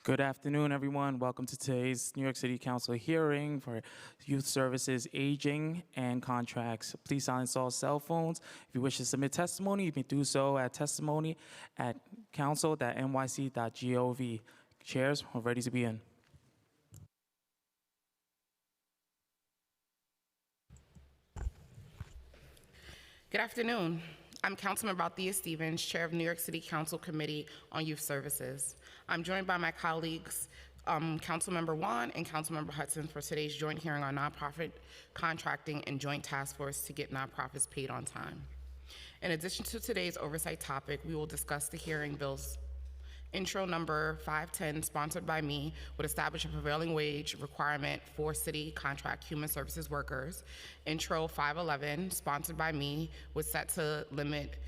Good afternoon, everyone. Welcome to today's New York City Council hearing for Youth Services, Aging, and Contracts. Please silence all cell phones. If you wish to submit testimony, you can do so at testimony@council.nyc.gov. Chairs, we're ready to begin. Good afternoon. I'm Councilmember Althea Stevens, Chair of New York City Council Committee on Youth Services. I'm joined by my colleagues, Councilmember Wan and Councilmember Hudson for today's joint hearing on nonprofit contracting and joint task force to get nonprofits paid on time. In addition to today's oversight topic, we will discuss the hearing bills. Intro number 510, sponsored by me, would establish a prevailing wage requirement for city contract human services workers. Intro 511, sponsored by me, would set to limit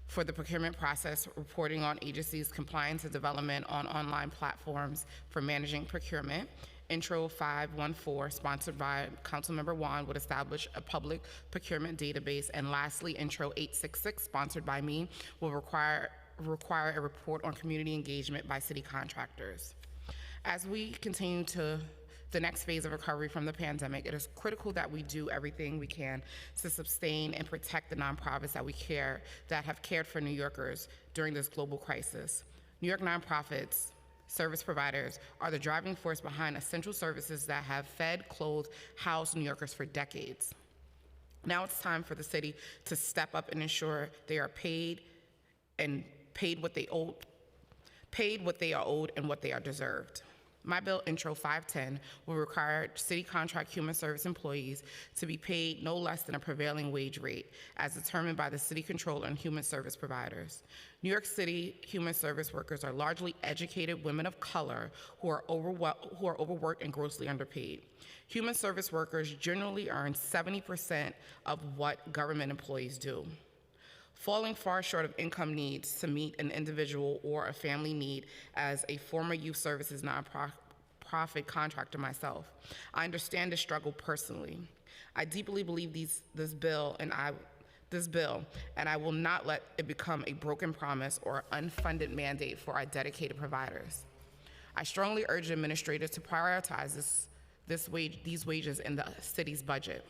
for the procurement process reporting on agencies' compliance and development on online platforms for managing procurement. Intro 514, sponsored by Councilmember Wan, would establish a public procurement database. And lastly, Intro 866, sponsored by me, will require a report on community engagement by city contractors. As we continue to the next phase of recovery from the pandemic, it is critical that we do everything we can to sustain and protect the nonprofits that have cared for New Yorkers during this global crisis. New York nonprofits, service providers, are the driving force behind essential services that have fed, clothed, housed New Yorkers for decades. Now it's time for the city to step up and ensure they are paid what they are owed and what they are deserved. My bill, Intro 510, will require city contract human service employees to be paid no less than a prevailing wage rate as determined by the city controller and human service providers. New York City human service workers are largely educated women of color who are overworked and grossly underpaid. Human service workers generally earn 70% of what government employees do, falling far short of income needs to meet an individual or a family need. As a former youth services nonprofit contractor myself, I understand this struggle personally. I deeply believe this bill, and I will not let it become a broken promise or unfunded mandate for our dedicated providers. I strongly urge administrators to prioritize these wages in the city's budget.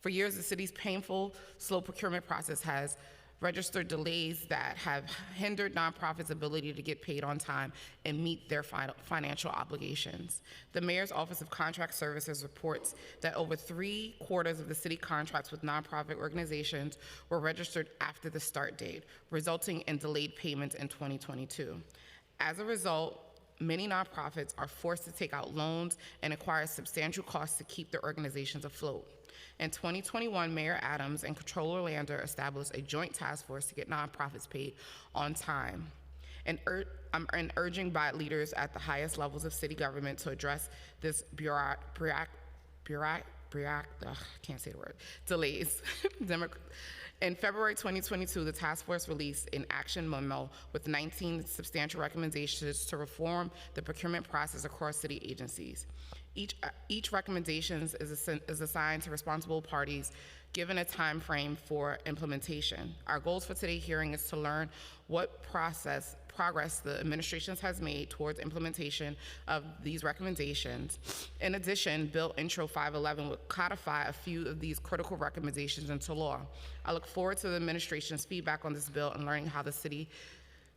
For years, the city's painful, slow procurement process has registered delays that have hindered nonprofits' ability to get paid on time and meet their financial obligations. The Mayor's Office of Contract Services reports that over 3/4 of the city contracts with nonprofit organizations were registered after the start date, resulting in delayed payments in 2022. As a result, many nonprofits are forced to take out loans and acquire substantial costs to keep their organizations afloat. In 2021, Mayor Adams and Controller Lander established a joint task force to get nonprofits paid on time. And I'm urging by leaders at the highest levels of city government to address this delays. In February 2022, the task force released an action memo with 19 substantial recommendations to reform the procurement process across city agencies. Each recommendation is assigned to responsible parties, given a time frame for implementation. Our goals for today's hearing is to learn what progress the administration has made towards implementation of these recommendations. In addition, Bill Intro 511 would codify a few of these critical recommendations into law. I look forward to the administration's feedback on this bill and learning how the City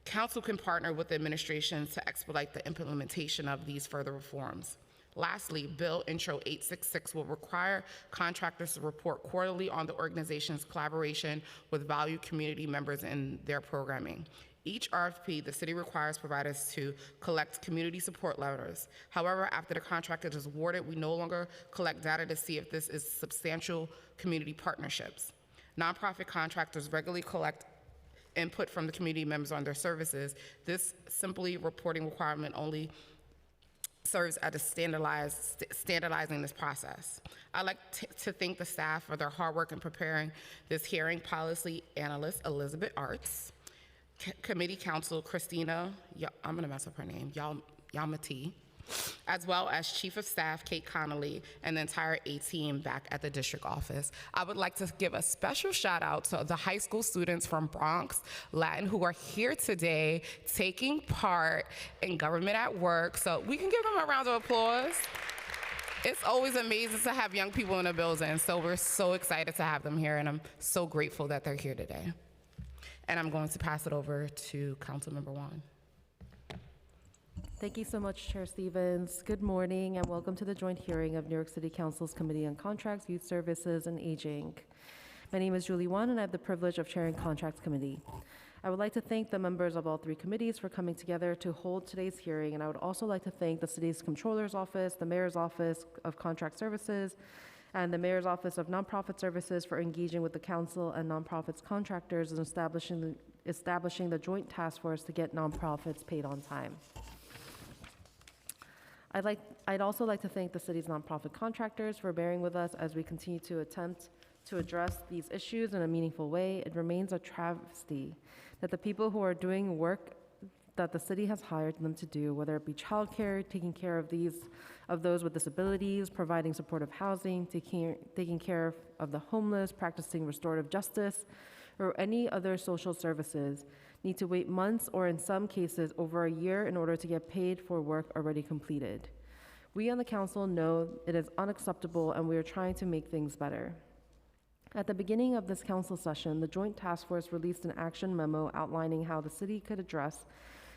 Council can partner with the administration to expedite the implementation of these further reforms. Lastly, Bill Intro 866 will require contractors to report quarterly on the organization's collaboration with valued community members in their programming. Each RFP, the city requires providers to collect community support letters. However, after the contract is awarded, we no longer collect data to see if this is substantial community partnerships. Nonprofit contractors regularly collect input from the community members on their services. This simply reporting requirement only serves as standardizing this process. I'd like to thank the staff for their hard work in preparing this hearing. Policy analyst Elizabeth Arts, committee counsel Christina, I'm gonna mess up her name, Yamati, as well as Chief of Staff Kate Connolly and the entire A-team back at the district office. I would like to give a special shout out to the high school students from Bronx Latin who are here today taking part in Government at Work. So we can give them a round of applause. It's always amazing to have young people in the building, so we're so excited to have them here, and I'm so grateful that they're here today. And I'm going to pass it over to Councilmember Juan. Thank you so much, Chair Stevens. Good morning and welcome to the joint hearing of New York City Council's Committee on Contracts, Youth Services, and Aging. My name is Julie Wan and I have the privilege of chairing Contracts Committee. I would like to thank the members of all three committees for coming together to hold today's hearing, and I would also like to thank the city's Comptroller's Office, the Mayor's Office of Contract Services, and the Mayor's Office of Nonprofit Services for engaging with the council and nonprofits contractors and establishing the joint task force to get nonprofits paid on time. I'd also like to thank the city's nonprofit contractors for bearing with us as we continue to attempt to address these issues in a meaningful way. It remains a travesty that the people who are doing work that the city has hired them to do, whether it be childcare, taking care of those with disabilities, providing supportive housing, taking care of the homeless, practicing restorative justice, or any other social services, need to wait months or in some cases over a year in order to get paid for work already completed. We on the council know it is unacceptable and we are trying to make things better. At the beginning of this council session, the Joint Task Force released an action memo outlining how the city could address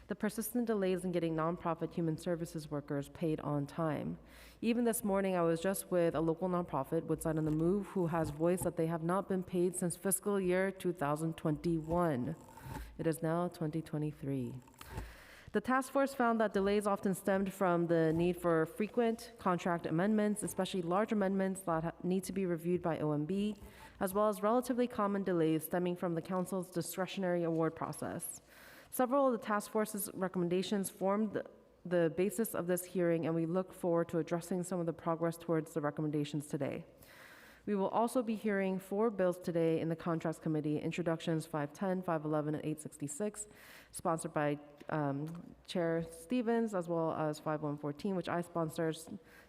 the persistent delays in getting nonprofit human services workers paid on time. Even this morning, I was just with a local nonprofit, Woodside on the Move, who has voiced that they have not been paid since fiscal year 2021. It is now 2023. The task force found that delays often stemmed from the need for frequent contract amendments, especially large amendments that need to be reviewed by OMB, as well as relatively common delays stemming from the council's discretionary award process. Several of the task force's recommendations formed the basis of this hearing, and we look forward to addressing some of the progress towards the recommendations today. We will also be hearing 4 bills today in the Contracts Committee, Introductions 510, 511, and 866, sponsored by Chair Stevens, as well as 5114, which I sponsors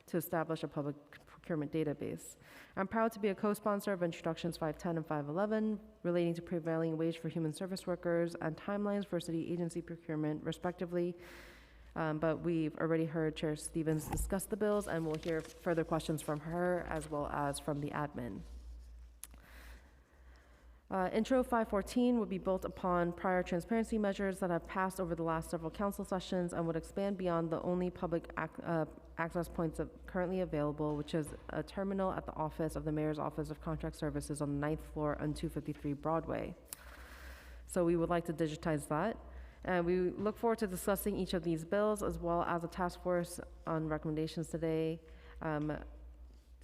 to establish a public procurement database. I'm proud to be a co-sponsor of Introductions 510 and 511, relating to prevailing wage for human service workers and timelines for city agency procurement, respectively. But we've already heard Chair Stevens discuss the bills, and we'll hear further questions from her as well as from the admin. Intro 514 would be built upon prior transparency measures that have passed over the last several council sessions and would expand beyond the only public access points currently available, which is a terminal at the office of the Mayor's Office of Contract Services on the 9th floor on 253 Broadway. So we would like to digitize that. And we look forward to discussing each of these bills as well as a task force on recommendations today. Did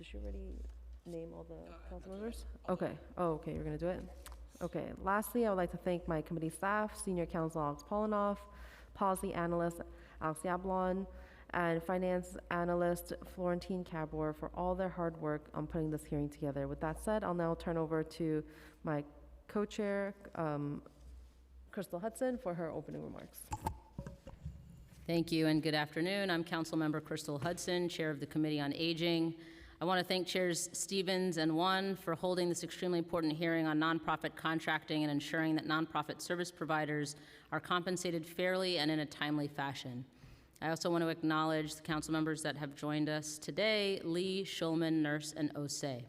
she already name all the council members? Okay. Oh, okay, you're gonna do it? Okay. Lastly, I would like to thank my committee staff, Senior Counsel Alex Polinoff, Policy Analyst Alex Yablon, and Finance Analyst Florentine Cabor for all their hard work on putting this hearing together. With that said, I'll now turn over to my co-chair, Crystal Hudson, for her opening remarks. Thank you and good afternoon. I'm Councilmember Crystal Hudson, Chair of the Committee on Aging. I want to thank Chairs Stevens and Wan for holding this extremely important hearing on nonprofit contracting and ensuring that nonprofit service providers are compensated fairly and in a timely fashion. I also want to acknowledge the council members that have joined us today, Lee, Schulman, Nurse, and Osei.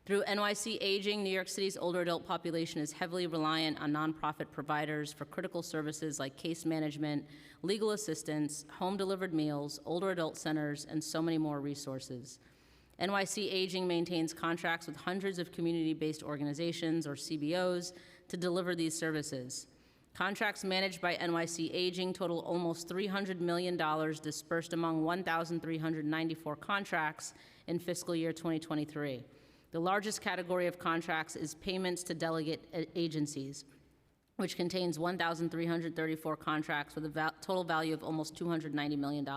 Through NYC Aging, New York City's older adult population is heavily reliant on nonprofit providers for critical services like case management, legal assistance, home-delivered meals, older adult centers, and so many more resources. NYC Aging maintains contracts with hundreds of community-based organizations, or CBOs, to deliver these services. Contracts managed by NYC Aging total almost $300 million dispersed among 1,394 contracts in fiscal year 2023. The largest category of contracts is payments to delegate agencies, which contains 1,334 contracts with a total value of almost $290 million.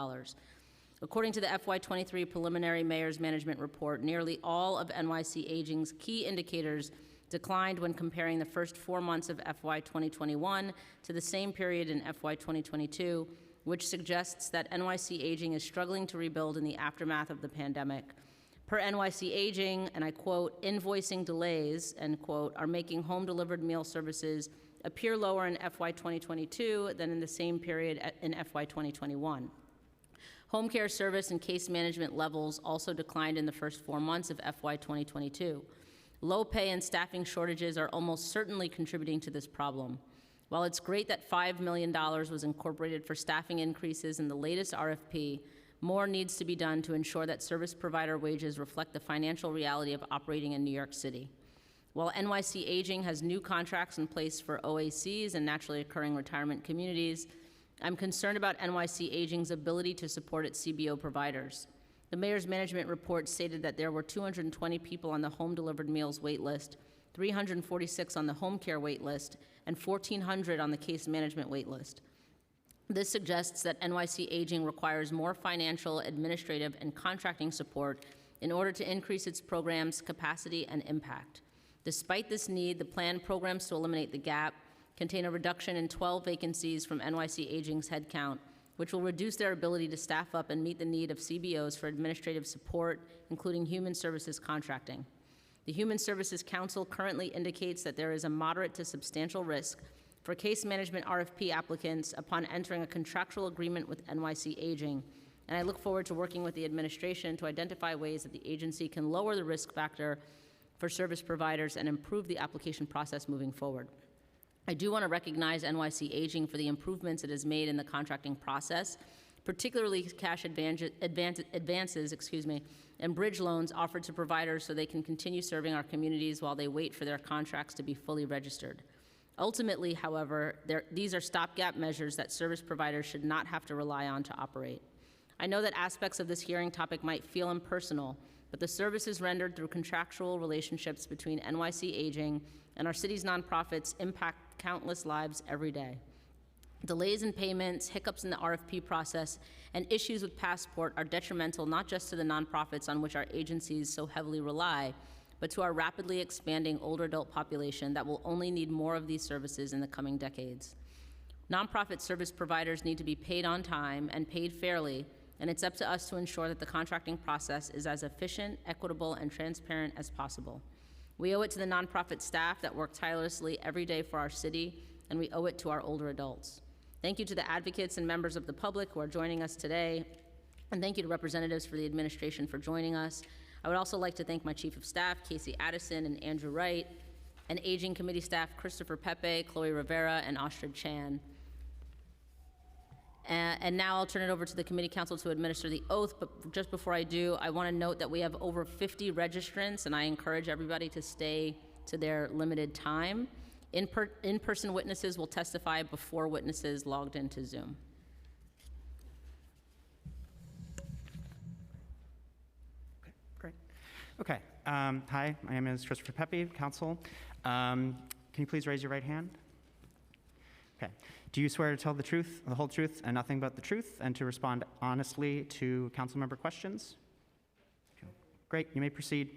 According to the FY23 preliminary Mayor's Management Report, nearly all of NYC Aging's key indicators declined when comparing the first 4 months of FY 2021 to the same period in FY 2022, which suggests that NYC Aging is struggling to rebuild in the aftermath of the pandemic. Per NYC Aging, and I quote, invoicing delays, end quote, are making home-delivered meal services appear lower in FY 2022 than in the same period in FY 2021. Home care service and case management levels also declined in the first 4 months of FY 2022. Low pay and staffing shortages are almost certainly contributing to this problem. While it's great that $5 million was incorporated for staffing increases in the latest RFP, more needs to be done to ensure that service provider wages reflect the financial reality of operating in New York City. While NYC Aging has new contracts in place for OACs and naturally occurring retirement communities, I'm concerned about NYC Aging's ability to support its CBO providers. The mayor's management report stated that there were 220 people on the home-delivered meals wait list, 346 on the home care wait list, and 1,400 on the case management wait list. This suggests that NYC Aging requires more financial, administrative, and contracting support in order to increase its program's capacity and impact. Despite this need, the planned programs to eliminate the gap contain a reduction in 12 vacancies from NYC Aging's headcount, which will reduce their ability to staff up and meet the need of CBOs for administrative support, including human services contracting. The Human Services Council currently indicates that there is a moderate to substantial risk for case management RFP applicants upon entering a contractual agreement with NYC Aging, and I look forward to working with the administration to identify ways that the agency can lower the risk factor for service providers and improve the application process moving forward. I do want to recognize NYC Aging for the improvements it has made in the contracting process, particularly cash advances, and bridge loans offered to providers so they can continue serving our communities while they wait for their contracts to be fully registered. Ultimately, however, these are stopgap measures that service providers should not have to rely on to operate. I know that aspects of this hearing topic might feel impersonal, but the services rendered through contractual relationships between NYC Aging and our city's nonprofits impact countless lives every day. Delays in payments, hiccups in the RFP process, and issues with Passport are detrimental not just to the nonprofits on which our agencies so heavily rely, but to our rapidly expanding older adult population that will only need more of these services in the coming decades. Nonprofit service providers need to be paid on time and paid fairly, and it's up to us to ensure that the contracting process is as efficient, equitable, and transparent as possible. We owe it to the nonprofit staff that work tirelessly every day for our city, and we owe it to our older adults. Thank you to the advocates and members of the public who are joining us today, and thank you to representatives for the administration for joining us. I would also like to thank my Chief of Staff, Casey Addison and Andrew Wright, and Aging Committee staff, Christopher Pepe, Chloe Rivera, and Astrid Chan. And now I'll turn it over to the committee counsel to administer the oath, but just before I do, I want to note that we have over 50 registrants, and I encourage everybody to stay to their limited time. In-person witnesses will testify before witnesses logged into Zoom. Okay, great. Okay, hi, my name is Christopher Pepe, counsel. Can you please raise your right hand? Okay. Do you swear to tell the truth, the whole truth, and nothing but the truth, and to respond honestly to council member questions? Okay. Great, you may proceed.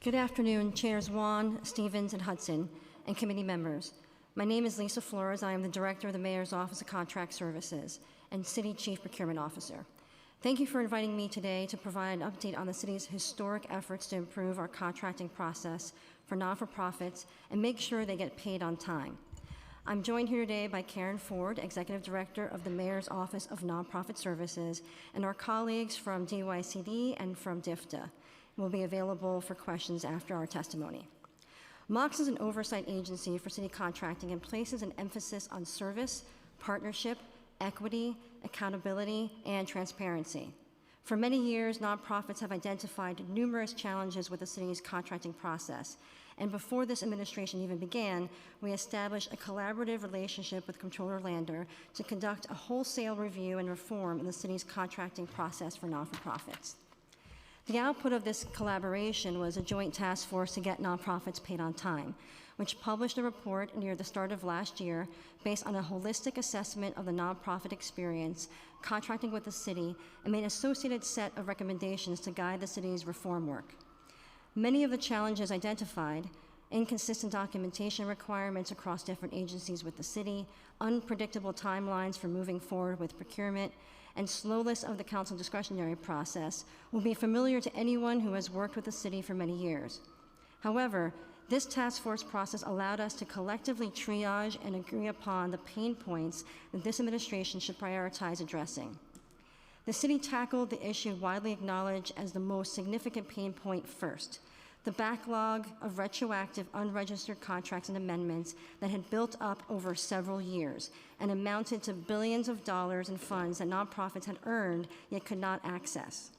Good afternoon, Chairs Wan, Stevens, and Hudson, and committee members. My name is Lisa Flores. I am the Director of the Mayor's Office of Contract Services and City Chief Procurement Officer. Thank you for inviting me today to provide an update on the city's historic efforts to improve our contracting process for not-for-profits and make sure they get paid on time. I'm joined here today by Karen Ford, Executive Director of the Mayor's Office of Nonprofit Services, and our colleagues from DYCD and from DFTA will be available for questions after our testimony. MOX is an oversight agency for city contracting and places an emphasis on service, partnership, equity, accountability, and transparency. For many years, nonprofits have identified numerous challenges with the city's contracting process, and before this administration even began, we established a collaborative relationship with Comptroller Lander to conduct a wholesale review and reform in the city's contracting process for not-for-profits. The output of this collaboration was a joint task force to get nonprofits paid on time, which published a report near the start of last year based on a holistic assessment of the nonprofit experience, contracting with the city, and made an associated set of recommendations to guide the city's reform work. Many of the challenges identified inconsistent documentation requirements across different agencies with the city, unpredictable timelines for moving forward with procurement, and slowness of the council discretionary process will be familiar to anyone who has worked with the city for many years. However, this task force process allowed us to collectively triage and agree upon the pain points that this administration should prioritize addressing. The city tackled the issue widely acknowledged as the most significant pain point first: the backlog of retroactive unregistered contracts and amendments that had built up over several years and amounted to billions of dollars in funds that nonprofits had earned yet could not access.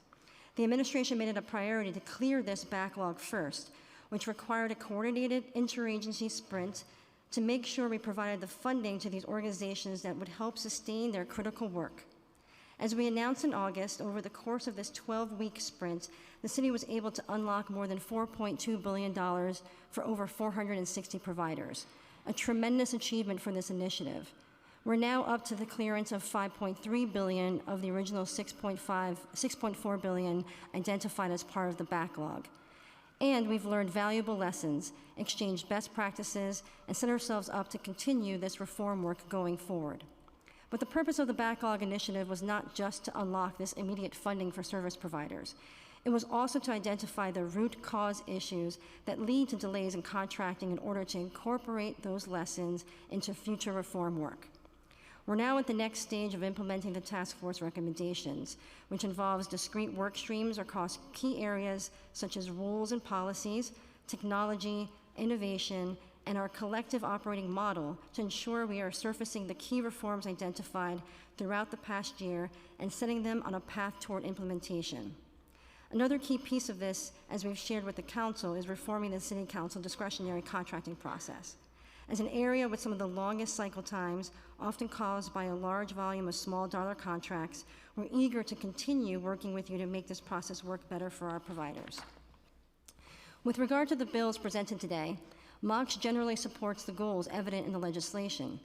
The administration made it a priority to clear this backlog first, which required a coordinated interagency sprint to make sure we provided the funding to these organizations that would help sustain their critical work. As we announced in August, over the course of this 12-week sprint, the city was able to unlock more than $4.2 billion for over 460 providers, a tremendous achievement for this initiative. We're now up to the clearance of $5.3 billion of the original $6.4 billion identified as part of the backlog. And we've learned valuable lessons, exchanged best practices, and set ourselves up to continue this reform work going forward. But the purpose of the Backlog Initiative was not just to unlock this immediate funding for service providers. It was also to identify the root cause issues that lead to delays in contracting in order to incorporate those lessons into future reform work. We're now at the next stage of implementing the task force recommendations, which involves discrete work streams across key areas such as rules and policies, technology, innovation, and our collective operating model to ensure we are surfacing the key reforms identified throughout the past year and setting them on a path toward implementation. Another key piece of this, as we've shared with the council, is reforming the city council discretionary contracting process. As an area with some of the longest cycle times, often caused by a large volume of small dollar contracts, we're eager to continue working with you to make this process work better for our providers. With regard to the bills presented today, MOX generally supports the goals evident in the legislation,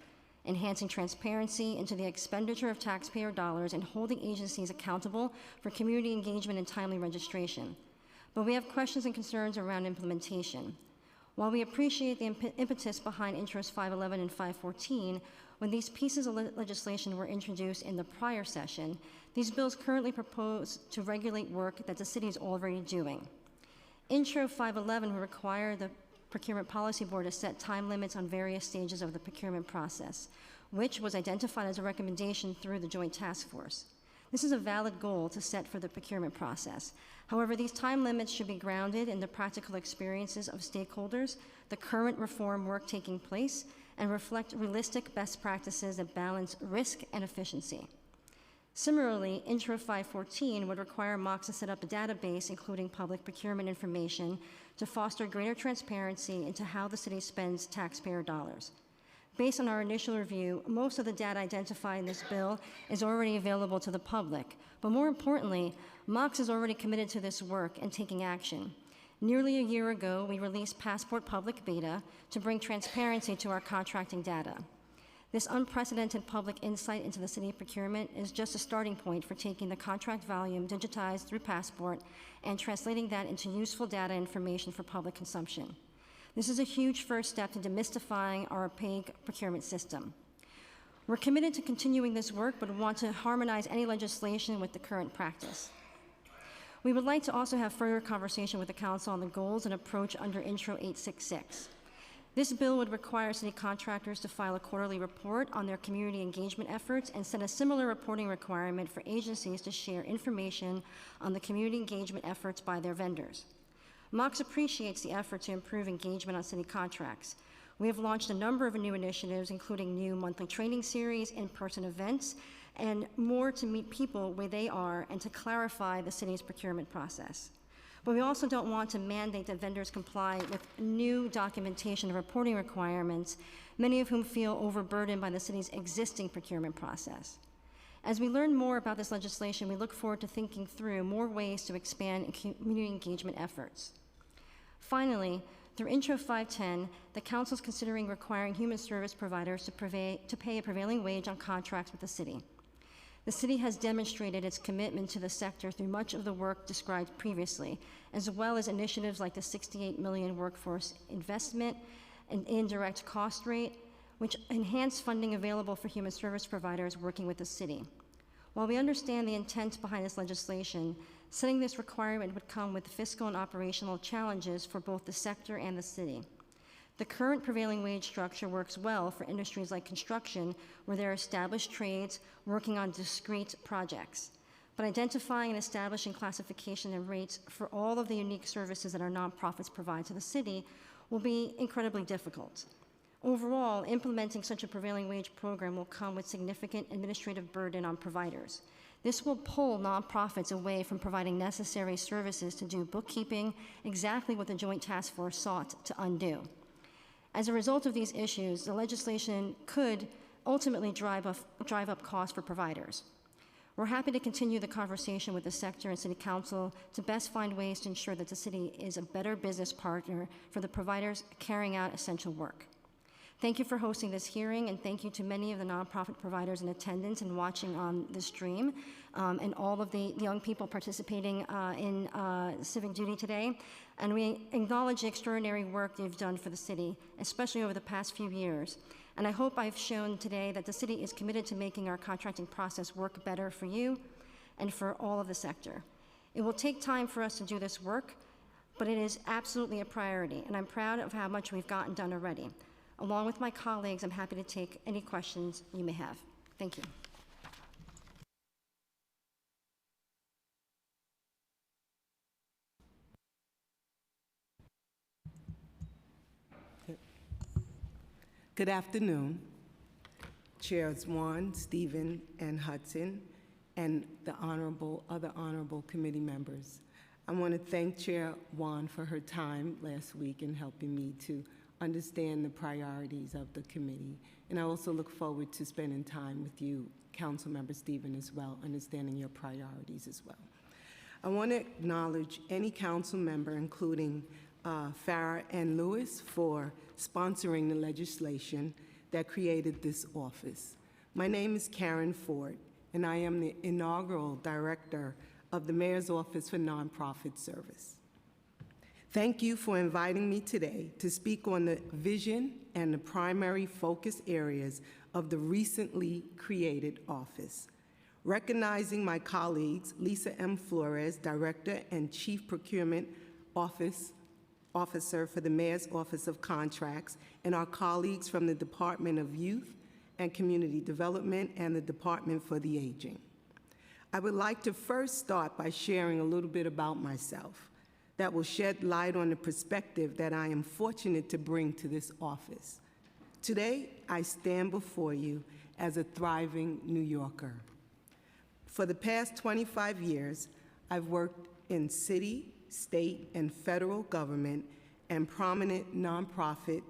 enhancing transparency into the expenditure of taxpayer dollars and holding agencies accountable for community engagement and timely registration. But we have questions and concerns around implementation. While we appreciate the impetus behind Intros 511 and 514, when these pieces of legislation were introduced in the prior session, these bills currently propose to regulate work that the city is already doing. Intro 511 will require the Procurement Policy Board to set time limits on various stages of the procurement process, which was identified as a recommendation through the Joint Task Force. This is a valid goal to set for the procurement process. However, these time limits should be grounded in the practical experiences of stakeholders, the current reform work taking place, and reflect realistic best practices that balance risk and efficiency. Similarly, Intro 514 would require MOX to set up a database including public procurement information to foster greater transparency into how the city spends taxpayer dollars. Based on our initial review, most of the data identified in this bill is already available to the public, but more importantly, MOX is already committed to this work and taking action. Nearly a year ago, we released Passport Public Beta to bring transparency to our contracting data. This unprecedented public insight into the city procurement is just a starting point for taking the contract volume digitized through Passport and translating that into useful data information for public consumption. This is a huge first step to demystifying our opaque procurement system. We're committed to continuing this work, but want to harmonize any legislation with the current practice. We would like to also have further conversation with the council on the goals and approach under Intro 866. This bill would require city contractors to file a quarterly report on their community engagement efforts and set a similar reporting requirement for agencies to share information on the community engagement efforts by their vendors. MOX appreciates the effort to improve engagement on city contracts. We have launched a number of new initiatives, including new monthly training series, in-person events, and more to meet people where they are and to clarify the city's procurement process. But we also don't want to mandate that vendors comply with new documentation and reporting requirements, many of whom feel overburdened by the city's existing procurement process. As we learn more about this legislation, we look forward to thinking through more ways to expand community engagement efforts. Finally, through Intro 510, the Council is considering requiring human service providers to pay a prevailing wage on contracts with the city. The city has demonstrated its commitment to the sector through much of the work described previously, as well as initiatives like the $68 million workforce investment and indirect cost rate, which enhance funding available for human service providers working with the city. While we understand the intent behind this legislation, setting this requirement would come with fiscal and operational challenges for both the sector and the city. The current prevailing wage structure works well for industries like construction, where there are established trades working on discrete projects. But identifying and establishing classification and rates for all of the unique services that our nonprofits provide to the city will be incredibly difficult. Overall, implementing such a prevailing wage program will come with significant administrative burden on providers. This will pull nonprofits away from providing necessary services to do bookkeeping, exactly what the Joint Task Force sought to undo. As a result of these issues, the legislation could ultimately drive up costs for providers. We're happy to continue the conversation with the sector and City Council to best find ways to ensure that the city is a better business partner for the providers carrying out essential work. Thank you for hosting this hearing, and thank you to many of the nonprofit providers in attendance and watching on the stream, and all of the young people participating in civic duty today. And we acknowledge the extraordinary work you've done for the city, especially over the past few years. And I hope I've shown today that the city is committed to making our contracting process work better for you and for all of the sector. It will take time for us to do this work, but it is absolutely a priority, and I'm proud of how much we've gotten done already. Along with my colleagues, I'm happy to take any questions you may have. Thank you. Good afternoon, Chairs Juan, Stephen, and Hudson, and the other honorable committee members. I want to thank Chair Juan for her time last week in helping me to understand the priorities of the committee. And I also look forward to spending time with you, Councilmember Stephen, as well, understanding your priorities as well. I want to acknowledge any council member, including Farah and Lewis, for sponsoring the legislation that created this office. My name is Karen Ford, and I am the inaugural director of the Mayor's Office for Nonprofit Service. Thank you for inviting me today to speak on the vision and the primary focus areas of the recently created office. Recognizing my colleagues, Lisa M. Flores, Director and Chief Procurement Officer for the Mayor's Office of Contracts, and our colleagues from the Department of Youth and Community Development and the Department for the Aging. I would like to first start by sharing a little bit about myself that will shed light on the perspective that I am fortunate to bring to this office. Today, I stand before you as a thriving New Yorker. For the past 25 years, I've worked in city, state, and federal government and prominent nonprofit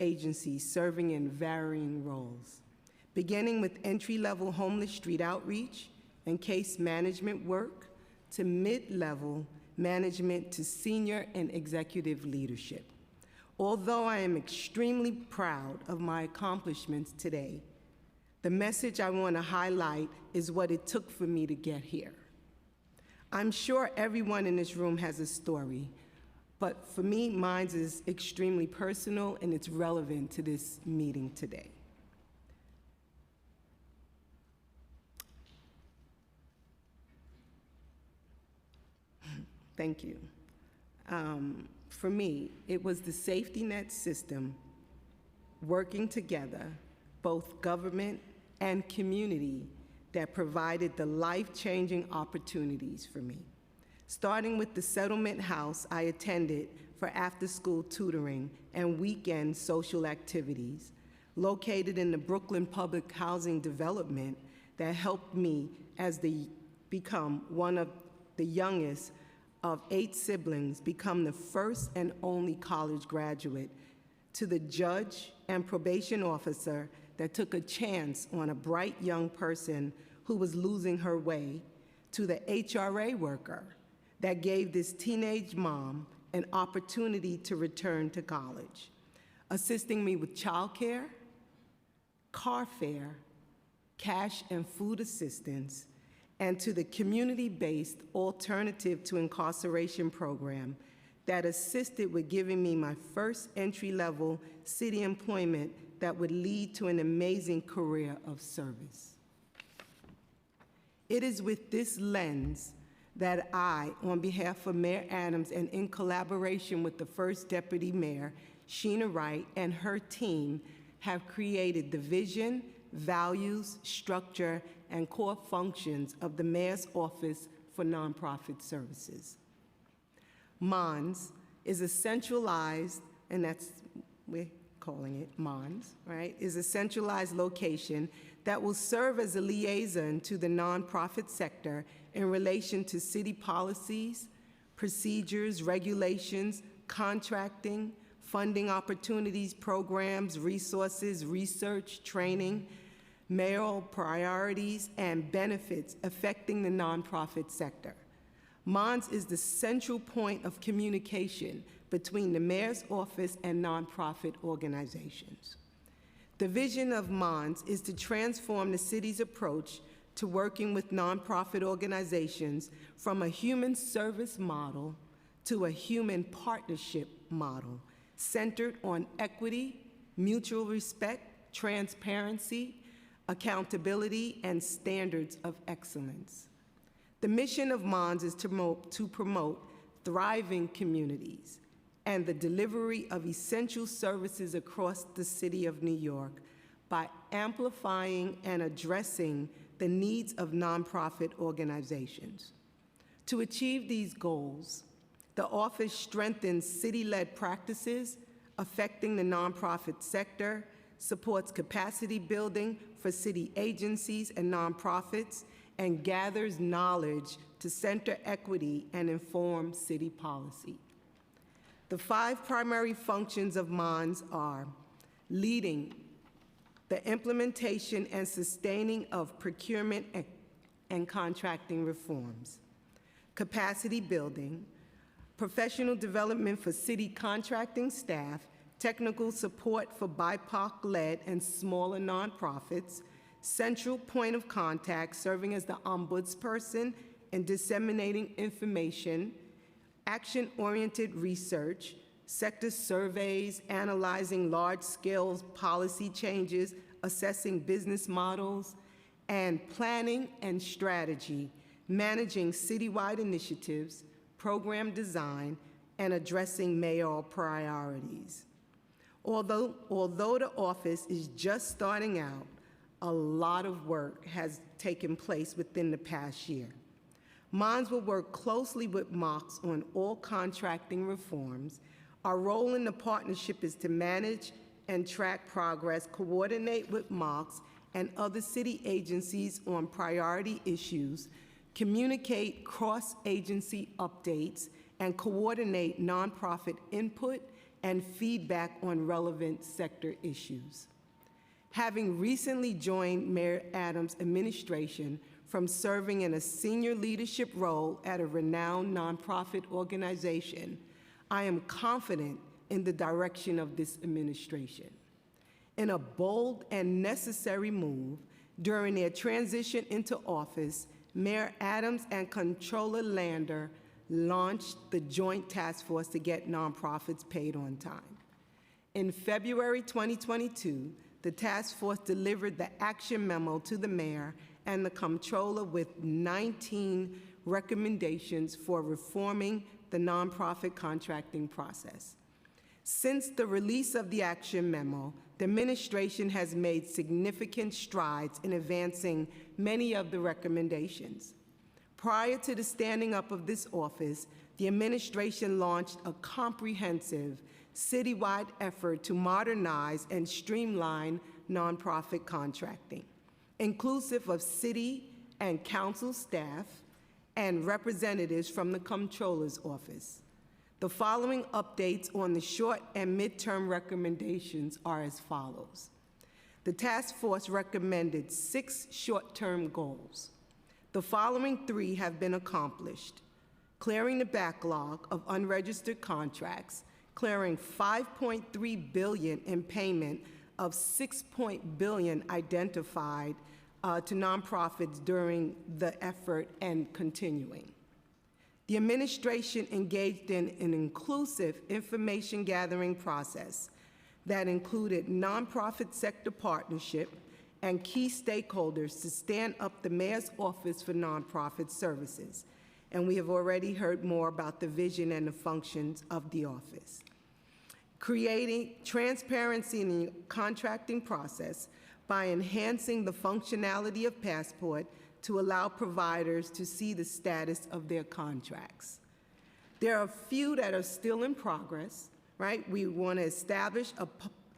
agencies serving in varying roles, beginning with entry-level homeless street outreach and case management work to mid-level management to senior and executive leadership. Although I am extremely proud of my accomplishments today, the message I want to highlight is what it took for me to get here. I'm sure everyone in this room has a story, but for me, mine is extremely personal and it's relevant to this meeting today. Thank you. For me, it was the safety net system working together, both government and community, that provided the life-changing opportunities for me. Starting with the settlement house I attended for after-school tutoring and weekend social activities, located in the Brooklyn Public Housing Development, that helped me become one of the youngest of 8 siblings, become the first and only college graduate, to the judge and probation officer that took a chance on a bright young person who was losing her way, to the HRA worker that gave this teenage mom an opportunity to return to college, assisting me with childcare, car fare, cash and food assistance, and to the community-based Alternative to Incarceration program that assisted with giving me my first entry-level city employment that would lead to an amazing career of service. It is with this lens that I, on behalf of Mayor Adams and in collaboration with the First Deputy Mayor, Sheena Wright, and her team, have created the vision, values, structure, and core functions of the Mayor's Office for Nonprofit Services. MONS is a centralized, and we're calling it MONS, right, is a centralized location that will serve as a liaison to the nonprofit sector in relation to city policies, procedures, regulations, contracting, funding opportunities, programs, resources, research, training, mayoral priorities, and benefits affecting the nonprofit sector. MONS is the central point of communication between the mayor's office and nonprofit organizations. The vision of MONS is to transform the city's approach to working with nonprofit organizations from a human service model to a human partnership model centered on equity, mutual respect, transparency, accountability, and standards of excellence. The mission of MONS is to promote thriving communities and the delivery of essential services across the city of New York by amplifying and addressing the needs of nonprofit organizations. To achieve these goals, the office strengthens city-led practices affecting the nonprofit sector, supports capacity building for city agencies and nonprofits, and gathers knowledge to center equity and inform city policy. The 5 primary functions of MONS are leading the implementation and sustaining of procurement and contracting reforms, capacity building, professional development for city contracting staff, technical support for BIPOC-led and smaller nonprofits, central point of contact serving as the ombudsperson and disseminating information, action-oriented research, sector surveys, analyzing large-scale policy changes, assessing business models, and planning and strategy, managing citywide initiatives, program design, and addressing mayoral priorities. Although the office is just starting out, a lot of work has taken place within the past year. MONS will work closely with MOCS on all contracting reforms. Our role in the partnership is to manage and track progress, coordinate with MOCS and other city agencies on priority issues, communicate cross-agency updates, and coordinate nonprofit input and feedback on relevant sector issues. Having recently joined Mayor Adams' administration from serving in a senior leadership role at a renowned nonprofit organization, I am confident in the direction of this administration. In a bold and necessary move, during their transition into office, Mayor Adams and Comptroller Lander launched the Joint Task Force to get nonprofits paid on time. In February 2022, the task force delivered the action memo to the mayor and the comptroller with 19 recommendations for reforming the nonprofit contracting process. Since the release of the action memo, the administration has made significant strides in advancing many of the recommendations. Prior to the standing up of this office, the administration launched a comprehensive citywide effort to modernize and streamline nonprofit contracting, inclusive of city and council staff and representatives from the Comptroller's office. The following updates on the short and midterm recommendations are as follows. The task force recommended 6 short-term goals. The following 3 have been accomplished: clearing the backlog of unregistered contracts, clearing $5.3 billion in payment of $6 billion identified to nonprofits during the effort and continuing. The administration engaged in an inclusive information gathering process that included nonprofit sector partnership and key stakeholders to stand up the Mayor's Office for Nonprofit Services. And we have already heard more about the vision and the functions of the office. Creating transparency in the contracting process by enhancing the functionality of Passport to allow providers to see the status of their contracts. There are a few that are still in progress, right? We want to establish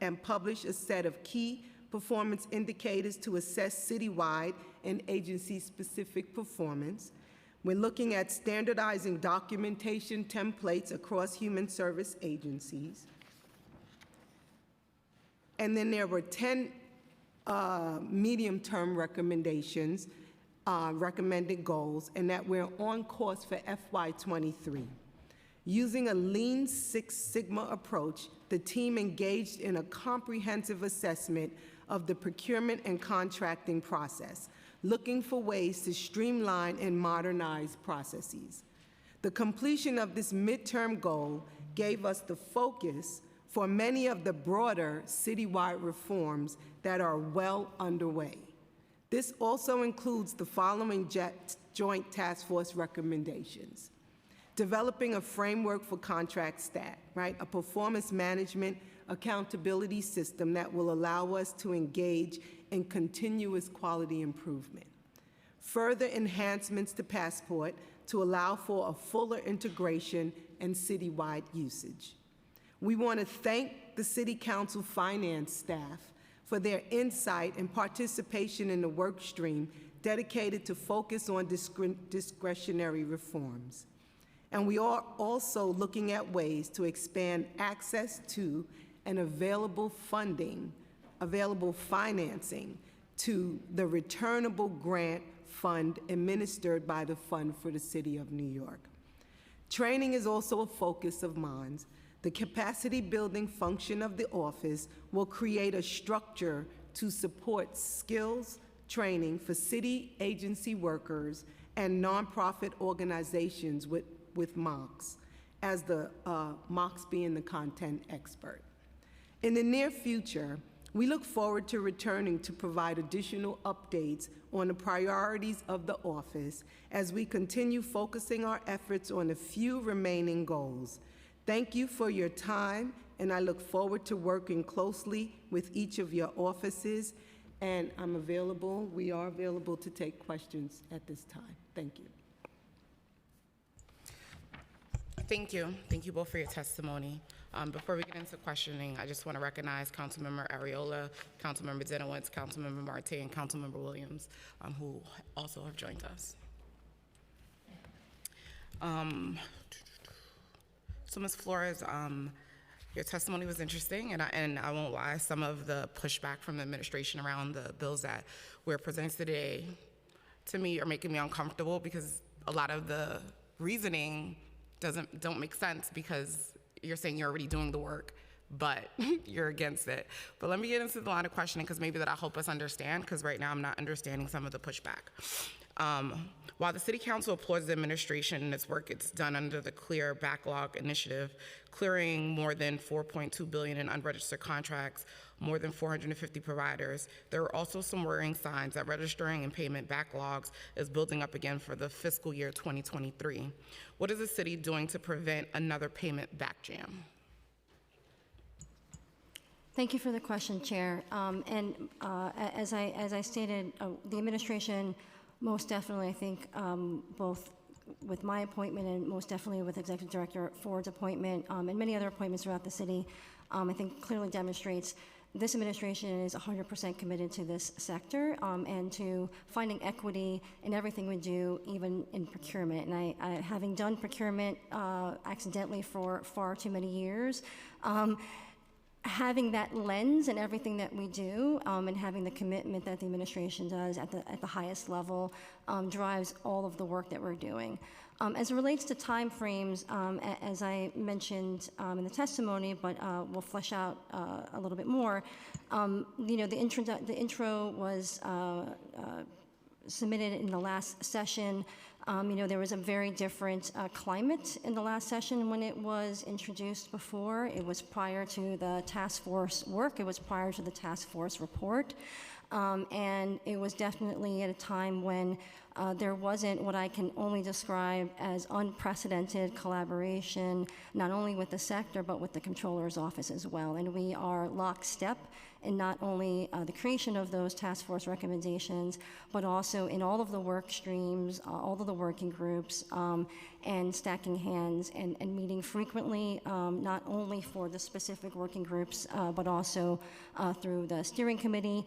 and publish a set of key performance indicators to assess citywide and agency-specific performance. We're looking at standardizing documentation templates across human service agencies. And then there were 10 medium-term recommendations, recommended goals, and that we're on course for FY23. Using a Lean Six Sigma approach, the team engaged in a comprehensive assessment of the procurement and contracting process, looking for ways to streamline and modernize processes. The completion of this midterm goal gave us the focus for many of the broader citywide reforms that are well underway. This also includes the following Joint Task Force recommendations. Developing a framework for contract stat, right? A performance management accountability system that will allow us to engage in continuous quality improvement. Further enhancements to Passport to allow for a fuller integration and citywide usage. We want to thank the City Council finance staff for their insight and participation in the work stream dedicated to focus on discretionary reforms. And we are also looking at ways to expand access to and available financing to the returnable grant fund administered by the Fund for the City of New York. Training is also a focus of MONS. The capacity building function of the office will create a structure to support skills training for city agency workers and nonprofit organizations with MOCS, as the MOCS being the content expert. In the near future, we look forward to returning to provide additional updates on the priorities of the office as we continue focusing our efforts on the few remaining goals. Thank you for your time, and I look forward to working closely with each of your offices, and we are available to take questions at this time. Thank you. Thank you. Thank you both for your testimony. Before we get into questioning, I just want to recognize Councilmember Ariola, Councilmember Denowitz, Councilmember Marte, and Councilmember Williams, who also have joined us. So Ms. Flores, your testimony was interesting, and I won't lie, some of the pushback from the administration around the bills that we're presenting today, to me, are making me uncomfortable because a lot of the reasoning don't make sense because you're saying you're already doing the work, but you're against it. But let me get into the line of questioning because maybe that'll help us understand, because right now I'm not understanding some of the pushback. While the City Council applauds the administration and its work it's done under the Clear Backlog Initiative, clearing more than $4.2 billion in unregistered contracts, more than 450 providers, there are also some worrying signs that registering and payment backlogs is building up again for the fiscal year 2023. What is the city doing to prevent another payment back jam? Thank you for the question, Chair. As I stated, the administration most definitely, I think, both with my appointment and most definitely with Executive Director Ford's appointment and many other appointments throughout the city, I think clearly demonstrates this administration is 100% committed to this sector and to finding equity in everything we do, even in procurement. And I having done procurement accidentally for far too many years, having that lens in everything that we do, and having the commitment that the administration does at the highest level drives all of the work that we're doing. As it relates to timeframes, as I mentioned in the testimony, but we'll flesh out a little bit more, the intro was submitted in the last session. There was a very different climate in the last session when it was introduced before. It was prior to the task force work. It was prior to the task force report. And it was definitely at a time when there wasn't what I can only describe as unprecedented collaboration, not only with the sector, but with the Comptroller's Office as well. And we are lockstep in not only the creation of those task force recommendations, but also in all of the work streams, all of the working groups, and stacking hands and meeting frequently, not only for the specific working groups, but also through the steering committee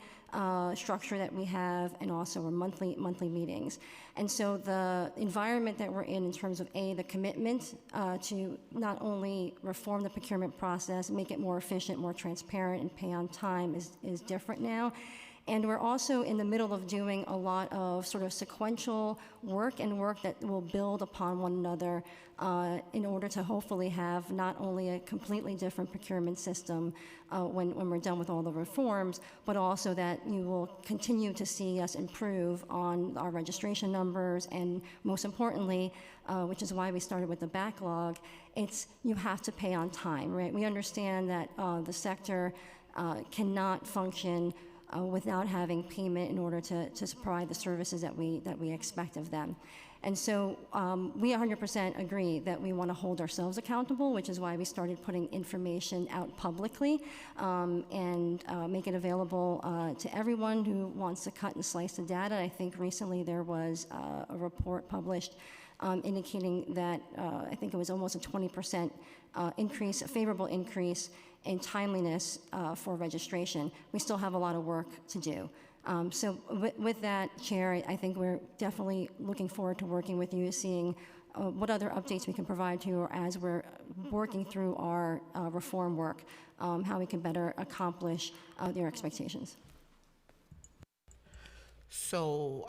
structure that we have, and also our monthly meetings. And so the environment that we're in terms of the commitment to not only reform the procurement process, make it more efficient, more transparent, and pay on time is different now. And we're also in the middle of doing a lot of sort of sequential work and work that will build upon one another in order to hopefully have not only a completely different procurement system when we're done with all the reforms, but also that you will continue to see us improve on our registration numbers, and most importantly, which is why we started with the backlog, it's you have to pay on time, right? We understand that the sector cannot function without having payment in order to provide the services that we expect of them. And so we 100% agree that we want to hold ourselves accountable, which is why we started putting information out publicly and make it available to everyone who wants to cut and slice the data. I think recently there was a report published indicating that I think it was almost a 20% increase, a favorable increase in timeliness for registration. We still have a lot of work to do. So with that, Chair, I think we're definitely looking forward to working with you, seeing what other updates we can provide to you as we're working through our reform work, how we can better accomplish your expectations. So,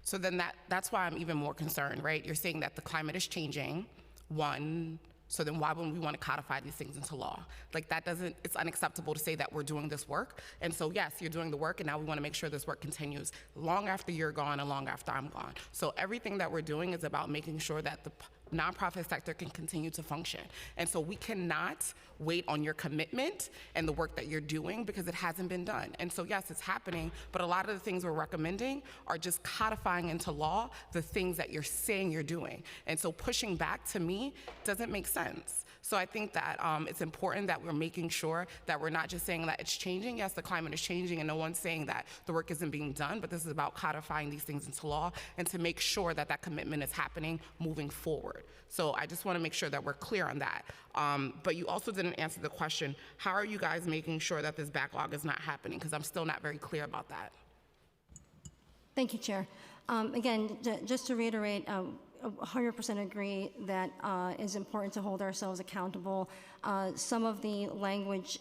so then that's why I'm even more concerned, right? You're saying that the climate is changing, one. So then why wouldn't we want to codify these things into law? Like it's unacceptable to say that we're doing this work. And so yes, you're doing the work, and now we want to make sure this work continues long after you're gone and long after I'm gone. So everything that we're doing is about making sure that the nonprofit sector can continue to function. And so we cannot wait on your commitment and the work that you're doing because it hasn't been done. And so yes, it's happening, but a lot of the things we're recommending are just codifying into law the things that you're saying you're doing. And so pushing back to me doesn't make sense. So I think that it's important that we're making sure that we're not just saying that it's changing. Yes, the climate is changing, and no one's saying that the work isn't being done, but this is about codifying these things into law and to make sure that that commitment is happening moving forward. So I just want to make sure that we're clear on that. But you also didn't answer the question, how are you guys making sure that this backlog is not happening? Because I'm still not very clear about that. Thank you, Chair. Again, just to reiterate, 100% agree that it's important to hold ourselves accountable. Some of the language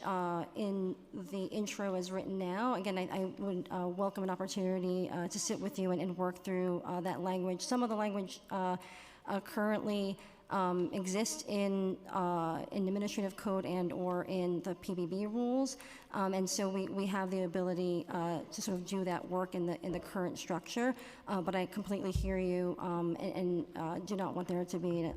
in the intro is written now. Again, I would welcome an opportunity to sit with you and work through that language. Some of the language currently exists in administrative code and or in the PBB rules, and so we have the ability to sort of do that work in the current structure. But I completely hear you and do not want there to be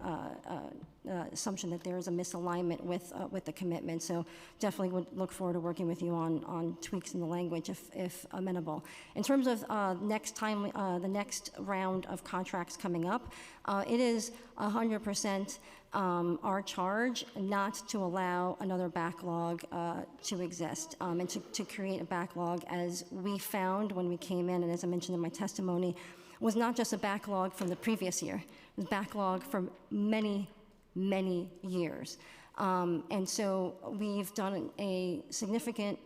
assumption that there is a misalignment with the commitment. So definitely would look forward to working with you on tweaks in the language if amenable. In terms of the next round of contracts coming up, it is 100% our charge not to allow another backlog to exist and to create a backlog, as we found when we came in, and as I mentioned in my testimony, was not just a backlog from the previous year, it was a backlog from many years. And so we've done a significant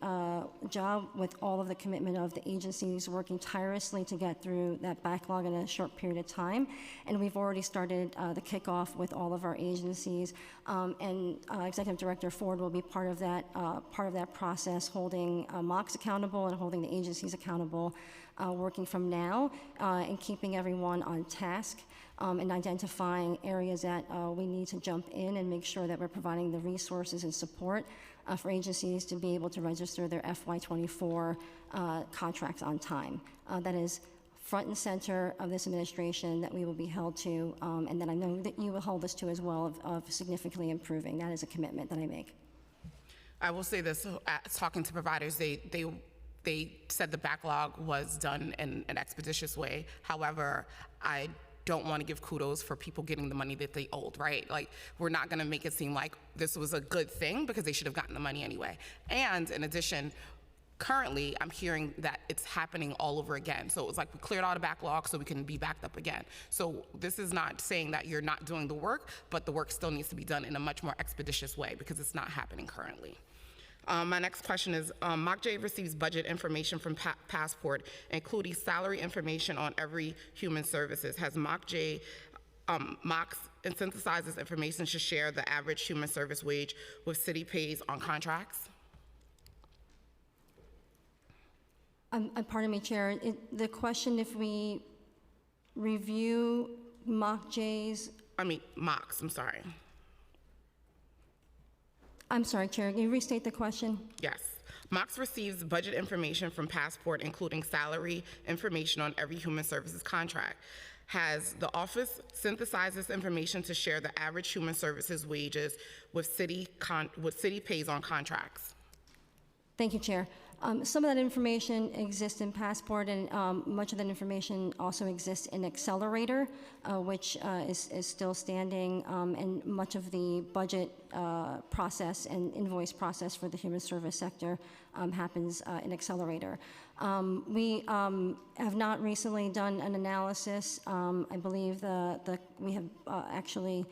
job with all of the commitment of the agencies working tirelessly to get through that backlog in a short period of time. And we've already started the kickoff with all of our agencies. And Executive Director Ford will be part of that process, holding MOCs accountable and holding the agencies accountable, working from now and keeping everyone on task. And identifying areas that we need to jump in and make sure that we're providing the resources and support for agencies to be able to register their FY24 contracts on time. That is front and center of this administration that we will be held to, and that I know that you will hold us to as well, of significantly improving. That is a commitment that I make. I will say this, talking to providers, they said the backlog was done in an expeditious way. However, I don't want to give kudos for people getting the money that they owed, right? Like, we're not going to make it seem like this was a good thing because they should have gotten the money anyway. And in addition, currently, I'm hearing that it's happening all over again. So it's like we cleared out a backlog so we can be backed up again. So this is not saying that you're not doing the work, but the work still needs to be done in a much more expeditious way because it's not happening currently. My next question is, MOCJ receives budget information from Passport, including salary information on every human services. Has MOCJ, MOCS and synthesizes information to share the average human service wage with city pays on contracts? Pardon me, Chair. The question, if we review MOCJ's... MOCS, I'm sorry. I'm sorry, Chair, can you restate the question? Yes. MOCS receives budget information from Passport, including salary information on every human services contract. Has the office synthesized this information to share the average human services wages with city pays on contracts? Thank you, Chair. Some of that information exists in Passport, and much of that information also exists in Accelerator, which is still standing, and much of the budget process and invoice process for the human service sector happens in Accelerator. We have not recently done an analysis. I believe we have actually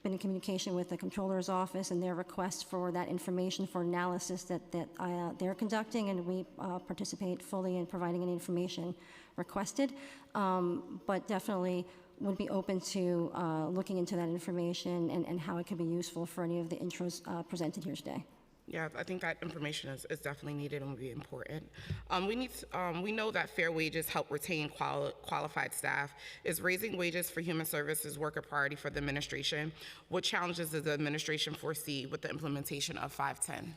been in communication with the Comptroller's Office and their request for that information for analysis that they're conducting, and we participate fully in providing any information requested, but definitely would be open to looking into that information and how it could be useful for any of the intros presented here today. Yeah, I think that information is definitely needed and will be important. We know that fair wages help retain qualified staff. Is raising wages for human services work a priority for the administration? What challenges does the administration foresee with the implementation of 510?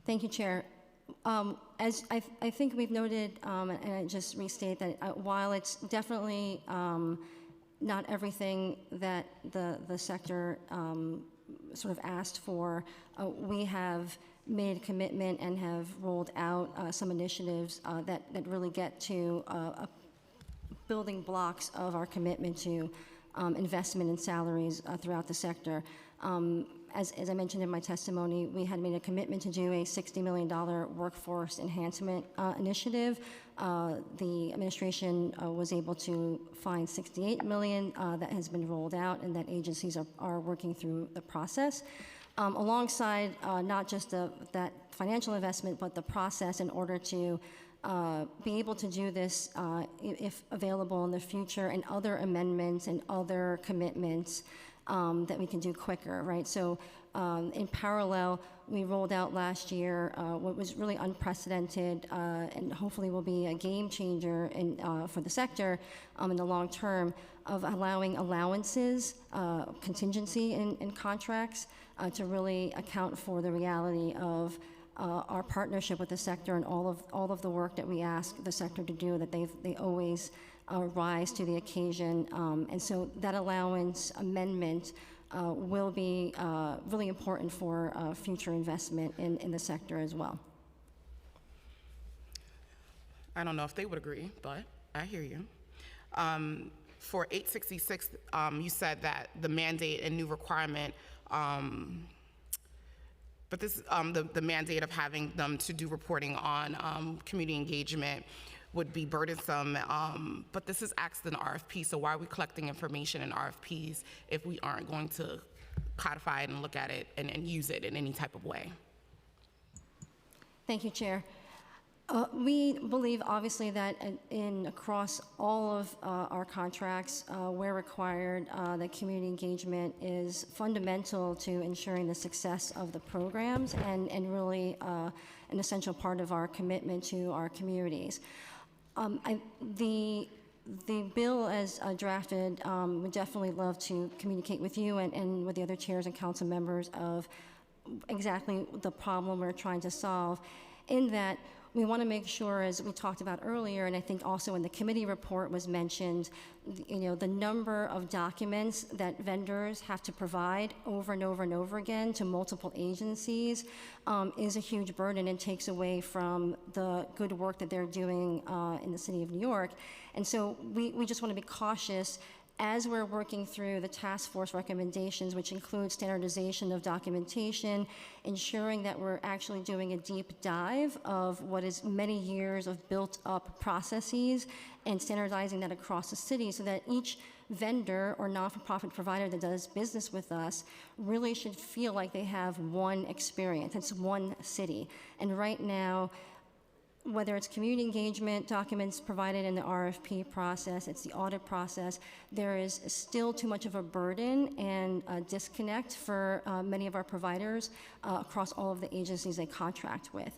Thank you, Chair. As I think we've noted, and I just restate that while it's definitely not everything that the sector sort of asked for, we have made a commitment and have rolled out some initiatives that really get to building blocks of our commitment to investment in salaries throughout the sector. As I mentioned in my testimony, we had made a commitment to do a $60 million workforce enhancement initiative. The administration was able to find $68 million that has been rolled out, and that agencies are working through the process. Alongside not just that financial investment, but the process in order to be able to do this, if available in the future, and other amendments and other commitments that we can do quicker, right? So in parallel, we rolled out last year what was really unprecedented and hopefully will be a game changer for the sector in the long term, of allowing allowances, contingency in contracts to really account for the reality of our partnership with the sector and all of the work that we ask the sector to do, that they always rise to the occasion. And so that allowance amendment will be really important for future investment in the sector as well. I don't know if they would agree, but I hear you. For 866, you said that the mandate and new requirement, the mandate of having them to do reporting on community engagement would be burdensome. But this is asked in RFP, so why are we collecting information in RFPs if we aren't going to codify it and look at it and use it in any type of way? Thank you, Chair. We believe, obviously, that across all of our contracts, where required, that community engagement is fundamental to ensuring the success of the programs and really an essential part of our commitment to our communities. The bill as drafted would definitely love to communicate with you and with the other chairs and council members of exactly the problem we're trying to solve, in that we want to make sure, as we talked about earlier, and I think also in the committee report was mentioned, the number of documents that vendors have to provide over and over and over again to multiple agencies is a huge burden and takes away from the good work that they're doing in the city of New York. And so we just want to be cautious as we're working through the task force recommendations, which include standardization of documentation, ensuring that we're actually doing a deep dive of what is many years of built-up processes and standardizing that across the city so that each vendor or not-for-profit provider that does business with us really should feel like they have one experience. It's one city. And right now, whether it's community engagement documents provided in the RFP process, it's the audit process, there is still too much of a burden and a disconnect for many of our providers across all of the agencies they contract with.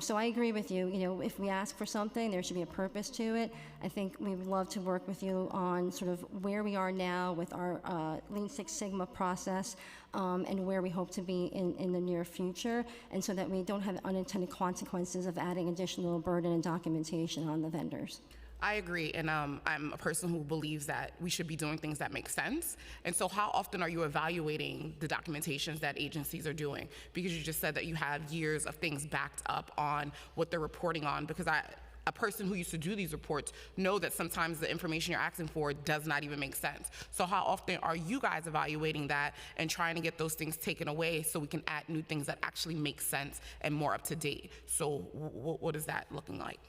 So I agree with you. If we ask for something, there should be a purpose to it. I think we would love to work with you on sort of where we are now with our Lean Six Sigma process and where we hope to be in the near future, and so that we don't have unintended consequences of adding additional burden and documentation on the vendors. I agree, and I'm a person who believes that we should be doing things that make sense. And so how often are you evaluating the documentations that agencies are doing? Because you just said that you have years of things backed up on what they're reporting on, because a person who used to do these reports know that sometimes the information you're asking for does not even make sense. So how often are you guys evaluating that and trying to get those things taken away so we can add new things that actually make sense and more up to date? So what is that looking like?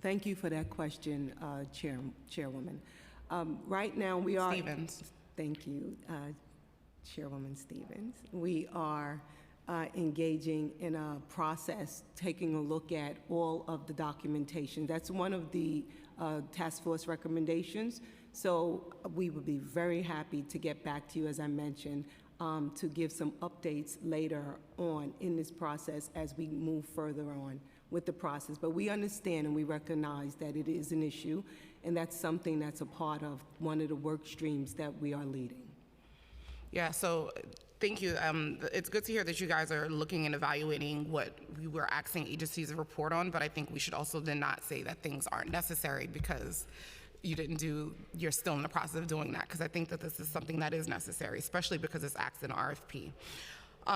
Thank you for that question, Chairwoman. Right now, we are... Stevens. Thank you, Chairwoman Stevens. We are engaging in a process, taking a look at all of the documentation. That's one of the task force recommendations. So we would be very happy to get back to you, as I mentioned, to give some updates later on in this process as we move further on with the process. But we understand and we recognize that it is an issue, and that's something that's a part of one of the work streams that we are leading. Yeah, so thank you. It's good to hear that you guys are looking and evaluating what we were asking agencies to report on, but I think we should also then not say that things aren't necessary because you're still in the process of doing that, because I think that this is something that is necessary, especially because it's asked in RFP.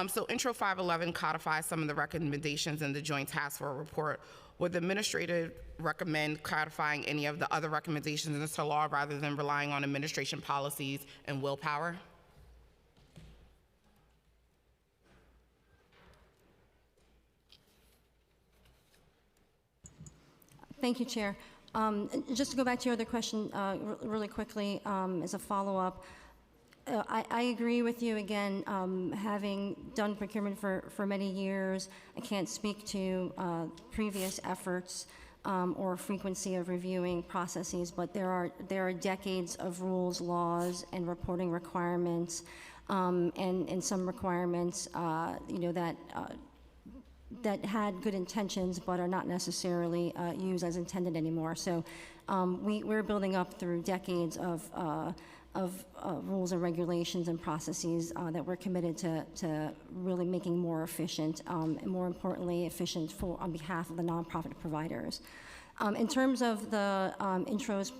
So Intro 511 codifies some of the recommendations in the Joint Task Force report. Would the administrator recommend codifying any of the other recommendations into law rather than relying on administration policies and willpower? Thank you, Chair. Just to go back to your other question really quickly as a follow-up, I agree with you again. Having done procurement for many years, I can't speak to previous efforts or frequency of reviewing processes, but there are decades of rules, laws, and reporting requirements, and some requirements, that had good intentions but are not necessarily used as intended anymore. So we're building up through decades of rules and regulations and processes that we're committed to really making more efficient, and more importantly, efficient on behalf of the nonprofit providers. In terms of the intros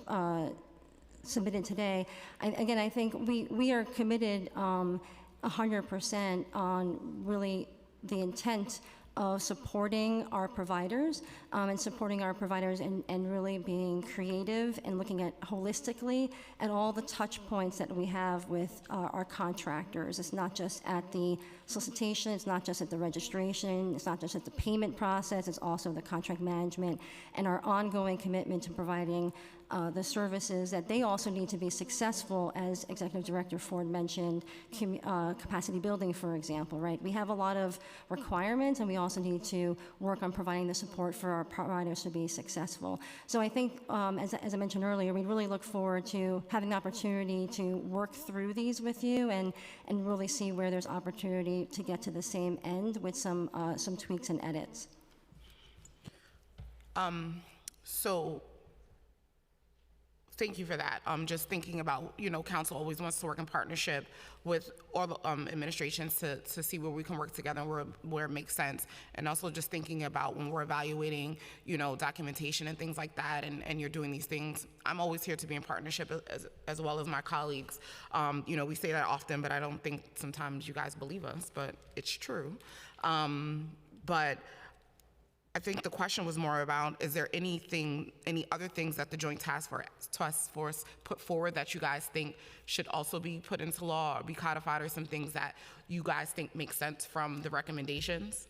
submitted today, I think we are committed 100% on really the intent of supporting our providers and really being creative and looking at holistically at all the touch points that we have with our contractors. It's not just at the solicitation, it's not just at the registration, it's not just at the payment process, it's also the contract management and our ongoing commitment to providing the services that they also need to be successful, as Executive Director Ford mentioned, capacity building, for example, right? We have a lot of requirements, and we also need to work on providing the support for our providers to be successful. So I think, as I mentioned earlier, we really look forward to having the opportunity to work through these with you and really see where there's opportunity to get to the same end with some tweaks and edits. So thank you for that. Just thinking about, council always wants to work in partnership with all the administrations to see where we can work together and where it makes sense. And also just thinking about when we're evaluating, documentation and things like that, and you're doing these things, I'm always here to be in partnership as well as my colleagues. We say that often, but I don't think sometimes you guys believe us, but it's true. But I think the question was more about, is there any other things that the Joint Task Force put forward that you guys think should also be put into law or be codified, or some things that you guys think make sense from the recommendations?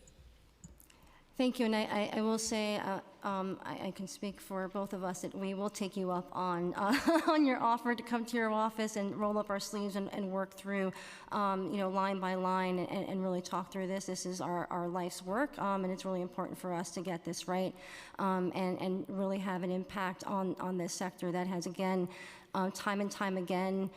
Thank you, and I will say, I can speak for both of us that we will take you up on on your offer to come to your office and roll up our sleeves and work through, line by line and really talk through this. This is our life's work, and it's really important for us to get this right and really have an impact on this sector that has, again, time and time again,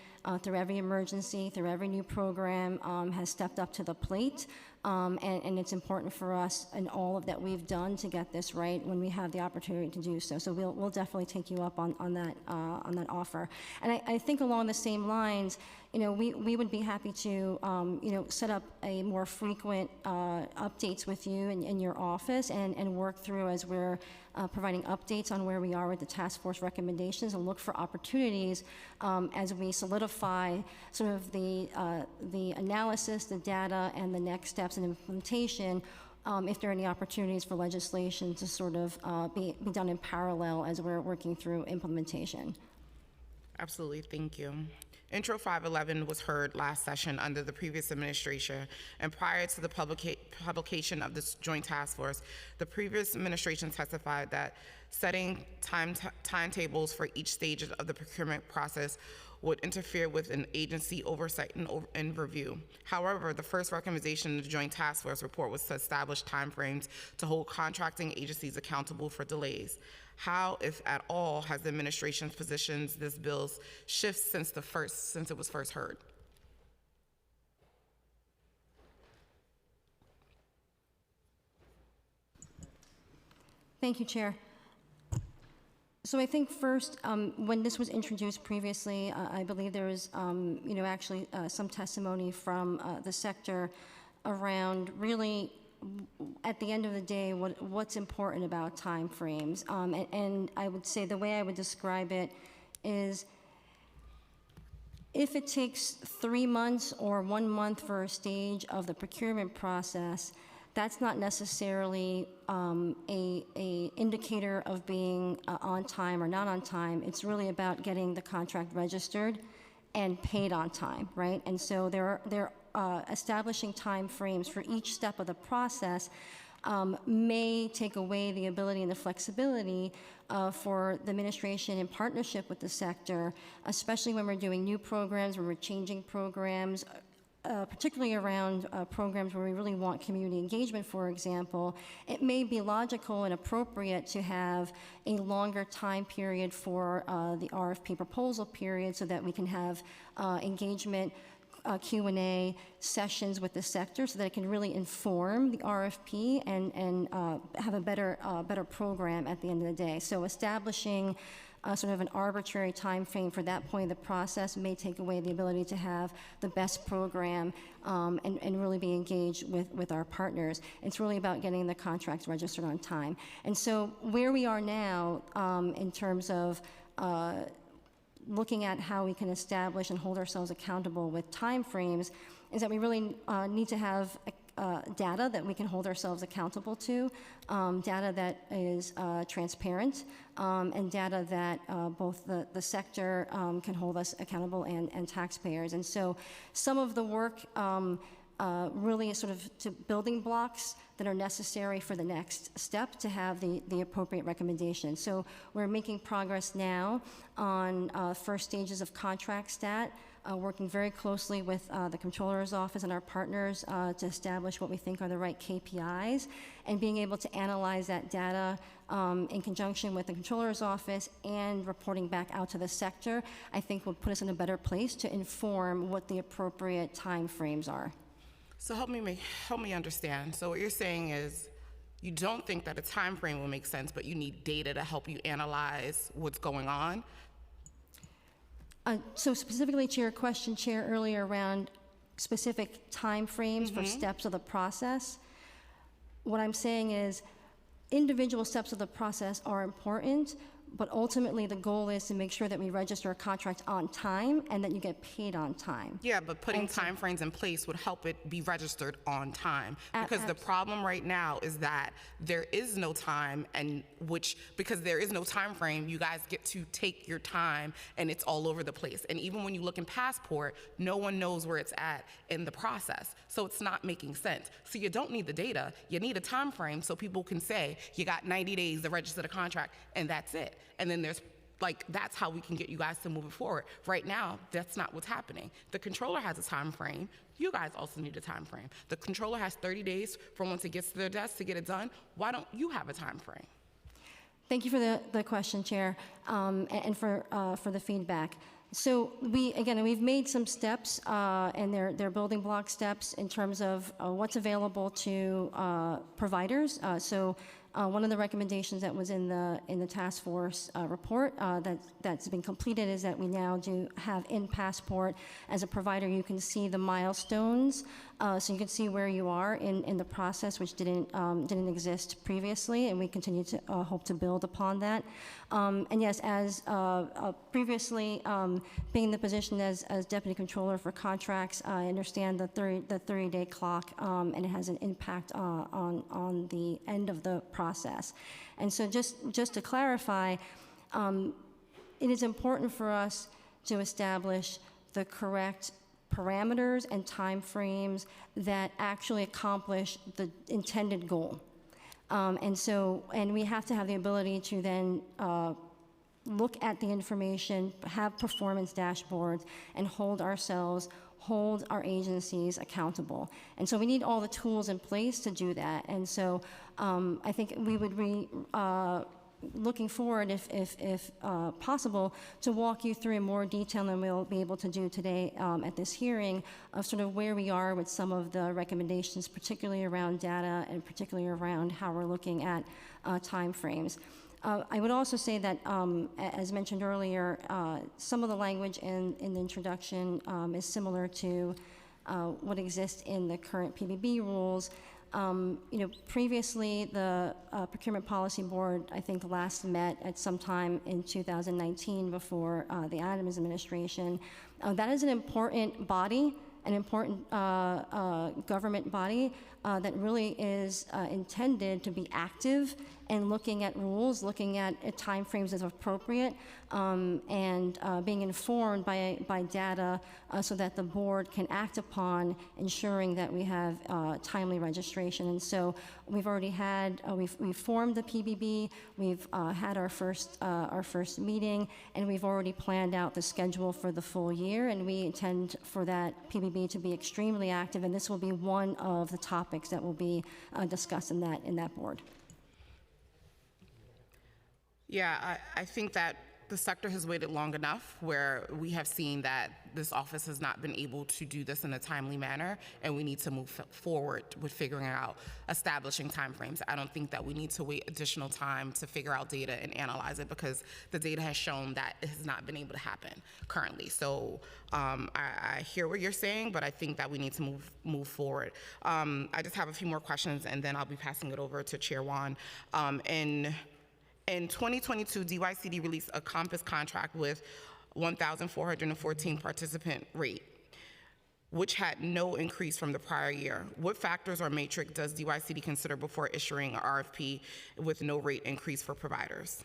through every emergency, through every new program, has stepped up to the plate. And it's important for us and all of that we've done to get this right when we have the opportunity to do so. So we'll definitely take you up on that offer. And I think along the same lines, we would be happy to set up a more frequent updates with you in your office and work through as we're providing updates on where we are with the task force recommendations, and look for opportunities as we solidify sort of the analysis, the data, and the next steps in implementation, if there are any opportunities for legislation to sort of be done in parallel as we're working through implementation. Absolutely, thank you. Intro 511 was heard last session under the previous administration, and prior to the publication of this joint task force, the previous administration testified that setting timetables for each stage of the procurement process would interfere with an agency oversight and review. However, the first recommendation in the Joint Task Force report was to establish timeframes to hold contracting agencies accountable for delays. How, if at all, has the administration's positions this bill's shift since it was first heard? Thank you, Chair. So I think first, when this was introduced previously, I believe there was, actually some testimony from the sector around really, at the end of the day, what's important about timeframes. And I would say the way I would describe it is, if it takes 3 months or 1 month for a stage of the procurement process, that's not necessarily a indicator of being on time or not on time. It's really about getting the contract registered and paid on time, right? And so they're establishing time frames for each step of the process may take away the ability and the flexibility for the administration in partnership with the sector, especially when we're doing new programs, when we're changing programs, particularly around programs where we really want community engagement, for example. It may be logical and appropriate to have a longer time period for the RFP proposal period so that we can have engagement, Q&A sessions with the sector so that it can really inform the RFP and have a better program at the end of the day. So establishing sort of an arbitrary time frame for that point of the process may take away the ability to have the best program and really be engaged with our partners. It's really about getting the contracts registered on time. And so where we are now in terms of looking at how we can establish and hold ourselves accountable with time frames is that we really need to have data that we can hold ourselves accountable to, data that is transparent, and data that both the sector can hold us accountable and taxpayers. And so some of the work really is sort of to building blocks that are necessary for the next step to have the appropriate recommendation. So we're making progress now on first stages of contract stat, working very closely with the Comptroller's Office and our partners to establish what we think are the right KPIs, and being able to analyze that data in conjunction with the Comptroller's Office and reporting back out to the sector, I think will put us in a better place to inform what the appropriate timeframes are. So help me understand. So what you're saying is you don't think that a time frame will make sense, but you need data to help you analyze what's going on? So specifically to your question, Chair, earlier around specific timeframes for steps of the process, what I'm saying is individual steps of the process are important, but ultimately the goal is to make sure that we register a contract on time and that you get paid on time. Yeah, but putting timeframes in place would help it be registered on time. Because the problem right now is that there is no time, and because there is no time frame, you guys get to take your time and it's all over the place. And even when you look in Passport, no one knows where it's at in the process. So it's not making sense. So you don't need the data, you need a time frame so people can say, you got 90 days to register the contract, and that's it. And then that's how we can get you guys to move it forward. Right now, that's not what's happening. The controller has a time frame. You guys also need a time frame. The controller has 30 days from once it gets to their desk to get it done. Why don't you have a time frame? Thank you for the question, Chair, and for the feedback. So we've made some steps, and they're building block steps in terms of what's available to providers. One of the recommendations that was in the task force report that's been completed is that we now do have in Passport, as a provider, you can see the milestones, so you can see where you are in the process, which didn't exist previously, and we continue to hope to build upon that. And yes, as previously being in the position as Deputy Controller for Contracts, I understand the 30-day clock, and it has an impact on the end of the process. And so just to clarify, it is important for us to establish the correct parameters and timeframes that actually accomplish the intended goal. And we have to have the ability to then look at the information, have performance dashboards, and hold our agencies accountable. And so we need all the tools in place to do that. And so I think we would be looking forward, if possible, to walk you through in more detail than we'll be able to do today at this hearing, of sort of where we are with some of the recommendations, particularly around data and particularly around how we're looking at timeframes. I would also say that, as mentioned earlier, some of the language in the introduction is similar to what exists in the current PBB rules. Previously, the Procurement Policy Board, I think, last met at some time in 2019 before the Adams administration. That is an important body, an important government body that really is intended to be active and looking at rules, looking at timeframes as appropriate, and being informed by data so that the board can act upon ensuring that we have timely registration. And so we've already had, we've formed the PBB, we've had our first meeting, and we've already planned out the schedule for the full year, and we intend for that PBB to be extremely active, and this will be one of the topics that will be discussed in that board. Yeah, I think that the sector has waited long enough where we have seen that this office has not been able to do this in a timely manner, and we need to move forward with figuring out establishing timeframes. I don't think that we need to wait additional time to figure out data and analyze it, because the data has shown that it has not been able to happen currently. So I hear what you're saying, but I think that we need to move forward. I just have a few more questions, and then I'll be passing it over to Chair Wan. In 2022, DYCD released a Compass contract with 1,414 participant rate. which had no increase from the prior year. What factors or matrix does DYCD consider before issuing an RFP with no rate increase for providers?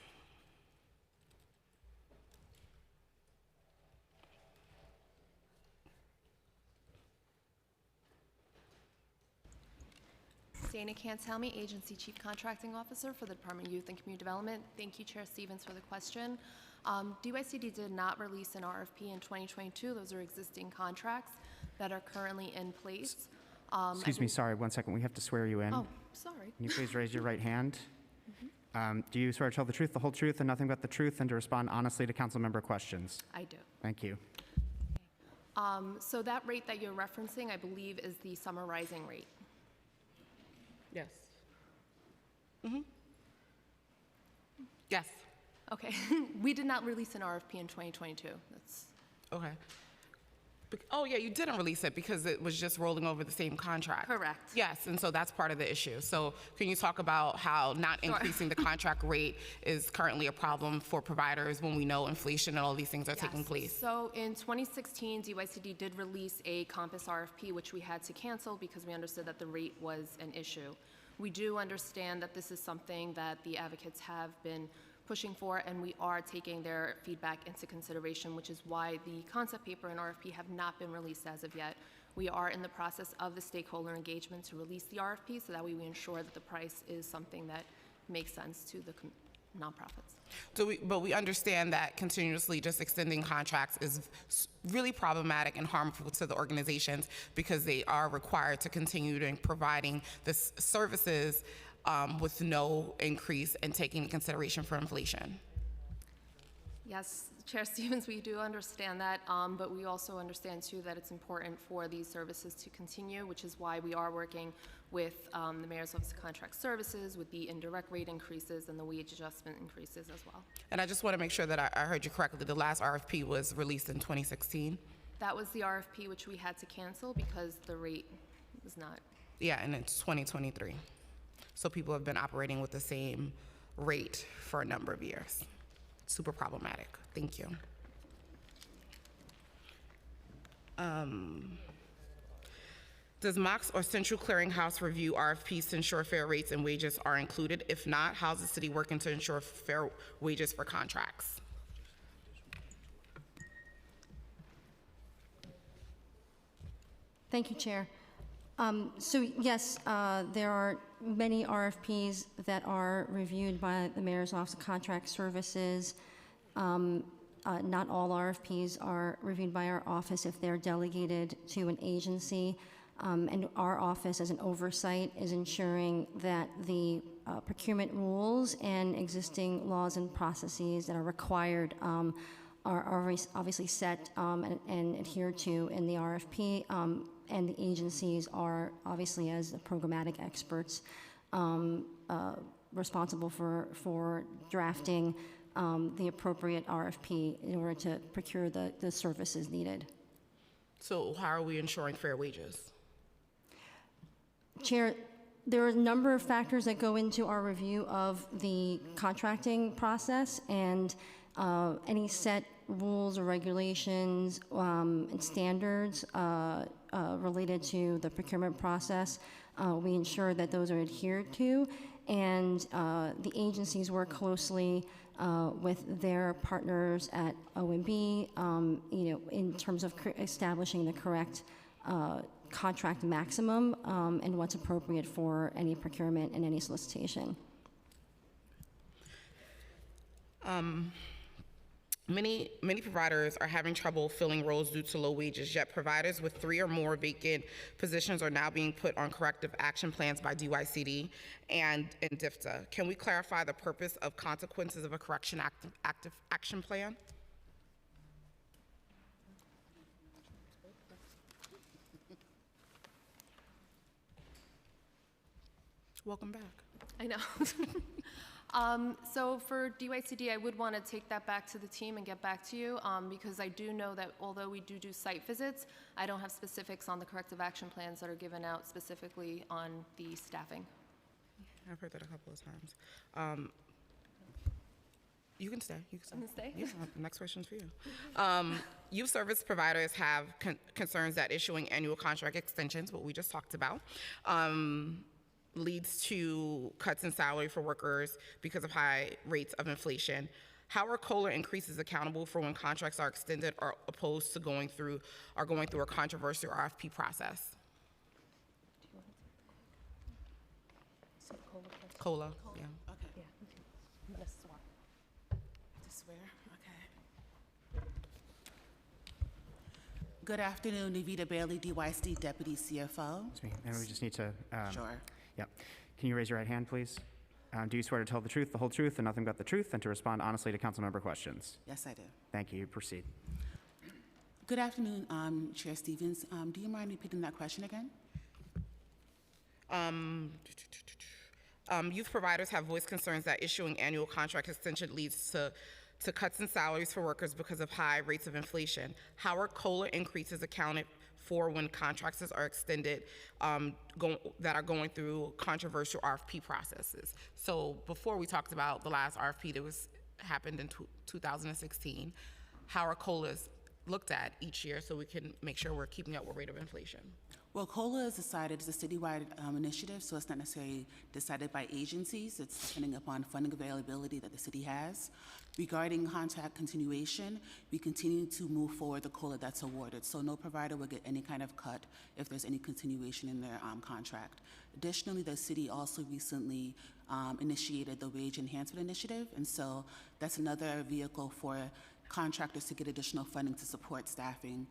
Dana Cantelmi, Agency Chief Contracting Officer for the Department of Youth and Community Development. Thank you, Chair Stevens, for the question. DYCD did not release an RFP in 2022. Those are existing contracts that are currently in place. Excuse me, sorry, 1 second. We have to swear you in. Oh, sorry. Can you please raise your right hand? Do you swear to tell the truth, the whole truth, and nothing but the truth, and to respond honestly to council member questions? I do. Thank you. So that rate that you're referencing, I believe, is the summer rising rate. Yes. Yes. Okay. We did not release an RFP in 2022. That's Okay. Oh, yeah, you didn't release it because it was just rolling over the same contract. correct. Yes, and so that's part of the issue. So can you talk about how not increasing the contract rate is currently a problem for providers when we know inflation and all these things are taking Yes. place? So in 2016, DYCD did release a Compass RFP, which we had to cancel because we understood that the rate was an issue. We do understand that this is something that the advocates have been pushing for, and we are taking their feedback into consideration, which is why the concept paper and RFP have not been released as of yet. We are in the process of the stakeholder engagement to release the RFP, so that way we ensure that the price is something that makes sense to the nonprofits. But we understand that continuously just extending contracts is really problematic and harmful to the organizations because they are required to continue to providing the services with no increase and taking into consideration for inflation. Yes, Chair Stevens, we do understand that, but we also understand too that it's important for these services to continue, which is why we are working with the Mayor's Office of Contract Services with the indirect rate increases and the wage adjustment increases as well. And I just want to make sure that I heard you correctly. The last RFP was released in 2016? That was the RFP which we had to cancel because the rate was not. Yeah, and it's 2023. So people have been operating with the same rate for a number of years. Super problematic. Thank you. Does MOX or Central Clearinghouse review RFPs to ensure fair rates and wages are included? If not, how's the city working to ensure fair wages for contracts? Thank you, Chair. So yes, there are many RFPs that are reviewed by the Mayor's Office of Contract Services. Not all RFPs are reviewed by our office if they're delegated to an agency. And our office, as an oversight, is ensuring that the procurement rules and existing laws and processes that are required are obviously set and adhered to in the RFP. And the agencies are obviously, as the programmatic experts, responsible for drafting the appropriate RFP in order to procure the services needed. So how are we ensuring fair wages? Chair, there are a number of factors that go into our review of the contracting process, and any set rules or regulations and standards related to the procurement process, we ensure that those are adhered to, and the agencies work closely with their partners at OMB, in terms of establishing the correct contract maximum and what's appropriate for any procurement and any solicitation. Many providers are having trouble filling roles due to low wages, yet providers with 3 or more vacant positions are now being put on corrective action plans by DYCD and DFTA. Can we clarify the purpose of consequences of a correction active action plan? Welcome back. I know. So for DYCD, I would want to take that back to the team and get back to you because I do know that although we do site visits, I don't have specifics on the corrective action plans that are given out specifically on the staffing. I've heard that a couple of times. You can stay. You can stay? Yeah, next question's for you. Youth service providers have concerns that issuing annual contract extensions, what we just talked about, leads to cuts in salary for workers because of high rates of inflation. How are COLA increases accountable for when contracts are extended or opposed to going through a controversial RFP process? COLA, yeah. Okay. I'm gonna swap. To swear? Okay. Good afternoon, Navita Bailey, DYSD Deputy CFO. Excuse me, and we just need to. Sure. Yep. Can you raise your right hand, please? Do you swear to tell the truth, the whole truth, and nothing but the truth, and to respond honestly to council member questions? Yes, I do. Thank you. Proceed. Good afternoon, Chair Stevens. Do you mind repeating that question again? Youth providers have voiced concerns that issuing annual contract extension leads to cuts in salaries for workers because of high rates of inflation. How are COLA increases accounted for when contracts are extended that are going through controversial RFP processes? So before we talked about the last RFP that happened in 2016, how are COLAs looked at each year so we can make sure we're keeping up with rate of inflation? Well, COLA is decided, it's a citywide initiative, so it's not necessarily decided by agencies. It's depending upon funding availability that the city has. Regarding contract continuation, we continue to move forward the COLA that's awarded, so no provider will get any kind of cut if there's any continuation in their contract. Additionally, the city also recently initiated the Wage Enhancement Initiative, and so that's another vehicle for contractors to get additional funding to support staffing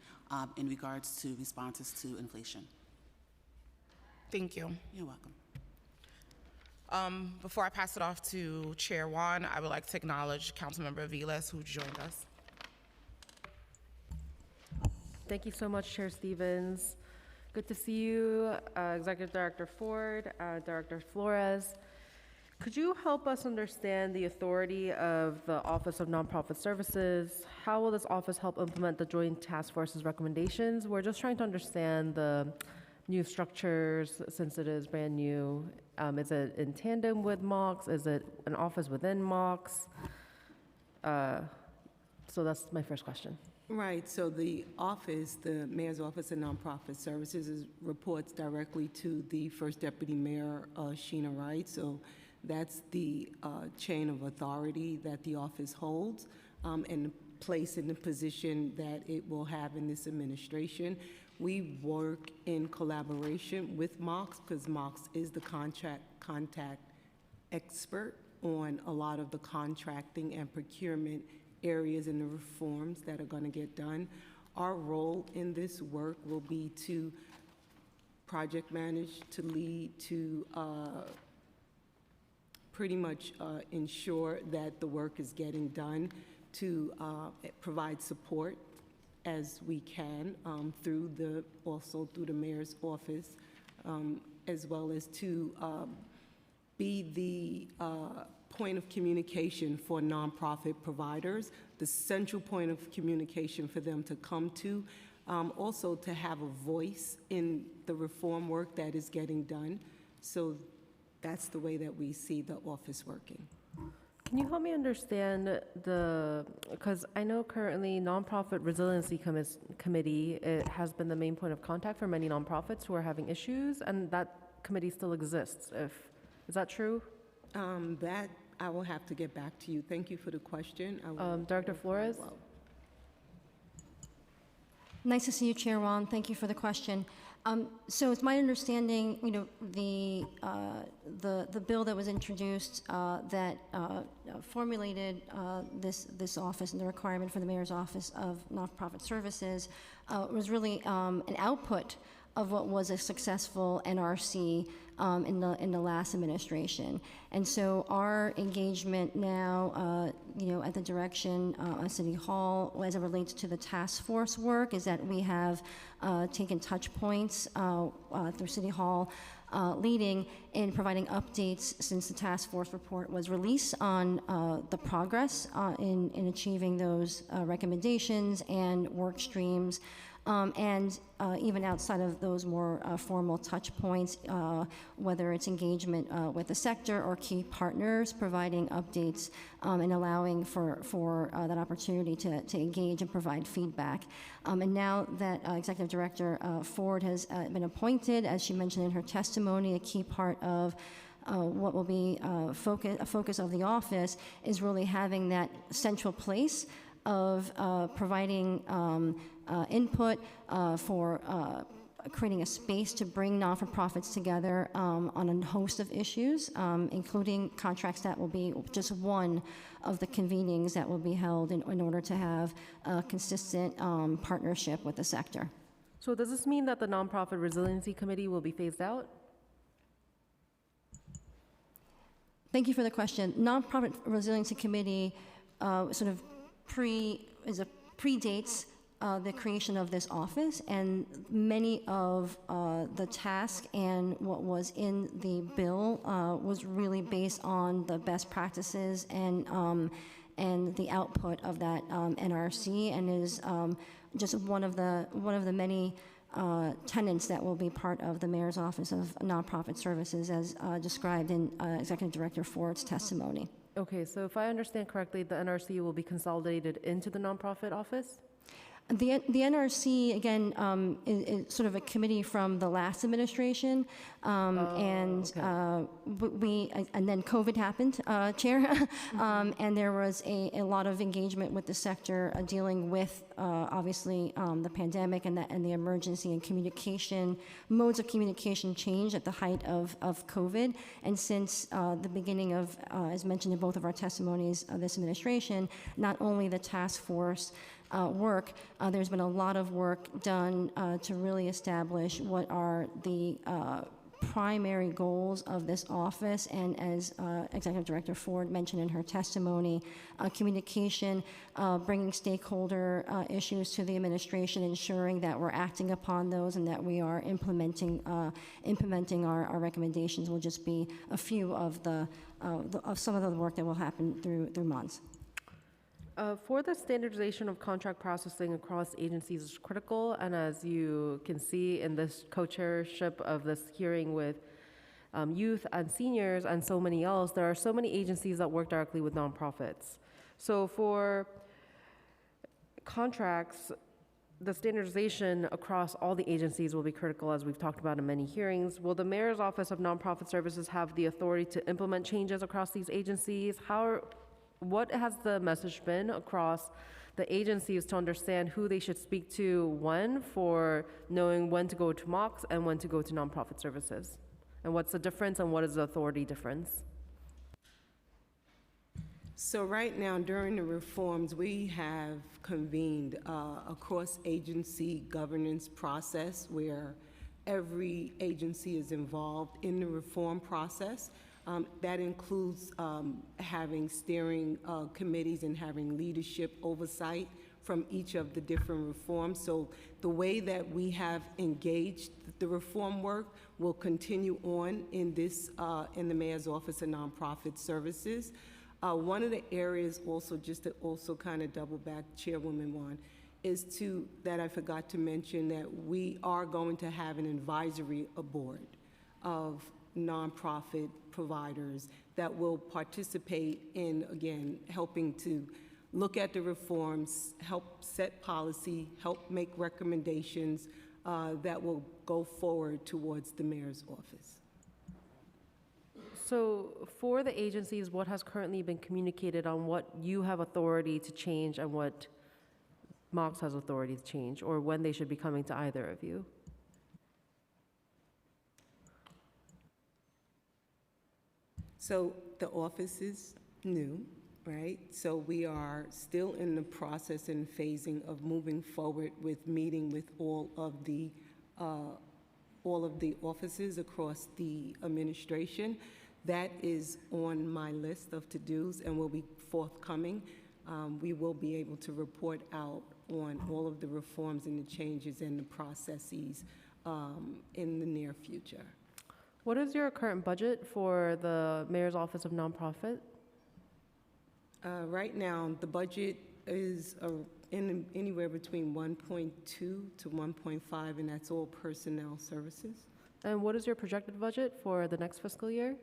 in regards to responses to inflation. Thank you. You're welcome. Before I pass it off to Chair Wan, I would like to acknowledge Councilmember Aviles, who joined us. Thank you so much, Chair Stevens. Good to see you, Executive Director Ford, Director Flores. Could you help us understand the authority of the Office of Nonprofit Services? How will this office help implement the Joint Task Force's recommendations? We're just trying to understand the new structures since it is brand new. Is it in tandem with MOX? Is it an office within MOX? So that's my first question. Right, so the office, the Mayor's Office of Nonprofit Services reports directly to the First Deputy Mayor, Sheena Wright. So that's the chain of authority that the office holds and place in the position that it will have in this administration. We work in collaboration with MOX because MOX is the contact expert on a lot of the contracting and procurement areas and the reforms that are going to get done. Our role in this work will be to project manage, to lead, to pretty much ensure that the work is getting done, to provide support as we can also through the mayor's office, as well as to be the point of communication for nonprofit providers, the central point of communication for them to come to, also to have a voice in the reform work that is getting done. So that's the way that we see the office working. Can you help me understand because I know currently Nonprofit Resiliency Committee, it has been the main point of contact for many nonprofits who are having issues, and that committee still exists. Is that true? That I will have to get back to you. Thank you for the question. Director Flores? Nice to see you, Chair Wan. Thank you for the question. So it's my understanding, the bill that was introduced that formulated this office and the requirement for the Mayor's Office of Nonprofit Services was really an output of what was a successful NRC in the last administration. And so our engagement now, at the direction of City Hall, as it relates to the task force work, is that we have taken touch points through City Hall leading in providing updates since the task force report was released on the progress in achieving those recommendations and work streams. and even outside of those more formal touch points, whether it's engagement with the sector or key partners, providing updates and allowing for that opportunity to engage and provide feedback. And now that Executive Director Ford has been appointed, as she mentioned in her testimony, a key part of what will be a focus of the office is really having that central place of providing input for creating a space to bring non-for-profits together on a host of issues, including contracts. That will be just one of the convenings that will be held in order to have a consistent partnership with the sector. So does this mean that the Nonprofit Resiliency Committee will be phased out? Thank you for the question. Nonprofit Resiliency Committee sort of predates the creation of this office, and many of the task and what was in the bill was really based on the best practices and the output of that NRC, and is just one of the many tenants that will be part of the Mayor's Office of Nonprofit Services, as described in Executive Director Ford's testimony. Okay, so if I understand correctly, the NRC will be consolidated into the nonprofit office? The NRC, again, is sort of a committee from the last administration, and then COVID happened, Chair, and there was a lot of engagement with the sector dealing with, obviously, the pandemic and the emergency, and communication, modes of communication changed at the height of COVID, and since the beginning of, as mentioned in both of our testimonies of this administration, not only the task force work, there's been a lot of work done to really establish what are the primary goals of this office, and as Executive Director Ford mentioned in her testimony, communication, bringing stakeholder issues to the administration, ensuring that we're acting upon those and that we are implementing our recommendations will just be a few of some of the work that will happen through months. For the standardization of contract processing across agencies is critical, and as you can see in this co-chairship of this hearing with youth and seniors and so many else, there are so many agencies that work directly with nonprofits. So for contracts, the standardization across all the agencies will be critical, as we've talked about in many hearings. Will the Mayor's Office of Nonprofit Services have the authority to implement changes across these agencies? What has the message been across the agencies to understand who they should speak to when, for knowing when to go to MOCS and when to go to nonprofit services? And what's the difference, and what is the authority difference? So right now, during the reforms, we have convened a cross-agency governance process where every agency is involved in the reform process. That includes having steering committees and having leadership oversight from each of the different reforms. So the way that we have engaged the reform work will continue on in the Mayor's Office of Nonprofit Services. One of the areas also, just to also kind of double back, Chairwoman Wan, is that I forgot to mention that we are going to have an advisory board of nonprofit providers that will participate in, again, helping to look at the reforms, help set policy, help make recommendations that will go forward towards the Mayor's office. So for the agencies, what has currently been communicated on what you have authority to change and what MOCS has authority to change, or when they should be coming to either of you? So the office is new, right? So we are still in the process and phasing of moving forward with meeting with all of the offices across the administration. That is on my list of to-dos and will be forthcoming. We will be able to report out on all of the reforms and the changes and the processes in the near future. What is your current budget for the Mayor's Office of Nonprofit? Right now, the budget is anywhere between 1.2 to 1.5, and that's all personnel services. And what is your projected budget for the next fiscal year?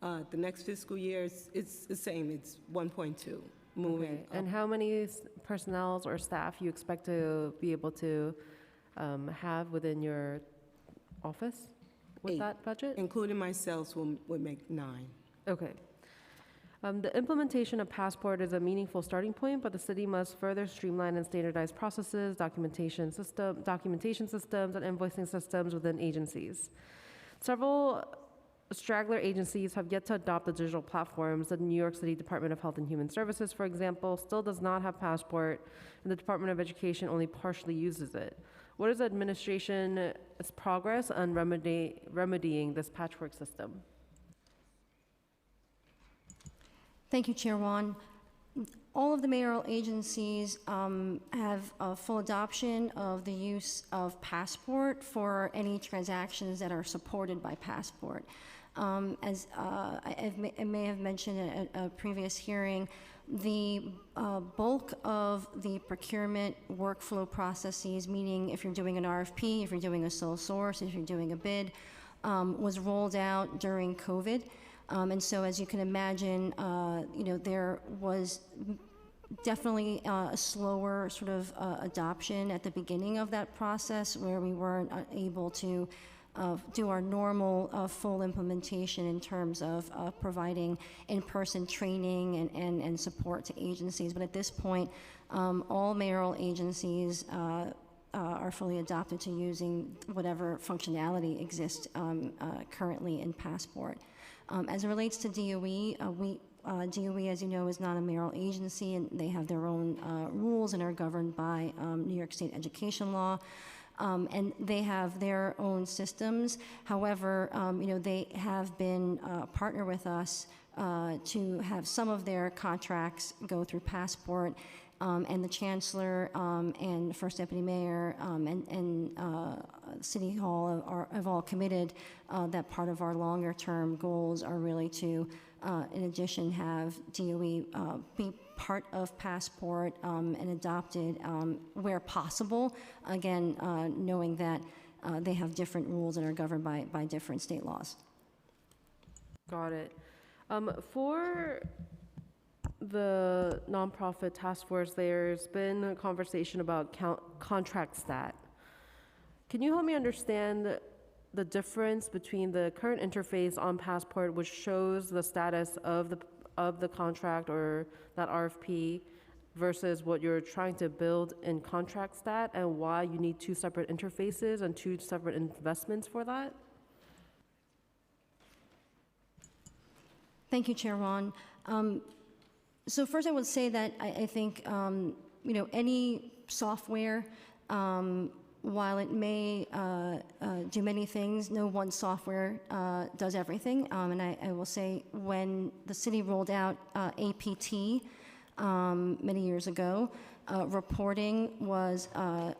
The next fiscal year, it's the same, it's 1.2, moving Okay. up. And how many personnel or staff you expect to be able to have within your office with 8. that budget? Including myself would make 9. Okay. The implementation of Passport is a meaningful starting point, but the city must further streamline and standardize processes, documentation systems, and invoicing systems within agencies. Several straggler agencies have yet to adopt the digital platforms. The New York City Department of Health and Human Services, for example, still does not have Passport, and the Department of Education only partially uses it. What is the administration's progress on remedying this patchwork system? Thank you, Chair Wan. All of the mayoral agencies have a full adoption of the use of Passport for any transactions that are supported by Passport. As I may have mentioned at a previous hearing, the bulk of the procurement workflow processes, meaning if you're doing an RFP, if you're doing a sole source, if you're doing a bid, was rolled out during COVID. And so, as you can imagine, there was definitely a slower sort of adoption at the beginning of that process, where we weren't able to do our normal full implementation in terms of providing in-person training and support to agencies. But at this point, all mayoral agencies are fully adopted to using whatever functionality exists currently in Passport. As it relates to DOE, DOE, as you know, is not a mayoral agency, and they have their own rules and are governed by New York State education law. And they have their own systems. However, they have been a partner with us to have some of their contracts go through Passport. And the Chancellor and First Deputy Mayor and City Hall have all committed that part of our longer-term goals are really to, in addition, have DOE be part of Passport and adopted where possible, again, knowing that they have different rules and are governed by different state laws. Got it. For the nonprofit task force, there's been a conversation about contract stat. Can you help me understand the difference between the current interface on Passport, which shows the status of the contract or that RFP, versus what you're trying to build in contract stat, and why you need 2 separate interfaces and 2 separate investments for that? Thank you, Chair Wan. So first I would say that I think, any software, while it may do many things, no one software does everything. And I will say when the city rolled out APT many years ago, reporting was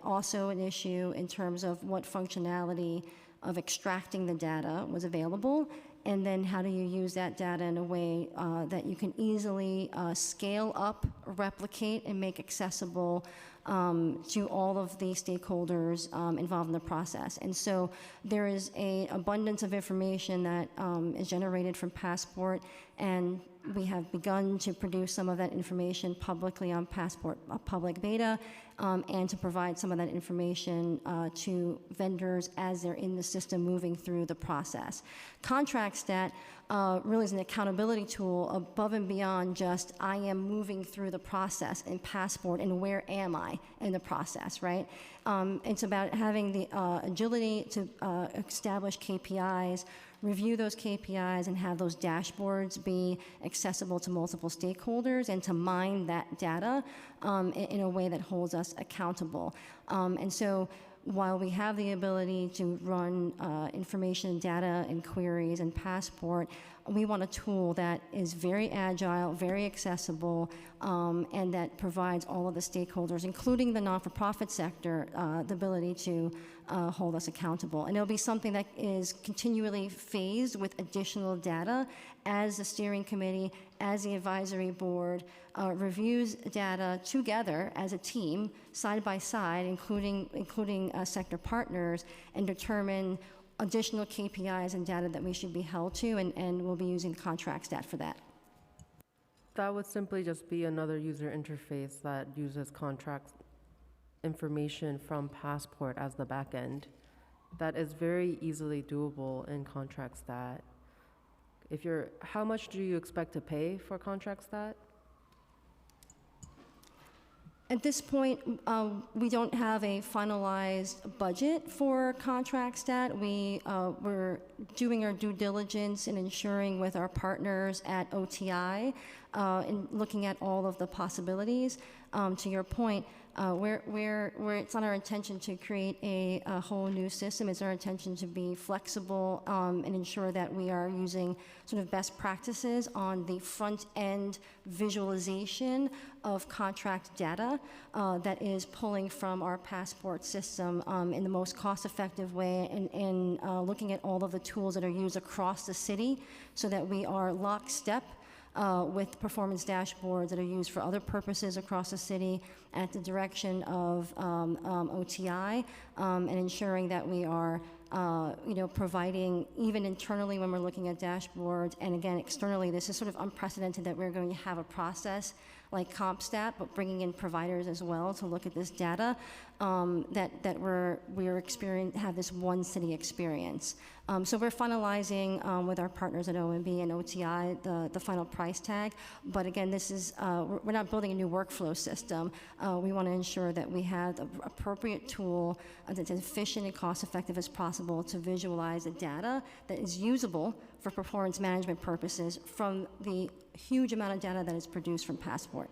also an issue in terms of what functionality of extracting the data was available, and then how do you use that data in a way that you can easily scale up, replicate, and make accessible to all of the stakeholders involved in the process. And so there is an abundance of information that is generated from Passport, and we have begun to produce some of that information publicly on Passport public beta, and to provide some of that information to vendors as they're in the system moving through the process. Contract stat really is an accountability tool above and beyond just I am moving through the process in Passport and where am I in the process, right? It's about having the agility to establish KPIs, review those KPIs, and have those dashboards be accessible to multiple stakeholders, and to mine that data in a way that holds us accountable. And so while we have the ability to run information, data, and queries in Passport, we want a tool that is very agile, very accessible, and that provides all of the stakeholders, including the not-for-profit sector, the ability to hold us accountable. And it'll be something that is continually phased with additional data as the steering committee, as the advisory board, reviews data together as a team, side by side, including sector partners, and determine additional KPIs and data that we should be held to, and we'll be using contract stat for that. That would simply just be another user interface that uses contract information from Passport as the back end. That is very easily doable in contract stat. How much do you expect to pay for contract stat? At this point, we don't have a finalized budget for contract stat. We're doing our due diligence and ensuring with our partners at OTI and looking at all of the possibilities. To your point, it's not our intention to create a whole new system. It's our intention to be flexible and ensure that we are using sort of best practices on the front end visualization of contract data that is pulling from our Passport system in the most cost-effective way, and looking at all of the tools that are used across the city so that we are lockstep with performance dashboards that are used for other purposes across the city at the direction of OTI, and ensuring that we are providing, even internally when we're looking at dashboards, and again, externally, this is sort of unprecedented that we're going to have a process like CompStat, but bringing in providers as well to look at this data, that we're have this one city experience. So we're finalizing with our partners at OMB and OTI the final price tag. But again, this is we're not building a new workflow system. We want to ensure that we have the appropriate tool that's as efficient and cost effective as possible to visualize the data that is usable for performance management purposes from the huge amount of data that is produced from Passport.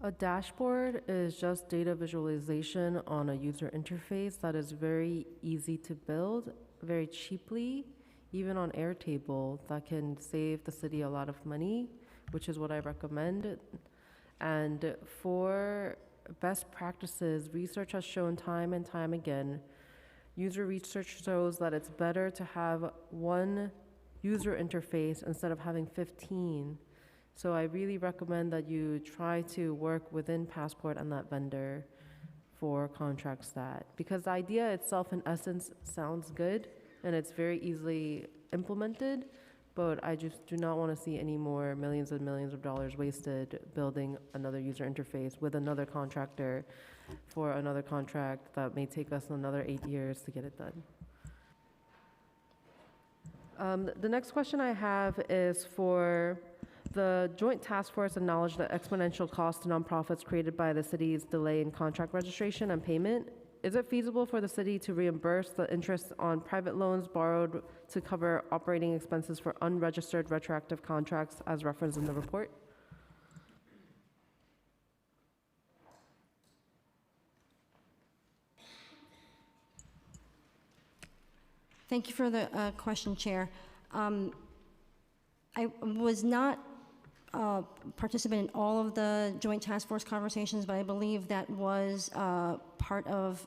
A dashboard is just data visualization on a user interface that is very easy to build, very cheaply, even on Airtable, that can save the city a lot of money, which is what I recommend. And for best practices, research has shown time and time again, user research shows that it's better to have one user interface instead of having 15. So I really recommend that you try to work within Passport and that vendor for contract stat, because the idea itself in essence sounds good and it's very easily implemented, but I just do not want to see any more millions and millions of dollars wasted building another user interface with another contractor for another contract that may take us another 8 years to get it done. The next question I have is for the Joint Task Force acknowledged the exponential cost to nonprofits created by the city's delay in contract registration and payment. Is it feasible for the city to reimburse the interest on private loans borrowed to cover operating expenses for unregistered retroactive contracts as referenced in the report? Thank you for the question, Chair. I was not participant in all of the Joint Task Force conversations, but I believe that was part of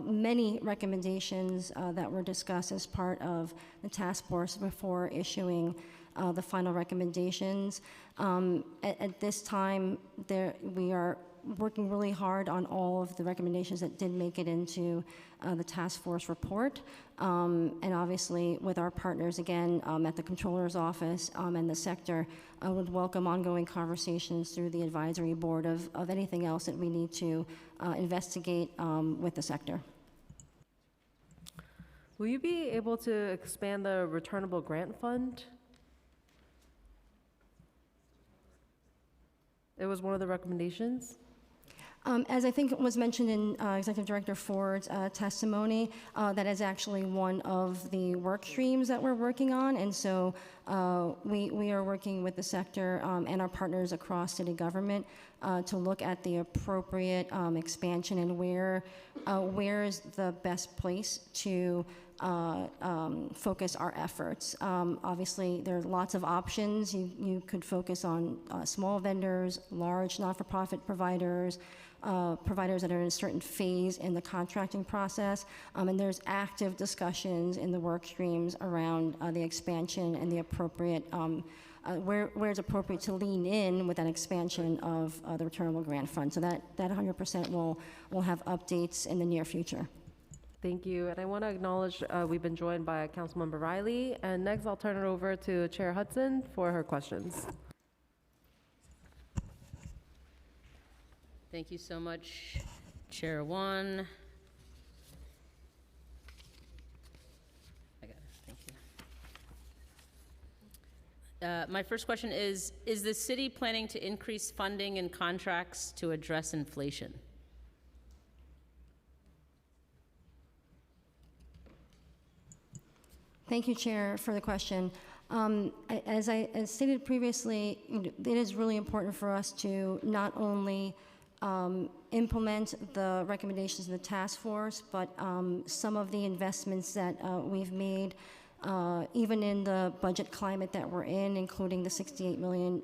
many recommendations that were discussed as part of the task force before issuing the final recommendations. At this time, we are working really hard on all of the recommendations that did make it into the task force report. And obviously with our partners, again, at the Comptroller's Office and the sector, I would welcome ongoing conversations through the advisory board of anything else that we need to investigate with the sector. Will you be able to expand the returnable grant fund? It was one of the recommendations. As I think was mentioned in Executive Director Ford's testimony, that is actually one of the work streams that we're working on. And so we are working with the sector and our partners across city government to look at the appropriate expansion and where is the best place to focus our efforts. Obviously, there are lots of options. You could focus on small vendors, large not-for-profit providers, providers that are in a certain phase in the contracting process, and there's active discussions in the work streams around the expansion and the appropriate, where it's appropriate to lean in with that expansion of the returnable grant fund. So that 100% will have updates in the near future. Thank you. And I want to acknowledge we've been joined by Councilmember Riley. And next, I'll turn it over to Chair Hudson for her questions. Thank you so much, Chair Wan. I got it. Thank you. My first question is the city planning to increase funding and contracts to address inflation? Thank you, Chair, for the question. As stated previously, it is really important for us to not only implement the recommendations of the task force, but some of the investments that we've made, even in the budget climate that we're in, including the $68 million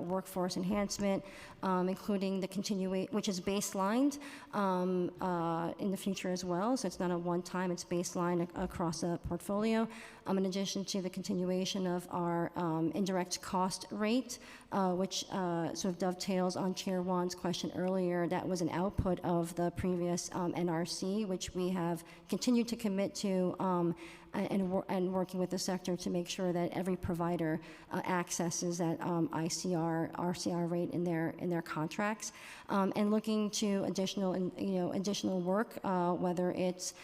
workforce enhancement, including the which is baselined in the future as well. So it's not a one-time, it's baseline across the portfolio. In addition to the continuation of our indirect cost rate, which sort of dovetails on Chair Wan's question earlier. That was an output of the previous NRC, which we have continued to commit to and working with the sector to make sure that every provider accesses that RCR rate in their contracts, and looking to additional work, whether it's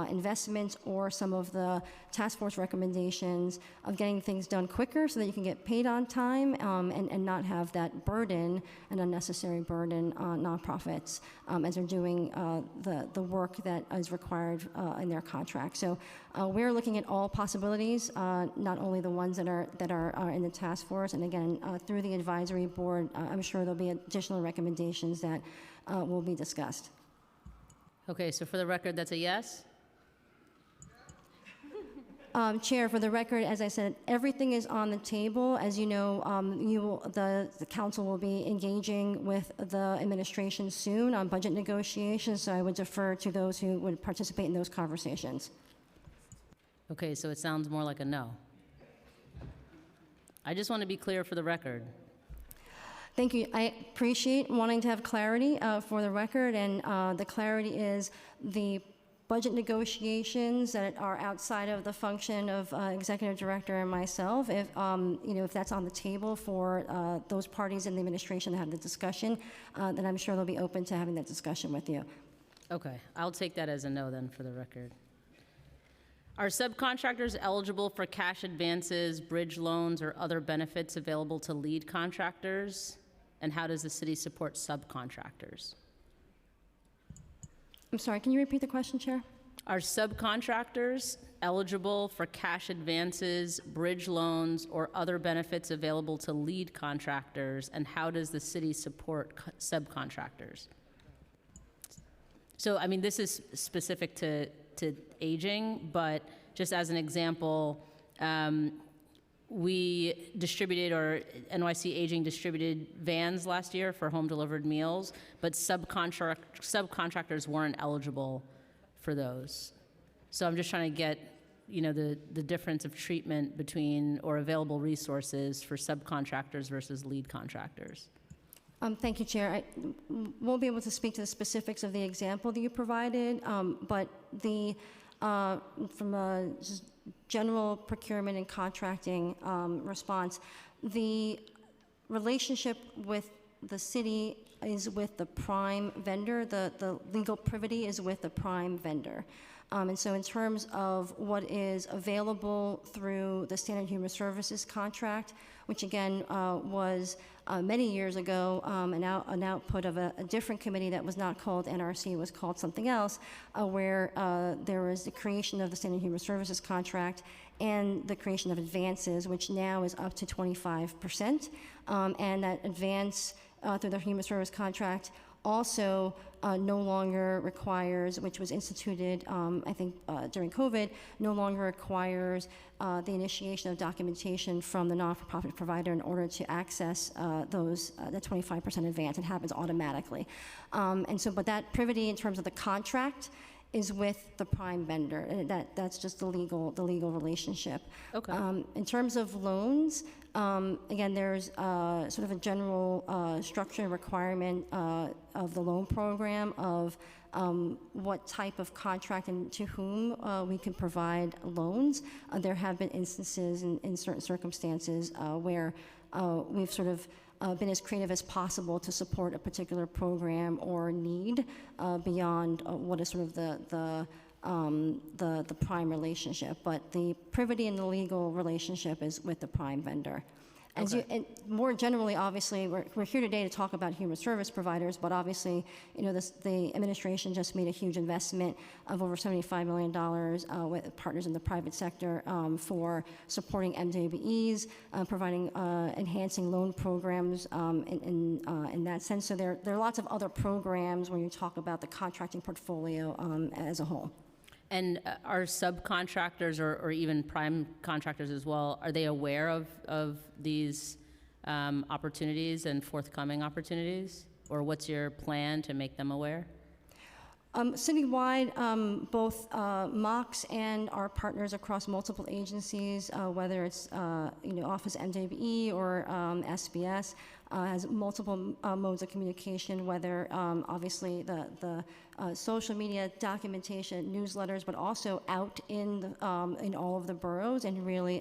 investments or some of the task force recommendations of getting things done quicker so that you can get paid on time and not have that burden, an unnecessary burden on nonprofits as they're doing the work that is required in their contract. So we're looking at all possibilities, not only the ones that are in the task force, and again, through the advisory board, I'm sure there'll be additional recommendations that will be discussed. Okay, so for the record, that's a yes? Chair, for the record, as I said, everything is on the table. As you know, the council will be engaging with the administration soon on budget negotiations, so I would defer to those who would participate in those conversations. Okay, so it sounds more like a no. I just want to be clear for the record. Thank you. I appreciate wanting to have clarity for the record, and the clarity is the budget negotiations that are outside of the function of executive director and myself. If that's on the table for those parties in the administration to have the discussion, then I'm sure they'll be open to having that discussion with you. Okay, I'll take that as a no then for the record. Are subcontractors eligible for cash advances, bridge loans, or other benefits available to lead contractors? And how does the city support subcontractors? I'm sorry, can you repeat the question, Chair? Are subcontractors eligible for cash advances, bridge loans, or other benefits available to lead contractors? And how does the city support subcontractors? So, I mean, this is specific to aging, but just as an example, we distributed, or NYC Aging distributed vans last year for home-delivered meals, but subcontractors weren't eligible for those. So I'm just trying to get, the difference of treatment between, or available resources for subcontractors versus lead contractors. Thank you, Chair. I won't be able to speak to the specifics of the example that you provided, but from a just general procurement and contracting response, the relationship with the city is with the prime vendor. The legal privity is with the prime vendor. And so in terms of what is available through the Standard Human Services contract, which again was many years ago an output of a different committee that was not called NRC, was called something else, where there was the creation of the Standard Human Services contract and the creation of advances, which now is up to 25%. And that advance through the Human Service contract also no longer requires, which was instituted, I think, during COVID, no longer requires the initiation of documentation from the not-for-profit provider in order to access the 25% advance. It happens automatically. But that privity in terms of the contract is with the prime vendor. And that's just the legal relationship. Okay. In terms of loans, again, there's sort of a general structure and requirement of the loan program of what type of contract and to whom we can provide loans. There have been instances in certain circumstances where we've sort of been as creative as possible to support a particular program or need beyond what is sort of the prime relationship. But the privity in the legal relationship is with the prime vendor. And more generally, obviously, we're here today to talk about human service providers, but obviously, the administration just made a huge investment of over $75 million with partners in the private sector for supporting MWBEs, providing, enhancing loan programs in that sense. So there are lots of other programs when you talk about the contracting portfolio as a whole. And are subcontractors or even prime contractors as well, are they aware of these opportunities and forthcoming opportunities? Or what's your plan to make them aware? Citywide, both MOX and our partners across multiple agencies, whether it's Office MWBE or SBS, has multiple modes of communication, whether obviously the social media documentation, newsletters, but also out in all of the boroughs, and really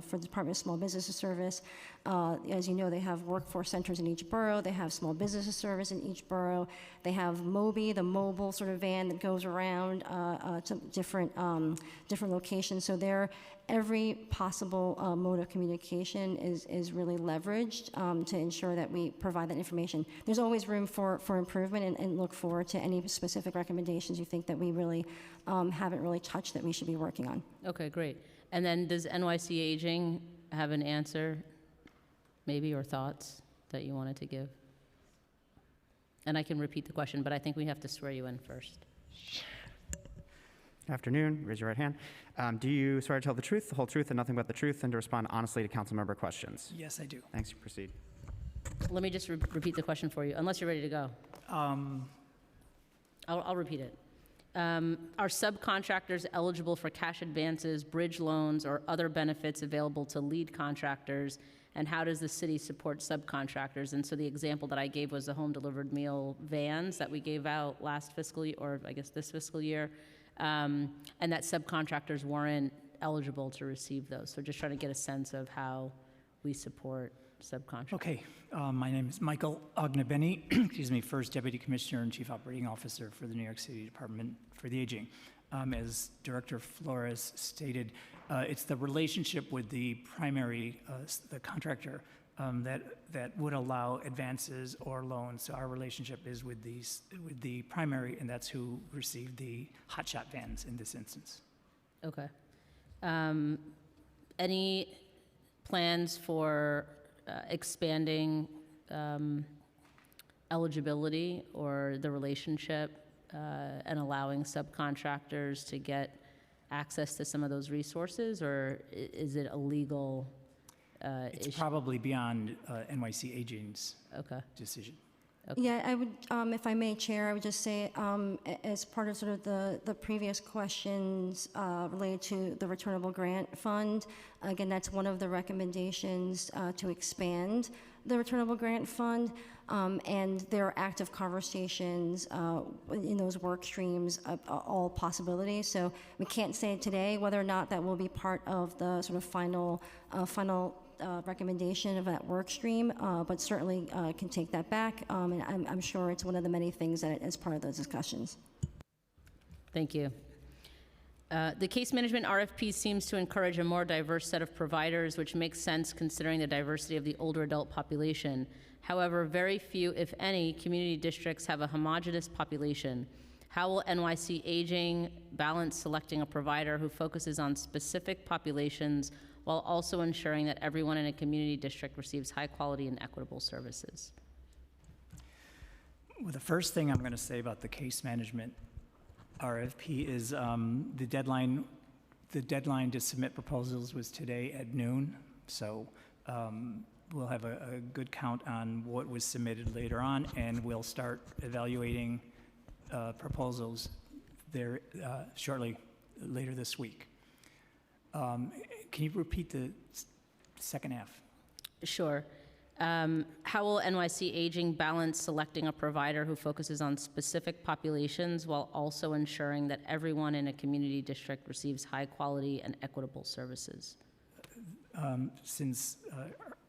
for the Department of Small Business Service, as you know, they have workforce centers in each borough. They have small business service in each borough. They have MOBI, the mobile sort of van that goes around to different locations. So every possible mode of communication is really leveraged to ensure that we provide that information. There's always room for improvement, and look forward to any specific recommendations you think that we really haven't really touched that we should be working on. Okay, great. And then does NYC Aging have an answer, maybe, or thoughts that you wanted to give? And I can repeat the question, but I think we have to swear you in first. Good afternoon. Raise your right hand. Do you swear to tell the truth, the whole truth, and nothing but the truth, and to respond honestly to council member questions? Yes, I do. Thanks. Proceed. Let me just repeat the question for you, unless you're ready to go. I'll repeat it. Are subcontractors eligible for cash advances, bridge loans, or other benefits available to lead contractors? And how does the city support subcontractors? And so the example that I gave was the home-delivered meal vans that we gave out last fiscal year, or I guess this fiscal year, and that subcontractors weren't eligible to receive those. So just trying to get a sense of how we support subcontractors. Okay. My name is Michael Ognebeni, excuse me, First Deputy Commissioner and Chief Operating Officer for the New York City Department for the Aging. As Director Flores stated, it's the relationship with the primary, the contractor, that would allow advances or loans. So our relationship is with the primary, and that's who received the hotshot vans in this instance. Okay. Any plans for expanding eligibility or the relationship and allowing subcontractors to get access to some of those resources, or is it a legal It's issue? probably beyond NYC Aging's decision. Okay. Yeah, I would, if I may, Chair, I would just say, as part of sort of the previous questions related to the returnable grant fund, again, that's one of the recommendations to expand the returnable grant fund, and there are active conversations in those work streams of all possibilities. So we can't say today whether or not that will be part of the sort of final recommendation of that work stream, but certainly can take that back, and I'm sure it's one of the many things that is part of those discussions. Thank you. The case management RFP seems to encourage a more diverse set of providers, which makes sense considering the diversity of the older adult population. However, very few, if any, community districts have a homogeneous population. How will NYC Aging balance selecting a provider who focuses on specific populations while also ensuring that everyone in a community district receives high quality and equitable services? Well, the first thing I'm going to say about the case management RFP is the deadline to submit proposals was today at noon. So we'll have a good count on what was submitted later on, and we'll start evaluating proposals there shortly later this week. Can you repeat the second half? Sure. How will NYC Aging balance selecting a provider who focuses on specific populations while also ensuring that everyone in a community district receives high quality and equitable services? Since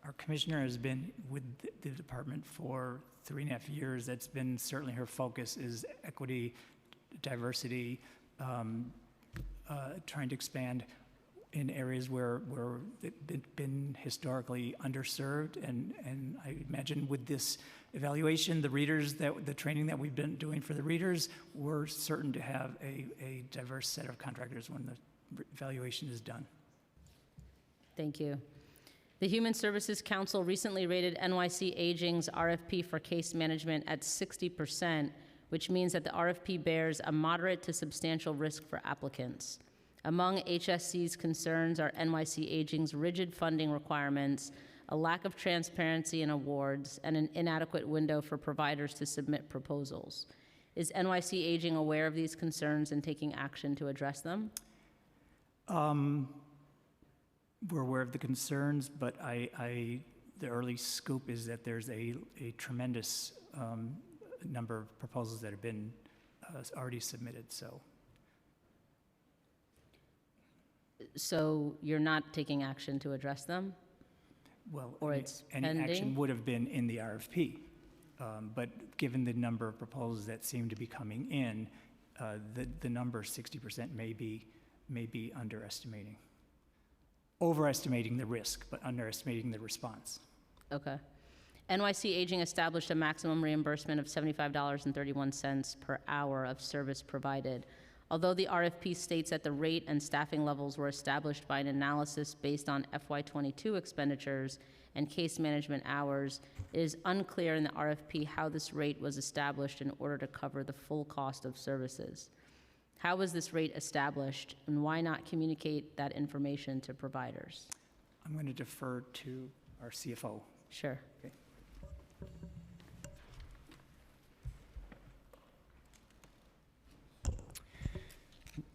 our commissioner has been with the department for 3.5 years, that's been certainly her focus is equity, diversity, trying to expand in areas where it's been historically underserved. And I imagine with this evaluation, the training that we've been doing for the readers, we're certain to have a diverse set of contractors when the evaluation is done. Thank you. The Human Services Council recently rated NYC Aging's RFP for case management at 60%, which means that the RFP bears a moderate to substantial risk for applicants. Among HSC's concerns are NYC Aging's rigid funding requirements, a lack of transparency in awards, and an inadequate window for providers to submit proposals. Is NYC Aging aware of these concerns and taking action to address them? We're aware of the concerns, but the early scoop is that there's a tremendous number of proposals that have been already submitted. So you're not taking action to address them? Well, or it's any pending? action would have been in the RFP, but given the number of proposals that seem to be coming in, the number 60% may be overestimating the risk, but underestimating the response. Okay. NYC Aging established a maximum reimbursement of $75.31 per hour of service provided. Although the RFP states that the rate and staffing levels were established by an analysis based on FY22 expenditures and case management hours, it is unclear in the RFP how this rate was established in order to cover the full cost of services. How was this rate established, and why not communicate that information to providers? I'm going to defer to our CFO. Sure. Okay.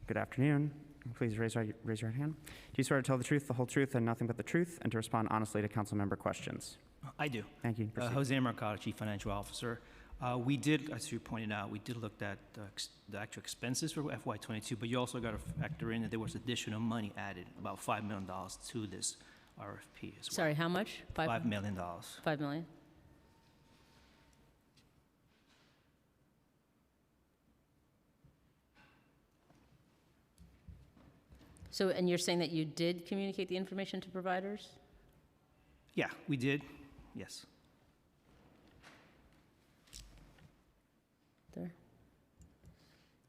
Good afternoon. Please raise your right hand. Do you swear to tell the truth, the whole truth, and nothing but the truth, and to respond honestly to council member questions? I do. Thank you. Proceed. Jose Mercado, Chief Financial Officer. We did, as you pointed out, we did look at the actual expenses for FY22, but you also got to factor in that there was additional money added, about $5 million to this RFP as well. Sorry, how much? $5 million. $5 million? So, and you're saying that you did communicate the information to providers? Yeah, we did. Yes. There.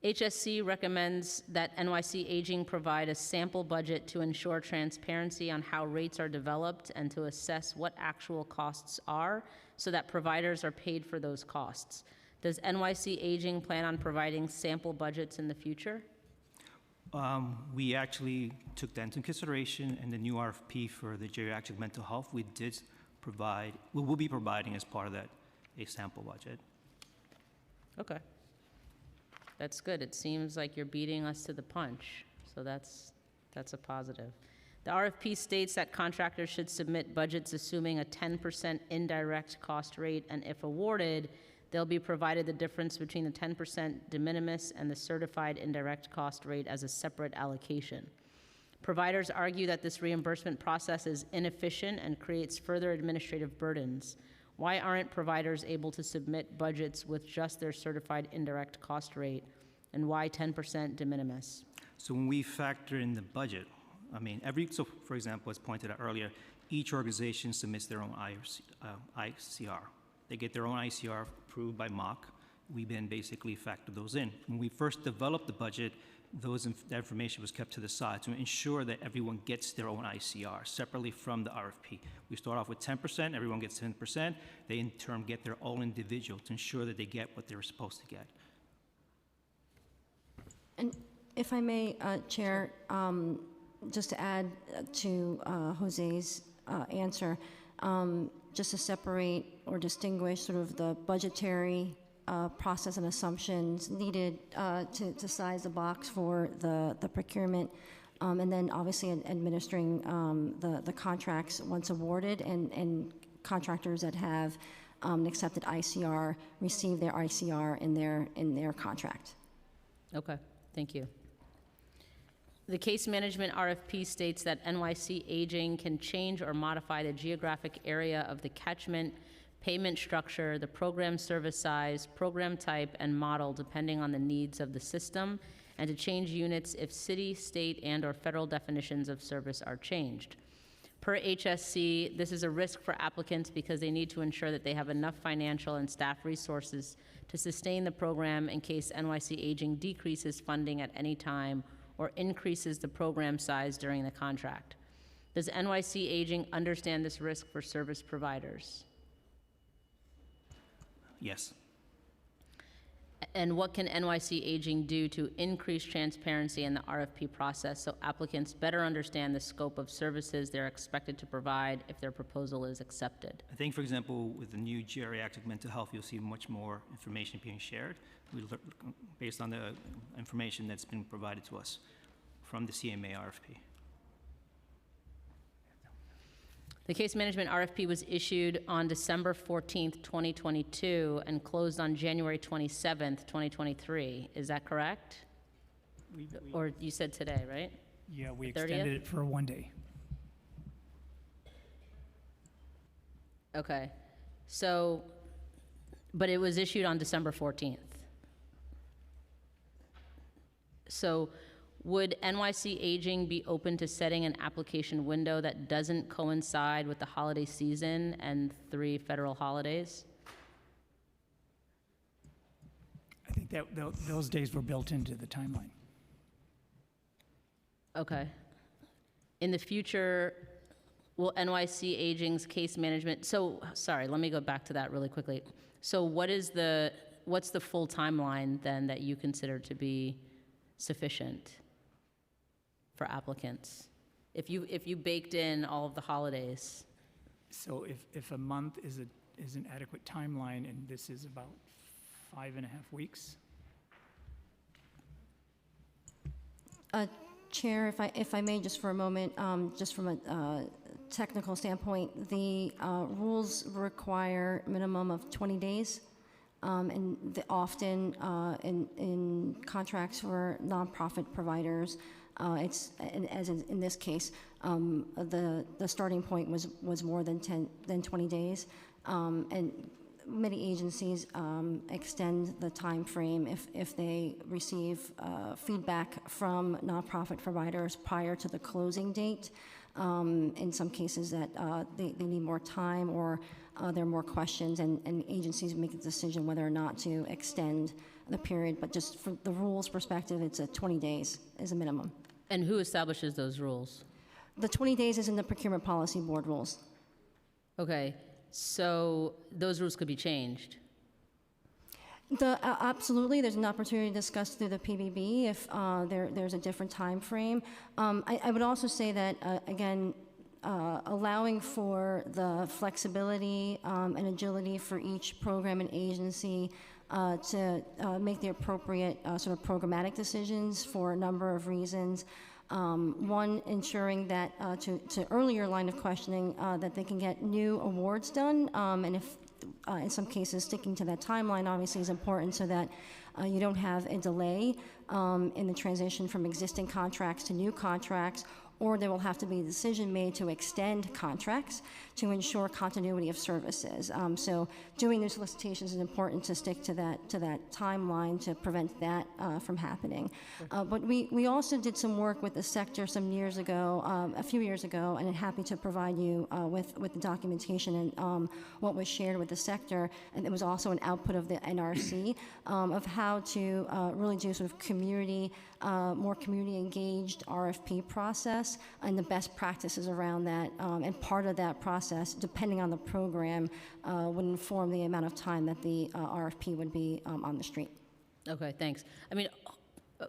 HSC recommends that NYC Aging provide a sample budget to ensure transparency on how rates are developed and to assess what actual costs are so that providers are paid for those costs. Does NYC Aging plan on providing sample budgets in the future? We actually took that into consideration in the new RFP for the geriatric mental health. We will be providing as part of that a sample budget. Okay. That's good. It seems like you're beating us to the punch, so that's a positive. The RFP states that contractors should submit budgets assuming a 10% indirect cost rate, and if awarded, they'll be provided the difference between the 10% de minimis and the certified indirect cost rate as a separate allocation. Providers argue that this reimbursement process is inefficient and creates further administrative burdens. Why aren't providers able to submit budgets with just their certified indirect cost rate, and why 10% de minimis? So when we factor in the budget, so for example, as pointed out earlier, each organization submits their own ICR. They get their own ICR approved by MOC, we then basically factor those in. When we first developed the budget, that information was kept to the side to ensure that everyone gets their own ICR separately from the RFP. We start off with 10%, everyone gets 10%. They in turn get their own individual to ensure that they get what they're supposed to get. And if I may, Chair, just to add to Jose's answer, just to separate or distinguish sort of the budgetary process and assumptions needed to size the box for the procurement, and then obviously administering the contracts once awarded, and contractors that have an accepted ICR receive their ICR in their contract. Okay, thank you. The case management RFP states that NYC Aging can change or modify the geographic area of the catchment, payment structure, the program service size, program type, and model depending on the needs of the system, and to change units if city, state, and/or federal definitions of service are changed. Per HSC, this is a risk for applicants because they need to ensure that they have enough financial and staff resources to sustain the program in case NYC Aging decreases funding at any time or increases the program size during the contract. Does NYC Aging understand this risk for service providers? Yes. And what can NYC Aging do to increase transparency in the RFP process so applicants better understand the scope of services they're expected to provide if their proposal is accepted? I think, for example, with the new geriatric mental health, you'll see much more information being shared based on the information that's been provided to us from the CMA RFP. The case management RFP was issued on December 14th, 2022, and closed on January 27th, 2023. Is that correct? Or you said today, right? Yeah, we The 30th? extended it for 1 day. Okay. So, but it was issued on December 14th. So, would NYC Aging be open to setting an application window that doesn't coincide with the holiday season and 3 federal holidays? I think that those days were built into the timeline. Okay. In the future, will NYC Aging's case management, sorry, let me go back to that really quickly. So what's the full timeline then that you consider to be sufficient for applicants? If you baked in all of the holidays? So if a month is an adequate timeline, and this is about 5.5 weeks. Chair, if I may, just for a moment, just from a technical standpoint, the rules require minimum of 20 days. And often in contracts for nonprofit providers, as in this case, the starting point was more than 20 days, and many agencies extend the time frame if they receive feedback from nonprofit providers prior to the closing date. In some cases that they need more time, or there are more questions, and agencies make a decision whether or not to extend the period. But just from the rules perspective, it's 20 days is a minimum. And who establishes those rules? The 20 days is in the Procurement Policy Board rules. Okay, so those rules could be changed. Absolutely, there's an opportunity to discuss through the PBB if there's a different time frame. I would also say that, again, allowing for the flexibility and agility for each program and agency to make the appropriate sort of programmatic decisions for a number of reasons. One, ensuring that, to earlier line of questioning, that they can get new awards done, and if in some cases sticking to that timeline obviously is important so that you don't have a delay in the transition from existing contracts to new contracts, or there will have to be a decision made to extend contracts to ensure continuity of services. So doing new solicitations is important to stick to that timeline to prevent that from happening. But we also did some work with the sector some years ago, a few years ago, and I'm happy to provide you with the documentation and what was shared with the sector. And it was also an output of the NRC of how to really do sort of more community engaged RFP process and the best practices around that. And part of that process, depending on the program, would inform the amount of time that the RFP would be on the street. Okay, thanks. I mean,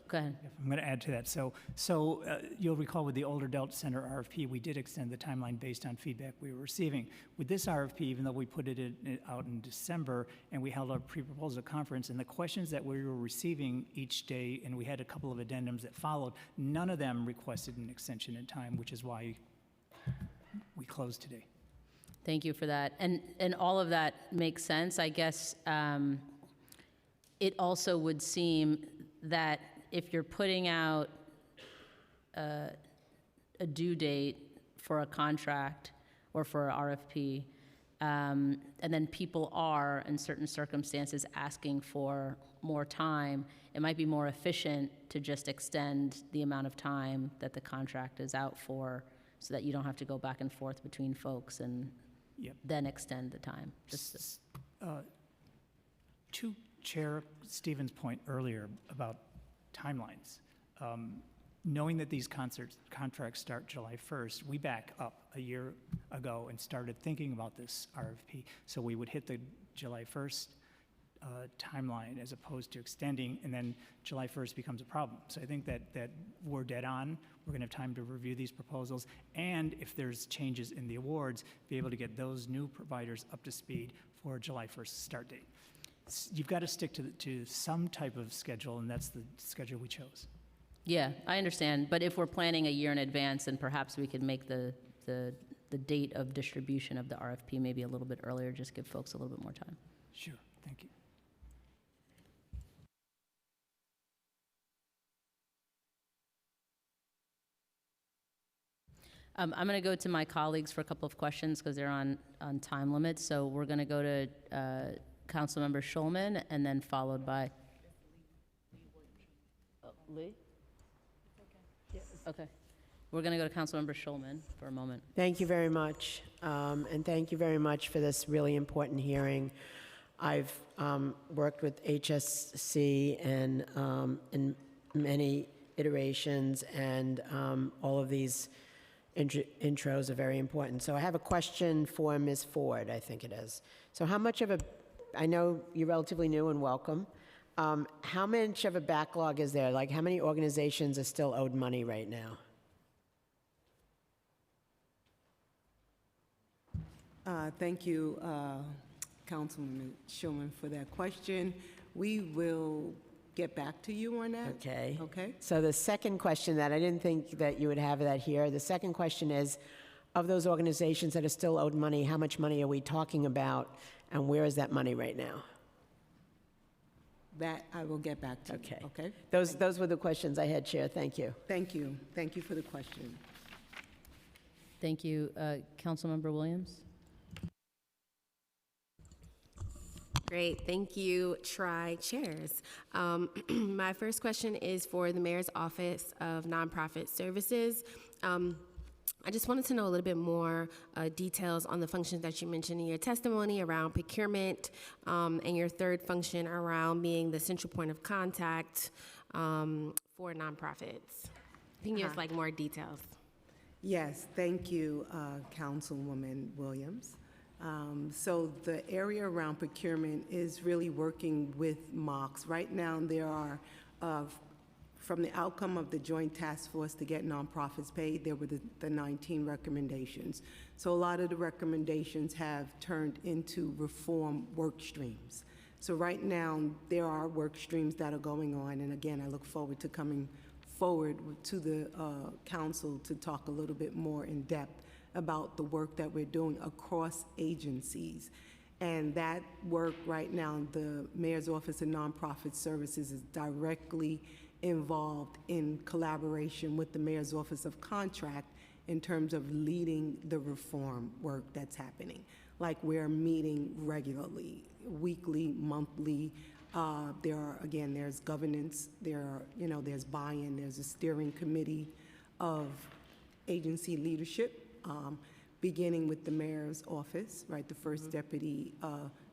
go ahead. I'm going to add to that. So you'll recall with the Older Adult Center RFP, we did extend the timeline based on feedback we were receiving. With this RFP, even though we put it out in December and we held our pre-proposal conference, and the questions that we were receiving each day, and we had a couple of addendums that followed, none of them requested an extension in time, which is why we closed today. Thank you for that. And all of that makes sense. I guess it also would seem that if you're putting out a due date for a contract or for an RFP, and then people are, in certain circumstances, asking for more time, it might be more efficient to just extend the amount of time that the contract is out for so that you don't have to go back and forth between folks and then extend the time. To Chair Stevens' point earlier about timelines, knowing that these contracts start July 1st, we back up a year ago and started thinking about this RFP. So we would hit the July 1st timeline as opposed to extending, and then July 1st becomes a problem. So I think that we're dead on. We're going to have time to review these proposals, and if there's changes in the awards, be able to get those new providers up to speed for a July 1st start date. You've got to stick to some type of schedule, and that's the schedule we chose. Yeah, I understand. But if we're planning a year in advance, then perhaps we could make the date of distribution of the RFP maybe a little bit earlier, just give folks a little bit more time. Sure, thank you. I'm going to go to my colleagues for a couple of questions because they're on time limits. So we're going to go to Councilmember Schulman, and then followed by Lee. Okay. We're going to go to Councilmember Schulman for a moment. Thank you very much, and thank you very much for this really important hearing. I've worked with HSC and in many iterations, and all of these intros are very important. So I have a question for Ms. Ford, I think it is. So how much of I know you're relatively new and welcome. How much of a backlog is there? Like, how many organizations are still owed money right now? Thank you, Councilman Schulman, for that question. We will get back to you on that. Okay. Okay. So the second question that I didn't think that you would have that here. The second question is, of those organizations that are still owed money, how much money are we talking about, and where is that money right now? That I will get back to. Okay. Okay. Those were the questions I had, Chair. Thank you. Thank you. Thank you for the question. Thank you. Councilmember Williams? Great, thank you, Tri-Chairs. My first question is for the Mayor's Office of Nonprofit Services. I just wanted to know a little bit more details on the functions that you mentioned in your testimony around procurement, and your third function around being the central point of contact for nonprofits. If you can give us like more details. Yes, thank you, Councilwoman Williams. So the area around procurement is really working with MOCs. Right now, there are, from the outcome of the Joint Task Force to get nonprofits paid, there were the 19 recommendations. So a lot of the recommendations have turned into reform work streams. So right now, there are work streams that are going on, and again, I look forward to coming forward to the council to talk a little bit more in depth about the work that we're doing across agencies. And that work right now, the Mayor's Office of Nonprofit Services is directly involved in collaboration with the Mayor's Office of Contract in terms of leading the reform work that's happening. Like, we're meeting regularly, weekly, monthly. There's governance, there's buy-in, there's a steering committee of agency leadership, beginning with the mayor's office, right? The first deputy,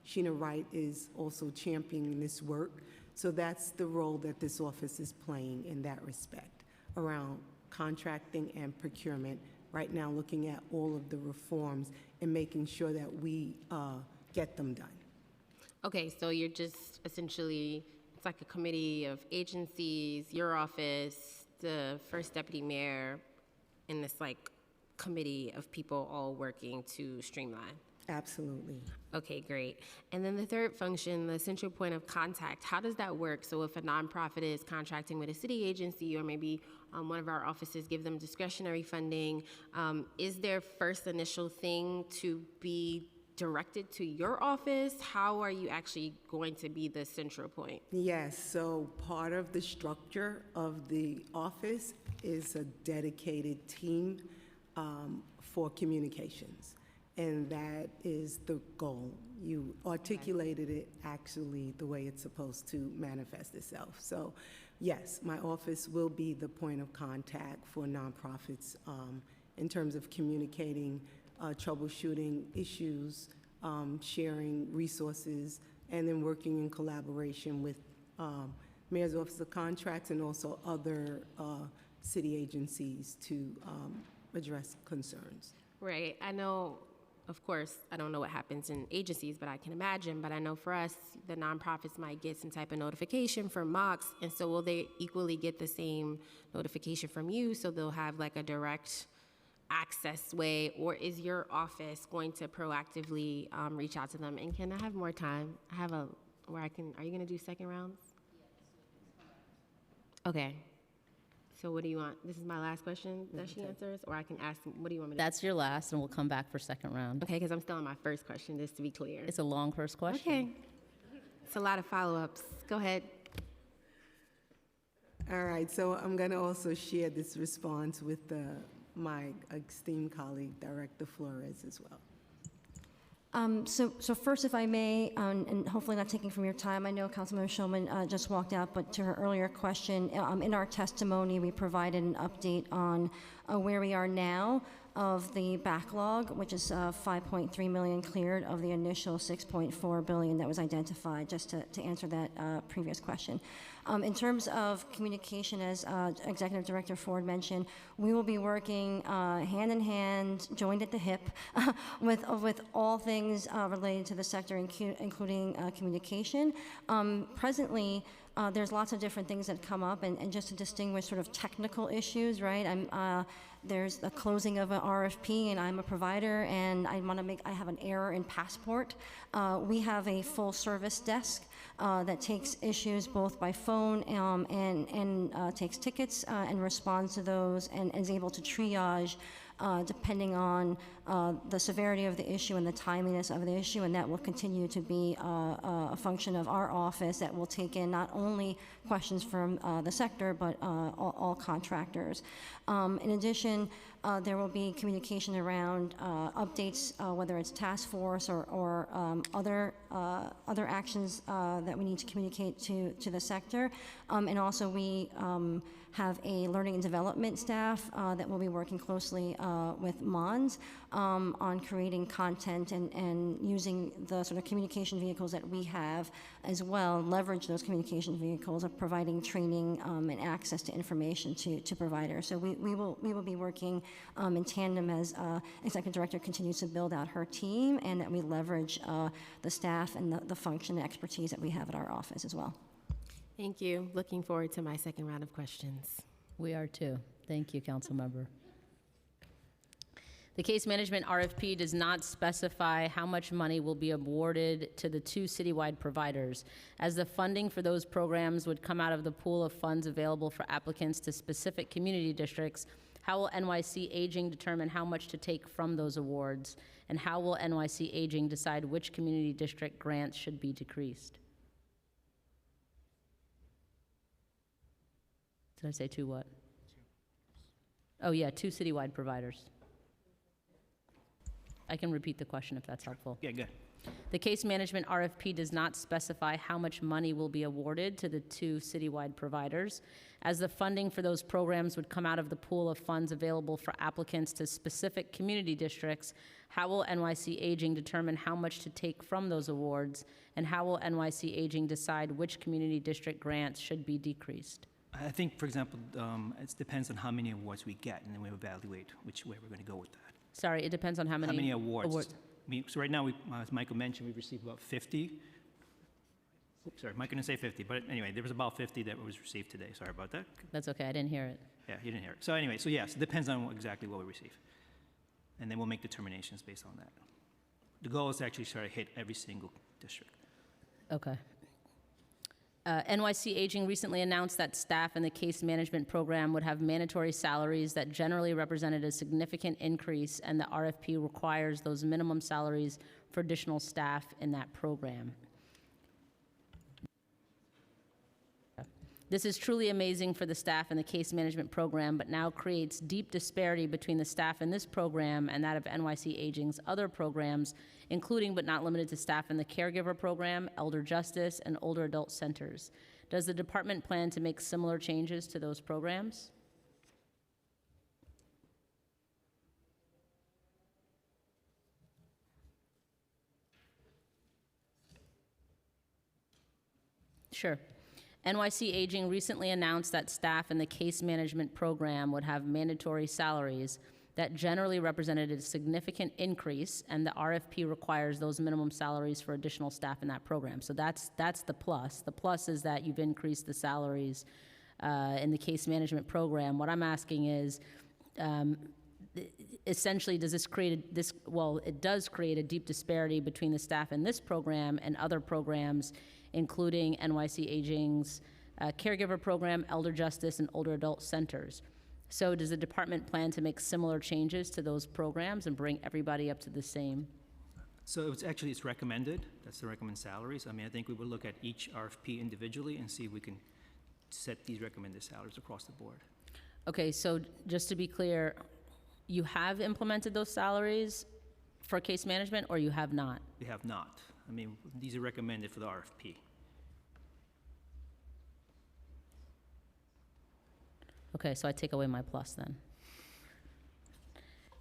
Sheena Wright, is also championing this work. So that's the role that this office is playing in that respect around contracting and procurement. Right now, looking at all of the reforms and making sure that we get them done. Okay, so you're just essentially, it's like a committee of agencies, your office, the first deputy mayor, and this like committee of people all working to streamline. Absolutely. Okay, great. And then the third function, the central point of contact, how does that work? So if a nonprofit is contracting with a city agency, or maybe one of our offices give them discretionary funding, is their first initial thing to be directed to your office? How are you actually going to be the central point? Yes, so part of the structure of the office is a dedicated team for communications. And that is the goal. You articulated it actually the way it's supposed to manifest itself. So yes, my office will be the point of contact for nonprofits in terms of communicating, troubleshooting issues, sharing resources, and then working in collaboration with Mayor's Office of Contracts and also other city agencies to address concerns. Right, I know, of course, I don't know what happens in agencies, but I can imagine. But I know for us, the nonprofits might get some type of notification from MOX, and so will they equally get the same notification from you? So they'll have like a direct access way, or is your office going to proactively reach out to them? And can I have more time? I have are you gonna do second rounds? Okay. So what do you want? This is my last question that she answers, or I can ask, what do you want me to? That's your last, and we'll come back for second round. Okay, because I'm still on my first question, just to be clear. It's a long first question. Okay. It's a lot of follow-ups. Go ahead. All right, so I'm going to also share this response with my esteemed colleague, Director Flores, as well. So first, if I may, and hopefully not taking from your time, I know Councilmember Shulman just walked out, but to her earlier question, in our testimony, we provided an update on where we are now of the backlog, which is 5.3 million cleared of the initial 6.4 billion that was identified, just to answer that previous question. In terms of communication, as Executive Director Ford mentioned, we will be working hand in hand, joined at the hip, with all things related to the sector, including communication. Presently, there's lots of different things that come up, and just to distinguish sort of technical issues, right? There's the closing of an RFP, and I'm a provider, and I have an error in Passport. We have a full service desk that takes issues both by phone and takes tickets and responds to those and is able to triage depending on the severity of the issue and the timeliness of the issue, and that will continue to be a function of our office that will take in not only questions from the sector, but all contractors. In addition, there will be communication around updates, whether it's task force or other actions that we need to communicate to the sector. And also we have a learning and development staff that will be working closely with MONS on creating content and using the sort of communication vehicles that we have as well, leverage those communication vehicles of providing training and access to information to providers. So we will be working in tandem as Executive Director continues to build out her team, and that we leverage the staff and the function and expertise that we have at our office as well. Thank you. Looking forward to my second round of questions. We are too. Thank you, Councilmember. The case management RFP does not specify how much money will be awarded to the two citywide providers, as the funding for those programs would come out of the pool of funds available for applicants to specific community districts. How will NYC Aging determine how much to take from those awards? And how will NYC Aging decide which community district grants should be decreased? Did I say two what? Oh, yeah, 2 citywide providers. I can repeat the question if that's helpful. Yeah, good. The case management RFP does not specify how much money will be awarded to the 2 citywide providers, as the funding for those programs would come out of the pool of funds available for applicants to specific community districts. How will NYC Aging determine how much to take from those awards, and how will NYC Aging decide which community district grants should be decreased? I think, for example, it depends on how many awards we get, and then we evaluate which way we're going to go with that. Sorry, it depends on how many awards. So right now, as Michael mentioned, we've received about 50. Sorry, Mike didn't say 50, but anyway, there was about 50 that was received today. Sorry about that. That's okay, I didn't hear it. Yeah, you didn't hear it. So anyway, so yes, it depends on exactly what we receive. And then we'll make determinations based on that. The goal is to actually try to hit every single district. Okay. NYC Aging recently announced that staff in the case management program would have mandatory salaries that generally represented a significant increase, and the RFP requires those minimum salaries for additional staff in that program. This is truly amazing for the staff in the case management program, but now creates deep disparity between the staff in this program and that of NYC Aging's other programs, including but not limited to staff in the caregiver program, elder justice, and older adult centers. Does the department plan to make similar changes to those programs? Sure. NYC Aging recently announced that staff in the case management program would have mandatory salaries that generally represented a significant increase, and the RFP requires those minimum salaries for additional staff in that program. So that's the plus. The plus is that you've increased the salaries in the case management program. What I'm asking is, essentially, does this create it does create a deep disparity between the staff in this program and other programs, including NYC Aging's caregiver program, elder justice, and older adult centers. So does the department plan to make similar changes to those programs and bring everybody up to the same? So it's recommended. That's the recommended salaries. I mean, I think we would look at each RFP individually and see if we can set these recommended salaries across the board. Okay, so just to be clear, you have implemented those salaries for case management, or you have not? We have not. I mean, these are recommended for the RFP. Okay, so I take away my plus then.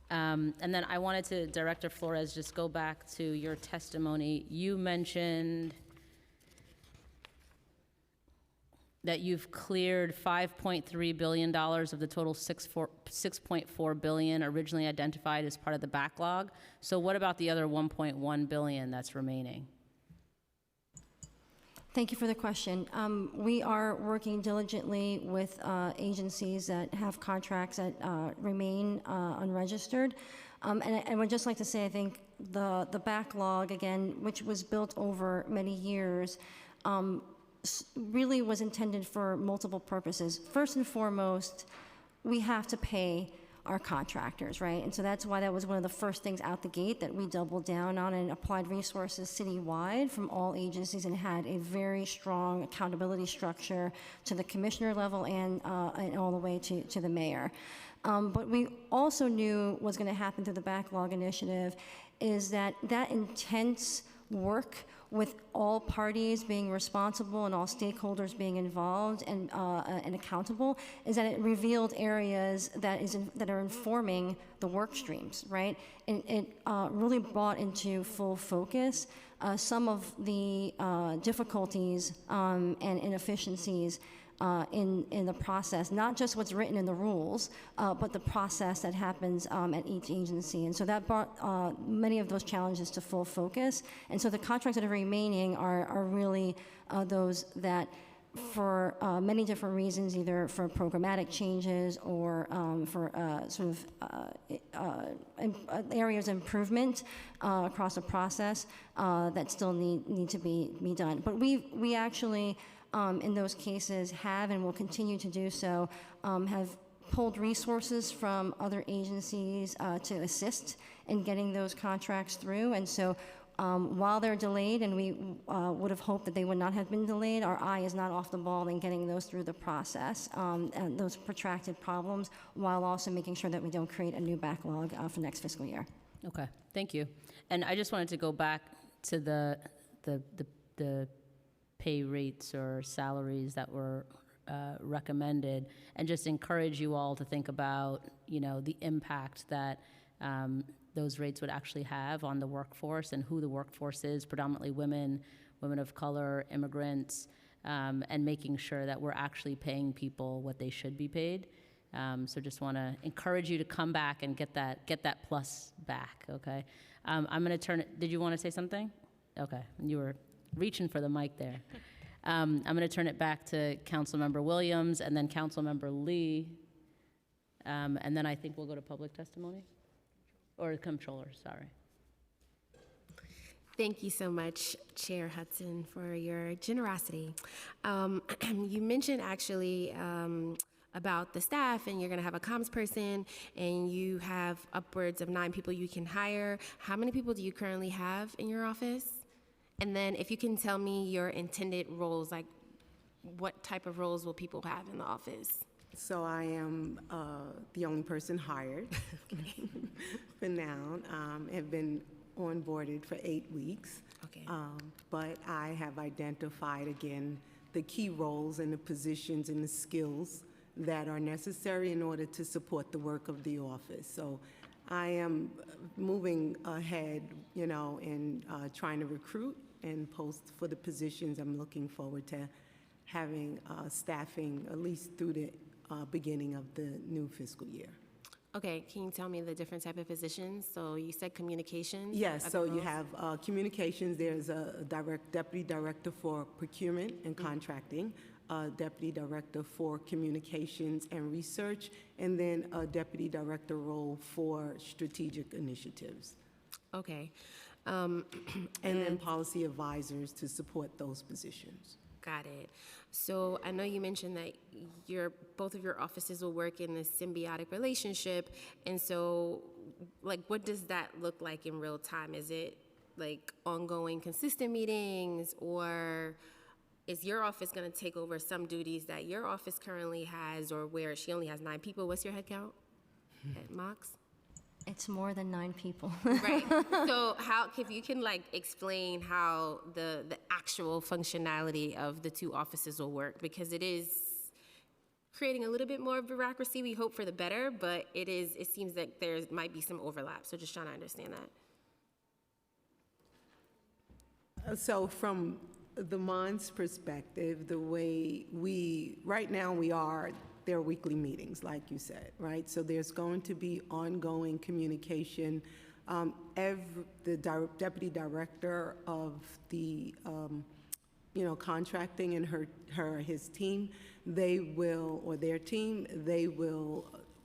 And then I wanted to, Director Flores, just go back to your testimony. You mentioned that you've cleared $5.3 billion of the total $6.4 billion originally identified as part of the backlog. So what about the other $1.1 billion that's remaining? Thank you for the question. We are working diligently with agencies that have contracts that remain unregistered. And I would just like to say, I think the backlog, again, which was built over many years, really was intended for multiple purposes. First and foremost, we have to pay our contractors, right? And so that's why that was one of the first things out the gate that we doubled down on and applied resources citywide from all agencies and had a very strong accountability structure to the commissioner level and all the way to the mayor. But we also knew was going to happen through the backlog initiative is that intense work with all parties being responsible and all stakeholders being involved and accountable, is that it revealed areas that are informing the work streams, right? And it really brought into full focus some of the difficulties and inefficiencies in the process, not just what's written in the rules, but the process that happens at each agency. And so that brought many of those challenges to full focus. And so the contracts that are remaining are really those that, for many different reasons, either for programmatic changes or for areas of improvement across the process that still need to be done. But we actually, in those cases, have and will continue to do so, have pulled resources from other agencies to assist in getting those contracts through. And so while they're delayed, and we would have hoped that they would not have been delayed, our eye is not off the ball in getting those through the process, and those protracted problems, while also making sure that we don't create a new backlog for next fiscal year. Okay, thank you. And I just wanted to go back to the pay rates or salaries that were recommended, and just encourage you all to think about, the impact that those rates would actually have on the workforce and who the workforce is, predominantly women of color, immigrants, and making sure that we're actually paying people what they should be paid. So just want to encourage you to come back and get that plus back, okay? I'm going to turn it, did you want to say something? Okay, you were reaching for the mic there. I'm going to turn it back to Councilmember Williams and then Councilmember Lee, and then I think we'll go to public testimony. Or comptroller, sorry. Thank you so much, Chair Hudson, for your generosity. You mentioned actually about the staff, and you're going to have a comms person, and you have upwards of 9 people you can hire. How many people do you currently have in your office? And then if you can tell me your intended roles, like what type of roles will people have in the office? So I am the only person hired for now. Have been onboarded for 8 weeks. Okay. But I have identified, again, the key roles and the positions and the skills that are necessary in order to support the work of the office. So I am moving ahead, in trying to recruit and post for the positions. I'm looking forward to having staffing at least through the beginning of the new fiscal year. Okay, can you tell me the different type of positions? So you said communications? Yes, so you roles? have communications. There's a deputy director for procurement and contracting, a deputy director for communications and research, and then a deputy director role for strategic initiatives. Okay. And then policy advisors to support those positions. Got it. So I know you mentioned that both of your offices will work in this symbiotic relationship, and so, what does that look like in real time? Is it ongoing, consistent meetings, or is your office going to take over some duties that your office currently has, or where she only has 9 people? What's your head count at Mox? It's more than 9 people. Right. So if you can explain how the actual functionality of the 2 offices will work, because it is creating a little bit more bureaucracy. We hope for the better, but it seems that there might be some overlap. So just trying to understand that. So from the MON's perspective, the way right now there are weekly meetings, like you said, right? So there's going to be ongoing communication. The deputy director of the, contracting and his team, they will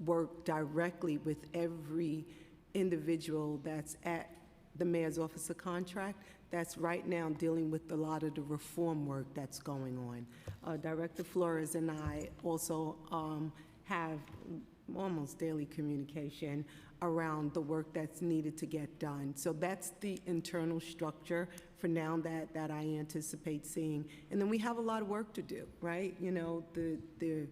work directly with every individual that's at the Mayor's Office of Contract that's right now dealing with a lot of the reform work that's going on. Director Flores and I also have almost daily communication around the work that's needed to get done. So that's the internal structure for now that I anticipate seeing. And then we have a lot of work to do, right? The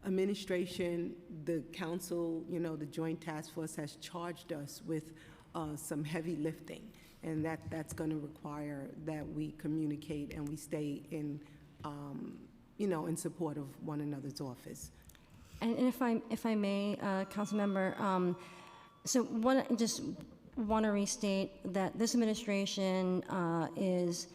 administration, the council, the Joint Task Force has charged us with some heavy lifting. And that's going to require that we communicate and we stay in support of one another's office. And if I may, Councilmember, just want to restate that this administration is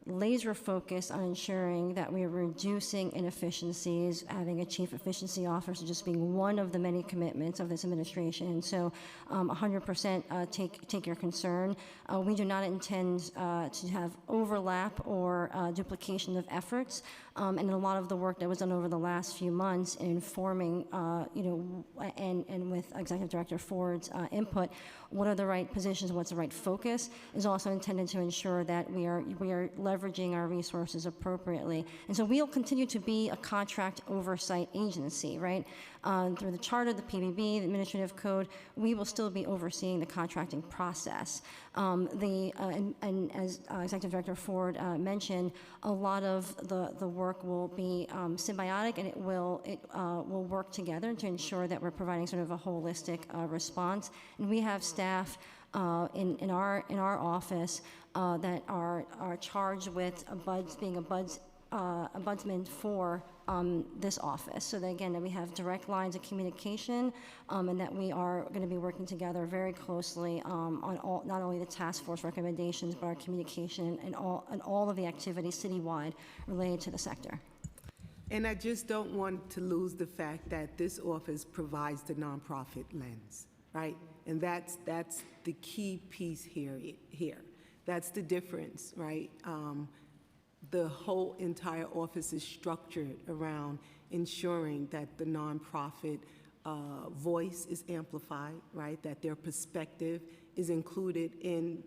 laser focused on ensuring that we are reducing inefficiencies, having a chief efficiency officer just being one of the many commitments of this administration. So 100% take your concern. We do not intend to have overlap or duplication of efforts. and a lot of the work that was done over the last few months in informing, and with Executive Director Ford's input, what are the right positions, what's the right focus, is also intended to ensure that we are leveraging our resources appropriately. And so we'll continue to be a contract oversight agency, right? Through the charter, the PBB, the administrative code, we will still be overseeing the contracting process. And as Executive Director Ford mentioned, a lot of the work will be symbiotic, and it will work together to ensure that we're providing sort of a holistic response. And we have staff in our office that are charged with being a ombudsman for this office, so that again, that we have direct lines of communication, and that we are going to be working together very closely on not only the task force recommendations, but our communication and all of the activities citywide related to the sector. And I just don't want to lose the fact that this office provides the nonprofit lens, right? And that's the key piece here. That's the difference, right? The whole entire office is structured around ensuring that the nonprofit voice is amplified, right? That their perspective is included in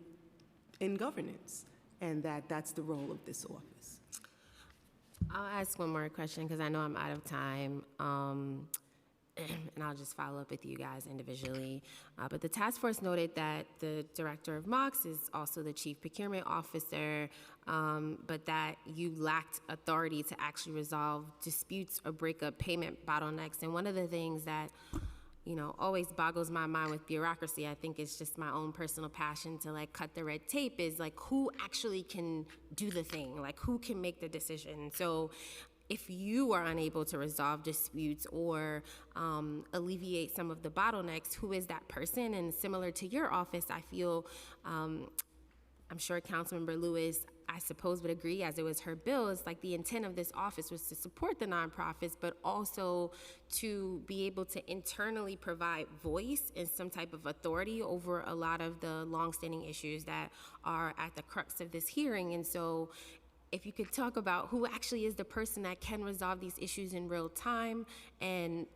governance, and that's the role of this office. I'll ask one more question because I know I'm out of time. And I'll just follow up with you guys individually. But the task force noted that the director of MOX is also the chief procurement officer, but that you lacked authority to actually resolve disputes or break up payment bottlenecks. And one of the things that always boggles my mind with bureaucracy, I think it's just my own personal passion to cut the red tape, is who actually can do the thing, who can make the decision. So if you are unable to resolve disputes or alleviate some of the bottlenecks, who is that person? And similar to your office, I feel, I'm sure Councilmember Lewis, I suppose, would agree, as it was her bill, is the intent of this office was to support the nonprofits, but also to be able to internally provide voice and some type of authority over a lot of the longstanding issues that are at the crux of this hearing. And so if you could talk about who actually is the person that can resolve these issues in real time, and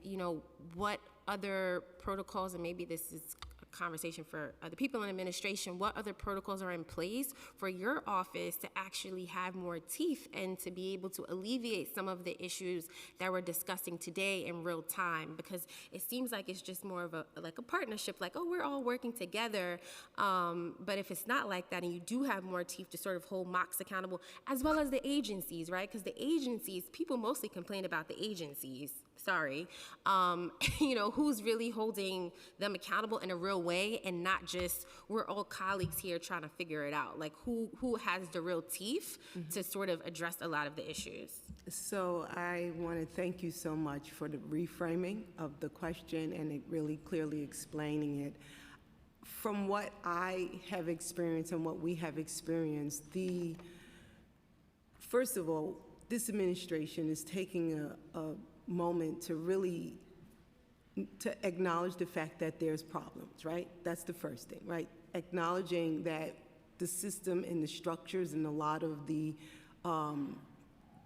what other protocols, and maybe this is a conversation for other people in administration, what other protocols are in place for your office to actually have more teeth and to be able to alleviate some of the issues that we're discussing today in real time? Because it seems like it's just more of a partnership, we're all working together. But if it's not like that, and you do have more teeth to sort of hold MOX accountable, as well as the agencies, right? Because the agencies, people mostly complain about the agencies. Sorry. Who's really holding them accountable in a real way, and not just we're all colleagues here trying to figure it out? Who has the real teeth to sort of address a lot of the issues? So I want to thank you so much for the reframing of the question and it really clearly explaining it. From what I have experienced and what we have experienced, first of all, this administration is taking a moment to really acknowledge the fact that there's problems, right? That's the first thing, right? Acknowledging that the system and the structures and a lot of the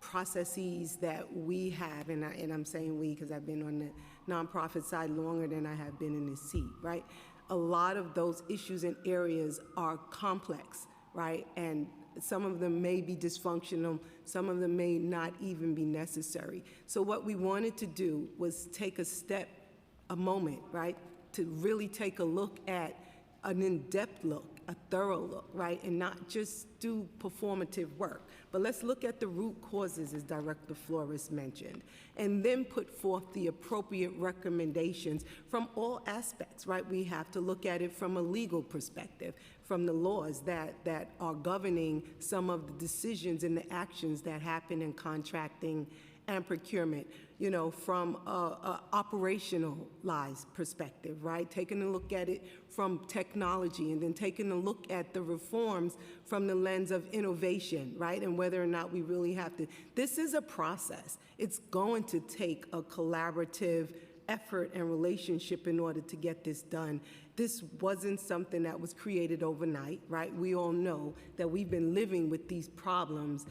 processes that we have, and I'm saying we because I've been on the nonprofit side longer than I have been in this seat, right? A lot of those issues and areas are complex, right? And some of them may be dysfunctional, some of them may not even be necessary. So what we wanted to do was take a moment, right, to really take a look at an in-depth look, a thorough look, right, and not just do performative work, but let's look at the root causes, as Director Flores mentioned, and then put forth the appropriate recommendations from all aspects, right? We have to look at it from a legal perspective, from the laws that are governing some of the decisions and the actions that happen in contracting and procurement, from a operationalized perspective, right? Taking a look at it from technology, and then taking a look at the reforms from the lens of innovation, right? And whether or not we really have to. This is a process. It's going to take a collaborative effort and relationship in order to get this done. This wasn't something that was created overnight, right? We all know that we've been living with these problems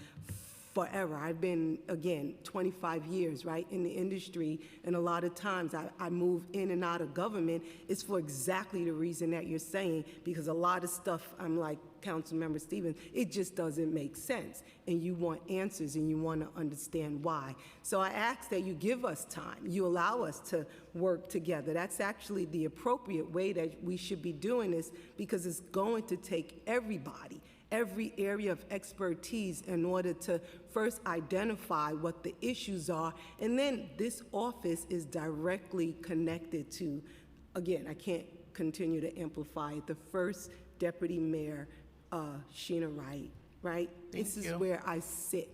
forever. I've been, again, 25 years, right, in the industry, and a lot of times I move in and out of government. It's for exactly the reason that you're saying, because a lot of stuff, I'm like Councilmember Stevens, it just doesn't make sense, and you want answers and you want to understand why. So I ask that you give us time. You allow us to work together. That's actually the appropriate way that we should be doing this, because it's going to take everybody, every area of expertise, in order to first identify what the issues are. And then this office is directly connected to, again, I can't continue to amplify it, the first Deputy Mayor, Sheena Wright, right? This is where I sit.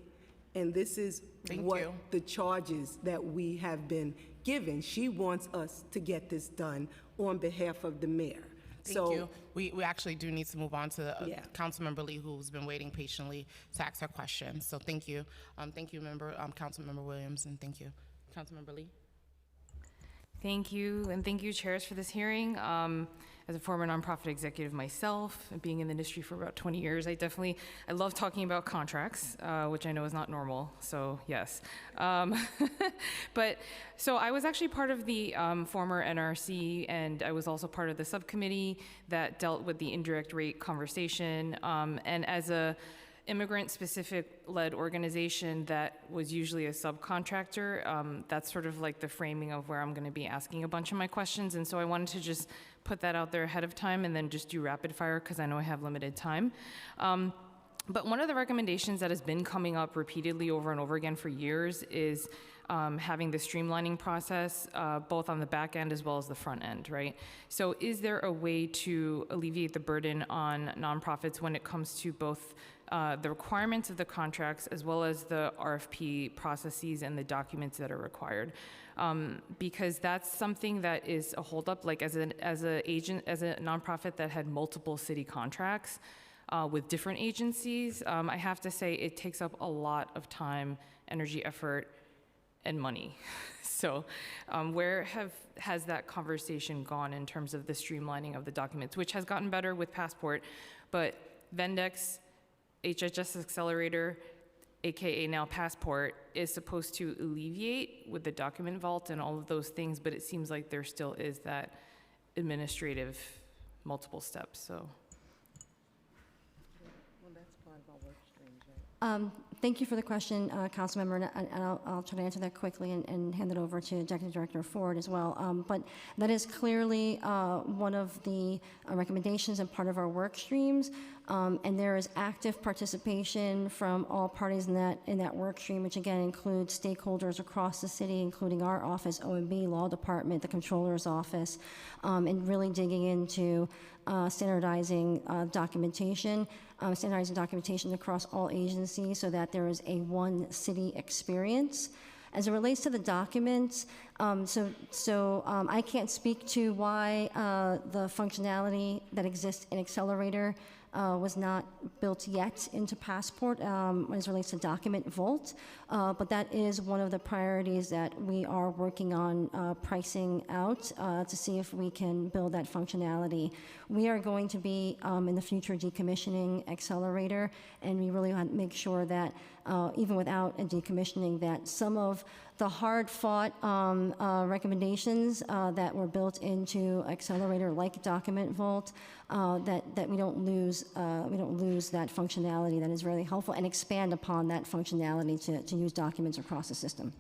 And this is what the charges that we have been given. She wants us to get this done on behalf of the mayor. Thank you. We actually do need to move on to Councilmember Lee, who's been waiting patiently to ask her question. So thank you. Thank you, Councilmember Williams, and thank you. Councilmember Lee. Thank you, and thank you, chairs, for this hearing. As a former nonprofit executive myself, and being in the industry for about 20 years, I love talking about contracts, which I know is not normal, so yes. So I was actually part of the former NRC, and I was also part of the subcommittee that dealt with the indirect rate conversation, and as a immigrant-specific led organization that was usually a subcontractor, that's sort of like the framing of where I'm going to be asking a bunch of my questions, and so I wanted to just put that out there ahead of time and then just do rapid fire because I know I have limited time. But one of the recommendations that has been coming up repeatedly over and over again for years is having the streamlining process, both on the back end as well as the front end, right? So is there a way to alleviate the burden on nonprofits when it comes to both the requirements of the contracts as well as the RFP processes and the documents that are required? Because that's something that is a holdup. Like as a nonprofit that had multiple city contracts with different agencies, I have to say it takes up a lot of time, energy, effort, and money. So where has that conversation gone in terms of the streamlining of the documents, which has gotten better with Passport, but Vendex, HHS Accelerator, AKA now Passport, is supposed to alleviate with the document vault and all of those things, but it seems like there still is that administrative multiple steps, so. Thank you for the question, Councilmember, and I'll try to answer that quickly and hand it over to Executive Director Ford as well. But that is clearly one of the recommendations and part of our work streams, and there is active participation from all parties in that work stream, which again includes stakeholders across the city, including our office, OMB, Law Department, the Controller's Office, and really digging into standardizing documentation across all agencies so that there is a one city experience. As it relates to the documents, I can't speak to why the functionality that exists in Accelerator was not built yet into Passport as it relates to document vault, but that is one of the priorities that we are working on pricing out to see if we can build that functionality. We are going to be in the future decommissioning Accelerator, and we really want to make sure that even without a decommissioning, that some of the hard-fought recommendations that were built into Accelerator, like Document Vault, that we don't lose that functionality that is really helpful, and expand upon that functionality to use documents across the system.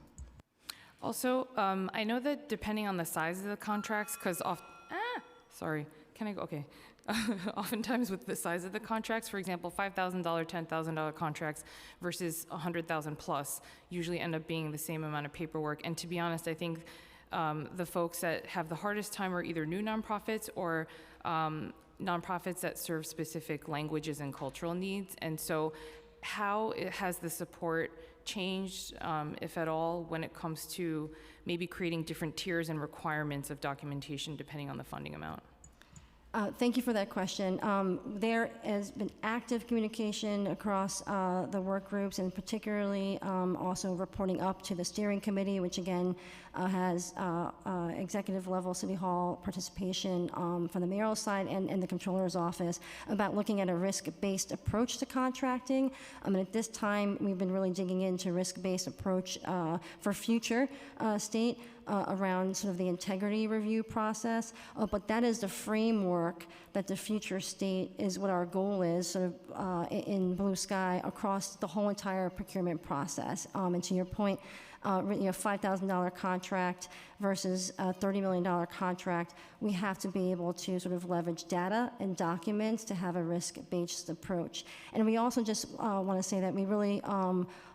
Also, I know that depending on the size of the contracts, because oftentimes with the size of the contracts, for example, $5,000, $10,000 contracts versus $100,000 plus usually end up being the same amount of paperwork. And to be honest, I think the folks that have the hardest time are either new nonprofits or nonprofits that serve specific languages and cultural needs. And so how has the support changed, if at all, when it comes to maybe creating different tiers and requirements of documentation depending on the funding amount? Thank you for that question. There has been active communication across the work groups, and particularly also reporting up to the steering committee, which again has executive level City Hall participation from the mayoral side and the controller's office about looking at a risk-based approach to contracting. And at this time, we've been really digging into risk-based approach for future state around sort of the integrity review process. But that is the framework that the future state is what our goal is, sort of in blue sky across the whole entire procurement process. And to your point, $5,000 contract versus a $30 million contract, we have to be able to sort of leverage data and documents to have a risk-based approach. And we also just want to say that we really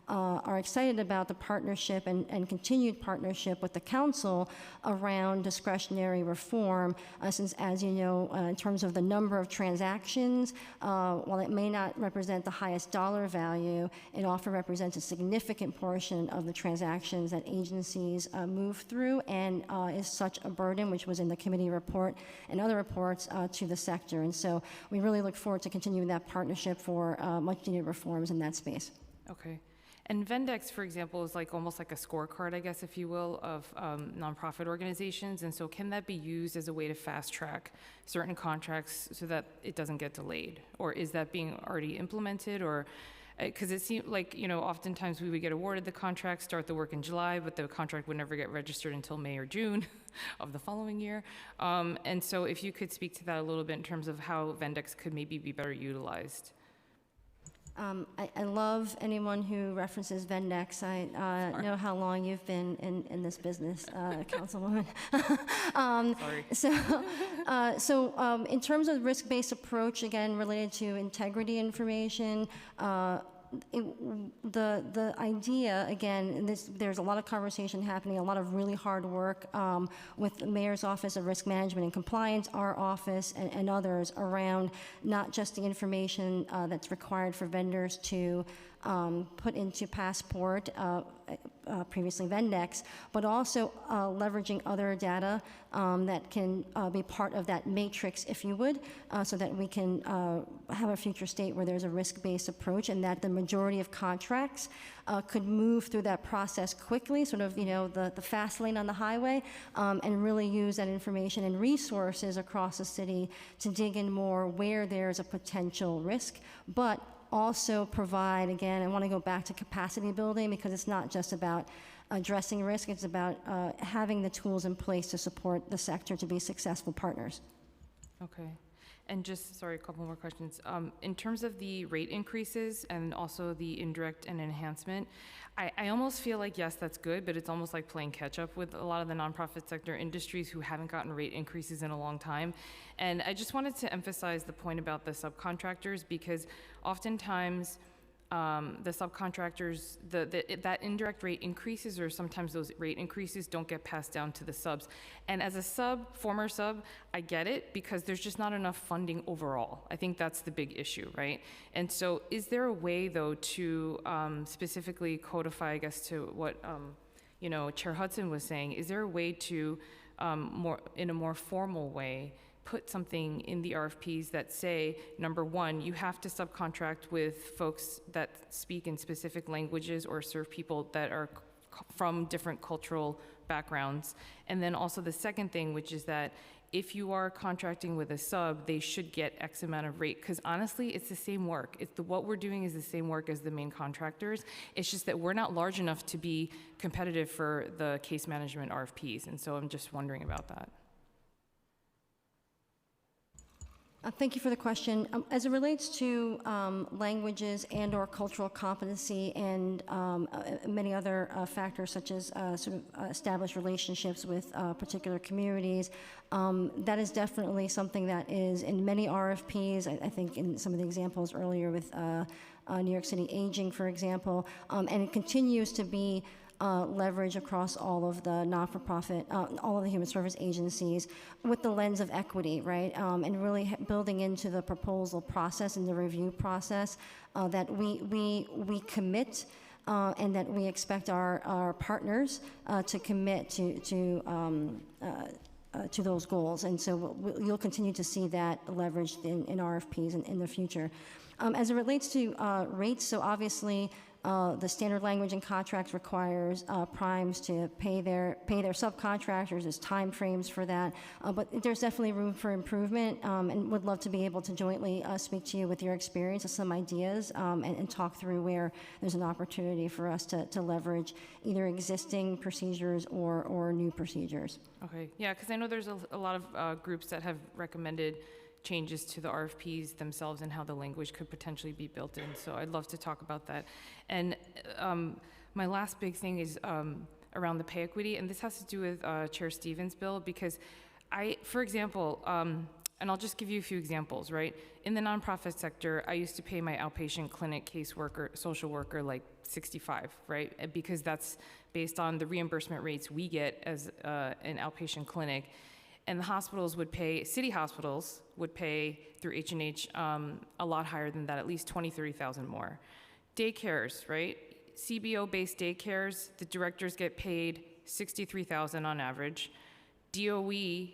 are excited about the partnership and continued partnership with the council around discretionary reform, since, as you know, in terms of the number of transactions, while it may not represent the highest dollar value, it often represents a significant portion of the transactions that agencies move through, and is such a burden, which was in the committee report and other reports to the sector. And so we really look forward to continuing that partnership for much needed reforms in that space. Okay. And Vendex, for example, is like almost like a scorecard, I guess, if you will, of nonprofit organizations. And so can that be used as a way to fast track certain contracts so that it doesn't get delayed? Or is that being already implemented? Or because it seemed like, oftentimes we would get awarded the contract, start the work in July, but the contract would never get registered until May or June of the following year. And so if you could speak to that a little bit in terms of how Vendex could maybe be better utilized. I love anyone who references Vendex. I know how long you've been in this business, Councilwoman. Sorry. So in terms of risk-based approach, again, related to integrity information, the idea, again, there's a lot of conversation happening, a lot of really hard work with the Mayor's Office of Risk Management and Compliance, our office, and others around not just the information that's required for vendors to put into Passport, previously Vendex, but also leveraging other data that can be part of that matrix, if you would, so that we can have a future state where there's a risk-based approach and that the majority of contracts could move through that process quickly, sort of, the fast lane on the highway, and really use that information and resources across the city to dig in more where there's a potential risk, but also provide, again, I want to go back to capacity building, because it's not just about addressing risk, it's about having the tools in place to support the sector to be successful partners. Okay. And just, sorry, a couple more questions. In terms of the rate increases and also the indirect and enhancement, I almost feel like, yes, that's good, but it's almost like playing catch up with a lot of the nonprofit sector industries who haven't gotten rate increases in a long time. And I just wanted to emphasize the point about the subcontractors, because oftentimes the subcontractors, that indirect rate increases, or sometimes those rate increases don't get passed down to the subs. And as a former sub, I get it, because there's just not enough funding overall. I think that's the big issue, right? And so is there a way, though, to specifically codify, I guess, to what Chair Hudson was saying, is there a way to, in a more formal way, put something in the RFPs that say, number one, you have to subcontract with folks that speak in specific languages or serve people that are from different cultural backgrounds. And then also the second thing, which is that if you are contracting with a sub, they should get X amount of rate, because honestly, it's the same work. What we're doing is the same work as the main contractors. It's just that we're not large enough to be competitive for the case management RFPs. And so I'm just wondering about that. Thank you for the question. As it relates to languages and/or cultural competency and many other factors, such as sort of established relationships with particular communities, that is definitely something that is in many RFPs. I think in some of the examples earlier with New York City Aging, for example, and it continues to be leverage across all of the not-for-profit, all of the human service agencies with the lens of equity, right? And really building into the proposal process and the review process that we commit and that we expect our partners to commit to to those goals. And so you'll continue to see that leveraged in RFPs in the future. As it relates to rates, so obviously the standard language in contracts requires primes to pay their subcontractors. There's time frames for that, but there's definitely room for improvement, and would love to be able to jointly speak to you with your experience and some ideas, and talk through where there's an opportunity for us to leverage either existing procedures or new procedures. Okay, yeah, because I know there's a lot of groups that have recommended changes to the RFPs themselves and how the language could potentially be built in. So I'd love to talk about that. And my last big thing is around the pay equity, and this has to do with Chair Stevens' bill, because for example, and I'll just give you a few examples, right? In the nonprofit sector, I used to pay my outpatient clinic caseworker, social worker, like 65, right? Because that's based on the reimbursement rates we get as an outpatient clinic. And the hospitals would pay, city hospitals would pay through H&H a lot higher than that, at least 20, 30,000 more. Daycares, right? CBO-based daycares, the directors get paid 63,000 on average. DOE,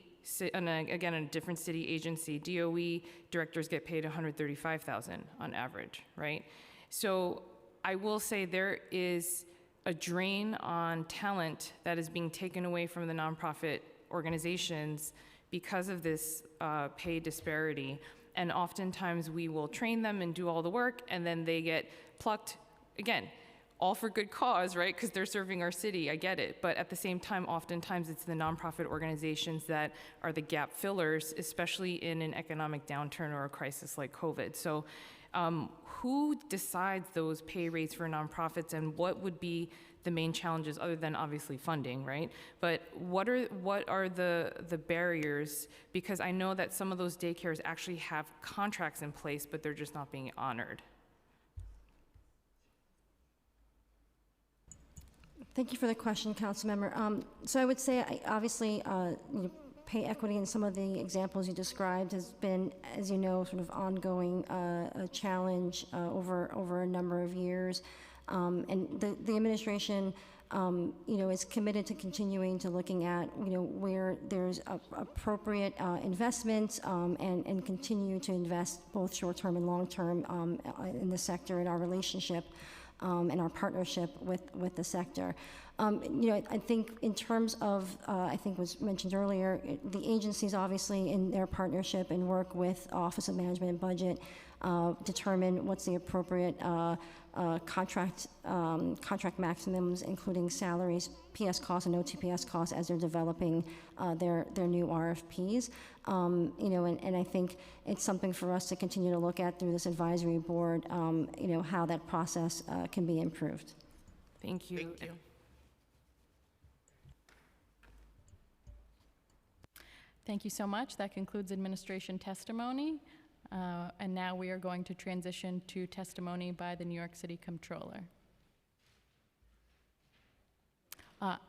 and again, a different city agency, DOE directors get paid 135,000 on average, right? So I will say there is a drain on talent that is being taken away from the nonprofit organizations because of this pay disparity. And oftentimes we will train them and do all the work, and then they get plucked, again, all for good cause, right? Because they're serving our city, I get it. But at the same time, oftentimes it's the nonprofit organizations that are the gap fillers, especially in an economic downturn or a crisis like COVID. So who decides those pay rates for nonprofits, and what would be the main challenges other than obviously funding, right? But what are the barriers? Because I know that some of those daycares actually have contracts in place, but they're just not being honored. Thank you for the question, Councilmember. So I would say, obviously, pay equity in some of the examples you described has been, as you know, sort of ongoing a challenge over a number of years. And the administration, is committed to continuing to looking at, where there's appropriate investments, and continue to invest both short-term and long-term in the sector, in our relationship and our partnership with the sector. I think in terms of, I think was mentioned earlier, the agencies obviously in their partnership and work with Office of Management and Budget determine what's the appropriate contract maximums, including salaries, PS costs, and OTPS costs as they're developing their new RFPs. And I think it's something for us to continue to look at through this advisory board, how that process can be improved. Thank you. Thank you. Thank you so much. That concludes administration testimony. And now we are going to transition to testimony by the New York City Comptroller.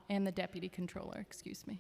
And the Deputy Comptroller, excuse me.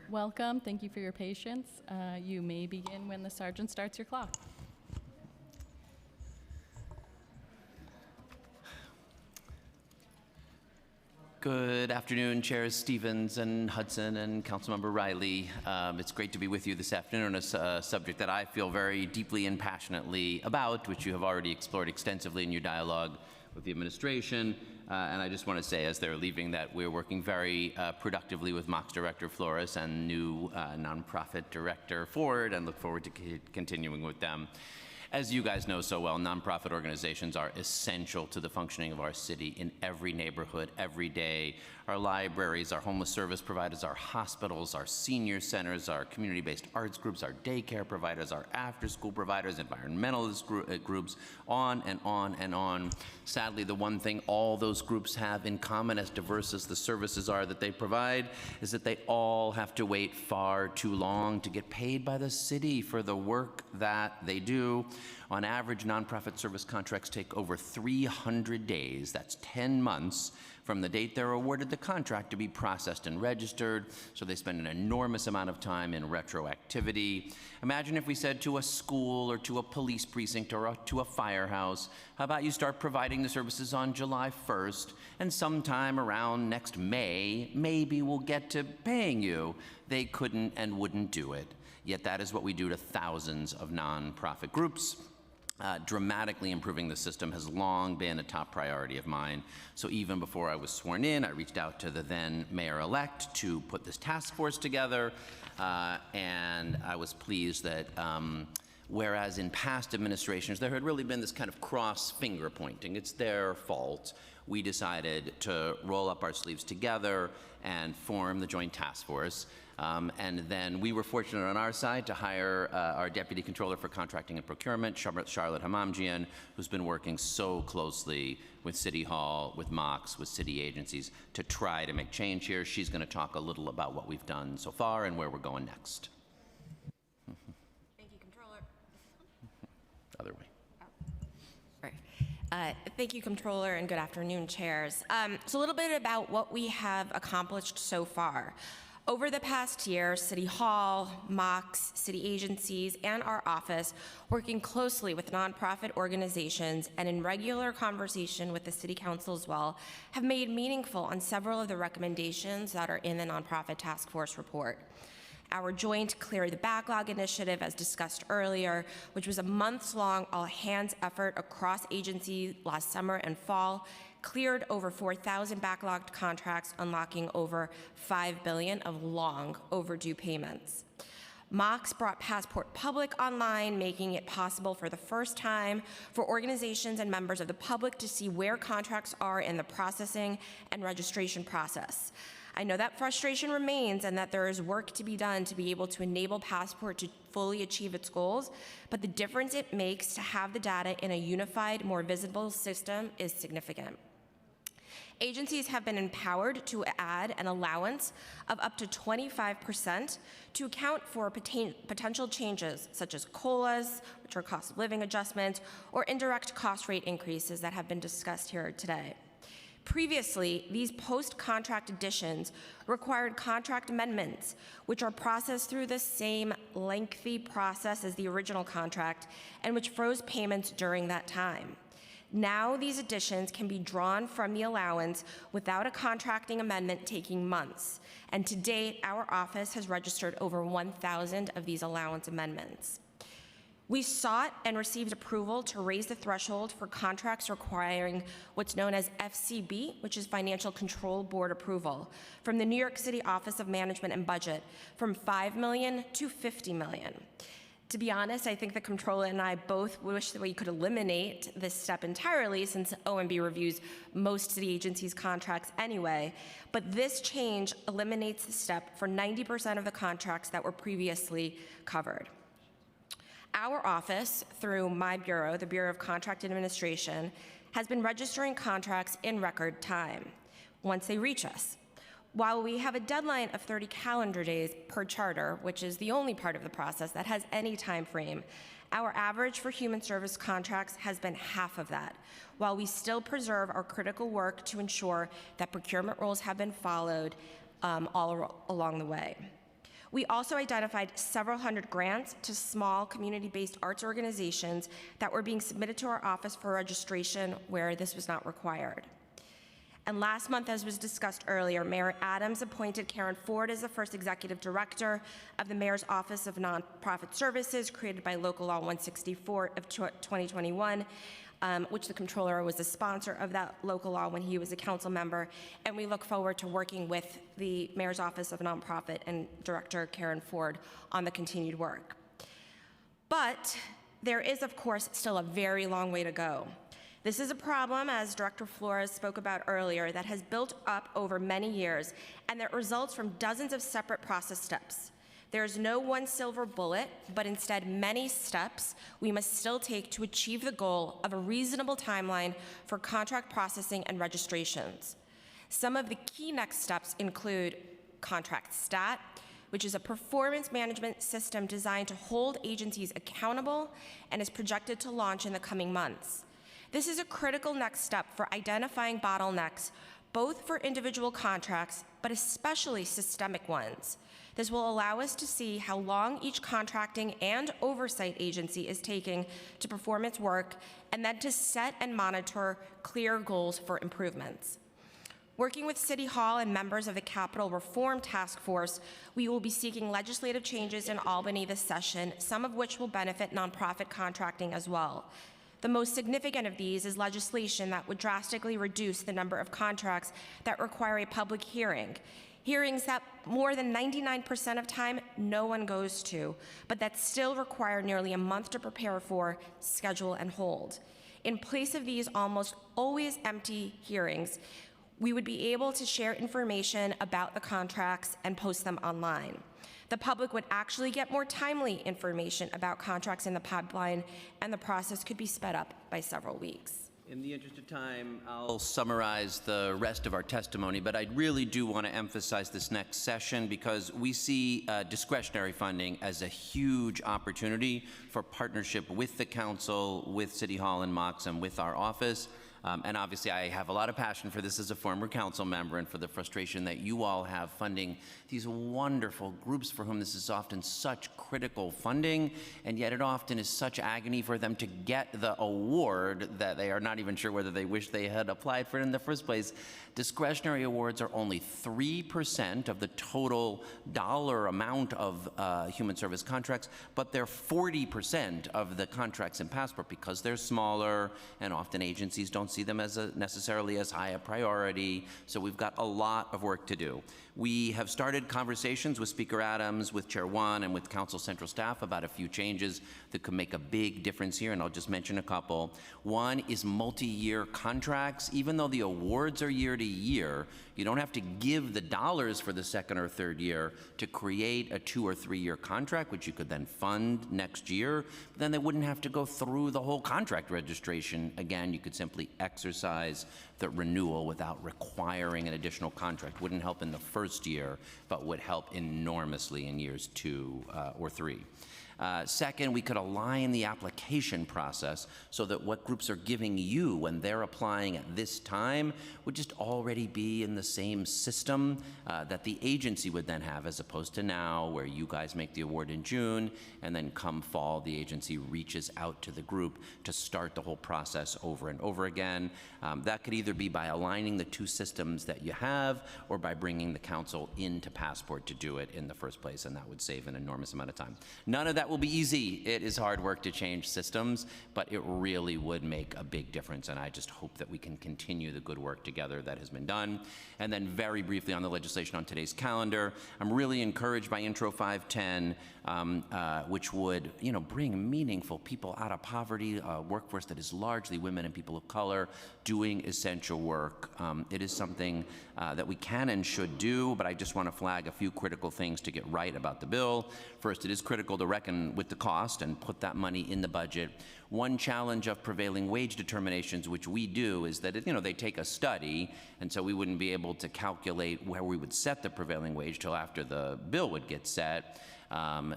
Welcome. Thank you for your patience. You may begin when the sergeant starts your clock. Good afternoon, Chairs Stevens and Hudson and Councilmember Riley. It's great to be with you this afternoon on a subject that I feel very deeply and passionately about, which you have already explored extensively in your dialogue with the administration. And I just want to say, as they're leaving, that we're working very productively with MOC's Director Flores and new nonprofit Director Ford, and look forward to continuing with them. As you guys know so well, nonprofit organizations are essential to the functioning of our city in every neighborhood, every day. Our libraries, our homeless service providers, our hospitals, our senior centers, our community-based arts groups, our daycare providers, our after-school providers, environmentalist groups, on and on and on. Sadly, the one thing all those groups have in common, as diverse as the services are that they provide, is that they all have to wait far too long to get paid by the city for the work that they do. On average, nonprofit service contracts take over 300 days, that's 10 months, from the date they're awarded the contract to be processed and registered, so they spend an enormous amount of time in retroactivity. Imagine if we said to a school or to a police precinct or to a firehouse, how about you start providing the services on July 1st, and sometime around next May, maybe we'll get to paying you. They couldn't and wouldn't do it. Yet that is what we do to thousands of nonprofit groups. Dramatically improving the system has long been a top priority of mine. So even before I was sworn in, I reached out to the then mayor-elect to put this task force together, and I was pleased that whereas in past administrations there had really been this kind of cross finger pointing, it's their fault, we decided to roll up our sleeves together and form the Joint Task Force. And then we were fortunate on our side to hire our Deputy Controller for Contracting and Procurement, Charlotte Hamamjian, who's been working so closely with City Hall, with MOCs, with city agencies to try to make change here. She's going to talk a little about what we've done so far and where we're going next. Thank you, Comptroller. Other way. Thank you, Comptroller, and good afternoon, Chairs. So a little bit about what we have accomplished so far. Over the past year, City Hall, MOCs, city agencies, and our office, working closely with nonprofit organizations and in regular conversation with the City Council as well, have made meaningful on several of the recommendations that are in the Nonprofit Task Force report. Our joint Clear the Backlog initiative, as discussed earlier, which was a months-long all-hands effort across agencies last summer and fall, cleared over 4,000 backlogged contracts, unlocking over $5 billion of long overdue payments. MOCs brought Passport Public online, making it possible for the first time for organizations and members of the public to see where contracts are in the processing and registration process. I know that frustration remains and that there is work to be done to be able to enable Passport to fully achieve its goals, but the difference it makes to have the data in a unified, more visible system is significant. Agencies have been empowered to add an allowance of up to 25% to account for potential changes such as COLAs, which are cost of living adjustments, or indirect cost rate increases that have been discussed here today. Previously, these post-contract additions required contract amendments, which are processed through the same lengthy process as the original contract and which froze payments during that time. Now these additions can be drawn from the allowance without a contracting amendment taking months. And to date, our office has registered over 1,000 of these allowance amendments. We sought and received approval to raise the threshold for contracts requiring what's known as FCB, which is Financial Control Board approval, from the New York City Office of Management and Budget, from $5 million to $50 million. To be honest, I think the Comptroller and I both wish that we could eliminate this step entirely, since OMB reviews most city agencies' contracts anyway, but this change eliminates the step for 90% of the contracts that were previously covered. Our office, through my bureau, the Bureau of Contract Administration, has been registering contracts in record time once they reach us. While we have a deadline of 30 calendar days per charter, which is the only part of the process that has any time frame, our average for human service contracts has been half of that, while we still preserve our critical work to ensure that procurement rules have been followed all along the way. We also identified several hundred grants to small community-based arts organizations that were being submitted to our office for registration where this was not required. And last month, as was discussed earlier, Mayor Adams appointed Karen Ford as the first executive director of the Mayor's Office of Nonprofit Services, created by Local Law 164 of 2021, which the Comptroller was the sponsor of that local law when he was a council member. And we look forward to working with the Mayor's Office of Nonprofit and Director Karen Ford on the continued work. But there is, of course, still a very long way to go. This is a problem, as Director Flores spoke about earlier, that has built up over many years and that results from dozens of separate process steps. There is no one silver bullet, but instead many steps we must still take to achieve the goal of a reasonable timeline for contract processing and registrations. Some of the key next steps include Contract Stat, which is a performance management system designed to hold agencies accountable and is projected to launch in the coming months. This is a critical next step for identifying bottlenecks, both for individual contracts, but especially systemic ones. This will allow us to see how long each contracting and oversight agency is taking to perform its work, and then to set and monitor clear goals for improvements. Working with City Hall and members of the Capital Reform Task Force, we will be seeking legislative changes in Albany this session, some of which will benefit nonprofit contracting as well. The most significant of these is legislation that would drastically reduce the number of contracts that require a public hearing. Hearings that more than 99% of time no one goes to, but that still require nearly a month to prepare for, schedule, and hold. In place of these almost always empty hearings, we would be able to share information about the contracts and post them online. The public would actually get more timely information about contracts in the pipeline, and the process could be sped up by several weeks. In the interest of time, I'll summarize the rest of our testimony, but I really do want to emphasize this next session because we see discretionary funding as a huge opportunity for partnership with the council, with City Hall and Mox, and with our office. And obviously, I have a lot of passion for this as a former council member and for the frustration that you all have funding these wonderful groups for whom this is often such critical funding, and yet it often is such agony for them to get the award that they are not even sure whether they wish they had applied for it in the first place. Discretionary awards are only 3% of the total dollar amount of human service contracts, but they're 40% of the contracts in Passport because they're smaller and often agencies don't see them as necessarily as high a priority. So we've got a lot of work to do. We have started conversations with Speaker Adams, with Chair Wan, and with Council Central staff about a few changes that could make a big difference here, and I'll just mention a couple. One is multi-year contracts. Even though the awards are year to year, you don't have to give the dollars for the second or third year to create a 2 or 3 year contract, which you could then fund next year. But then they wouldn't have to go through the whole contract registration again. You could simply exercise the renewal without requiring an additional contract. Wouldn't help in the first year, but would help enormously in years 2 or 3. Second, we could align the application process so that what groups are giving you when they're applying at this time would just already be in the same system that the agency would then have, as opposed to now where you guys make the award in June and then come fall the agency reaches out to the group to start the whole process over and over again. That could either be by aligning the two systems that you have or by bringing the council into Passport to do it in the first place, and that would save an enormous amount of time. None of that will be easy. It is hard work to change systems, but it really would make a big difference, and I just hope that we can continue the good work together that has been done. And then very briefly on the legislation on today's calendar, I'm really encouraged by Intro 510, which would, bring meaningful people out of poverty, a workforce that is largely women and people of color doing essential work. It is something that we can and should do, but I just want to flag a few critical things to get right about the bill. First, it is critical to reckon with the cost and put that money in the budget. One challenge of prevailing wage determinations, which we do, is that they take a study, and so we wouldn't be able to calculate where we would set the prevailing wage till after the bill would get set.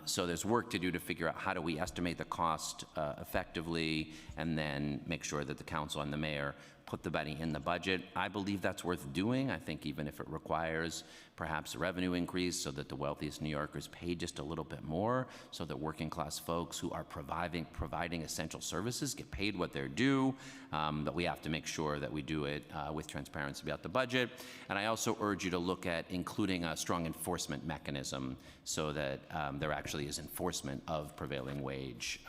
So there's work to do to figure out how do we estimate the cost effectively, and then make sure that the council and the mayor put the money in the budget. I believe that's worth doing. I think even if it requires perhaps a revenue increase so that the wealthiest New Yorkers pay just a little bit more, so that working class folks who are providing essential services get paid what they're due, that we have to make sure that we do it with transparency about the budget. And I also urge you to look at including a strong enforcement mechanism so that there actually is enforcement of prevailing wage.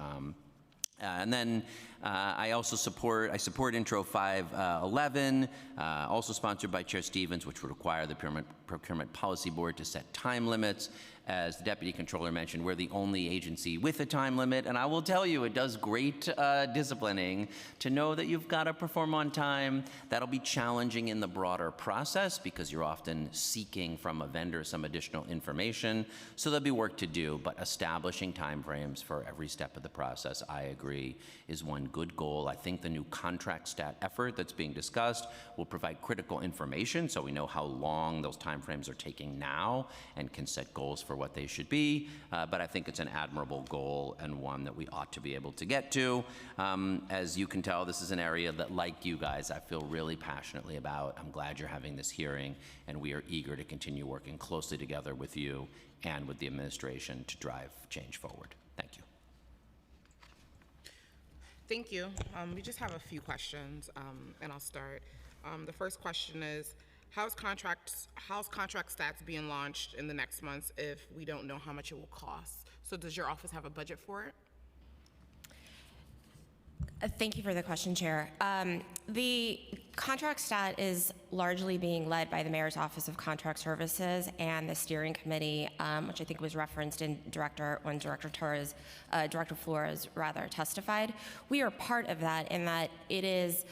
And then I also support Intro 511, also sponsored by Chair Stevens, which would require the Procurement Policy Board to set time limits. As the Deputy Controller mentioned, we're the only agency with a time limit, and I will tell you, it does great disciplining to know that you've got to perform on time. That'll be challenging in the broader process because you're often seeking from a vendor some additional information, so there'll be work to do, but establishing timeframes for every step of the process, I agree, is one good goal. I think the new contract stat effort that's being discussed will provide critical information so we know how long those timeframes are taking now and can set goals for what they should be, but I think it's an admirable goal and one that we ought to be able to get to. As you can tell, this is an area that, like you guys, I feel really passionately about. I'm glad you're having this hearing, and we are eager to continue working closely together with you and with the administration to drive change forward. Thank you. Thank you. We just have a few questions, and I'll start. The first question is, how's contract stats being launched in the next months if we don't know how much it will cost? So does your office have a budget for it? Thank you for the question, Chair. The contract stat is largely being led by the Mayor's Office of Contract Services and the steering committee, which I think was referenced in when Director Flores testified. We are part of that in that it is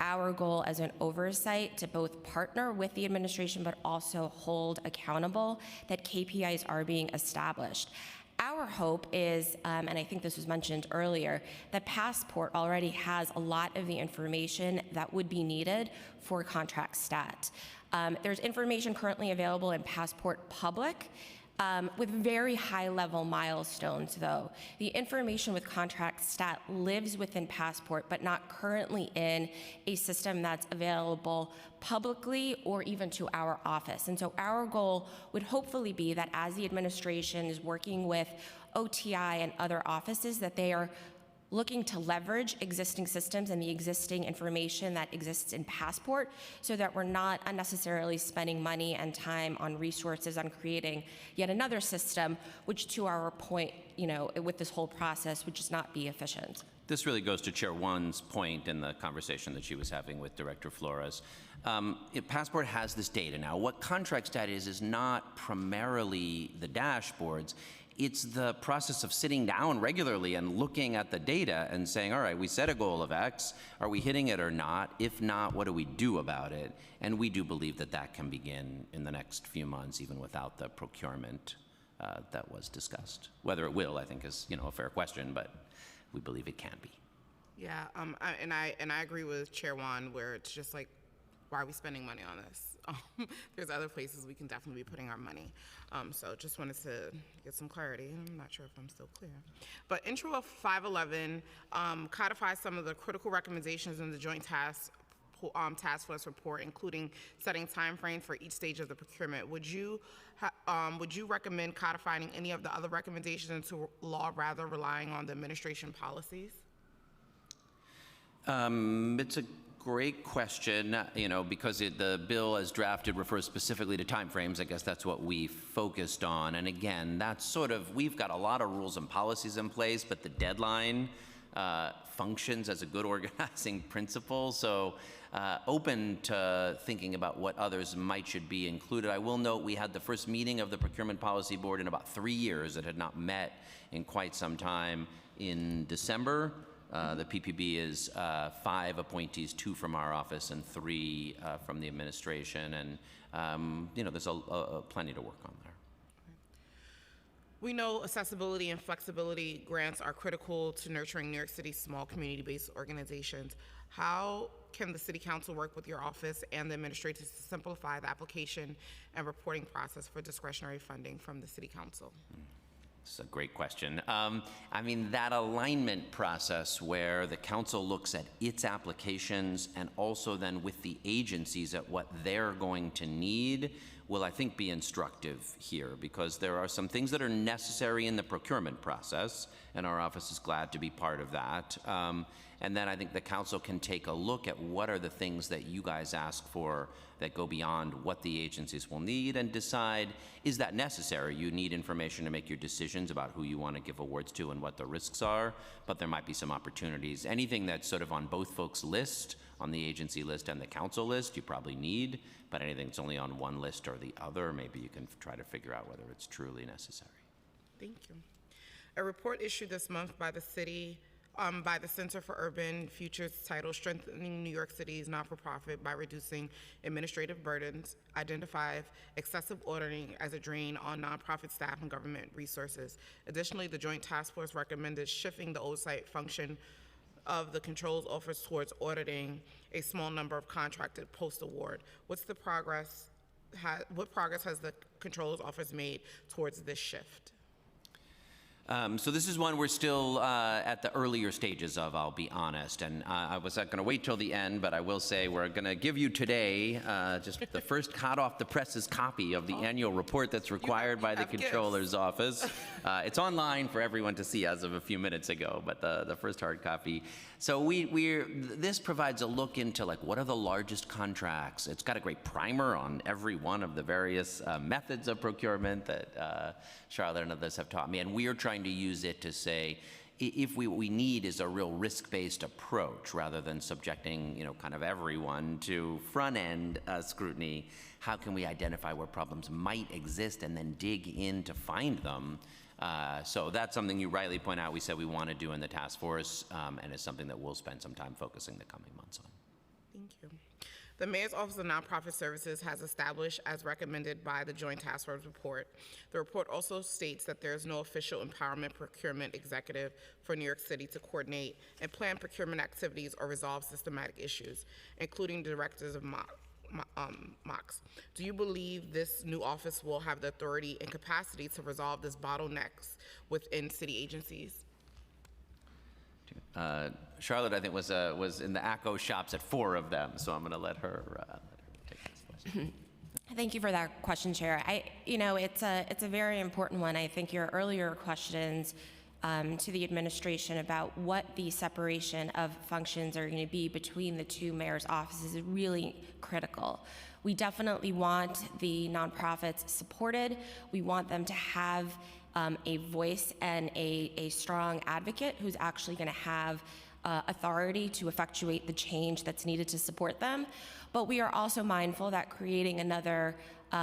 our goal as an oversight to both partner with the administration but also hold accountable that KPIs are being established. Our hope is, and I think this was mentioned earlier, that Passport already has a lot of the information that would be needed for contract stat. There's information currently available in Passport Public, with very high-level milestones, though. The information with contract stat lives within Passport, but not currently in a system that's available publicly or even to our office. And so our goal would hopefully be that as the administration is working with OTI and other offices, that they are looking to leverage existing systems and the existing information that exists in Passport so that we're not unnecessarily spending money and time on resources on creating yet another system, which to our point, with this whole process would just not be efficient. This really goes to Chair One's point in the conversation that she was having with Director Flores. Passport has this data now. What contract stat is not primarily the dashboards. It's the process of sitting down regularly and looking at the data and saying, all right, we set a goal of X. Are we hitting it or not? If not, what do we do about it? And we do believe that that can begin in the next few months, even without the procurement that was discussed. Whether it will, I think, is a fair question, but we believe it can be. Yeah, and I agree with Chair Wan, where it's just like, why are we spending money on this? There's other places we can definitely be putting our money. So just wanted to get some clarity. I'm not sure if I'm still clear. But Intro 511 codifies some of the critical recommendations in the Joint Task Force report, including setting timeframes for each stage of the procurement. Would you recommend codifying any of the other recommendations into law rather relying on the administration policies? It's a great question, because the bill as drafted refers specifically to timeframes. I guess that's what we focused on. And again, that's we've got a lot of rules and policies in place, but the deadline functions as a good organizing principle. So open to thinking about what others should be included. I will note we had the first meeting of the Procurement Policy Board in about 3 years. It had not met in quite some time in December. The PPB is 5 appointees, 2 from our office and 3 from the administration, and there's plenty to work on there. We know accessibility and flexibility grants are critical to nurturing New York City's small community-based organizations. How can the City Council work with your office and the administrators to simplify the application and reporting process for discretionary funding from the City Council? It's a great question. I mean, that alignment process where the council looks at its applications and also then with the agencies at what they're going to need will, I think, be instructive here, because there are some things that are necessary in the procurement process, and our office is glad to be part of that. And then I think the council can take a look at what are the things that you guys ask for that go beyond what the agencies will need and decide, is that necessary? You need information to make your decisions about who you want to give awards to and what the risks are, but there might be some opportunities. Anything that's sort of on both folks' list, on the agency list and the council list, you probably need, but anything that's only on one list or the other, maybe you can try to figure out whether it's truly necessary. Thank you. A report issued this month by the city, by the Center for Urban Futures titled Strengthening New York City's Not-for-Profit by Reducing Administrative Burdens, identified excessive auditing as a drain on nonprofit staff and government resources. Additionally, the Joint Task Force recommended shifting the oversight function of the Controls Office towards auditing a small number of contracted post-award. What progress has the Controls Office made towards this shift? So this is one we're still at the earlier stages of, I'll be honest. And I was not going to wait till the end, but I will say we're going to give you today just the first hot off the presses copy of the annual report that's required by the Controller's Office. It's online for everyone to see as of a few minutes ago, but the first hard copy. So this provides a look into like what are the largest contracts. It's got a great primer on every one of the various methods of procurement that Charlotte and others have taught me, and we are trying to use it to say, if what we need is a real risk-based approach rather than subjecting, kind of everyone to front-end scrutiny, how can we identify where problems might exist and then dig in to find them? So that's something you rightly point out we said we want to do in the task force, and it's something that we'll spend some time focusing the coming months on. Thank you. The Mayor's Office of Nonprofit Services has established, as recommended by the Joint Task Force report. The report also states that there is no official empowerment procurement executive for New York City to coordinate and plan procurement activities or resolve systematic issues, including directors of MOCs. Do you believe this new office will have the authority and capacity to resolve these bottlenecks within city agencies? Charlotte, I think, was in the ACO shops at 4 of them, so I'm going to let her take this question. Thank you for that question, Chair. It's a very important one. I think your earlier questions to the administration about what the separation of functions are going to be between the two mayor's offices is really critical. We definitely want the nonprofits supported. We want them to have a voice and a strong advocate who's actually going to have authority to effectuate the change that's needed to support them. But we are also mindful that creating another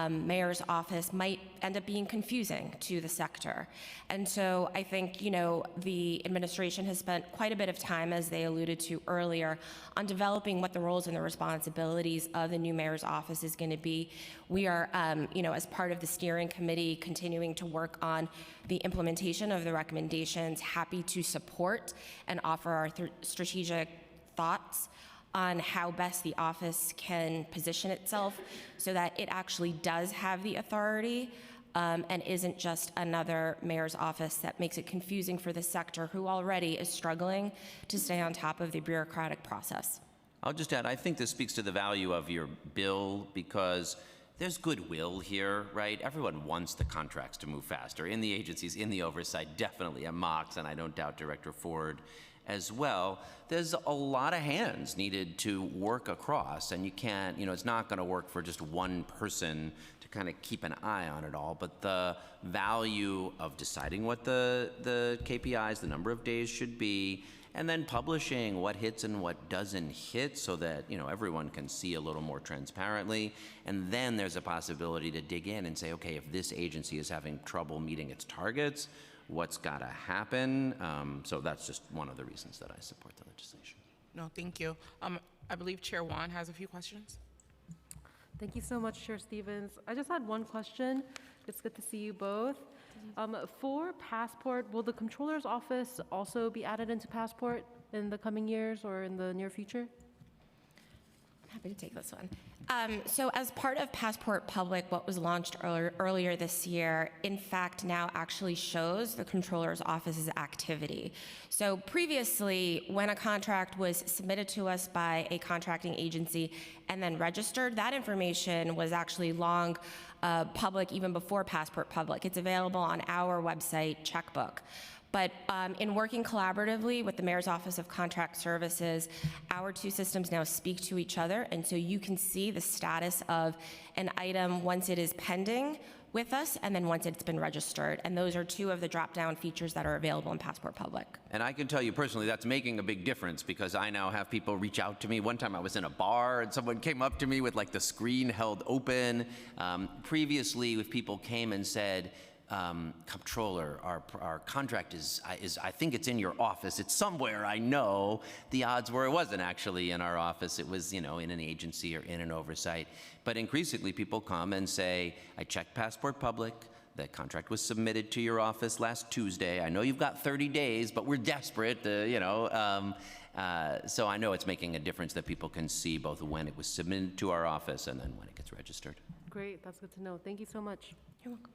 mayor's office might end up being confusing to the sector. And so I think, the administration has spent quite a bit of time, as they alluded to earlier, on developing what the roles and the responsibilities of the new mayor's office is going to be. We are, as part of the steering committee, continuing to work on the implementation of the recommendations, happy to support and offer our strategic thoughts on how best the office can position itself so that it actually does have the authority and isn't just another mayor's office that makes it confusing for the sector who already is struggling to stay on top of the bureaucratic process. I'll just add, I think this speaks to the value of your bill because there's goodwill here, right? Everyone wants the contracts to move faster in the agencies, in the oversight, definitely at MOCs, and I don't doubt Director Ford as well. There's a lot of hands needed to work across, and you can't, it's not going to work for just one person to kind of keep an eye on it all, but the value of deciding what the KPIs, the number of days should be, and then publishing what hits and what doesn't hit so that, everyone can see a little more transparently. And then there's a possibility to dig in and say, okay, if this agency is having trouble meeting its targets, what's got to happen? So that's just one of the reasons that I support the legislation. No, thank you. I believe Chair Wan has a few questions. Thank you so much, Chair Stevens. I just had one question. It's good to see you both. For Passport, will the Controller's Office also be added into Passport in the coming years or in the near future? Happy to take this one. So as part of Passport Public, what was launched earlier this year, in fact, now actually shows the Controller's Office's activity. So previously, when a contract was submitted to us by a contracting agency and then registered, that information was actually long public even before Passport Public. It's available on our website, Checkbook. But in working collaboratively with the Mayor's Office of Contract Services, our two systems now speak to each other, and so you can see the status of an item once it is pending with us, and then once it's been registered. And those are two of the drop-down features that are available in Passport Public. And I can tell you personally, that's making a big difference because I now have people reach out to me. One time I was in a bar and someone came up to me with like the screen held open. Previously, if people came and said, Comptroller, our contract is, I think it's in your office. It's somewhere, I know. The odds were it wasn't actually in our office. It was, in an agency or in an oversight. But increasingly, people come and say, I checked Passport Public. The contract was submitted to your office last Tuesday. I know you've got 30 days, but we're desperate, so I know it's making a difference that people can see both when it was submitted to our office and then when it gets registered. Great, that's good to know. Thank you so much. You're welcome.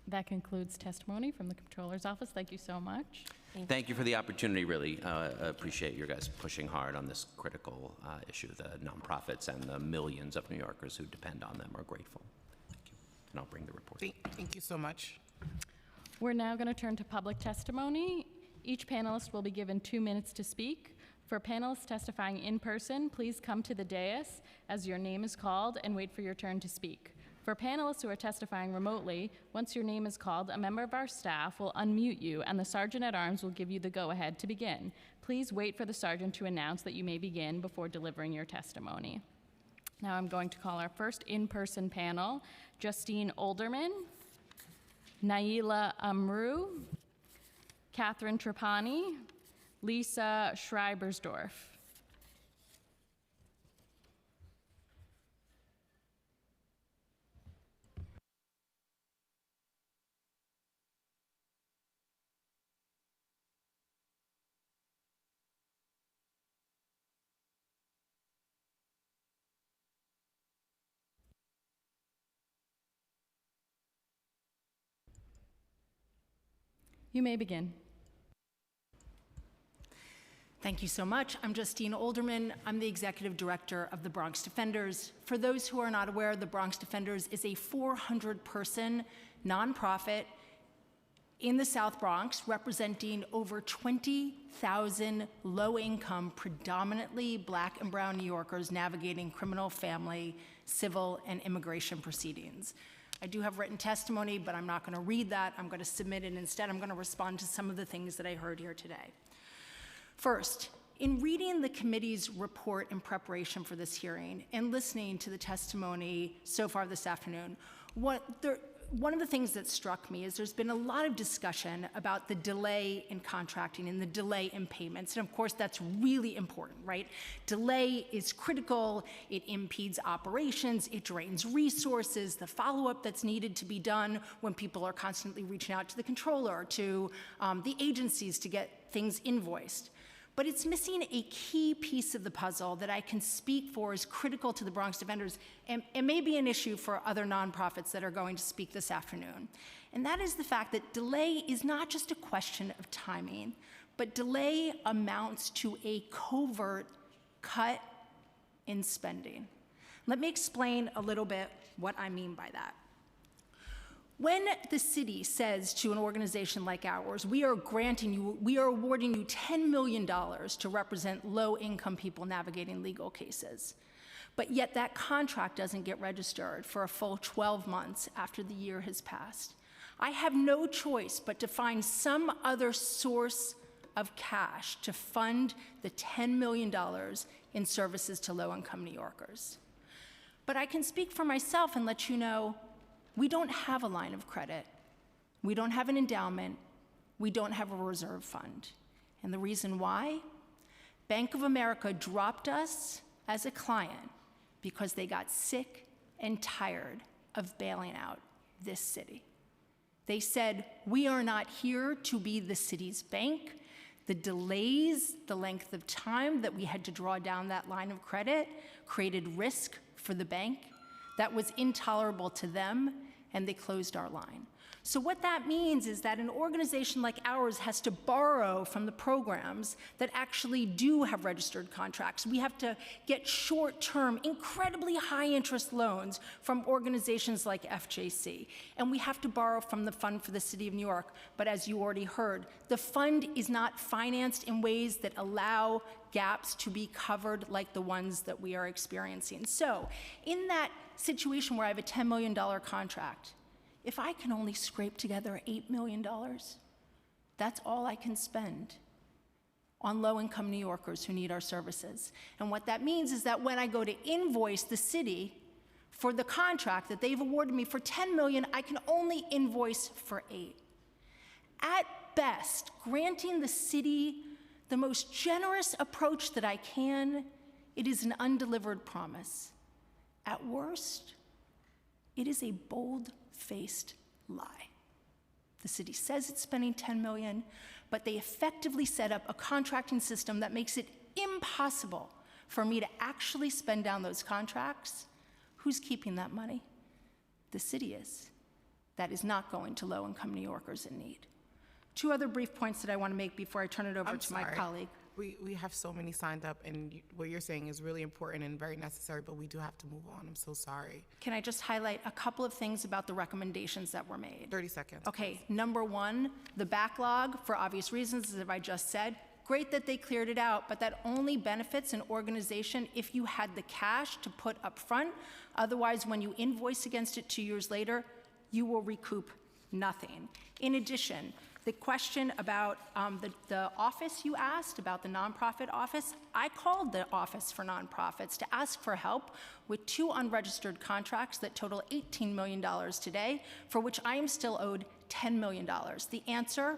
That concludes testimony from the Controller's Office. Thank you so much. Thank you for the opportunity, really. Appreciate your guys pushing hard on this critical issue. The nonprofits and the millions of New Yorkers who depend on them are grateful. Thank you. And I'll bring the report. Thank you so much. We're now going to turn to public testimony. Each panelist will be given 2 minutes to speak. For panelists testifying in person, please come to the dais as your name is called and wait for your turn to speak. For panelists who are testifying remotely, once your name is called, a member of our staff will unmute you and the Sergeant-at-Arms will give you the go-ahead to begin. Please wait for the Sergeant to announce that you may begin before delivering your testimony. Now I'm going to call our first in-person panel, Justine Olderman, Naila Amru, Catherine Trapani, Lisa Schreibersdorf. You may begin. Thank you so much. I'm Justine Olderman. I'm the Executive Director of the Bronx Defenders. For those who are not aware, the Bronx Defenders is a 400-person nonprofit in the South Bronx representing over 20,000 low-income, predominantly Black and brown New Yorkers navigating criminal, family, civil, and immigration proceedings. I do have written testimony, but I'm not going to read that. I'm going to submit it. Instead, I'm going to respond to some of the things that I heard here today. First, in reading the committee's report in preparation for this hearing and listening to the testimony so far this afternoon, one of the things that struck me is there's been a lot of discussion about the delay in contracting and the delay in payments. And of course, that's really important, right? Delay is critical. It impedes operations. It drains resources, the follow-up that's needed to be done when people are constantly reaching out to the controller, to the agencies to get things invoiced. But it's missing a key piece of the puzzle that I can speak for is critical to the Bronx Defenders and may be an issue for other nonprofits that are going to speak this afternoon. And that is the fact that delay is not just a question of timing, but delay amounts to a covert cut in spending. Let me explain a little bit what I mean by that. When the city says to an organization like ours, we are awarding you $10 million to represent low-income people navigating legal cases, but yet that contract doesn't get registered for a full 12 months after the year has passed, I have no choice but to find some other source of cash to fund the $10 million in services to low-income New Yorkers. But I can speak for myself and let you know we don't have a line of credit. We don't have an endowment. We don't have a reserve fund. And the reason why? Bank of America dropped us as a client because they got sick and tired of bailing out this city. They said, we are not here to be the city's bank. The delays, the length of time that we had to draw down that line of credit created risk for the bank that was intolerable to them, and they closed our line. So what that means is that an organization like ours has to borrow from the programs that actually do have registered contracts. We have to get short-term, incredibly high-interest loans from organizations like FJC. And we have to borrow from the Fund for the City of New York. But as you already heard, the fund is not financed in ways that allow gaps to be covered like the ones that we are experiencing. So in that situation where I have a $10 million contract, if I can only scrape together $8 million, that's all I can spend on low-income New Yorkers who need our services. And what that means is that when I go to invoice the city for the contract that they've awarded me for $10 million, I can only invoice for $8. At best, granting the city the most generous approach that I can, it is an undelivered promise. At worst, it is a bold-faced lie. The city says it's spending $10 million, but they effectively set up a contracting system that makes it impossible for me to actually spend down those contracts. Who's keeping that money? The city is. That is not going to low-income New Yorkers in need. Two other brief points that I want to make before I turn it over to my colleague. We have so many signed up, and what you're saying is really important and very necessary, but we do have to move on. I'm so sorry. Can I just highlight a couple of things about the recommendations that were made? 30 seconds. Okay, number one, the backlog, for obvious reasons, as I just said. Great that they cleared it out, but that only benefits an organization if you had the cash to put up front. Otherwise, when you invoice against it 2 years later, you will recoup nothing. In addition, the question about the office you asked, about the nonprofit office, I called the Office for Nonprofits to ask for help with 2 unregistered contracts that total $18 million today, for which I am still owed $10 million. The answer,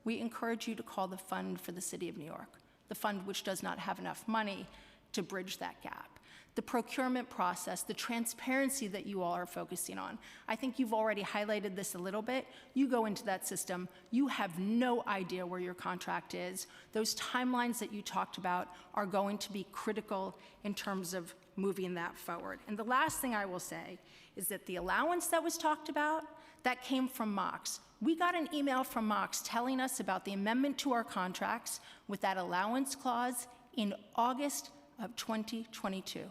we encourage you to call the Fund for the City of New York, the fund which does not have enough money to bridge that gap. The procurement process, the transparency that you all are focusing on. I think you've already highlighted this a little bit. You go into that system, you have no idea where your contract is. Those timelines that you talked about are going to be critical in terms of moving that forward. And the last thing I will say is that the allowance that was talked about, that came from Mox. We got an email from Mox telling us about the amendment to our contracts with that allowance clause in August of 2022.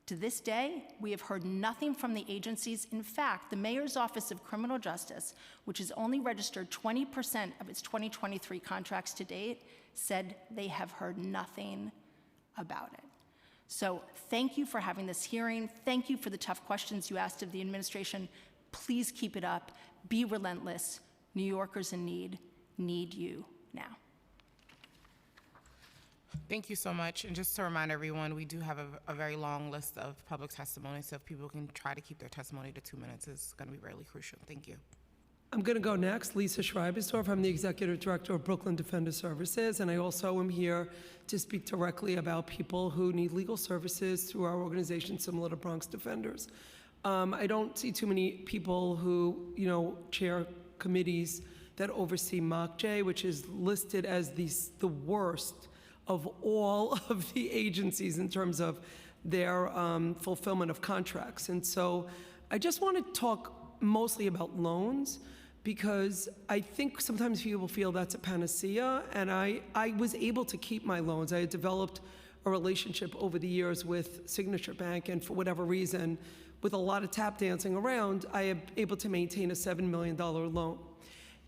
To this day, we have heard nothing from the agencies. In fact, the Mayor's Office of Criminal Justice, which has only registered 20% of its 2023 contracts to date, said they have heard nothing about it. So thank you for having this hearing. Thank you for the tough questions you asked of the administration. Please keep it up. Be relentless. New Yorkers in need you now. Thank you so much. And just to remind everyone, we do have a very long list of public testimony, so if people can try to keep their testimony to 2 minutes, it's going to be really crucial. Thank you. I'm going to go next. Lisa Schreibersdorf. I'm the Executive Director of Brooklyn Defender Services, and I also am here to speak directly about people who need legal services through our organization, similar to Bronx Defenders. I don't see too many people who, chair committees that oversee MOCJ, which is listed as the worst of all of the agencies in terms of their fulfillment of contracts. And so I just want to talk mostly about loans, because I think sometimes people feel that's a panacea, and I was able to keep my loans. I had developed a relationship over the years with Signature Bank, and for whatever reason, with a lot of tap dancing around, I am able to maintain a $7 million loan.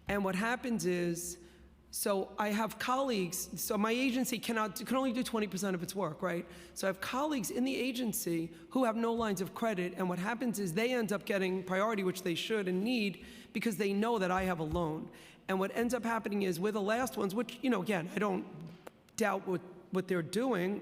And what happens is, so I have colleagues, so my agency can only do 20% of its work, right? So I have colleagues in the agency who have no lines of credit, and what happens is they end up getting priority, which they should and need, because they know that I have a loan. And what ends up happening is with the last ones, which, again, I don't doubt what they're doing,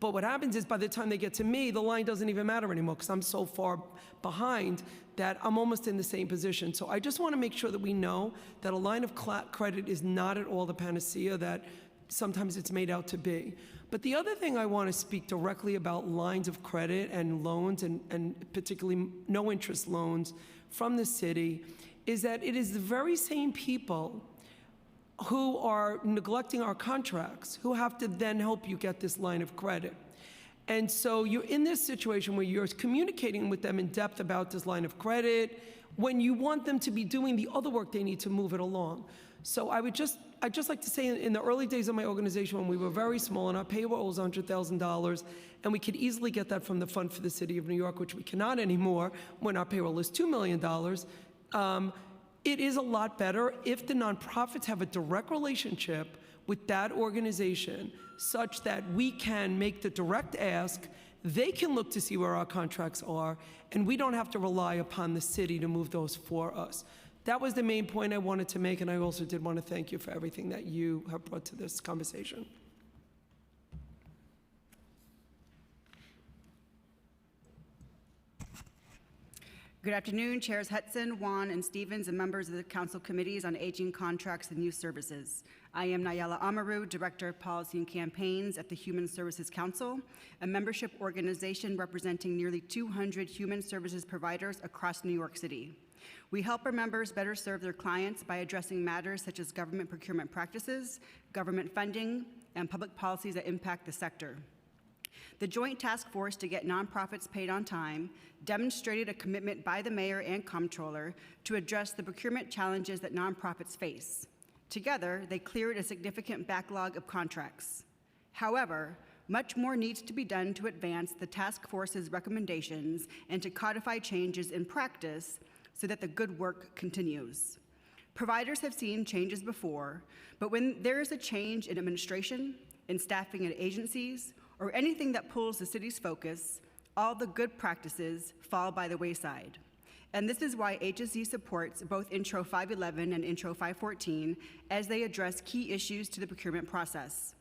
but what happens is by the time they get to me, the line doesn't even matter anymore, because I'm so far behind that I'm almost in the same position. So I just want to make sure that we know that a line of credit is not at all the panacea, that sometimes it's made out to be. But the other thing I want to speak directly about lines of credit and loans, and particularly no interest loans from the city, is that it is the very same people who are neglecting our contracts who have to then help you get this line of credit. And so you're in this situation where you're communicating with them in depth about this line of credit when you want them to be doing the other work they need to move it along. So I'd just like to say, in the early days of my organization, when we were very small and our payroll was $100,000, and we could easily get that from the Fund for the City of New York, which we cannot anymore when our payroll is $2 million, it is a lot better if the nonprofits have a direct relationship with that organization such that we can make the direct ask, they can look to see where our contracts are, and we don't have to rely upon the city to move those for us. That was the main point I wanted to make, and I also did want to thank you for everything that you have brought to this conversation. Good afternoon, Chairs Hudson, Wan, and Stevens, and members of the Council Committees on Aging, Contracts, and Youth Services. I am Nayala Amaru, Director of Policy and Campaigns at the Human Services Council, a membership organization representing nearly 200 human services providers across New York City. We help our members better serve their clients by addressing matters such as government procurement practices, government funding, and public policies that impact the sector. The Joint Task Force to Get Nonprofits Paid on Time demonstrated a commitment by the mayor and comptroller to address the procurement challenges that nonprofits face. Together, they cleared a significant backlog of contracts. However, much more needs to be done to advance the task force's recommendations and to codify changes in practice so that the good work continues. Providers have seen changes before, but when there is a change in administration, in staffing at agencies, or anything that pulls the city's focus, all the good practices fall by the wayside. And this is why HSC supports both Intro 511 and Intro 514 as they address key issues to the procurement process.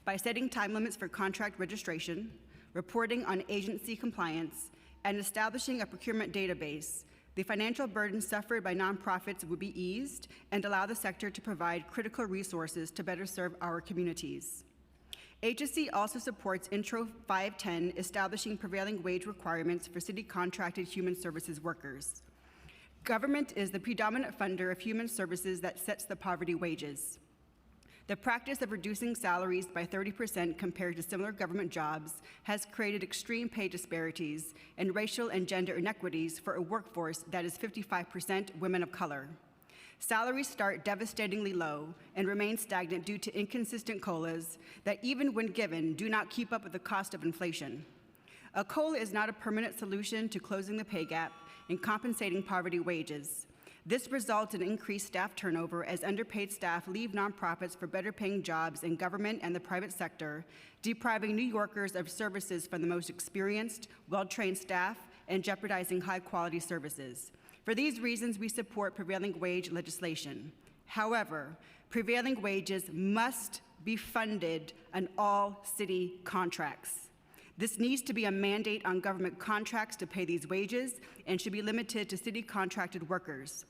By setting time limits for contract registration, reporting on agency compliance, and establishing a procurement database, the financial burden suffered by nonprofits would be eased and allow the sector to provide critical resources to better serve our communities. HSC also supports Intro 510, establishing prevailing wage requirements for city contracted human services workers. Government is the predominant funder of human services that sets the poverty wages. The practice of reducing salaries by 30% compared to similar government jobs has created extreme pay disparities and racial and gender inequities for a workforce that is 55% women of color. Salaries start devastatingly low and remain stagnant due to inconsistent COLAs that, even when given, do not keep up with the cost of inflation. A COLA is not a permanent solution to closing the pay gap and compensating poverty wages. This results in increased staff turnover as underpaid staff leave nonprofits for better paying jobs in government and the private sector, depriving New Yorkers of services from the most experienced, well-trained staff and jeopardizing high-quality services. For these reasons, we support prevailing wage legislation. However, prevailing wages must be funded on all city contracts. This needs to be a mandate on government contracts to pay these wages and should be limited to city contracted workers.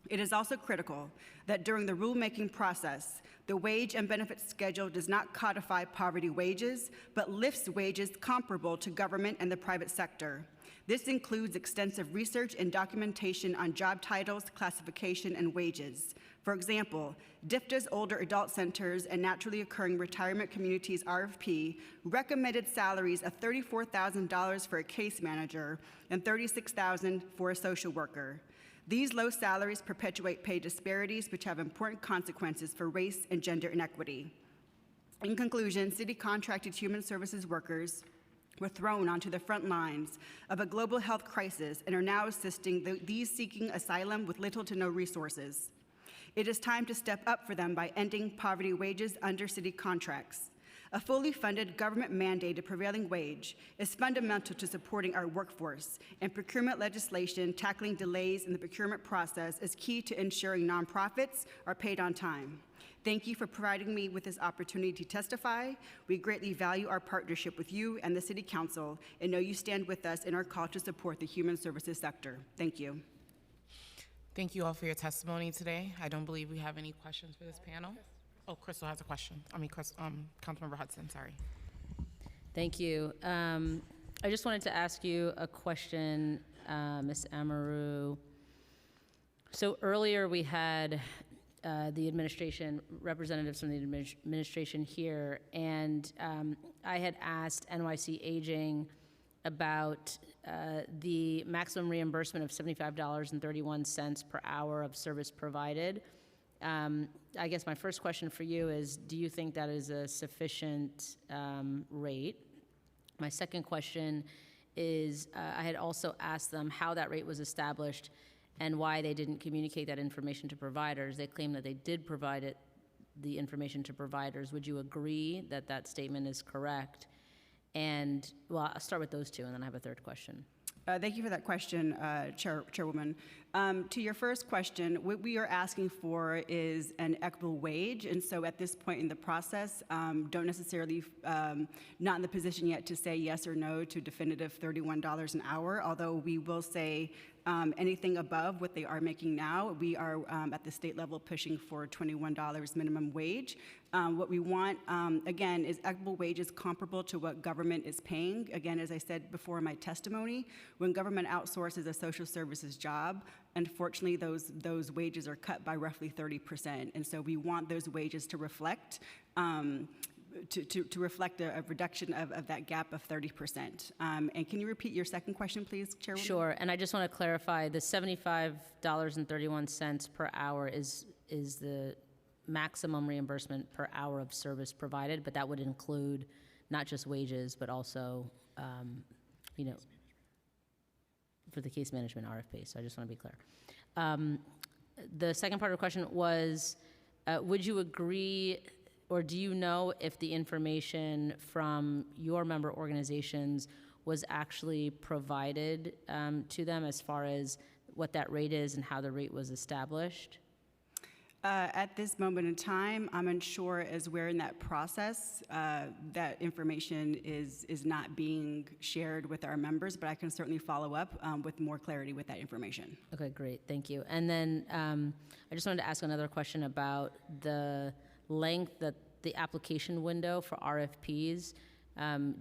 It is also critical that during the rulemaking process, the wage and benefits schedule does not codify poverty wages, but lifts wages comparable to government and the private sector. This includes extensive research and documentation on job titles, classification, and wages. For example, DFTA's Older Adult Centers and Naturally Occurring Retirement Communities RFP recommended salaries of $34,000 for a case manager and $36,000 for a social worker. These low salaries perpetuate pay disparities, which have important consequences for race and gender inequity. In conclusion, city contracted human services workers were thrown onto the front lines of a global health crisis and are now assisting these seeking asylum with little to no resources. It is time to step up for them by ending poverty wages under city contracts. A fully funded government-mandated prevailing wage is fundamental to supporting our workforce, and procurement legislation tackling delays in the procurement process is key to ensuring nonprofits are paid on time. Thank you for providing me with this opportunity to testify. We greatly value our partnership with you and the City Council and know you stand with us in our call to support the human services sector. Thank you. Thank you all for your testimony today. I don't believe we have any questions for this panel. Oh, Crystal has a question. Councilmember Hudson, sorry. Thank you. I just wanted to ask you a question, Ms. Amaru. So earlier we had the administration, representatives from the administration here, and I had asked NYC Aging about the maximum reimbursement of $75.31 per hour of service provided. I guess my first question for you is, do you think that is a sufficient rate? My second question is, I had also asked them how that rate was established and why they didn't communicate that information to providers. They claim that they did provide the information to providers. Would you agree that that statement is correct? And, well, I'll start with those two, and then I have a third question. Thank you for that question, Chairwoman. To your first question, what we are asking for is an equitable wage, and so at this point in the process, don't necessarily, not in the position yet to say yes or no to definitive $31 an hour, although we will say anything above what they are making now. We are at the state level pushing for $21 minimum wage. What we want, again, is equitable wages comparable to what government is paying. Again, as I said before in my testimony, when government outsources a social services job, unfortunately, those wages are cut by roughly 30%. And so we want those wages to reflect to reflect a reduction of that gap of 30%. And can you repeat your second question, please, Chairwoman? Sure, and I just want to clarify, the $75.31 per hour is the maximum reimbursement per hour of service provided, but that would include not just wages, but also, for the case management RFP, so I just want to be clear. The second part of the question was, would you agree, or do you know if the information from your member organizations was actually provided to them as far as what that rate is and how the rate was established? At this moment in time, I'm unsure as we're in that process. That information is not being shared with our members, but I can certainly follow up with more clarity with that information. Okay, great, thank you. And then I just wanted to ask another question about the length, that the application window for RFPs.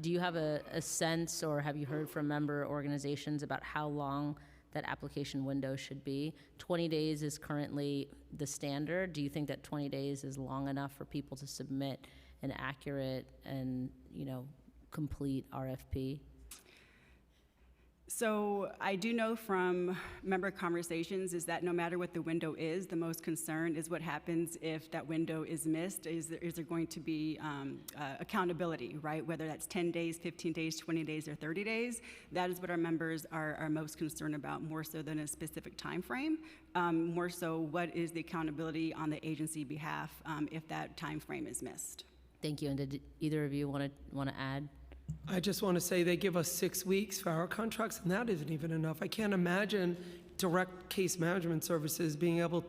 Do you have a sense, or have you heard from member organizations about how long that application window should be? 20 days is currently the standard. Do you think that 20 days is long enough for people to submit an accurate and, complete RFP? So I do know from member conversations is that no matter what the window is, the most concern is what happens if that window is missed. Is there going to be accountability, right? Whether that's 10 days, 15 days, 20 days, or 30 days. That is what our members are most concerned about, more so than a specific time frame. More so, what is the accountability on the agency behalf if that time frame is missed? Thank you. And did either of you want to add? I just want to say they give us 6 weeks for our contracts, and that isn't even enough. I can't imagine direct case management services being able,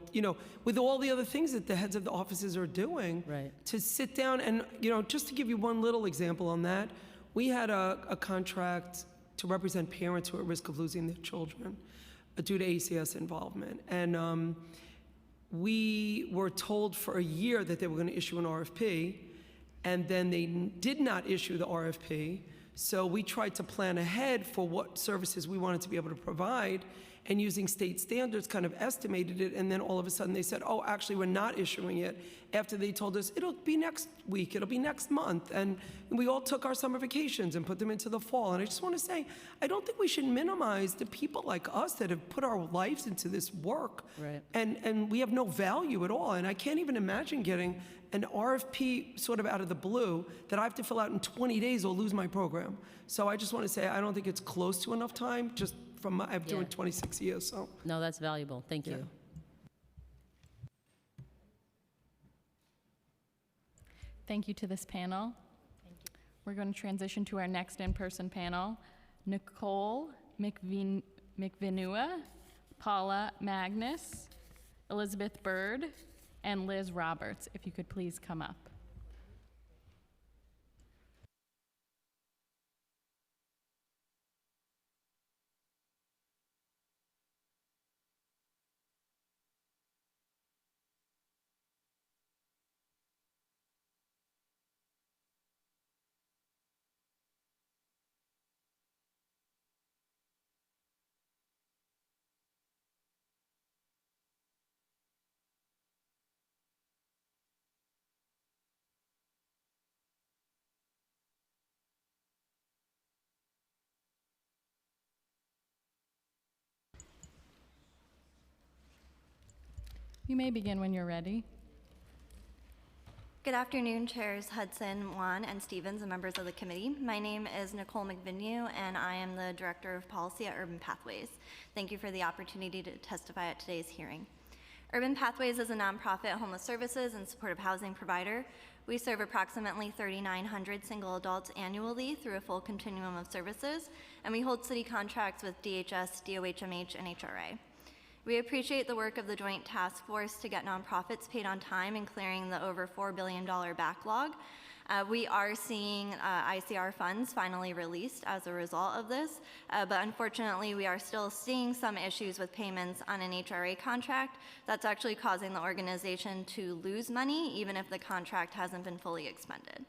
with all the other things that the heads of the offices are doing, right, to sit down and, just to give you one little example on that, we had a contract to represent parents who are at risk of losing their children due to ACS involvement. And we were told for a year that they were going to issue an RFP, and then they did not issue the RFP. So we tried to plan ahead for what services we wanted to be able to provide, and using state standards kind of estimated it, and then all of a sudden they said, oh, actually we're not issuing it, after they told us it'll be next week, it'll be next month. And we all took our summer vacations and put them into the fall. And I just want to say, I don't think we should minimize the people like us that have put our lives into this work. Right. And we have no value at all. And I can't even imagine getting an RFP sort of out of the blue that I have to fill out in 20 days or lose my program. So I just want to say, I don't think it's close to enough time, just from I've doing 26 years, so. No, that's valuable. Thank you. Thank you to this panel. Thank you. We're going to transition to our next in-person panel. Nicole McVinua, Paula Magnus, Elizabeth Bird, and Liz Roberts. If you could please come up. You may begin when you're ready. Good afternoon, Chairs Hudson, Juan, and Stevens, and members of the committee. My name is Nicole McVinue, and I am the Director of Policy at Urban Pathways. Thank you for the opportunity to testify at today's hearing. Urban Pathways is a nonprofit homeless services and supportive housing provider. We serve approximately 3,900 single adults annually through a full continuum of services, and we hold city contracts with DHS, DOHMH, and HRA. We appreciate the work of the Joint Task Force to get nonprofits paid on time and clearing the over $4 billion backlog. We are seeing ICR funds finally released as a result of this, but unfortunately we are still seeing some issues with payments on an HRA contract that's actually causing the organization to lose money even if the contract hasn't been fully expended.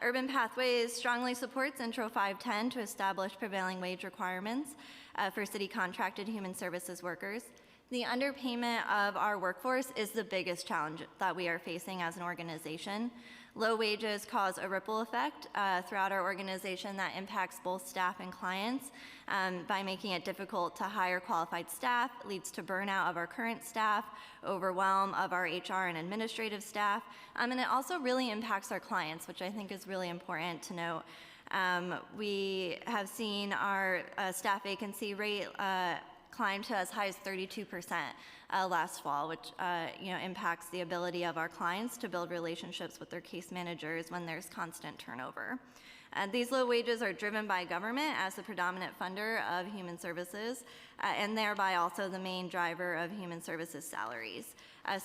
Urban Pathways strongly supports Intro 510 to establish prevailing wage requirements for city contracted human services workers. The underpayment of our workforce is the biggest challenge that we are facing as an organization. Low wages cause a ripple effect throughout our organization that impacts both staff and clients by making it difficult to hire qualified staff, leads to burnout of our current staff, overwhelm of our HR and administrative staff, and it also really impacts our clients, which I think is really important to note. We have seen our staff vacancy rate climb to as high as 32% last fall, which impacts the ability of our clients to build relationships with their case managers when there's constant turnover. These low wages are driven by government as the predominant funder of human services, and thereby also the main driver of human services salaries.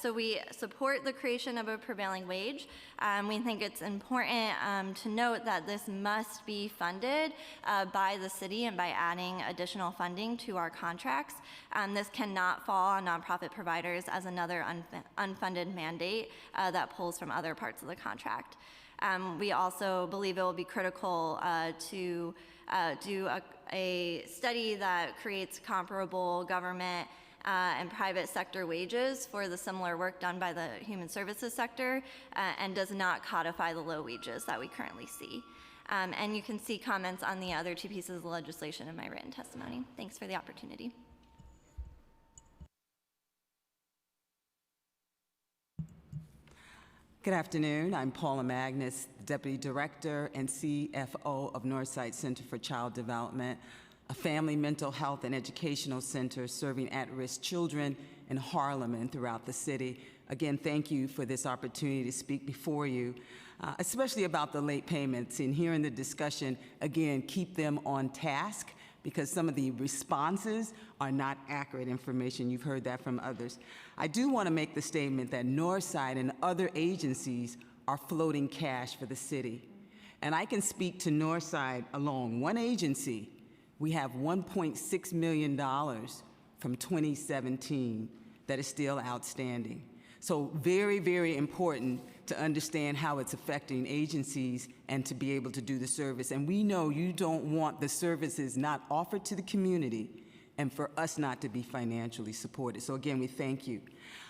So we support the creation of a prevailing wage. We think it's important to note that this must be funded by the city and by adding additional funding to our contracts. This cannot fall on nonprofit providers as another unfunded mandate that pulls from other parts of the contract. We also believe it will be critical to do a study that creates comparable government and private sector wages for the similar work done by the human services sector and does not codify the low wages that we currently see. And you can see comments on the other two pieces of legislation in my written testimony. Thanks for the opportunity. Good afternoon. I'm Paula Magnus, Deputy Director and CFO of Northside Center for Child Development, a family mental health and educational center serving at-risk children in Harlem and throughout the city. Again, thank you for this opportunity to speak before you, especially about the late payments. And here in the discussion, again, keep them on task because some of the responses are not accurate information. You've heard that from others. I do want to make the statement that Northside and other agencies are floating cash for the city. And I can speak to Northside alone. One agency, we have $1.6 million from 2017 that is still outstanding. So very, very important to understand how it's affecting agencies and to be able to do the service. And we know you don't want the services not offered to the community and for us not to be financially supported. So again, we thank you.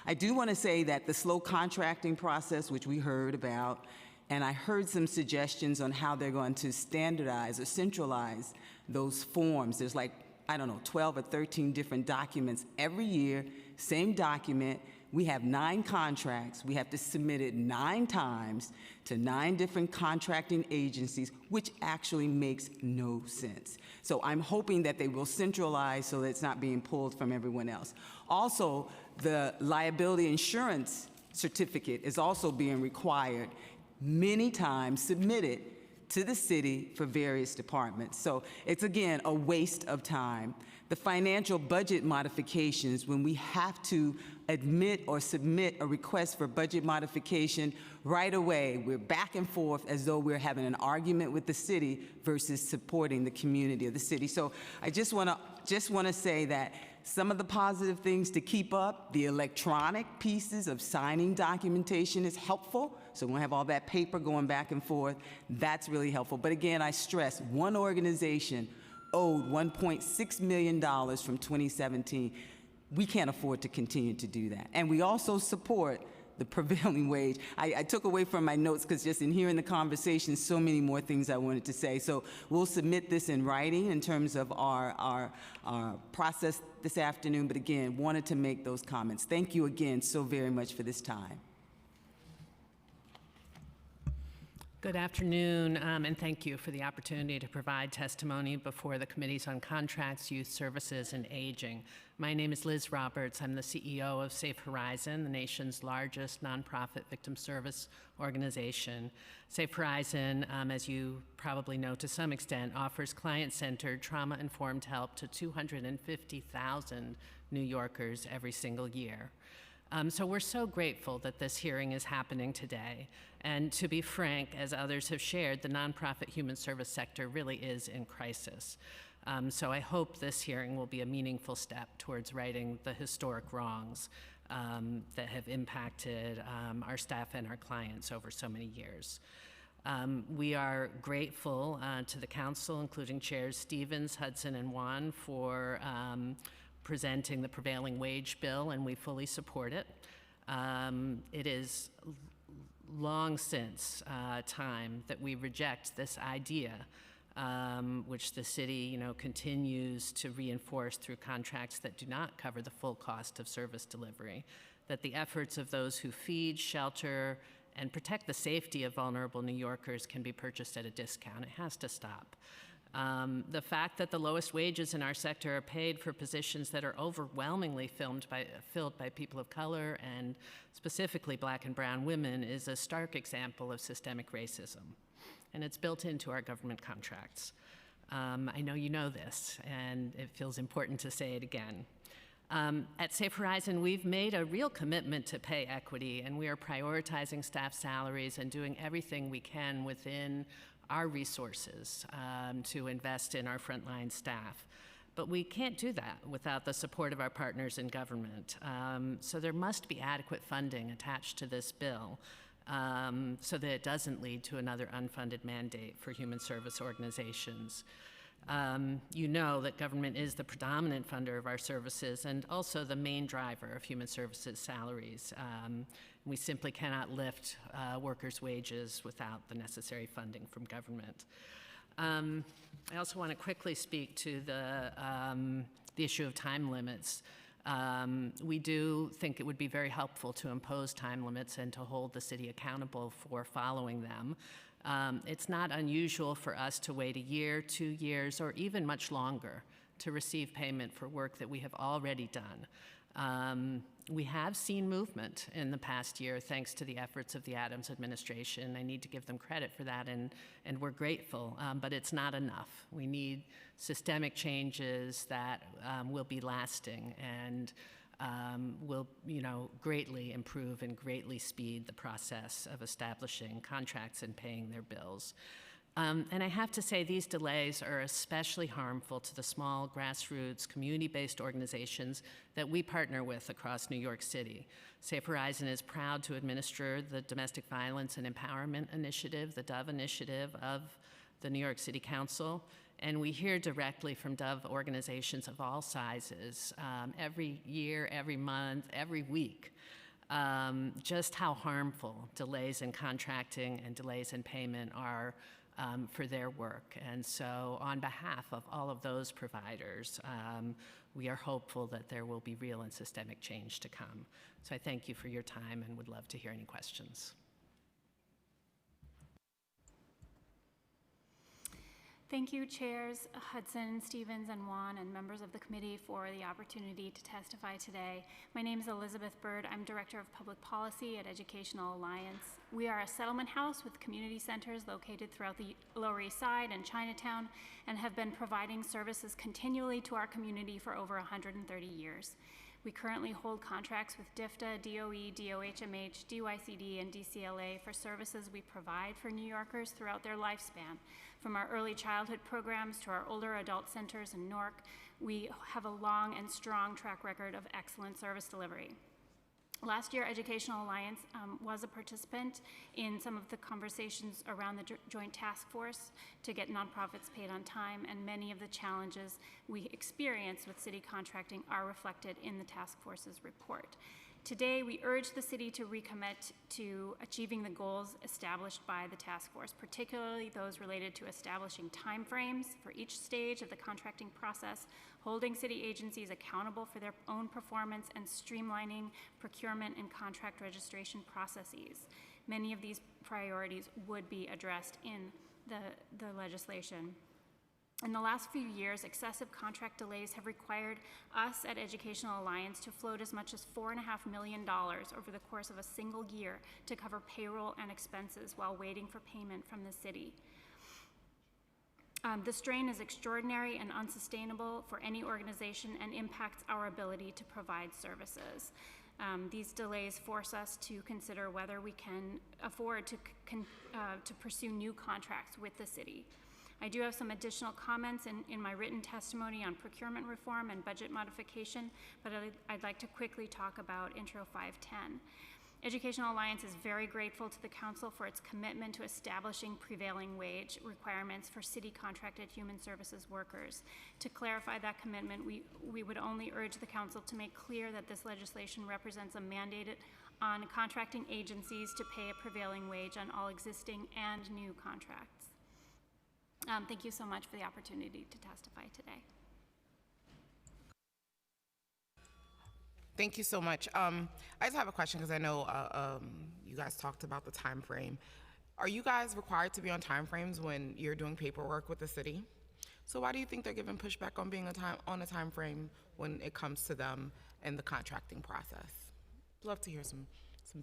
I do want to say that the slow contracting process, which we heard about, and I heard some suggestions on how they're going to standardize or centralize those forms. There's like, 12 or 13 different documents every year, same document. We have 9 contracts. We have to submit it 9 times to 9 different contracting agencies, which actually makes no sense. So I'm hoping that they will centralize so that it's not being pulled from everyone else. Also, the liability insurance certificate is also being required, many times submitted to the city for various departments. So it's, again, a waste of time. The financial budget modifications, when we have to admit or submit a request for budget modification right away, we're back and forth as though we're having an argument with the city versus supporting the community of the city. So I just want to say that some of the positive things to keep up, the electronic pieces of signing documentation is helpful. So we don't have all that paper going back and forth. That's really helpful. But again, I stress, one organization owed $1.6 million from 2017. We can't afford to continue to do that. And we also support the prevailing wage. I took away from my notes because just in hearing the conversation, so many more things I wanted to say. So we'll submit this in writing in terms of our process this afternoon, but again, wanted to make those comments. Thank you again so very much for this time. Good afternoon, and thank you for the opportunity to provide testimony before the Committees on Contracts, Youth Services, and Aging. My name is Liz Roberts. I'm the CEO of Safe Horizon, the nation's largest nonprofit victim service organization. Safe Horizon, as you probably know to some extent, offers client-centered, trauma-informed help to 250,000 New Yorkers every single year. So we're so grateful that this hearing is happening today. And to be frank, as others have shared, the nonprofit human service sector really is in crisis. So I hope this hearing will be a meaningful step towards righting the historic wrongs that have impacted our staff and our clients over so many years. We are grateful to the council, including Chairs Stevens, Hudson, and Wan, for presenting the prevailing wage bill, and we fully support it. It is long since time that we reject this idea, which the city, continues to reinforce through contracts that do not cover the full cost of service delivery, that the efforts of those who feed, shelter, and protect the safety of vulnerable New Yorkers can be purchased at a discount. It has to stop. The fact that the lowest wages in our sector are paid for positions that are overwhelmingly filled by people of color and specifically Black and brown women is a stark example of systemic racism, and it's built into our government contracts. I know you know this, and it feels important to say it again. At Safe Horizon, we've made a real commitment to pay equity, and we are prioritizing staff salaries and doing everything we can within our resources to invest in our frontline staff. But we can't do that without the support of our partners in government. So there must be adequate funding attached to this bill so that it doesn't lead to another unfunded mandate for human service organizations. You know that government is the predominant funder of our services and also the main driver of human services salaries. We simply cannot lift workers' wages without the necessary funding from government. I also want to quickly speak to the issue of time limits. We do think it would be very helpful to impose time limits and to hold the city accountable for following them. It's not unusual for us to wait a year, 2 years, or even much longer to receive payment for work that we have already done. We have seen movement in the past year thanks to the efforts of the Adams administration. I need to give them credit for that, and we're grateful, but it's not enough. We need systemic changes that will be lasting and will greatly improve and greatly speed the process of establishing contracts and paying their bills. And I have to say these delays are especially harmful to the small grassroots community-based organizations that we partner with across New York City. Safe Horizon is proud to administer the Domestic Violence and Empowerment Initiative, the DOVE initiative of the New York City Council. And we hear directly from DOVE organizations of all sizes every year, every month, every week, just how harmful delays in contracting and delays in payment are for their work. And so on behalf of all of those providers, we are hopeful that there will be real and systemic change to come. So I thank you for your time and would love to hear any questions. Thank you, Chairs Hudson, Stevens, and Wan, and members of the committee for the opportunity to testify today. My name is Elizabeth Bird. I'm Director of Public Policy at Educational Alliance. We are a settlement house with community centers located throughout the Lower East Side and Chinatown and have been providing services continually to our community for over 130 years. We currently hold contracts with DFTA, DOE, DOHMH, DYCD, and DCLA for services we provide for New Yorkers throughout their lifespan. From our early childhood programs to our older adult centers in Newark, we have a long and strong track record of excellent service delivery. Last year, Educational Alliance was a participant in some of the conversations around the Joint Task Force to get nonprofits paid on time, and many of the challenges we experience with city contracting are reflected in the task force's report. Today, we urge the city to recommit to achieving the goals established by the task force, particularly those related to establishing timeframes for each stage of the contracting process, holding city agencies accountable for their own performance, and streamlining procurement and contract registration processes. Many of these priorities would be addressed in the legislation. In the last few years, excessive contract delays have required us at Educational Alliance to float as much as $4.5 million over the course of a single year to cover payroll and expenses while waiting for payment from the city. The strain is extraordinary and unsustainable for any organization and impacts our ability to provide services. These delays force us to consider whether we can afford to pursue new contracts with the city. I do have some additional comments in my written testimony on procurement reform and budget modification, but I'd like to quickly talk about Intro 510. Educational Alliance is very grateful to the Council for its commitment to establishing prevailing wage requirements for city contracted human services workers. To clarify that commitment, we would only urge the Council to make clear that this legislation represents a mandate on contracting agencies to pay a prevailing wage on all existing and new contracts. Thank you so much for the opportunity to testify today. Thank you so much. I just have a question because I know you guys talked about the time frame. Are you guys required to be on time frames when you're doing paperwork with the city? So why do you think they're giving pushback on being on a time frame when it comes to them and the contracting process? Love to hear some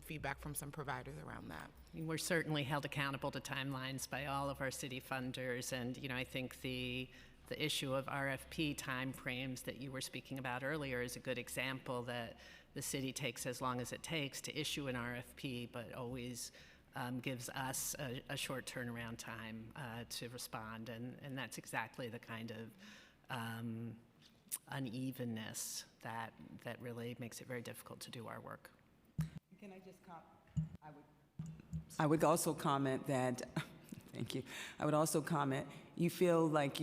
feedback from some providers around that. We're certainly held accountable to timelines by all of our city funders, and I think the issue of RFP timeframes that you were speaking about earlier is a good example that the city takes as long as it takes to issue an RFP, but always gives us a short turnaround time to respond, and that's exactly the kind of unevenness that really makes it very difficult to do our work. Can I just comment? I would also comment that, thank you. I would also comment, you feel like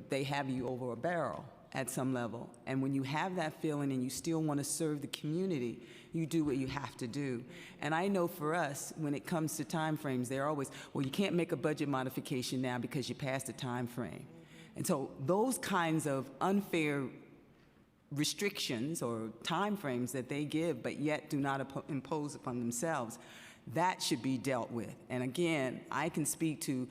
they have you over a barrel at some level. And when you have that feeling and you still want to serve the community, you do what you have to do. And I know for us, when it comes to timeframes, they're always, well, you can't make a budget modification now because you passed the time frame. And so those kinds of unfair restrictions or timeframes that they give, but yet do not impose upon themselves, that should be dealt with. And again, I can speak to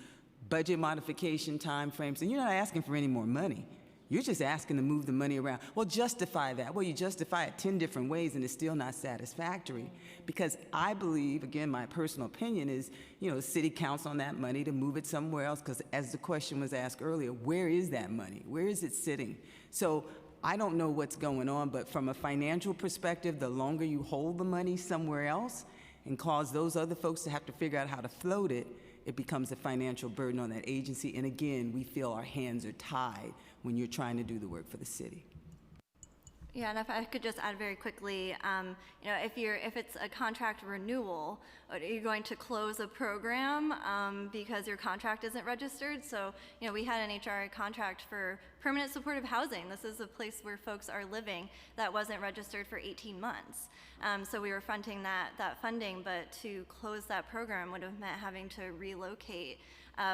budget modification timeframes, and you're not asking for any more money. You're just asking to move the money around. Well, justify that. Well, you justify it 10 different ways, and it's still not satisfactory. Because I believe, again, my personal opinion is, the city counts on that money to move it somewhere else, because as the question was asked earlier, where is that money? Where is it sitting? So I don't know what's going on, but from a financial perspective, the longer you hold the money somewhere else and cause those other folks to have to figure out how to float it, it becomes a financial burden on that agency. And again, we feel our hands are tied when you're trying to do the work for the city. Yeah, and if I could just add very quickly, if it's a contract renewal, are you going to close a program because your contract isn't registered? So, we had an HRA contract for permanent supportive housing. This is a place where folks are living that wasn't registered for 18 months. So we were fronting that funding, but to close that program would have meant having to relocate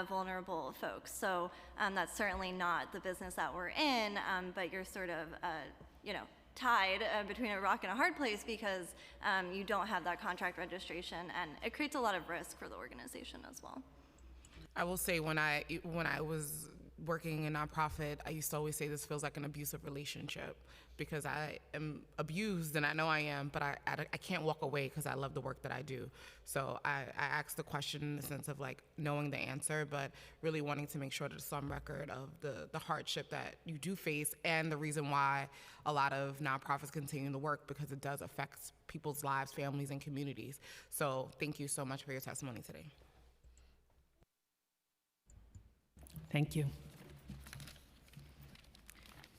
vulnerable folks. So that's certainly not the business that we're in, but you're sort of tied between a rock and a hard place because you don't have that contract registration, and it creates a lot of risk for the organization as well. I will say when I was working in nonprofit, I used to always say this feels like an abusive relationship because I am abused, and I know I am, but I can't walk away because I love the work that I do. So I asked the question in the sense of knowing the answer, but really wanting to make sure that it's on record of the hardship that you do face and the reason why a lot of nonprofits continue to work, because it does affect people's lives, families, and communities. So thank you so much for your testimony today. Thank you.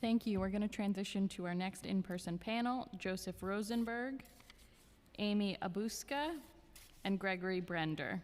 Thank you. We're going to transition to our next in-person panel, Joseph Rosenberg, Amy Abuska, and Gregory Brender.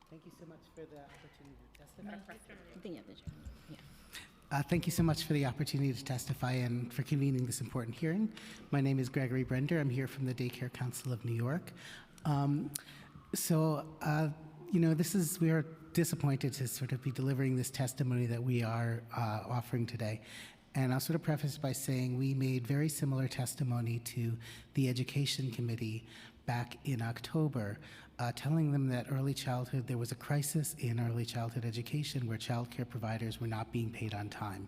Thank you so much for the opportunity to testify. Thank you so much for the opportunity to testify and for convening this important hearing. My name is Gregory Brender. I'm here from the Daycare Council of New York. We are disappointed to sort of be delivering this testimony that we are offering today. And I'll sort of preface by saying we made very similar testimony to the Education Committee back in October, telling them that there was a crisis in early childhood education where child care providers were not being paid on time.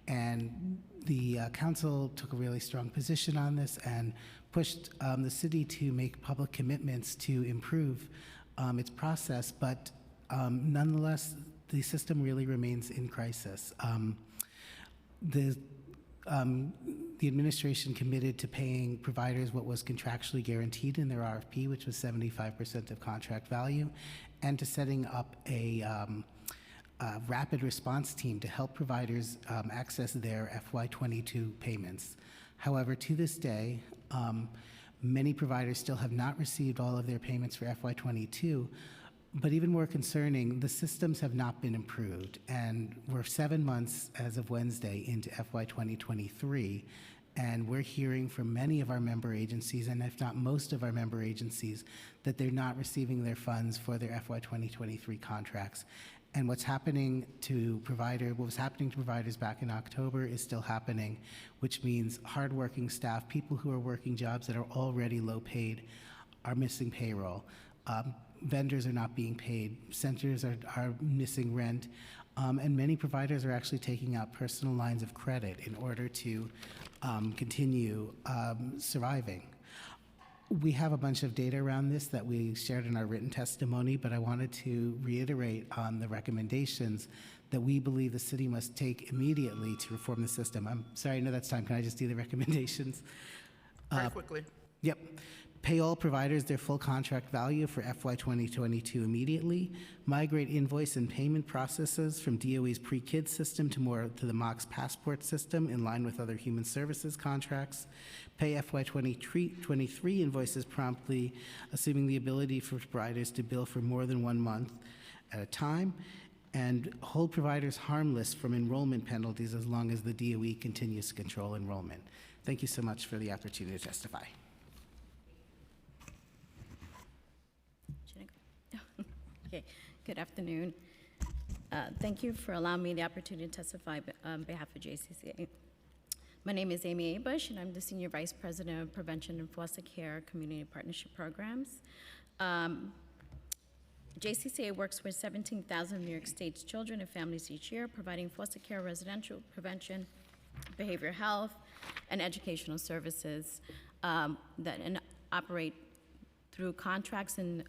And the council took a really strong position on this and pushed the city to make public commitments to improve its process, but nonetheless, the system really remains in crisis. The administration committed to paying providers what was contractually guaranteed in their RFP, which was 75% of contract value, and to setting up a rapid response team to help providers access their FY22 payments. However, to this day, many providers still have not received all of their payments for FY22, but even more concerning, the systems have not been improved, and we're 7 months as of Wednesday into FY 2023, and we're hearing from many of our member agencies, and if not most of our member agencies, that they're not receiving their funds for their FY 2023 contracts. And what was happening to providers back in October is still happening, which means hardworking staff, people who are working jobs that are already low paid, are missing payroll. Vendors are not being paid, centers are missing rent, and many providers are actually taking out personal lines of credit in order to continue surviving. We have a bunch of data around this that we shared in our written testimony, but I wanted to reiterate on the recommendations that we believe the city must take immediately to reform the system. I'm sorry, I know that's time. Can I just do the recommendations? Very quickly. Yep. Pay all providers their full contract value for FY 2022 immediately. Migrate invoice and payment processes from DOE's pre-KID system to the MOX passport system in line with other human services contracts. Pay FY 23 invoices promptly, assuming the ability for providers to bill for more than 1 month at a time. And hold providers harmless from enrollment penalties as long as the DOE continues to control enrollment. Thank you so much for the opportunity to testify. Okay, good afternoon. Thank you for allowing me the opportunity to testify on behalf of JCCA. My name is Amy Abush, and I'm the Senior Vice President of Prevention and Foster Care Community Partnership Programs. JCCA works with 17,000 New York State's children and families each year, providing foster care, residential prevention, behavioral health, and educational services that operate through contracts in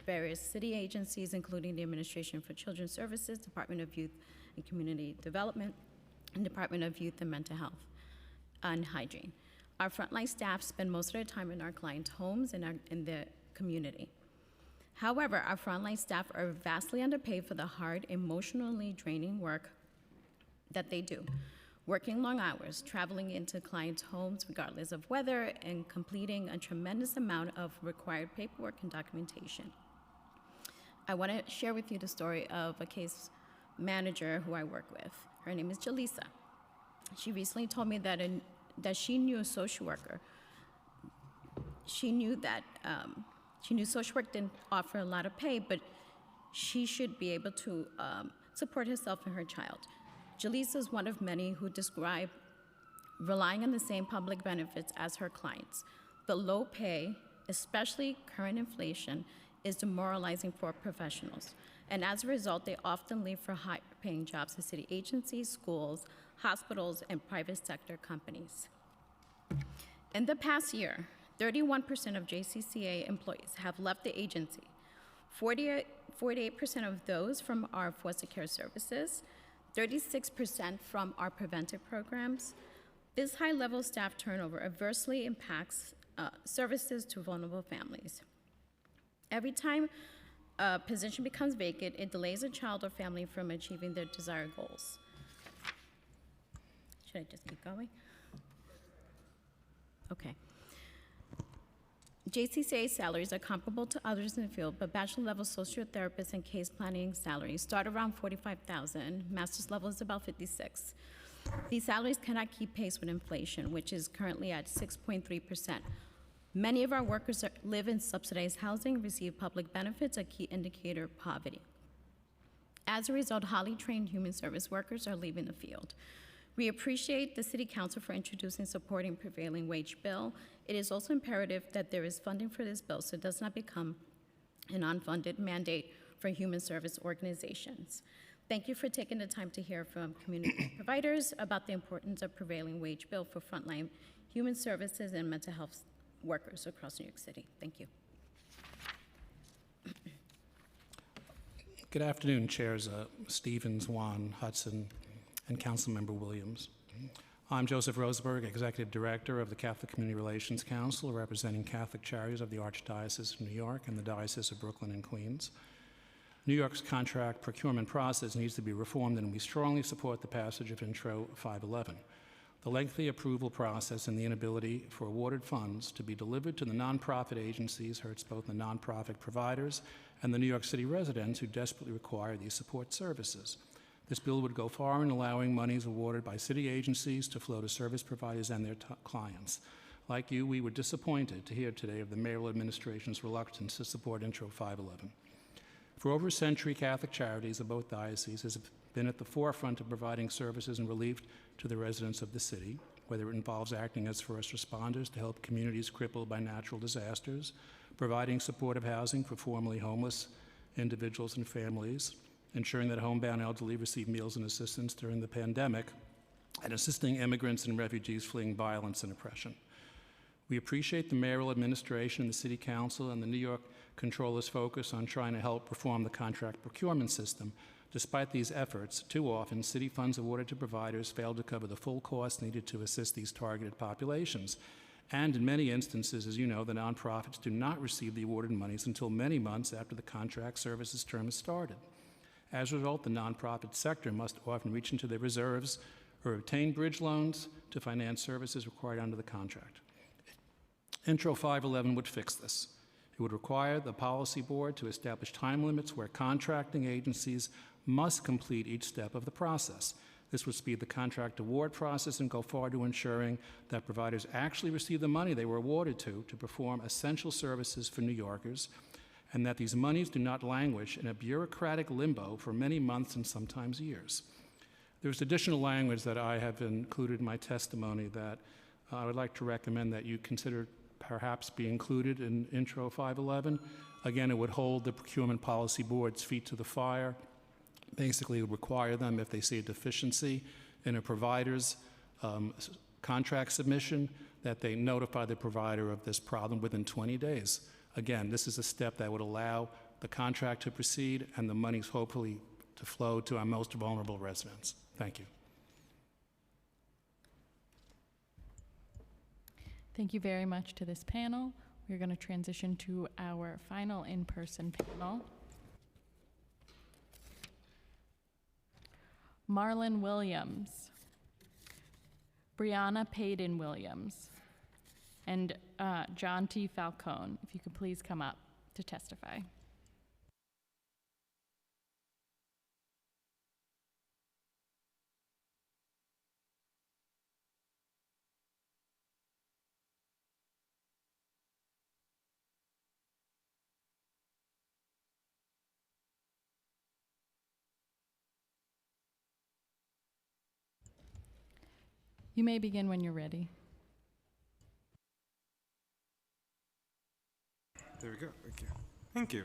various city agencies, including the Administration for Children's Services, Department of Youth and Community Development, and Department of Youth and Mental Health and Hygiene. Our frontline staff spend most of their time in our clients' homes and in the community. However, our frontline staff are vastly underpaid for the hard, emotionally draining work that they do, working long hours, traveling into clients' homes regardless of weather, and completing a tremendous amount of required paperwork and documentation. I want to share with you the story of a case manager who I work with. Her name is Jaleesa. She recently told me that she knew a social worker. She knew social work didn't offer a lot of pay, but she should be able to support herself and her child. Jaleesa is one of many who describe relying on the same public benefits as her clients. The low pay, especially current inflation, is demoralizing for professionals. And as a result, they often leave for high-paying jobs at city agencies, schools, hospitals, and private sector companies. In the past year, 31% of JCCA employees have left the agency. 48% of those from our foster care services, 36% from our preventive programs. This high-level staff turnover adversely impacts services to vulnerable families. Every time a position becomes vacant, it delays a child or family from achieving their desired goals. Should I just keep going? Okay. JCCA salaries are comparable to others in the field, but bachelor level sociotherapists and case planning salaries start around $45,000. Master's level is about $56,000. These salaries cannot keep pace with inflation, which is currently at 6.3%. Many of our workers live in subsidized housing, receive public benefits, a key indicator of poverty. As a result, highly trained human service workers are leaving the field. We appreciate the City Council for introducing supporting prevailing wage bill. It is also imperative that there is funding for this bill so it does not become an unfunded mandate for human service organizations. Thank you for taking the time to hear from community providers about the importance of prevailing wage bill for frontline human services and mental health workers across New York City. Thank you. Good afternoon, Chairs Stevens, Wan, Hudson, and Councilmember Williams. I'm Joseph Roseberg, Executive Director of the Catholic Community Relations Council, representing Catholic Charities of the Archdiocese of New York and the Diocese of Brooklyn and Queens. New York's contract procurement process needs to be reformed, and we strongly support the passage of Intro 511. The lengthy approval process and the inability for awarded funds to be delivered to the nonprofit agencies hurts both the nonprofit providers and the New York City residents who desperately require these support services. This bill would go far in allowing monies awarded by city agencies to flow to service providers and their clients. Like you, we were disappointed to hear today of the mayoral administration's reluctance to support Intro 511. For over a century, Catholic Charities of both dioceses has been at the forefront of providing services and relief to the residents of the city, whether it involves acting as first responders to help communities crippled by natural disasters, providing supportive housing for formerly homeless individuals and families, ensuring that homebound elderly receive meals and assistance during the pandemic, and assisting immigrants and refugees fleeing violence and oppression. We appreciate the mayoral administration, the City Council, and the New York Controller's focus on trying to help reform the contract procurement system. Despite these efforts, too often, city funds awarded to providers fail to cover the full costs needed to assist these targeted populations. And in many instances, as you know, the nonprofits do not receive the awarded monies until many months after the contract services term is started. As a result, the nonprofit sector must often reach into their reserves or obtain bridge loans to finance services required under the contract. Intro 511 would fix this. It would require the policy board to establish time limits where contracting agencies must complete each step of the process. This would speed the contract award process and go far to ensuring that providers actually receive the money they were awarded to perform essential services for New Yorkers, and that these monies do not languish in a bureaucratic limbo for many months and sometimes years. There's additional language that I have included in my testimony that I would like to recommend that you consider perhaps be included in Intro 511. Again, it would hold the procurement policy board's feet to the fire. Basically, it would require them, if they see a deficiency in a provider's contract submission, that they notify the provider of this problem within 20 days. Again, this is a step that would allow the contract to proceed and the monies hopefully to flow to our most vulnerable residents. Thank you. Thank you very much to this panel. We're going to transition to our final in-person panel. Marlon Williams, Brianna Payden Williams, and John T. Falcone, if you could please come up to testify. You may begin when you're ready. There we go. Thank you. Thank you.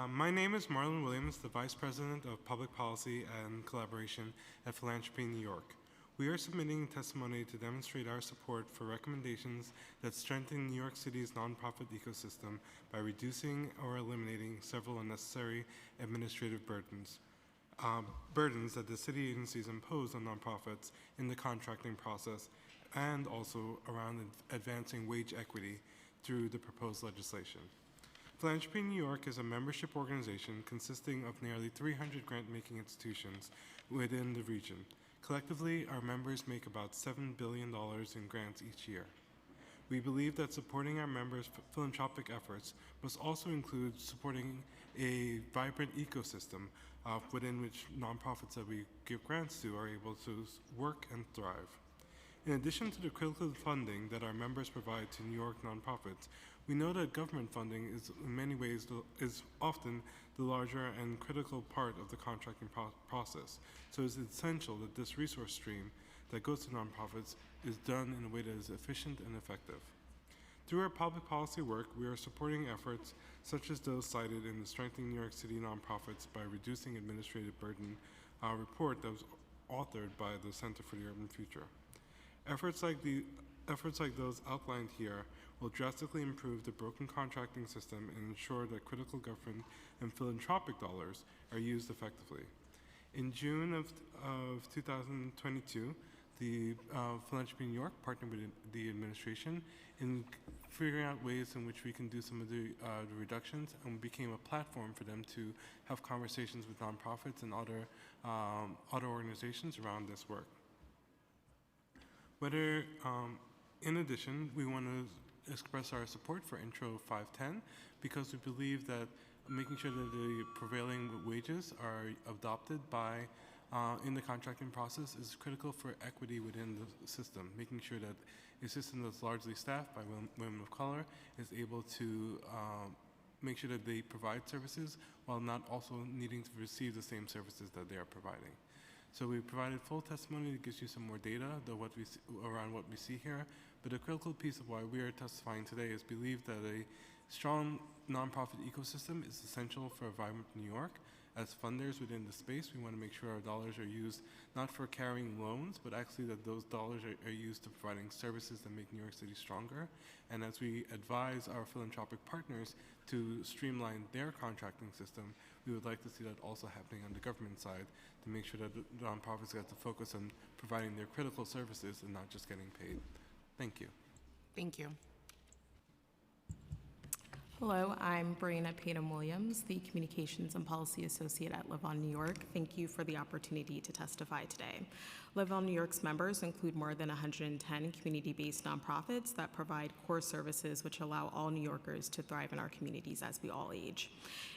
My name is Marlon Williams, the Vice President of Public Policy and Collaboration at Philanthropy New York. We are submitting testimony to demonstrate our support for recommendations that strengthen New York City's nonprofit ecosystem by reducing or eliminating several unnecessary administrative burdens. Burdens that the city agencies impose on nonprofits in the contracting process, and also around advancing wage equity through the proposed legislation. Philanthropy New York is a membership organization consisting of nearly 300 grant-making institutions within the region. Collectively, our members make about $7 billion in grants each year. We believe that supporting our members' philanthropic efforts must also include supporting a vibrant ecosystem within which nonprofits that we give grants to are able to work and thrive. In addition to the critical funding that our members provide to New York nonprofits, we know that government funding is in many ways is often the larger and critical part of the contracting process. So it's essential that this resource stream that goes to nonprofits is done in a way that is efficient and effective. Through our public policy work, we are supporting efforts such as those cited in the Strengthening New York City Nonprofits by Reducing Administrative Burden report that was authored by the Center for the Urban Future. Efforts like those outlined here will drastically improve the broken contracting system and ensure that critical government and philanthropic dollars are used effectively. In June of 2022, the Philanthropy New York partnered with the administration in figuring out ways in which we can do some of the reductions, and became a platform for them to have conversations with nonprofits and other organizations around this work. In addition, we want to express our support for Intro 510 because we believe that making sure that the prevailing wages are adopted by in the contracting process is critical for equity within the system, making sure that a system that's largely staffed by women of color is able to make sure that they provide services while not also needing to receive the same services that they are providing. So we provided full testimony that gives you some more data around what we see here, but a critical piece of why we are testifying today is believe that a strong nonprofit ecosystem is essential for a vibrant New York. As funders within the space, we want to make sure our dollars are used not for carrying loans, but actually that those dollars are used to providing services that make New York City stronger. And as we advise our philanthropic partners to streamline their contracting system, we would like to see that also happening on the government side to make sure that the nonprofits get to focus on providing their critical services and not just getting paid. Thank you. Thank you. Hello, I'm Brianna Payton-Williams, the Communications and Policy Associate at Live On New York. Thank you for the opportunity to testify today. Live On New York's members include more than 110 community-based nonprofits that provide core services which allow all New Yorkers to thrive in our communities as we all age.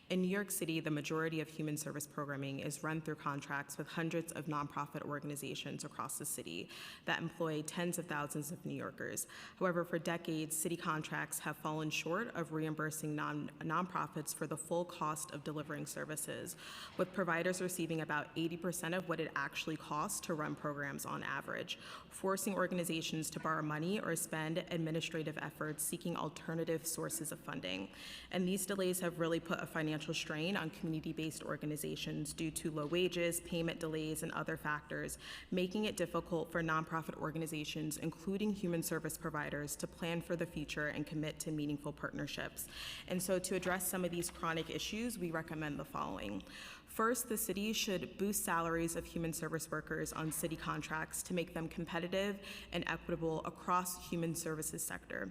In New York City, the majority of human service programming is run through contracts with hundreds of nonprofit organizations across the city that employ tens of thousands of New Yorkers. However, for decades, city contracts have fallen short of reimbursing nonprofits for the full cost of delivering services, with providers receiving about 80% of what it actually costs to run programs on average, forcing organizations to borrow money or spend administrative efforts seeking alternative sources of funding. And these delays have really put a financial strain on community-based organizations due to low wages, payment delays, and other factors, making it difficult for nonprofit organizations, including human service providers, to plan for the future and commit to meaningful partnerships. And so to address some of these chronic issues, we recommend the following. First, the city should boost salaries of human service workers on city contracts to make them competitive and equitable across human services sector.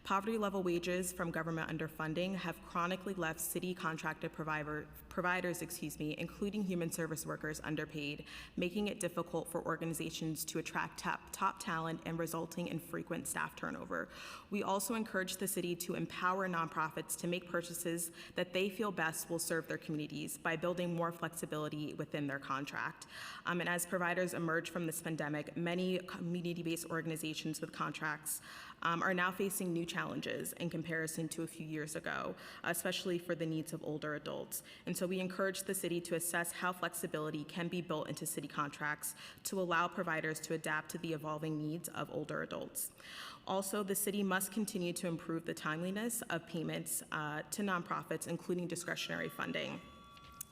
Poverty-level wages from government underfunding have chronically left city contracted providers, including human service workers, underpaid, making it difficult for organizations to attract top talent and resulting in frequent staff turnover. We also encourage the city to empower nonprofits to make purchases that they feel best will serve their communities by building more flexibility within their contract. And as providers emerge from this pandemic, many community-based organizations with contracts are now facing new challenges in comparison to a few years ago, especially for the needs of older adults. And so we encourage the city to assess how flexibility can be built into city contracts to allow providers to adapt to the evolving needs of older adults. Also, the city must continue to improve the timeliness of payments to nonprofits, including discretionary funding.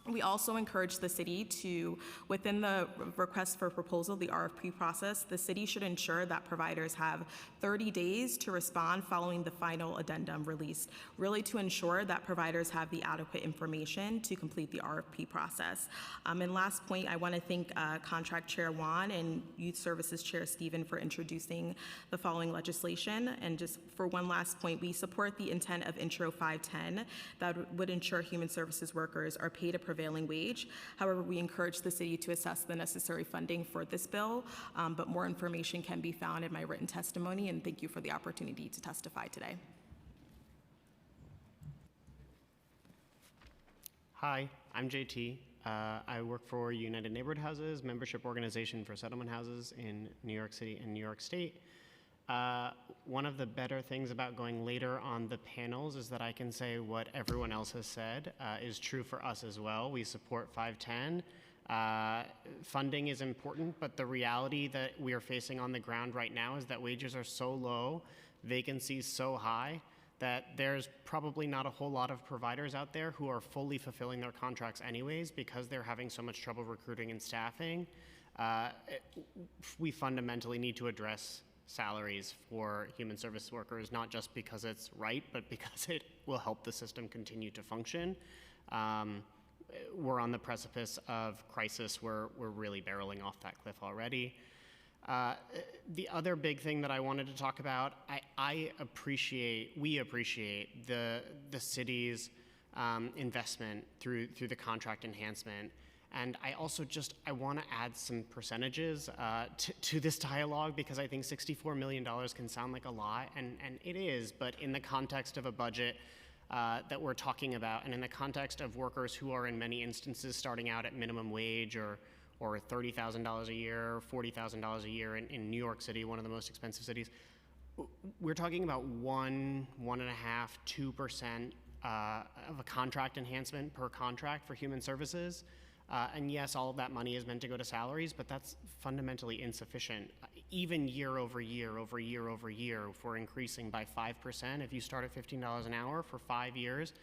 We also encourage the city to, within the request for proposal, the RFP process, the city should ensure that providers have 30 days to respond following the final addendum released, really to ensure that providers have the adequate information to complete the RFP process. And last point, I want to thank Contract Chair Juan and Youth Services Chair Stephen for introducing the following legislation. And just for one last point, we support the intent of Intro 510 that would ensure human services workers are paid a prevailing wage. However, we encourage the city to assess the necessary funding for this bill, but more information can be found in my written testimony, and thank you for the opportunity to testify today. Hi, I'm JT. I work for United Neighborhood Houses, membership organization for settlement houses in New York City and New York State. One of the better things about going later on the panels is that I can say what everyone else has said is true for us as well. We support 510. Funding is important, but the reality that we are facing on the ground right now is that wages are so low, vacancies so high, that there's probably not a whole lot of providers out there who are fully fulfilling their contracts anyways because they're having so much trouble recruiting and staffing. We fundamentally need to address salaries for human service workers, not just because it's right, but because it will help the system continue to function. We're on the precipice of crisis where we're really barreling off that cliff already. The other big thing that I wanted to talk about, we appreciate the city's investment through the contract enhancement. And I also I want to add some percentages to this dialogue because I think $64 million can sound like a lot, and it is, but in the context of a budget that we're talking about, and in the context of workers who are in many instances starting out at minimum wage or $30,000 a year, $40,000 a year in New York City, one of the most expensive cities, we're talking about 1.5%, 2% of a contract enhancement per contract for human services. And yes, all of that money is meant to go to salaries, but that's fundamentally insufficient. Even year over year, over year over year, if we're increasing by 5%, if you start at $15 an hour for 5 years,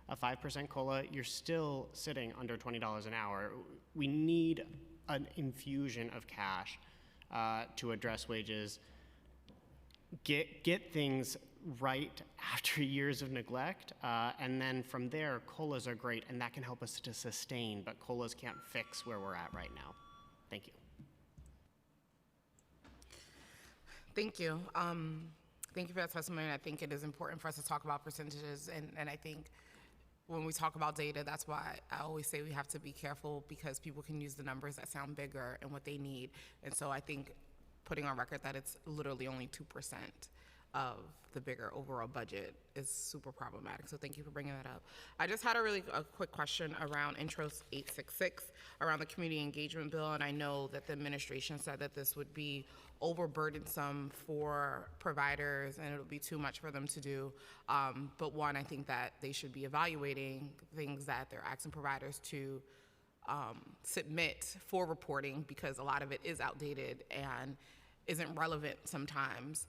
a 5% COLA, you're still sitting under $20 an hour. We need an infusion of cash to address wages, get things right after years of neglect, and then from there, COLAs are great, and that can help us to sustain, but COLAs can't fix where we're at right now. Thank you. Thank you. Thank you for that testimony. I think it is important for us to talk about percentages, and I think when we talk about data, that's why I always say we have to be careful because people can use the numbers that sound bigger and what they need. And so I think putting on record that it's literally only 2% of the bigger overall budget is super problematic. So thank you for bringing that up. I just had a quick question around Intro 866 around the community engagement bill. And I know that the administration said that this would be overburdensome for providers and it'll be too much for them to do. But one, I think that they should be evaluating things that they're asking providers to submit for reporting because a lot of it is outdated and isn't relevant sometimes.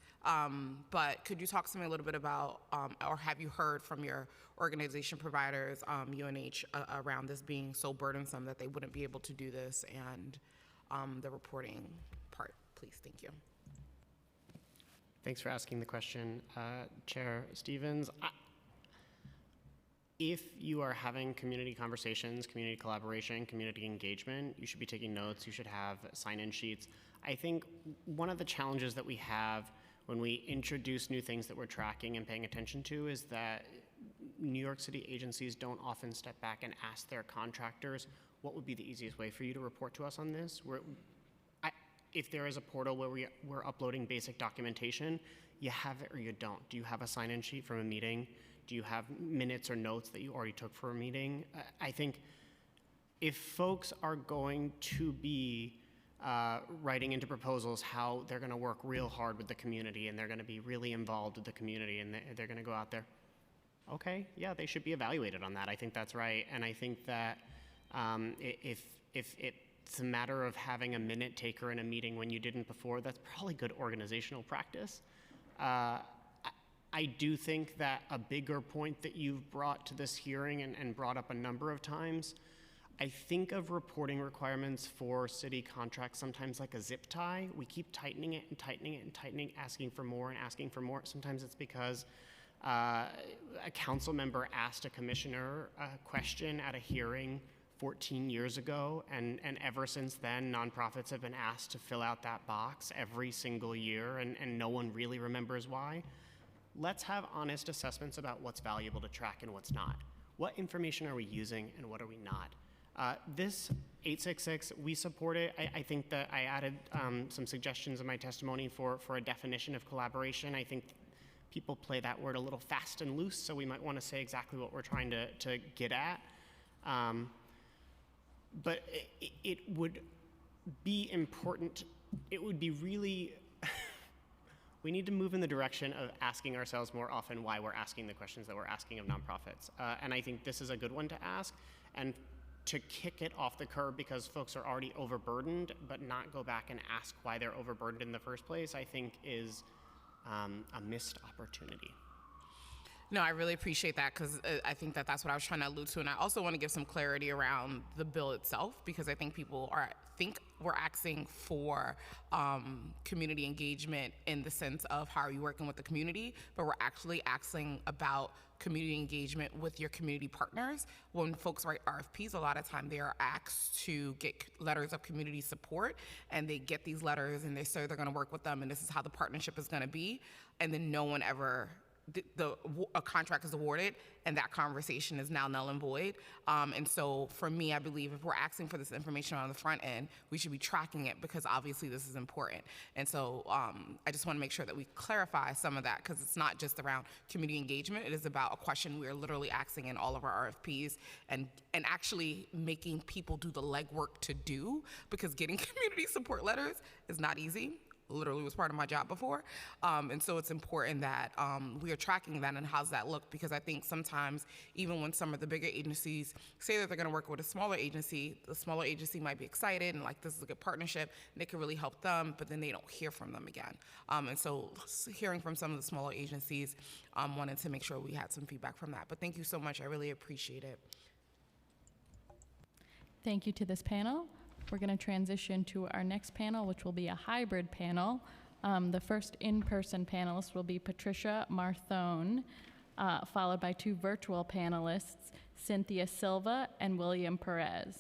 But could you talk to me a little bit about, or have you heard from your organization providers, UNH, around this being so burdensome that they wouldn't be able to do this and the reporting part, please? Thank you. Thanks for asking the question, Chair Stevens. If you are having community conversations, community collaboration, community engagement, you should be taking notes, you should have sign-in sheets. I think one of the challenges that we have when we introduce new things that we're tracking and paying attention to is that New York City agencies don't often step back and ask their contractors, what would be the easiest way for you to report to us on this? If there is a portal where we're uploading basic documentation, you have it or you don't. Do you have a sign-in sheet from a meeting? Do you have minutes or notes that you already took for a meeting? I think if folks are going to be writing into proposals how they're going to work real hard with the community and they're going to be really involved with the community and they're going to go out there, okay, yeah, they should be evaluated on that. I think that's right. And I think that if it's a matter of having a minute taker in a meeting when you didn't before, that's probably good organizational practice. I do think that a bigger point that you've brought to this hearing and brought up a number of times, I think of reporting requirements for city contracts sometimes like a zip tie. We keep tightening it and tightening it and tightening, asking for more and asking for more. Sometimes it's because a council member asked a commissioner a question at a hearing 14 years ago, and ever since then, nonprofits have been asked to fill out that box every single year, and no one really remembers why. Let's have honest assessments about what's valuable to track and what's not. What information are we using and what are we not? This 866, we support it. I think that I added some suggestions in my testimony for a definition of collaboration. I think people play that word a little fast and loose, so we might want to say exactly what we're trying to get at. But it would be important, it would be really, we need to move in the direction of asking ourselves more often why we're asking the questions that we're asking of nonprofits. And I think this is a good one to ask. And to kick it off the curb because folks are already overburdened, but not go back and ask why they're overburdened in the first place, I think is a missed opportunity. No, I really appreciate that because I think that that's what I was trying to allude to. And I also want to give some clarity around the bill itself because I think people think we're asking for community engagement in the sense of how are you working with the community, but we're actually asking about community engagement with your community partners. When folks write RFPs, a lot of time they are asked to get letters of community support, and they get these letters and they say they're going to work with them and this is how the partnership is going to be, and then no one ever a contract is awarded and that conversation is now null and void. And so for me, I believe if we're asking for this information on the front end, we should be tracking it because obviously this is important. And so I just want to make sure that we clarify some of that because it's not just around community engagement. It is about a question we are literally asking in all of our RFPs and actually making people do the legwork to do because getting community support letters is not easy. Literally was part of my job before. And so it's important that we are tracking that and how's that look because I think sometimes even when some of the bigger agencies say that they're gonna work with a smaller agency, the smaller agency might be excited and like this is a good partnership and it can really help them, but then they don't hear from them again. And so hearing from some of the smaller agencies, wanted to make sure we had some feedback from that. But thank you so much, I really appreciate it. Thank you to this panel. We're going to transition to our next panel, which will be a hybrid panel. The first in-person panelist will be Patricia Marthone, followed by two virtual panelists, Cynthia Silva and William Perez.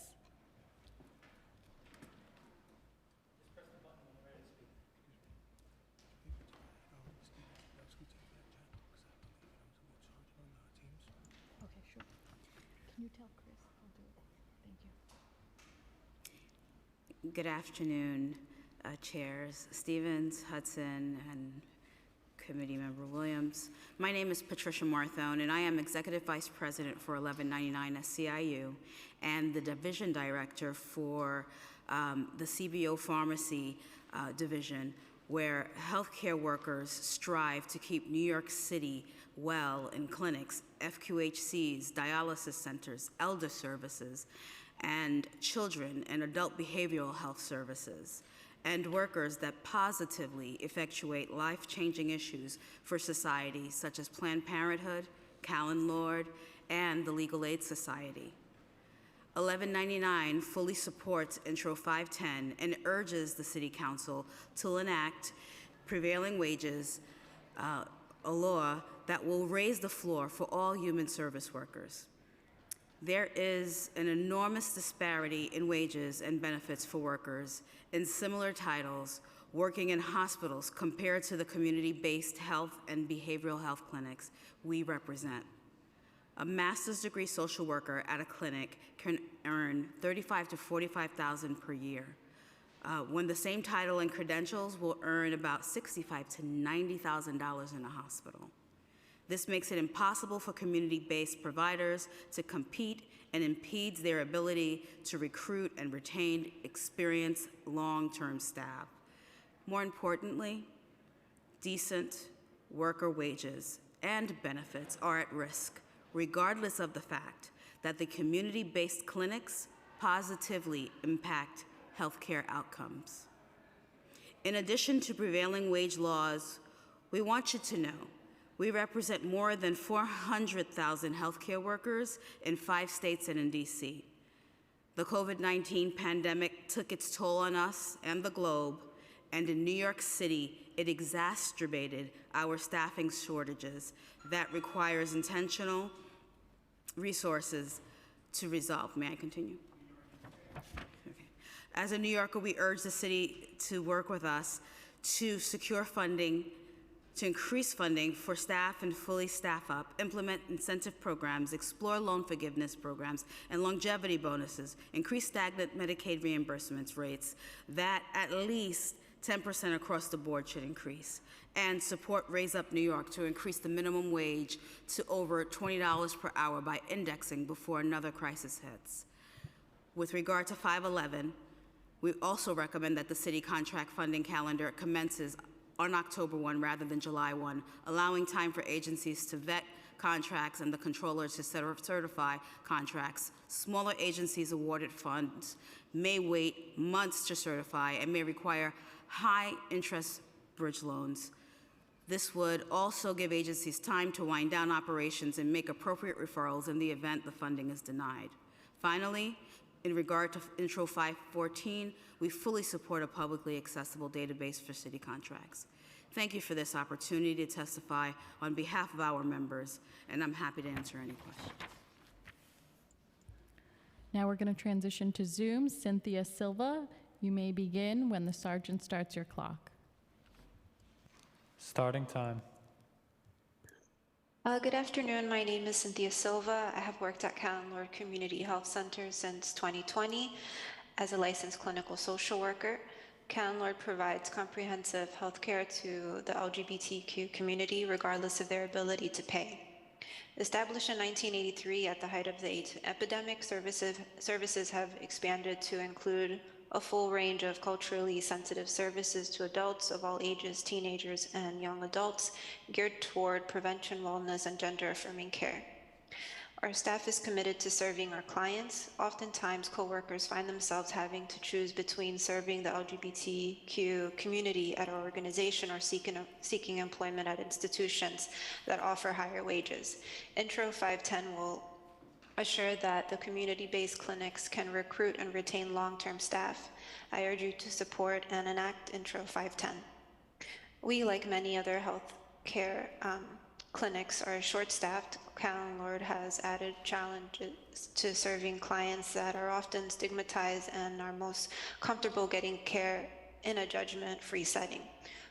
Okay, sure. Can you tell Chris? I'll do it. Thank you. Good afternoon, Chairs Stevens, Hudson, and Committee Member Williams. My name is Patricia Marthone, and I am Executive Vice President for 1199 SCIU and the Division Director for the CBO Pharmacy Division, where healthcare workers strive to keep New York City well in clinics, FQHCs, dialysis centers, elder services, and children and adult behavioral health services, and workers that positively effectuate life-changing issues for society, such as Planned Parenthood, Callen Lord, and the Legal Aid Society. 1199 fully supports Intro 510 and urges the City Council to enact prevailing wages, a law that will raise the floor for all human service workers. There is an enormous disparity in wages and benefits for workers in similar titles working in hospitals compared to the community-based health and behavioral health clinics we represent. A master's degree social worker at a clinic can earn $35,000 to $45,000 per year, when the same title and credentials will earn about $65,000 to $90,000 in a hospital. This makes it impossible for community-based providers to compete and impedes their ability to recruit and retain experienced long-term staff. More importantly, decent worker wages and benefits are at risk, regardless of the fact that the community-based clinics positively impact healthcare outcomes. In addition to prevailing wage laws, we want you to know we represent more than 400,000 healthcare workers in 5 states and in DC. The COVID-19 pandemic took its toll on us and the globe, and in New York City, it exacerbated our staffing shortages that requires intentional resources to resolve. May I continue? Okay. As a New Yorker, we urge the city to work with us to secure funding to increase funding for staff and fully staff up, implement incentive programs, explore loan forgiveness programs, and longevity bonuses, increase stagnant Medicaid reimbursements rates that at least 10% across the board should increase, and support Raise Up New York to increase the minimum wage to over $20 per hour by indexing before another crisis hits. With regard to 511, we also recommend that the city contract funding calendar commences on October 1 rather than July 1, allowing time for agencies to vet contracts and the controllers to certify contracts. Smaller agencies awarded funds may wait months to certify and may require high-interest bridge loans. This would also give agencies time to wind down operations and make appropriate referrals in the event the funding is denied. Finally, in regard to Intro 514, we fully support a publicly accessible database for city contracts. Thank you for this opportunity to testify on behalf of our members, and I'm happy to answer any questions. Now we're going to transition to Zoom. Cynthia Silva, you may begin when the sergeant starts your clock. Starting time. Good afternoon. My name is Cynthia Silva. I have worked at Callan Lord Community Health Center since 2020 as a licensed clinical social worker. Callan Lord provides comprehensive health care to the LGBTQ community regardless of their ability to pay. Established in 1983 at the height of the AIDS epidemic, services have expanded to include a full range of culturally sensitive services to adults of all ages, teenagers, and young adults, geared toward prevention, wellness, and gender-affirming care. Our staff is committed to serving our clients. Oftentimes, coworkers find themselves having to choose between serving the LGBTQ community at our organization or seeking employment at institutions that offer higher wages. Intro 510 will assure that the community-based clinics can recruit and retain long-term staff. I urge you to support and enact Intro 510. We, like many other health care clinics, are short-staffed. Callan Lord has added challenges to serving clients that are often stigmatized and are most comfortable getting care in a judgment-free setting.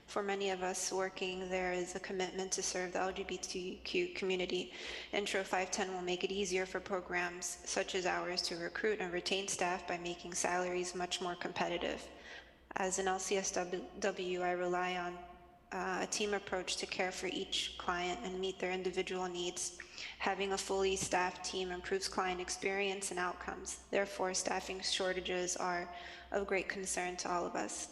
For many of us working, there is a commitment to serve the LGBTQ community. Intro 510 will make it easier for programs such as ours to recruit and retain staff by making salaries much more competitive. As an LCSW, I rely on a team approach to care for each client and meet their individual needs. Having a fully staffed team improves client experience and outcomes. Therefore, staffing shortages are of great concern to all of us.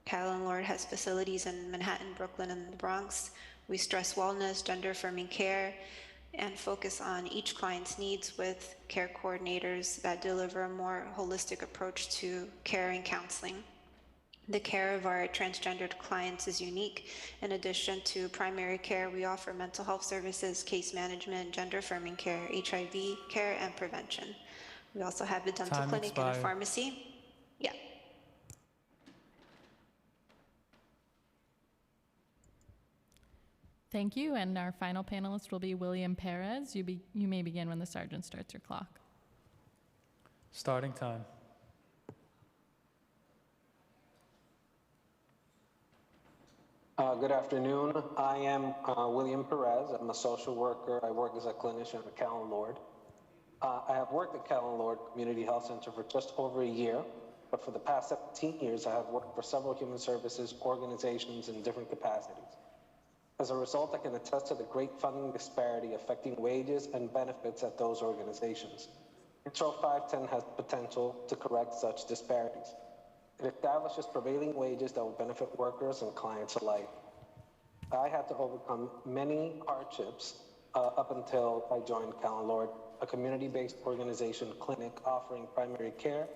Callan Lord has facilities in Manhattan, Brooklyn, and the Bronx. We stress wellness, gender-affirming care, and focus on each client's needs with care coordinators that deliver a more holistic approach to care and counseling. The care of our transgendered clients is unique. In addition to primary care, we offer mental health services, case management, gender-affirming care, HIV care, and prevention. We also have a dental clinic and a pharmacy. Yeah. Thank you, and our final panelist will be William Perez. You may begin when the sergeant starts your clock. Starting time. Good afternoon. I am William Perez. I'm a social worker. I work as a clinician at Callan Lord. I have worked at Callan Lord Community Health Center for just over a year, but for the past 17 years, I have worked for several human services organizations in different capacities. As a result, I can attest to the great funding disparity affecting wages and benefits at those organizations. Intro 510 has the potential to correct such disparities. It establishes prevailing wages that will benefit workers and clients alike. I had to overcome many hardships up until I joined Callan Lord, a community-based organization clinic offering primary care,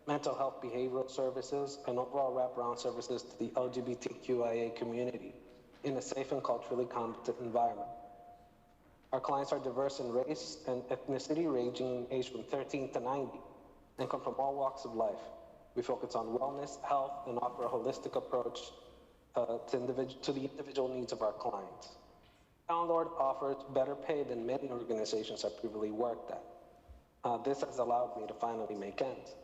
mental health behavioral services, and overall wraparound services to the LGBTQIA community in a safe and culturally competent environment. Our clients are diverse in race and ethnicity, ranging age from 13 to 90, and come from all walks of life. We focus on wellness, health, and offer a holistic approach to the individual needs of our clients. Callan Lord offers better pay than many organizations I've previously worked at. This has allowed me to finally make ends.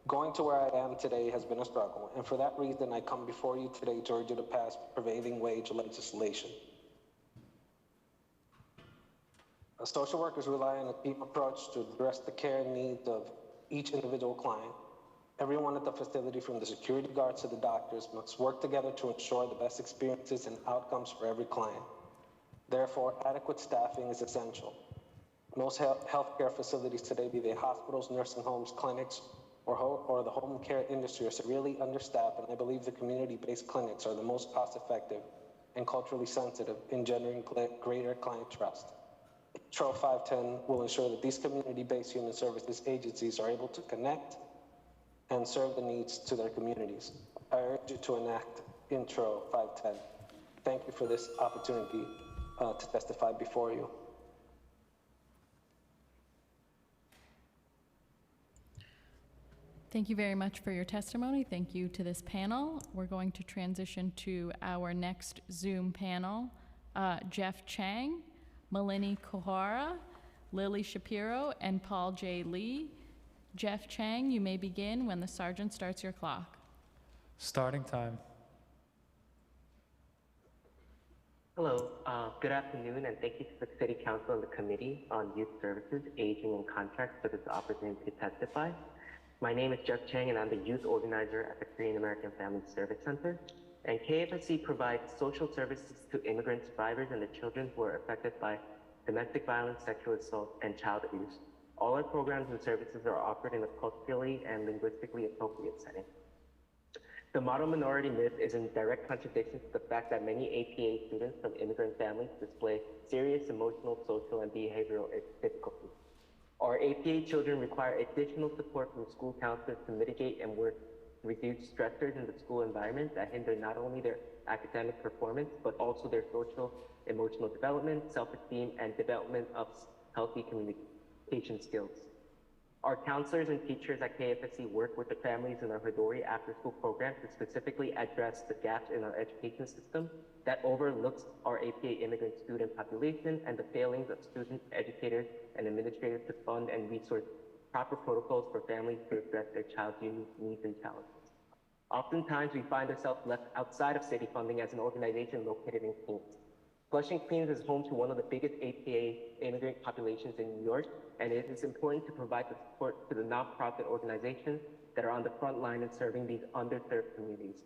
Going to where I am today has been a struggle, and for that reason, I come before you today to urge you to pass prevailing wage legislation. Social workers rely on a team approach to address the care and needs of each individual client. Everyone at the facility, from the security guards to the doctors, must work together to ensure the best experiences and outcomes for every client. Therefore, adequate staffing is essential. Most healthcare facilities today, be they hospitals, nursing homes, clinics, or the home care industry, are severely understaffed, and I believe the community-based clinics are the most cost-effective and culturally sensitive in generating greater client trust. Intro 510 will ensure that these community-based human services agencies are able to connect and serve the needs to their communities. I urge you to enact Intro 510. Thank you for this opportunity to testify before you. Thank you very much for your testimony. Thank you to this panel. We're going to transition to our next Zoom panel. Jeff Chang, Malini Kohara, Lily Shapiro, and Paul J. Lee. Jeff Chang, you may begin when the sergeant starts your clock. Starting time. Hello, good afternoon, and thank you to the City Council and the Committee on Youth Services, Aging, and Contracts for this opportunity to testify. My name is Jeff Chang, and I'm the youth organizer at the Korean American Family Service Center. And KFSC provides social services to immigrant survivors and the children who are affected by domestic violence, sexual assault, and child abuse. All our programs and services are offered in a culturally and linguistically appropriate setting. The model minority myth is in direct contradiction to the fact that many APA students from immigrant families display serious emotional, social, and behavioral difficulties. Our APA children require additional support from school counselors to mitigate and reduce stressors in the school environment that hinder not only their academic performance, but also their social, emotional development, self-esteem, and development of healthy communication skills. Our counselors and teachers at KFSC work with the families in our Hidori after-school program to specifically address the gaps in our education system that overlooks our APA immigrant student population and the failings of student educators and administrators to fund and resource proper protocols for families to address their child's unique needs and challenges. Oftentimes, we find ourselves left outside of city funding as an organization located in Queens. Flushing, Queens is home to one of the biggest APA immigrant populations in New York, and it is important to provide the support to the nonprofit organizations that are on the front line in serving these underserved communities.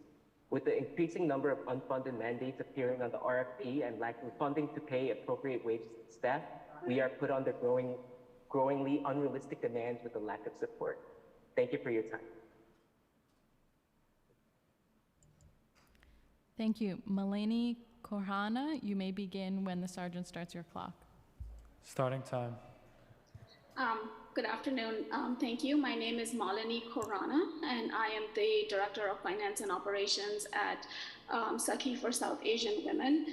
With the increasing number of unfunded mandates appearing on the RFP and lacking funding to pay appropriate wages to staff, we are put under growingly unrealistic demands with a lack of support. Thank you for your time. Thank you. Malini Kohana, you may begin when the sergeant starts your clock. Starting time. Good afternoon. Thank you. My name is Malini Khorana, and I am the Director of Finance and Operations at Sakhi for South Asian Women.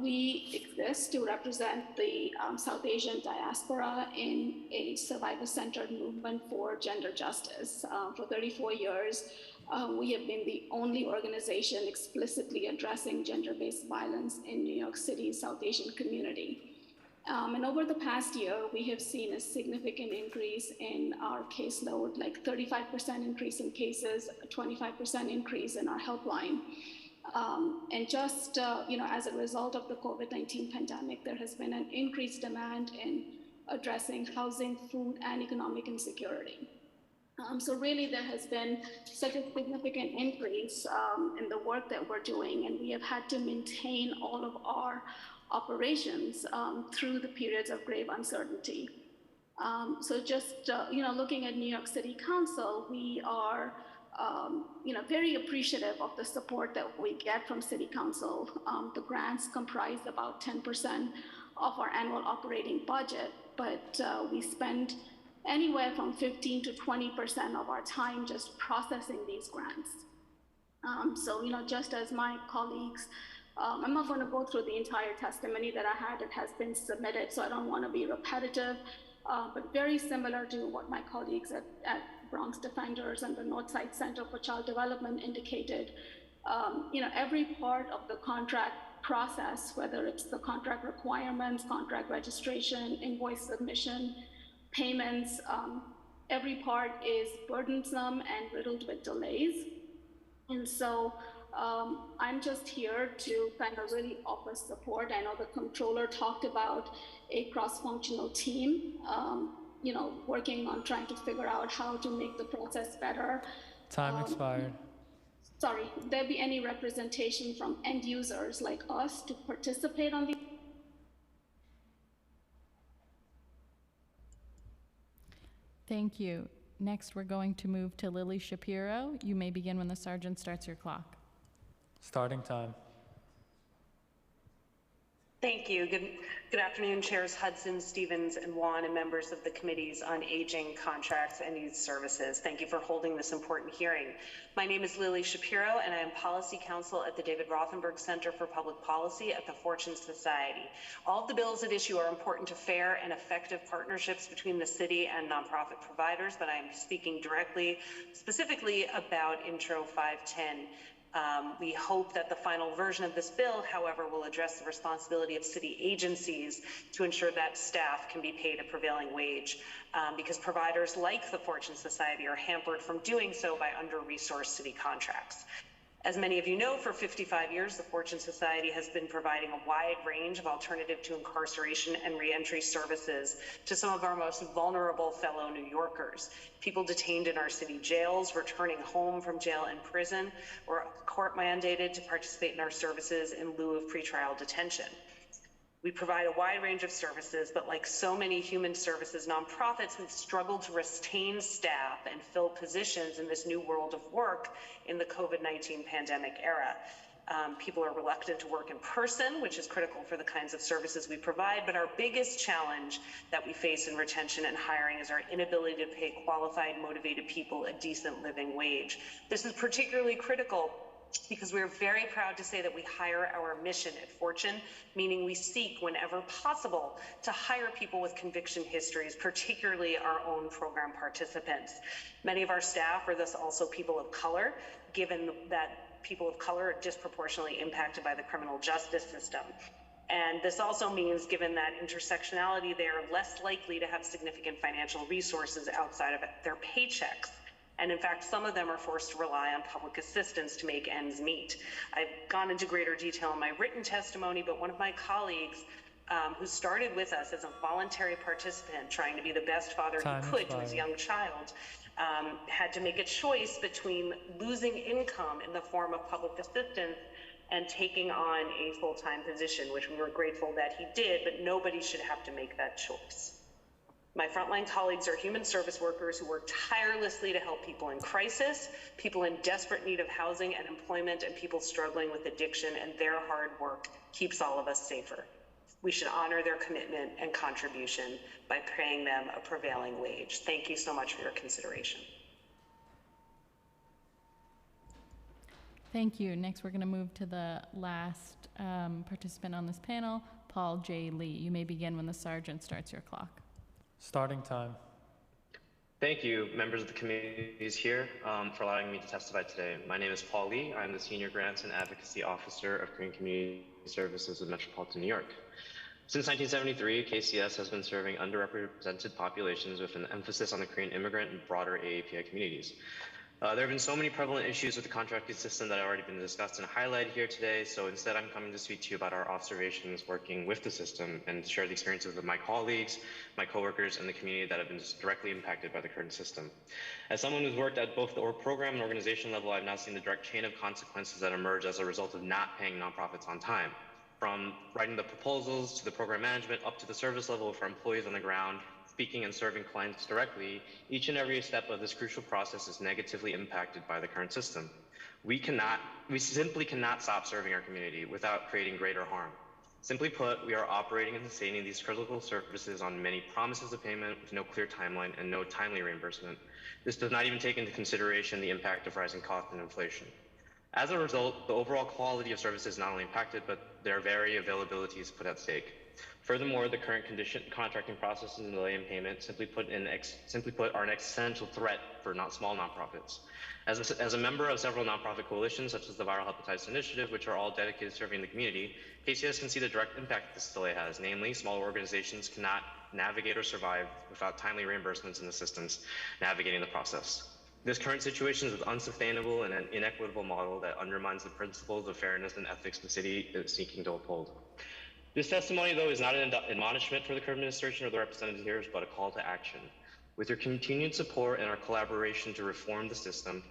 We exist to represent the South Asian diaspora in a survivor-centered movement for gender justice. For 34 years, we have been the only organization explicitly addressing gender-based violence in New York City's South Asian community. And over the past year, we have seen a significant increase in our caseload, like 35% increase in cases, 25% increase in our helpline. And just as a result of the COVID-19 pandemic, there has been an increased demand in addressing housing, food, and economic insecurity. So really, there has been such a significant increase in the work that we're doing, and we have had to maintain all of our operations through the periods of grave uncertainty. So just looking at New York City Council, we are very appreciative of the support that we get from City Council. The grants comprise about 10% of our annual operating budget, but we spend anywhere from 15 to 20% of our time just processing these grants. So just as my colleagues, I'm not going to go through the entire testimony that I had. It has been submitted, so I don't want to be repetitive, but very similar to what my colleagues at Bronx Defenders and the Northside Center for Child Development indicated. Every part of the contract process, whether it's the contract requirements, contract registration, invoice submission, payments, every part is burdensome and riddled with delays. And so I'm just here to kind of really offer support. I know the controller talked about a cross-functional team, working on trying to figure out how to make the process better. Time expired. Sorry, there be any representation from end users like us to participate on the? Thank you. Next, we're going to move to Lily Shapiro. You may begin when the sergeant starts your clock. Starting time. Thank you. Good afternoon, Chairs Hudson, Stevens, and Wan, and members of the Committees on Aging, Contracts, and Youth Services. Thank you for holding this important hearing. My name is Lily Shapiro, and I am Policy Counsel at the David Rothenberg Center for Public Policy at the Fortune Society. All of the bills at issue are important to fair and effective partnerships between the city and nonprofit providers, but I am speaking specifically about Intro 510. We hope that the final version of this bill, however, will address the responsibility of city agencies to ensure that staff can be paid a prevailing wage, because providers like the Fortune Society are hampered from doing so by under-resourced city contracts. As many of you know, for 55 years, the Fortune Society has been providing a wide range of alternative to incarceration and reentry services to some of our most vulnerable fellow New Yorkers. People detained in our city jails, returning home from jail and prison, or court mandated to participate in our services in lieu of pretrial detention. We provide a wide range of services, but like so many human services nonprofits, we've struggled to retain staff and fill positions in this new world of work in the COVID-19 pandemic era. People are reluctant to work in person, which is critical for the kinds of services we provide, but our biggest challenge that we face in retention and hiring is our inability to pay qualified, motivated people a decent living wage. This is particularly critical because we are very proud to say that we hire our mission at Fortune, meaning we seek, whenever possible, to hire people with conviction histories, particularly our own program participants. Many of our staff are thus also people of color, given that people of color are disproportionately impacted by the criminal justice system. And this also means, given that intersectionality, they are less likely to have significant financial resources outside of their paychecks. And in fact, some of them are forced to rely on public assistance to make ends meet. I've gone into greater detail in my written testimony, but one of my colleagues who started with us as a voluntary participant, trying to be the best father he could to his young child, had to make a choice between losing income in the form of public assistance and taking on a full-time position, which we were grateful that he did, but nobody should have to make that choice. My frontline colleagues are human service workers who work tirelessly to help people in crisis, people in desperate need of housing and employment, and people struggling with addiction, and their hard work keeps all of us safer. We should honor their commitment and contribution by paying them a prevailing wage. Thank you so much for your consideration. Thank you. Next, we're going to move to the last participant on this panel, Paul J. Lee. You may begin when the sergeant starts your clock. Starting time. Thank you, members of the committees here, for allowing me to testify today. My name is Paul Lee. I'm the Senior Grants and Advocacy Officer of Korean Community Services of Metropolitan New York. Since 1973, KCS has been serving underrepresented populations with an emphasis on the Korean immigrant and broader AAPI communities. There have been so many prevalent issues with the contracting system that have already been discussed and highlighted here today, so instead I'm coming to speak to you about our observations working with the system and share the experiences of my colleagues, my coworkers, and the community that have been directly impacted by the current system. As someone who's worked at both the program and organization level, I've now seen the direct chain of consequences that emerge as a result of not paying nonprofits on time. From writing the proposals to the program management up to the service level for employees on the ground, speaking and serving clients directly, each and every step of this crucial process is negatively impacted by the current system. We simply cannot stop serving our community without creating greater harm. Simply put, we are operating and sustaining these critical services on many promises of payment with no clear timeline and no timely reimbursement. This does not even take into consideration the impact of rising costs and inflation. As a result, the overall quality of services is not only impacted, but their very availability is put at stake. Furthermore, the current contracting process and delay in payment simply put are an existential threat for small nonprofits. As a member of several nonprofit coalitions, such as the Viral Hepatitis Initiative, which are all dedicated to serving the community, KCS can see the direct impact this delay has. Namely, smaller organizations cannot navigate or survive without timely reimbursements and assistance navigating the process. This current situation is an unsustainable and an inequitable model that undermines the principles of fairness and ethics the city is seeking to uphold. This testimony, though, is not an admonishment for the current administration or the representatives here, but a call to action. With your continued support and our collaboration to reform the system,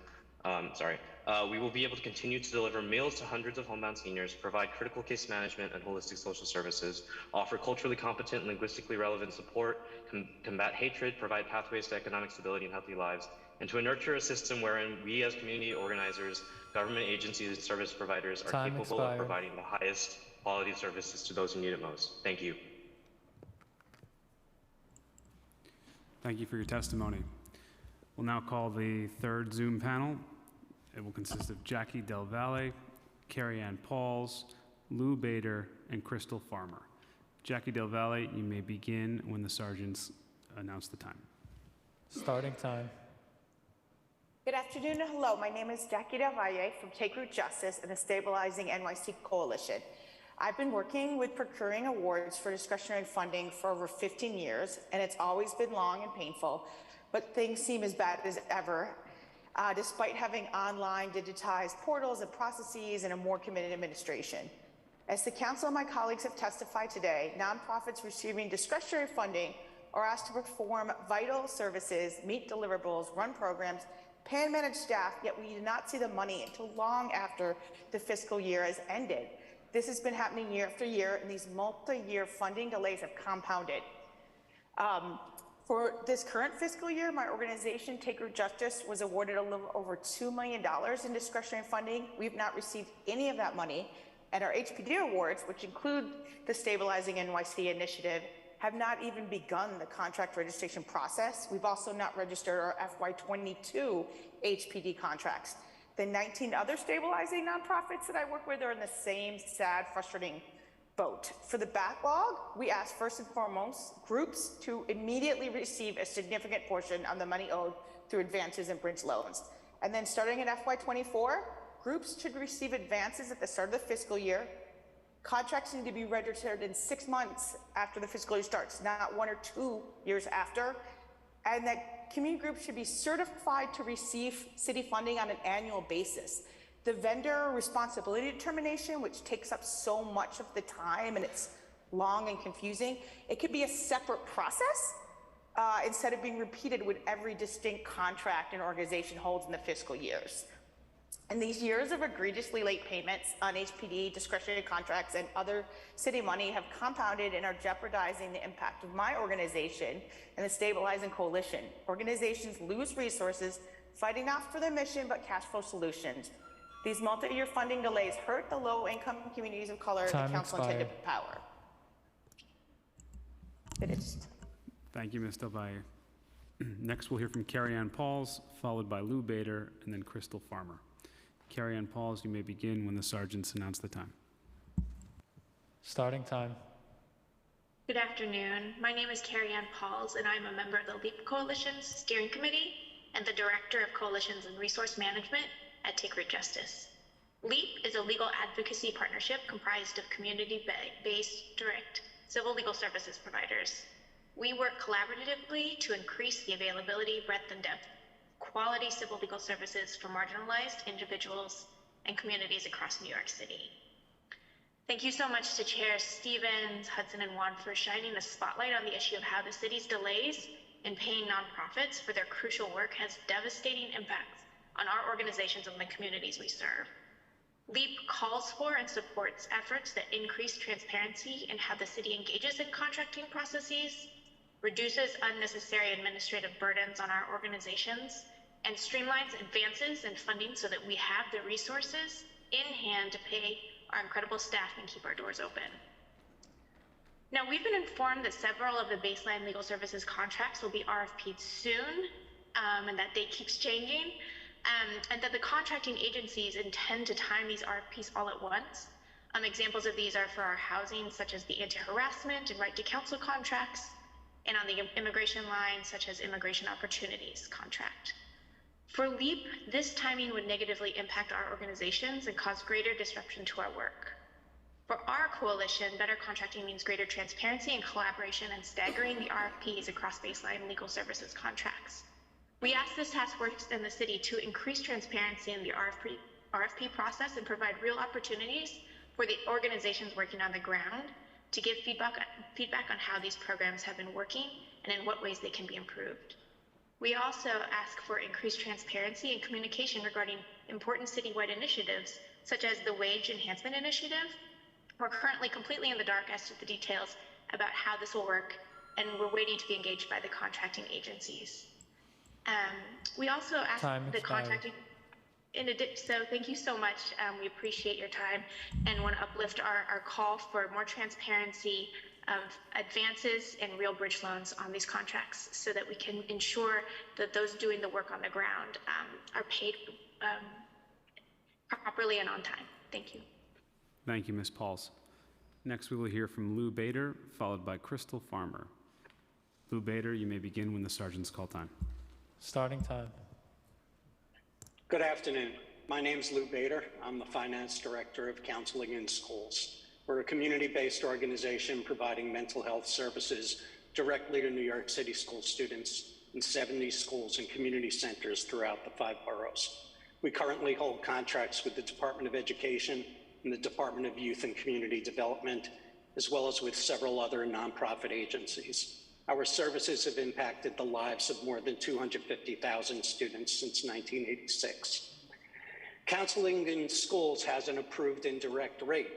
we will be able to continue to deliver meals to hundreds of homebound seniors, provide critical case management and holistic social services, offer culturally competent and linguistically relevant support, combat hatred, provide pathways to economic stability and healthy lives, and to nurture a system wherein we as community organizers, government agencies, and service providers are Time capable expired. of providing the highest quality services to those who need it most. Thank you. Thank you for your testimony. We'll now call the third Zoom panel. It will consist of Jackie Del Valle, Carrie Ann Pauls, Lou Bader, and Crystal Farmer. Jackie Del Valle, you may begin when the sergeants announce the time. Starting time. Good afternoon and hello. My name is Jackie Del Valle from Take Root Justice and the Stabilizing NYC Coalition. I've been working with procuring awards for discretionary funding for over 15 years, and it's always been long and painful, but things seem as bad as ever, despite having online digitized portals and processes and a more committed administration. As the council and my colleagues have testified today, nonprofits receiving discretionary funding are asked to perform vital services, meet deliverables, run programs, pay and manage staff, yet we do not see the money until long after the fiscal year has ended. This has been happening year after year, and these multi-year funding delays have compounded. For this current fiscal year, my organization, Take Root Justice, was awarded a little over $2 million in discretionary funding. We've not received any of that money, and our HPD awards, which include the Stabilizing NYC initiative, have not even begun the contract registration process. We've also not registered our FY22 HPD contracts. The 19 other stabilizing nonprofits that I work with are in the same sad, frustrating boat. For the backlog, we ask first and foremost groups to immediately receive a significant portion of the money owed through advances and bridge loans. And then starting in FY24, groups should receive advances at the start of the fiscal year. Contracts need to be registered in 6 months after the fiscal year starts, not 1 or 2 years after. And that community groups should be certified to receive city funding on an annual basis. The vendor responsibility determination, which takes up so much of the time and it's long and confusing, it could be a separate process instead of being repeated with every distinct contract an organization holds in the fiscal years. And these years of egregiously late payments on HPD, discretionary contracts, and other city money have compounded and are jeopardizing the impact of my organization and the Stabilizing Coalition. Organizations lose resources fighting not for their mission, but cash flow solutions. These multi-year funding delays hurt the low-income communities of color the council intended to power. Finished. Thank you, Ms. Del Valle. Next, we'll hear from Carrie Ann Pauls, followed by Lou Bader, and then Crystal Farmer. Carrie Ann Pauls, you may begin when the sergeants announce the time. Starting time. Good afternoon. My name is Carrie Ann Pauls, and I'm a member of the LEAP Coalition's Steering Committee and the Director of Coalitions and Resource Management at Take Root Justice. LEAP is a legal advocacy partnership comprised of community-based direct civil legal services providers. We work collaboratively to increase the availability, breadth, and depth quality civil legal services for marginalized individuals and communities across New York City. Thank you so much to Chairs Stevens, Hudson, and Wan for shining a spotlight on the issue of how the city's delays in paying nonprofits for their crucial work has devastating impacts on our organizations and the communities we serve. LEAP calls for and supports efforts that increase transparency in how the city engages in contracting processes, reduces unnecessary administrative burdens on our organizations, and streamlines advances in funding so that we have the resources in hand to pay our incredible staff and keep our doors open. Now, we've been informed that several of the baseline legal services contracts will be RFP'd soon, and that date keeps changing, and that the contracting agencies intend to time these RFPs all at once. Examples of these are for our housing, such as the anti-harassment and right to counsel contracts, and on the immigration line, such as immigration opportunities contract. For LEAP, this timing would negatively impact our organizations and cause greater disruption to our work. For our coalition, better contracting means greater transparency and collaboration and staggering the RFPs across baseline legal services contracts. We asked this task force in the city to increase transparency in the RFP process and provide real opportunities for the organizations working on the ground to give feedback on how these programs have been working and in what ways they can be improved. We also ask for increased transparency and communication regarding important citywide initiatives, such as the Wage Enhancement Initiative. We're currently completely in the dark as to the details about how this will work, and we're waiting to be engaged by the contracting agencies. We also asked the contracting, so thank you so much. We appreciate your time and want to uplift our call for more transparency of advances and real bridge loans on these contracts so that we can ensure that those doing the work on the ground are paid properly and on time. Thank you. Thank you, Ms. Pauls. Next, we will hear from Lou Bader, followed by Crystal Farmer. Lou Bader, you may begin when the sergeant's call time. Starting time. Good afternoon. My name's Lou Bader. I'm the Finance Director of Counseling in Schools. We're a community-based organization providing mental health services directly to New York City school students in 70 schools and community centers throughout the 5 boroughs. We currently hold contracts with the Department of Education and the Department of Youth and Community Development, as well as with several other nonprofit agencies. Our services have impacted the lives of more than 250,000 students since 1986. Counseling in Schools has an approved indirect rate,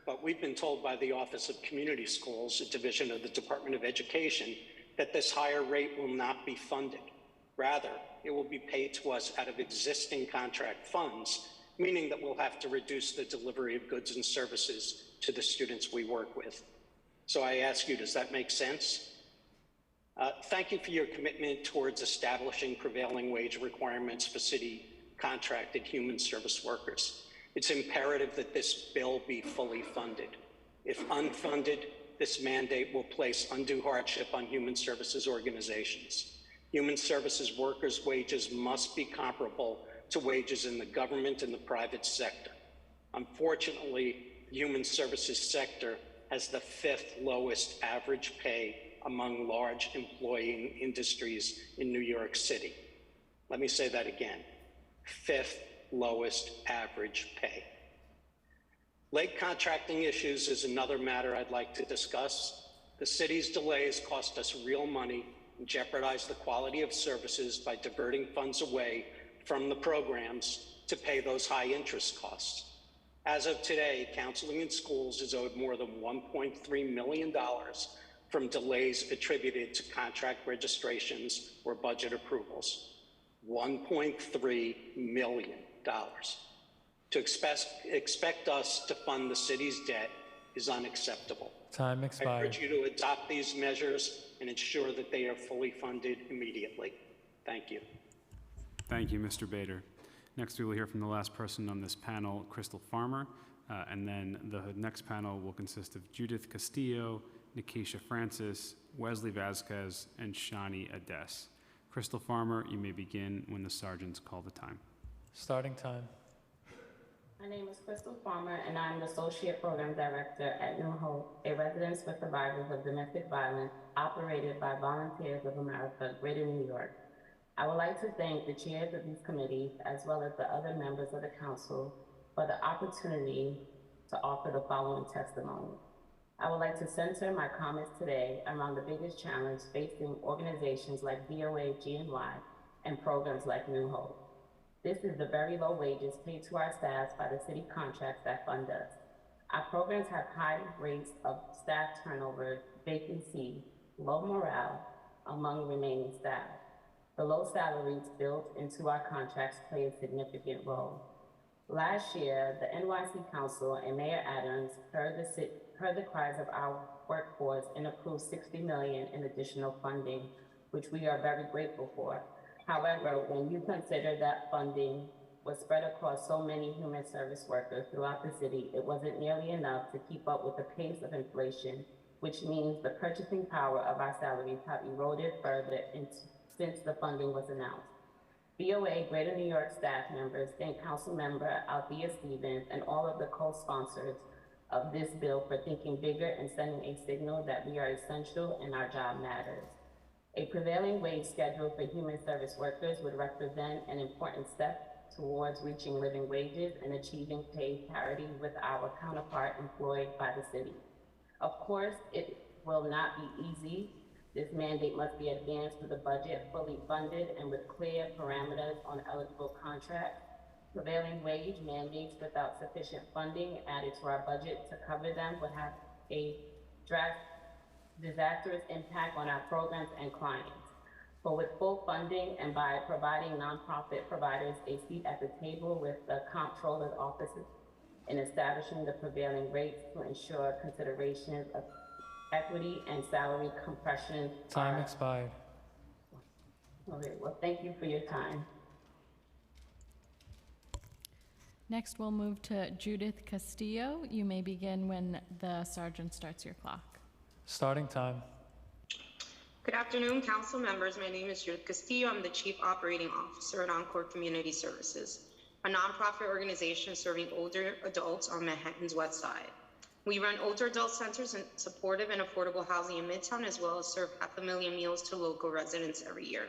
but we've been told by the Office of Community Schools, a division of the Department of Education, that this higher rate will not be funded. Rather, it will be paid to us out of existing contract funds, meaning that we'll have to reduce the delivery of goods and services to the students we work with. So I ask you, does that make sense? Thank you for your commitment towards establishing prevailing wage requirements for city contracted human service workers. It's imperative that this bill be fully funded. If unfunded, this mandate will place undue hardship on human services organizations. Human services workers' wages must be comparable to wages in the government and the private sector. Unfortunately, the human services sector has the 5th lowest average pay among large employing industries in New York City. Let me say that again, 5th lowest average pay. Late contracting issues is another matter I'd like to discuss. The city's delays cost us real money and jeopardize the quality of services by diverting funds away from the programs to pay those high interest costs. As of today, Counseling in Schools is owed more than $1.3 million from delays attributed to contract registrations or budget approvals. $1.3 million. To expect us to fund the city's debt is unacceptable. Time I expired. urge you to adopt these measures and ensure that they are fully funded immediately. Thank you. Thank you, Mr. Bader. Next, we will hear from the last person on this panel, Crystal Farmer, and then the next panel will consist of Judith Castillo, Nikesha Francis, Wesley Vasquez, and Shani Ades. Crystal Farmer, you may begin when the sergeants call the time. Starting time. My name is Crystal Farmer, and I'm the Associate Program Director at New Hope, a residence for survivors of domestic violence operated by Volunteers of America, Greater New York. I would like to thank the chairs of these committees, as well as the other members of the council, for the opportunity to offer the following testimony. I would like to center my comments today around the biggest challenge facing organizations like VOA, GNY, and programs like New Hope. This is the very low wages paid to our staff by the city contracts that fund us. Our programs have high rates of staff turnover, vacancy, low morale among remaining staff. The low salaries built into our contracts play a significant role. Last year, the NYC Council and Mayor Adams heard the cries of our workforce and approved $60 million in additional funding, which we are very grateful for. However, when you consider that funding was spread across so many human service workers throughout the city, it wasn't nearly enough to keep up with the pace of inflation, which means the purchasing power of our salaries have eroded further since the funding was announced. VOA Greater New York staff members thank Councilmember Althea Stevens and all of the co-sponsors of this bill for thinking bigger and sending a signal that we are essential and our job matters. A prevailing wage schedule for human service workers would represent an important step towards reaching living wages and achieving pay parity with our counterpart employed by the city. Of course, it will not be easy. This mandate must be advanced with the budget fully funded and with clear parameters on eligible contracts. Prevailing wage mandates without sufficient funding added to our budget to cover them would have a disastrous impact on our programs and clients. But with full funding and by providing nonprofit providers a seat at the table with the comptroller's offices in establishing the prevailing rates to ensure considerations of equity and salary compression. Time expired. Okay, well, thank you for your time. Next, we'll move to Judith Castillo. You may begin when the sergeant starts your clock. Starting time. Good afternoon, council members. My name is Judith Castillo. I'm the Chief Operating Officer at Encore Community Services, a nonprofit organization serving older adults on Manhattan's West Side. We run older adult centers and supportive and affordable housing in Midtown, as well as serve 500,000 meals to local residents every year.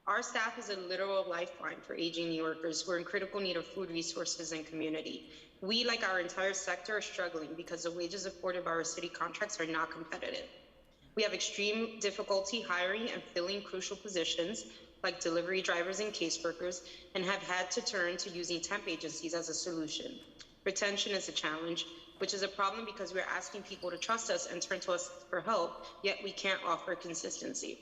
Our staff is a literal lifeline for aging New Yorkers who are in critical need of food resources and community. We, like our entire sector, are struggling because the wages afforded by our city contracts are not competitive. We have extreme difficulty hiring and filling crucial positions like delivery drivers and caseworkers, and have had to turn to using temp agencies as a solution. Retention is a challenge, which is a problem because we're asking people to trust us and turn to us for help, yet we can't offer consistency.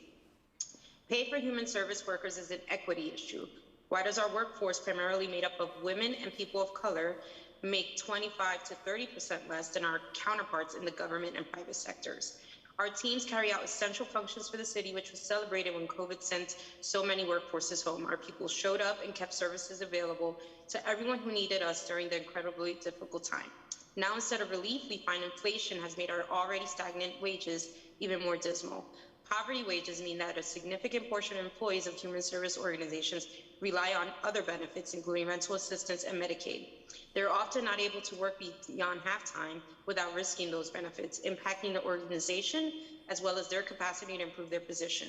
Pay for human service workers is an equity issue. Why does our workforce, primarily made up of women and people of color, make 25 to 30% less than our counterparts in the government and private sectors? Our teams carry out essential functions for the city, which was celebrated when COVID sent so many workforces home. Our people showed up and kept services available to everyone who needed us during the incredibly difficult time. Now, instead of relief, we find inflation has made our already stagnant wages even more dismal. Poverty wages mean that a significant portion of employees of human service organizations rely on other benefits, including rental assistance and Medicaid. They're often not able to work beyond half-time without risking those benefits, impacting the organization as well as their capacity to improve their position.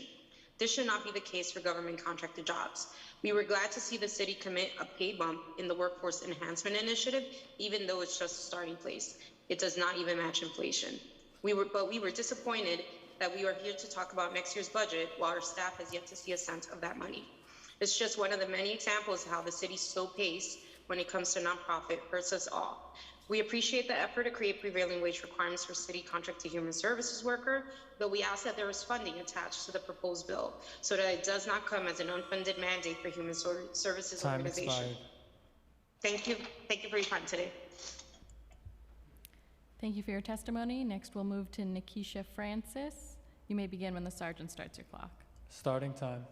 This should not be the case for government contracted jobs. We were glad to see the city commit a pay bump in the Workforce Enhancement Initiative, even though it's just a starting place. It does not even match inflation. But we were disappointed that we are here to talk about next year's budget while our staff has yet to see a cent of that money. It's just one of the many examples of how the city's slow pace when it comes to nonprofit hurts us all. We appreciate the effort to create prevailing wage requirements for city contracted human services worker, but we ask that there is funding attached to the proposed bill so that it does not come as an unfunded mandate for human services Time organization. expired. Thank you. Thank you for your time today. Thank you for your testimony. Next, we'll move to Nikisha Francis. You may begin when the sergeant starts your clock. Starting time.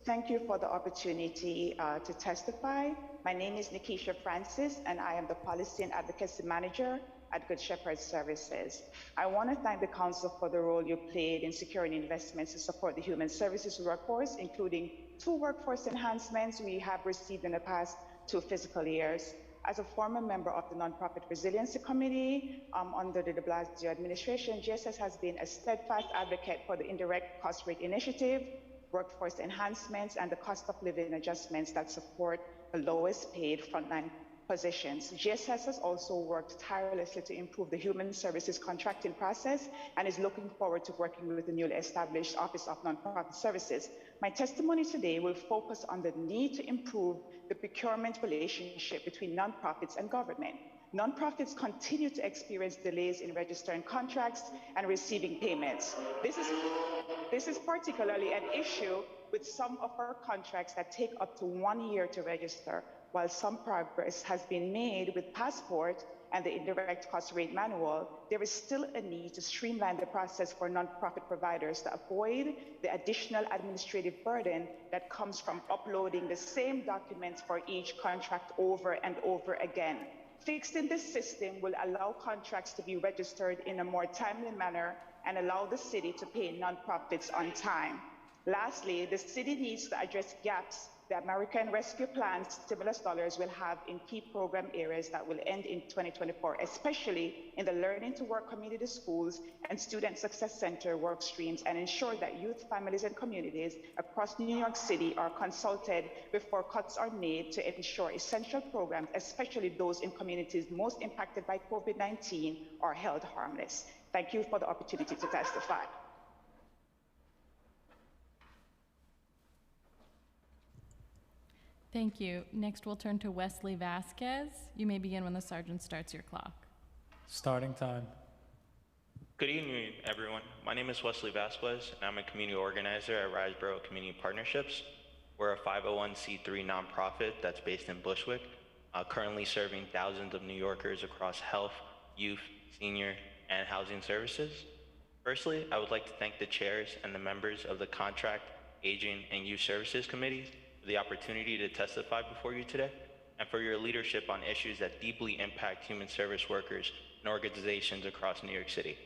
Thank you for the opportunity to testify. My name is Nikisha Francis, and I am the Policy and Advocacy Manager at Good Shepherd Services. I want to thank the Council for the role you played in securing investments to support the human services workforce, including 2 workforce enhancements we have received in the past 2 fiscal years. As a former member of the Nonprofit Resiliency Committee under the de Blasio administration, GSS has been a steadfast advocate for the Indirect Cost Rate Initiative, workforce enhancements, and the cost of living adjustments that support the lowest paid frontline positions. GSS has also worked tirelessly to improve the human services contracting process and is looking forward to working with the newly established Office of Nonprofit Services. My testimony today will focus on the need to improve the procurement relationship between nonprofits and government. Nonprofits continue to experience delays in registering contracts and receiving payments. This is particularly an issue with some of our contracts that take up to 1 year to register. While some progress has been made with Passport and the Indirect Cost Rate Manual, there is still a need to streamline the process for nonprofit providers to avoid the additional administrative burden that comes from uploading the same documents for each contract over and over again. Fixing this system will allow contracts to be registered in a more timely manner and allow the city to pay nonprofits on time. Lastly, the city needs to address gaps the American Rescue Plan stimulus dollars will have in key program areas that will end in 2024, especially in the Learning to Work community schools and Student Success Center work streams, and ensure that youth, families, and communities across New York City are consulted before cuts are made to ensure essential programs, especially those in communities most impacted by COVID-19, are held harmless. Thank you for the opportunity to testify. Thank you. Next, we'll turn to Wesley Vasquez. You may begin when the sergeant starts your clock. Starting time. Good evening, everyone. My name is Wesley Vasquez, and I'm a community organizer at Riseboro Community Partnerships. We're a 501c3 nonprofit that's based in Bushwick, currently serving thousands of New Yorkers across health, youth, senior, and housing services. Firstly, I would like to thank the chairs and the members of the Contract, Aging, and Youth Services Committees for the opportunity to testify before you today, and for your leadership on issues that deeply impact human service workers and organizations across New York City.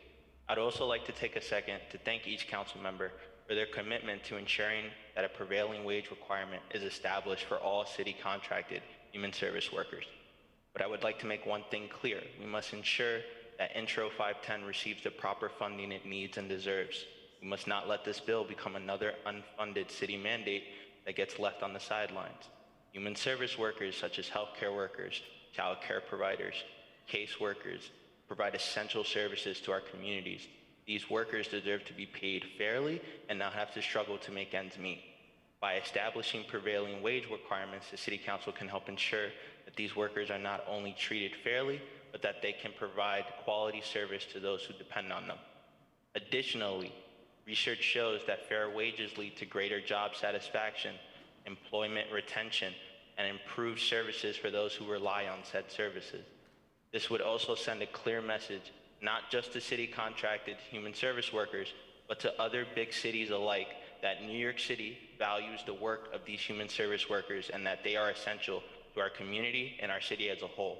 I'd also like to take a second to thank each council member for their commitment to ensuring that a prevailing wage requirement is established for all city contracted human service workers. But I would like to make one thing clear. We must ensure that Intro 510 receives the proper funding it needs and deserves. We must not let this bill become another unfunded city mandate that gets left on the sidelines. Human service workers such as healthcare workers, child care providers, case workers provide essential services to our communities. These workers deserve to be paid fairly and not have to struggle to make ends meet. By establishing prevailing wage requirements, the City Council can help ensure that these workers are not only treated fairly, but that they can provide quality service to those who depend on them. Additionally, research shows that fair wages lead to greater job satisfaction, employment retention, and improved services for those who rely on said services. This would also send a clear message, not just to city contracted human service workers, but to other big cities alike, that New York City values the work of these human service workers and that they are essential to our community and our city as a whole.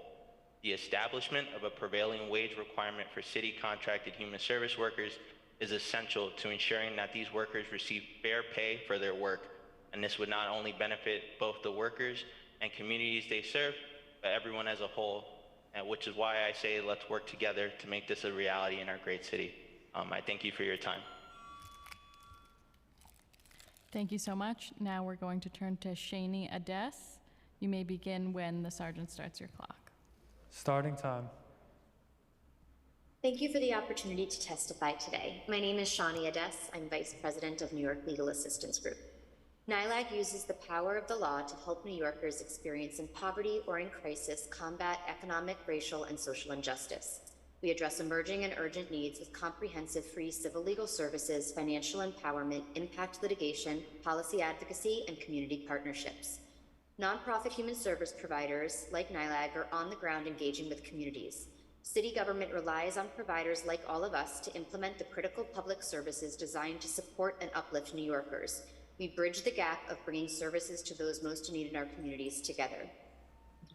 The establishment of a prevailing wage requirement for city contracted human service workers is essential to ensuring that these workers receive fair pay for their work. And this would not only benefit both the workers and communities they serve, but everyone as a whole, which is why I say let's work together to make this a reality in our great city. I thank you for your time. Thank you so much. Now we're going to turn to Shani Ades. You may begin when the sergeant starts your clock. Starting time. Thank you for the opportunity to testify today. My name is Shani Ades. I'm Vice President of New York Legal Assistance Group. NYLAG uses the power of the law to help New Yorkers experiencing poverty or in crisis combat economic, racial, and social injustice. We address emerging and urgent needs with comprehensive free civil legal services, financial empowerment, impact litigation, policy advocacy, and community partnerships. Nonprofit human service providers like NYLAG are on the ground engaging with communities. City government relies on providers like all of us to implement the critical public services designed to support and uplift New Yorkers. We bridge the gap of bringing services to those most in need in our communities together.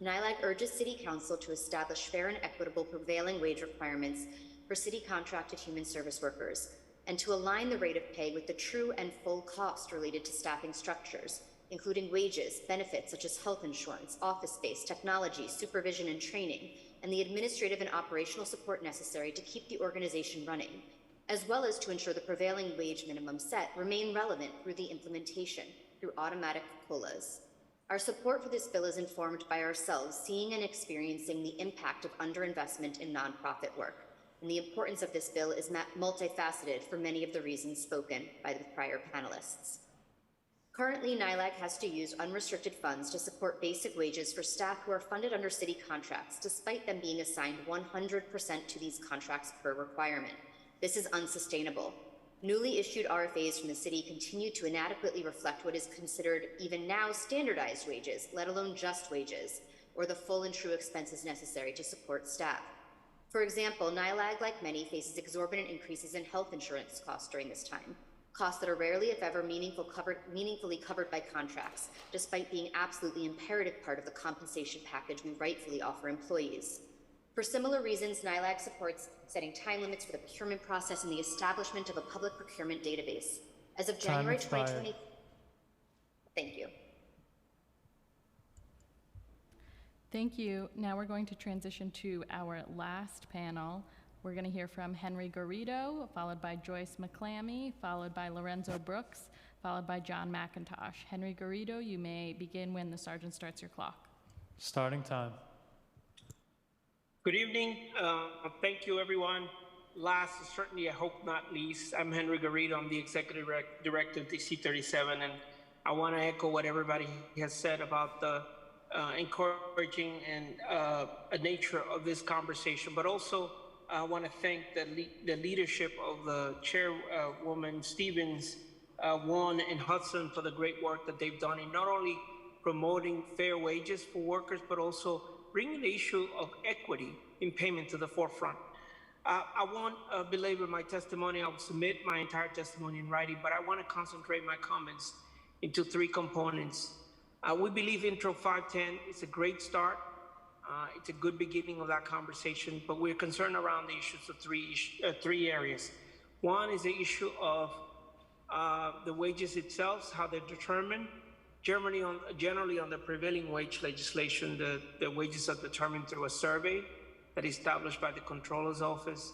NYLAG urges City Council to establish fair and equitable prevailing wage requirements for city contracted human service workers, and to align the rate of pay with the true and full cost related to staffing structures, including wages, benefits such as health insurance, office space, technology, supervision and training, and the administrative and operational support necessary to keep the organization running, as well as to ensure the prevailing wage minimum set remain relevant through the implementation through automatic COLAs. Our support for this bill is informed by ourselves seeing and experiencing the impact of underinvestment in nonprofit work, and the importance of this bill is multifaceted for many of the reasons spoken by the prior panelists. Currently, NYLAG has to use unrestricted funds to support basic wages for staff who are funded under city contracts, despite them being assigned 100% to these contracts per requirement. This is unsustainable. Newly issued RFAs from the city continue to inadequately reflect what is considered even now standardized wages, let alone just wages, or the full and true expenses necessary to support staff. For example, NYLAG, like many, faces exorbitant increases in health insurance costs during this time, costs that are rarely, if ever, meaningfully covered by contracts, despite being absolutely imperative part of the compensation package we rightfully offer employees. For similar reasons, NYLAG supports setting time limits for the procurement process and the establishment of a public procurement database. As of January 2020, thank you. Thank you. Now we're going to transition to our last panel. We're going to hear from Henry Garrido, followed by Joyce McClammy, followed by Lorenzo Brooks, followed by John McIntosh. Henry Garrido, you may begin when the sergeant starts your clock. Starting time. Good evening. Thank you, everyone. Last, certainly I hope not least, I'm Henry Garrido. I'm the Executive Director of DC37, and I want to echo what everybody has said about the encouraging and nature of this conversation, but also I want to thank the leadership of the chairwoman Stevens, Wan, and Hudson for the great work that they've done in not only promoting fair wages for workers, but also bringing the issue of equity in payment to the forefront. I won't belabor my testimony. I'll submit my entire testimony in writing, but I want to concentrate my comments into three components. We believe Intro 510 is a great start. It's a good beginning of that conversation, but we're concerned around the issues of three areas. One is the issue of the wages itself, how they're determined. Generally on the prevailing wage legislation, the wages are determined through a survey that is established by the Comptroller's Office.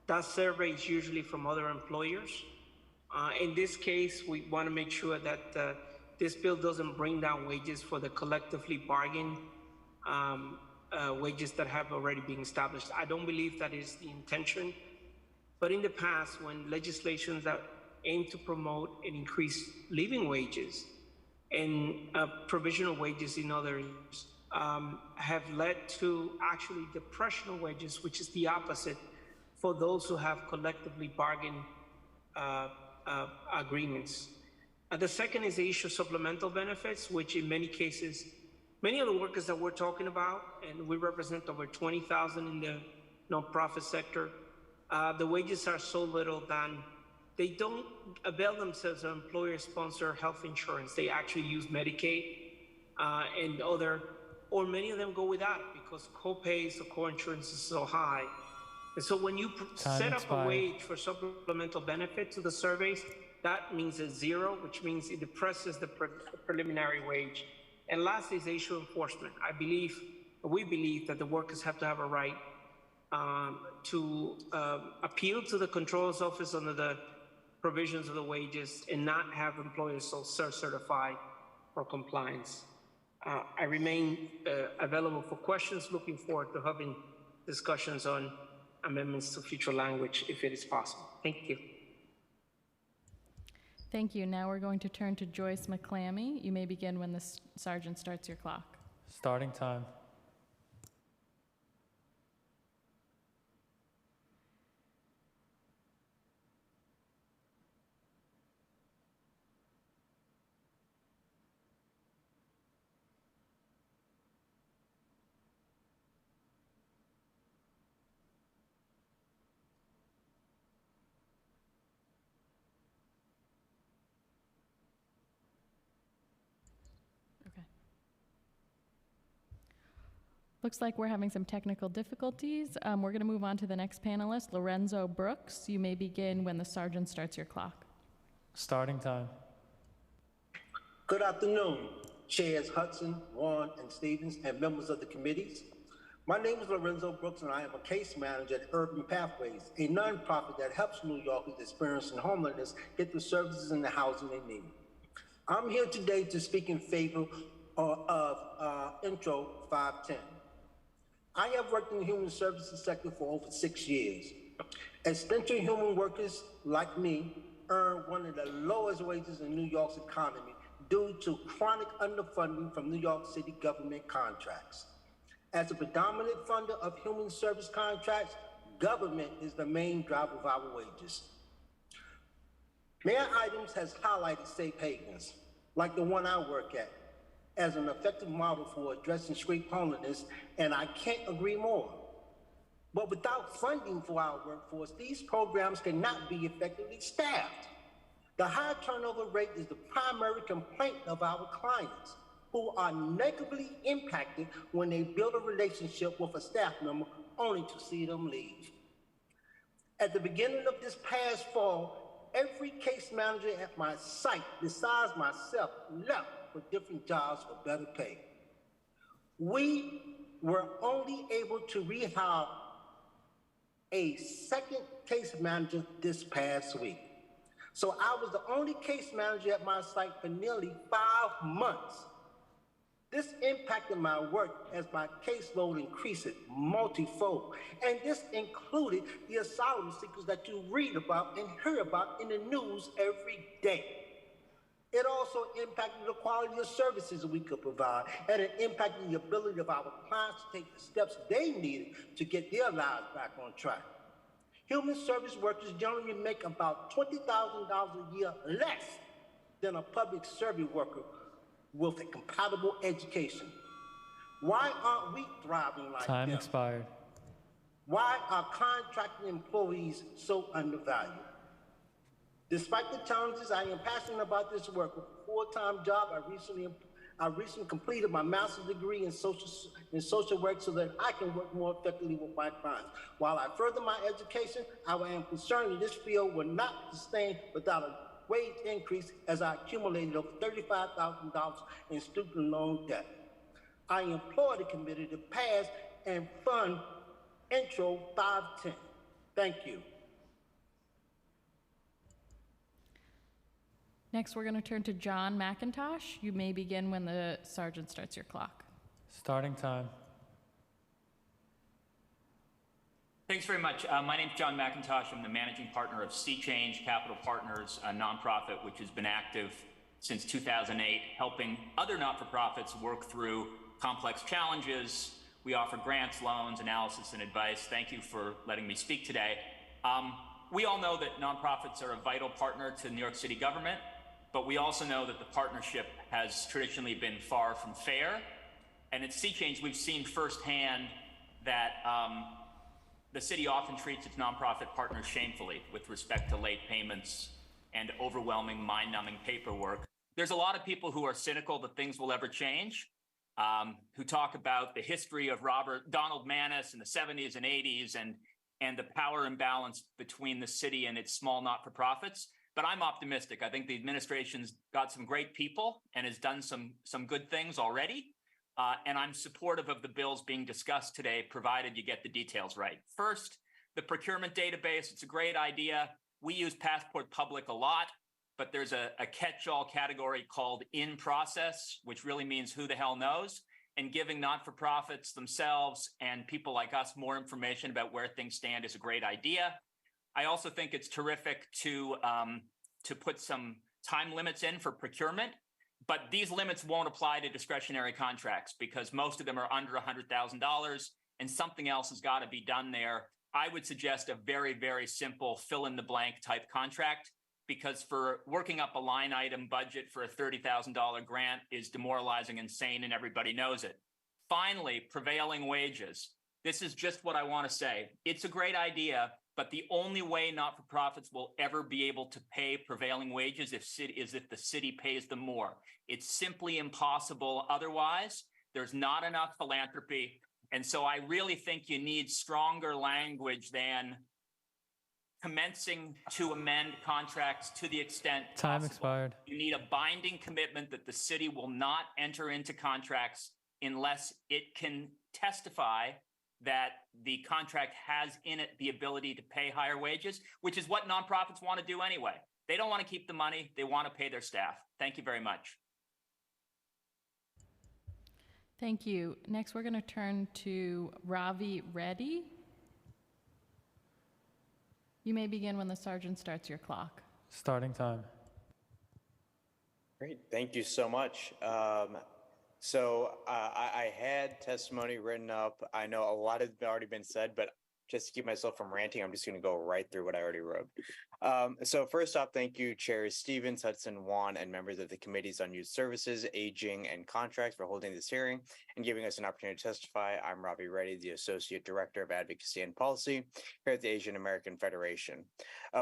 That survey is usually from other employers. In this case, we want to make sure that this bill doesn't bring down wages for the collectively bargained wages that have already been established. I don't believe that is the intention. But in the past, when legislations that aim to promote and increase living wages and provisional wages in others have led to actually depression of wages, which is the opposite for those who have collectively bargained agreements. The second is the issue of supplemental benefits, which in many cases, many of the workers that we're talking about, and we represent over 20,000 in the nonprofit sector, the wages are so little that they don't avail themselves of employer-sponsored health insurance. They actually use Medicaid and or many of them go without it because co-pays or co-insurance is so high. And so when you set up a wage for supplemental benefit to the surveys, that means a zero, which means it depresses the preliminary wage. And lastly is the issue of enforcement. We believe that the workers have to have a right to appeal to the Comptroller's Office under the provisions of the wages and not have employers self-certified for compliance. I remain available for questions, looking forward to having discussions on amendments to future language if it is possible. Thank you. Thank you. Now we're going to turn to Joyce McClammy. You may begin when the sergeant starts your clock. Starting time. Looks like we're having some technical difficulties. We're going to move on to the next panelist, Lorenzo Brooks. You may begin when the sergeant starts your clock. Starting time. Good afternoon, Chairs Hudson, Warren, and Stevens, and members of the committees. My name is Lorenzo Brooks, and I am a case manager at Urban Pathways, a nonprofit that helps New Yorkers experiencing homelessness get the services and the housing they need. I'm here today to speak in favor of Intro 510. I have worked in the human services sector for over 6 years. Essential human workers like me earn one of the lowest wages in New York's economy due to chronic underfunding from New York City government contracts. As a predominant funder of human service contracts, government is the main driver of our wages. Mayor Adams has highlighted safe havens, like the one I work at, as an effective model for addressing street homelessness, and I can't agree more. But without funding for our workforce, these programs cannot be effectively staffed. The high turnover rate is the primary complaint of our clients, who are negatively impacted when they build a relationship with a staff member only to see them leave. At the beginning of this past fall, every case manager at my site, besides myself, left for different jobs for better pay. We were only able to rehire a second case manager this past week. So I was the only case manager at my site for nearly 5 months. This impacted my work as my caseload increased multifold. And this included the asylum seekers that you read about and hear about in the news every day. It also impacted the quality of services we could provide, and it impacted the ability of our clients to take the steps they needed to get their lives back on track. Human service workers generally make about $20,000 a year less than a public service worker with a compatible education. Why aren't we thriving like Time them? expired. Why are contracted employees so undervalued? Despite the challenges, I am passionate about this work. With a full-time job, I recently completed my master's degree in social work so that I can work more effectively with my clients. While I further my education, I am concerned that this field will not sustain without a wage increase, as I accumulated over $35,000 in student loan debt. I implore the committee to pass and fund Intro 510. Thank you. Next, we're going to turn to John McIntosh. You may begin when the sergeant starts your clock. Starting time. Thanks very much. My name's John McIntosh. I'm the managing partner of Sea Change Capital Partners, a nonprofit which has been active since 2008, helping other not-for-profits work through complex challenges. We offer grants, loans, analysis, and advice. Thank you for letting me speak today. We all know that nonprofits are a vital partner to New York City government, but we also know that the partnership has traditionally been far from fair. And at Sea Change, we've seen firsthand that the city often treats its nonprofit partners shamefully with respect to late payments and overwhelming, mind-numbing paperwork. There's a lot of people who are cynical that things will ever change, who talk about the history of Donald Maness in the 70s and 80s and the power imbalance between the city and its small not-for-profits. But I'm optimistic. I think the administration's got some great people and has done some good things already. And I'm supportive of the bills being discussed today, provided you get the details right. First, the procurement database. It's a great idea. We use Passport Public a lot, but there's a catch-all category called in process, which really means who the hell knows, and giving not-for-profits themselves and people like us more information about where things stand is a great idea. I also think it's terrific to put some time limits in for procurement. But these limits won't apply to discretionary contracts because most of them are under $100,000 and something else has got to be done there. I would suggest a very, very simple fill-in-the-blank type contract because for working up a line item budget for a $30,000 grant is demoralizing, insane, and everybody knows it. Finally, prevailing wages. This is just what I want to say. It's a great idea, but the only way not-for-profits will ever be able to pay prevailing wages is if the city pays them more. It's simply impossible otherwise. There's not enough philanthropy. And so I really think you need stronger language than commencing to amend contracts to the extent Time possible. expired. You need a binding commitment that the city will not enter into contracts unless it can testify that the contract has in it the ability to pay higher wages, which is what nonprofits want to do anyway. They don't want to keep the money. They want to pay their staff. Thank you very much. Thank you. Next, we're going to turn to Ravi Reddy. You may begin when the sergeant starts your clock. Starting time. Great. Thank you so much. I had testimony written up. I know a lot has already been said, but just to keep myself from ranting, I'm just going to go right through what I already wrote. So first off, thank you, Chairs Stevens, Hudson, Wan, and members of the Committees on Youth Services, Aging, and Contracts for holding this hearing and giving us an opportunity to testify. I'm Ravi Reddy, the Associate Director of Advocacy and Policy here at the Asian American Federation.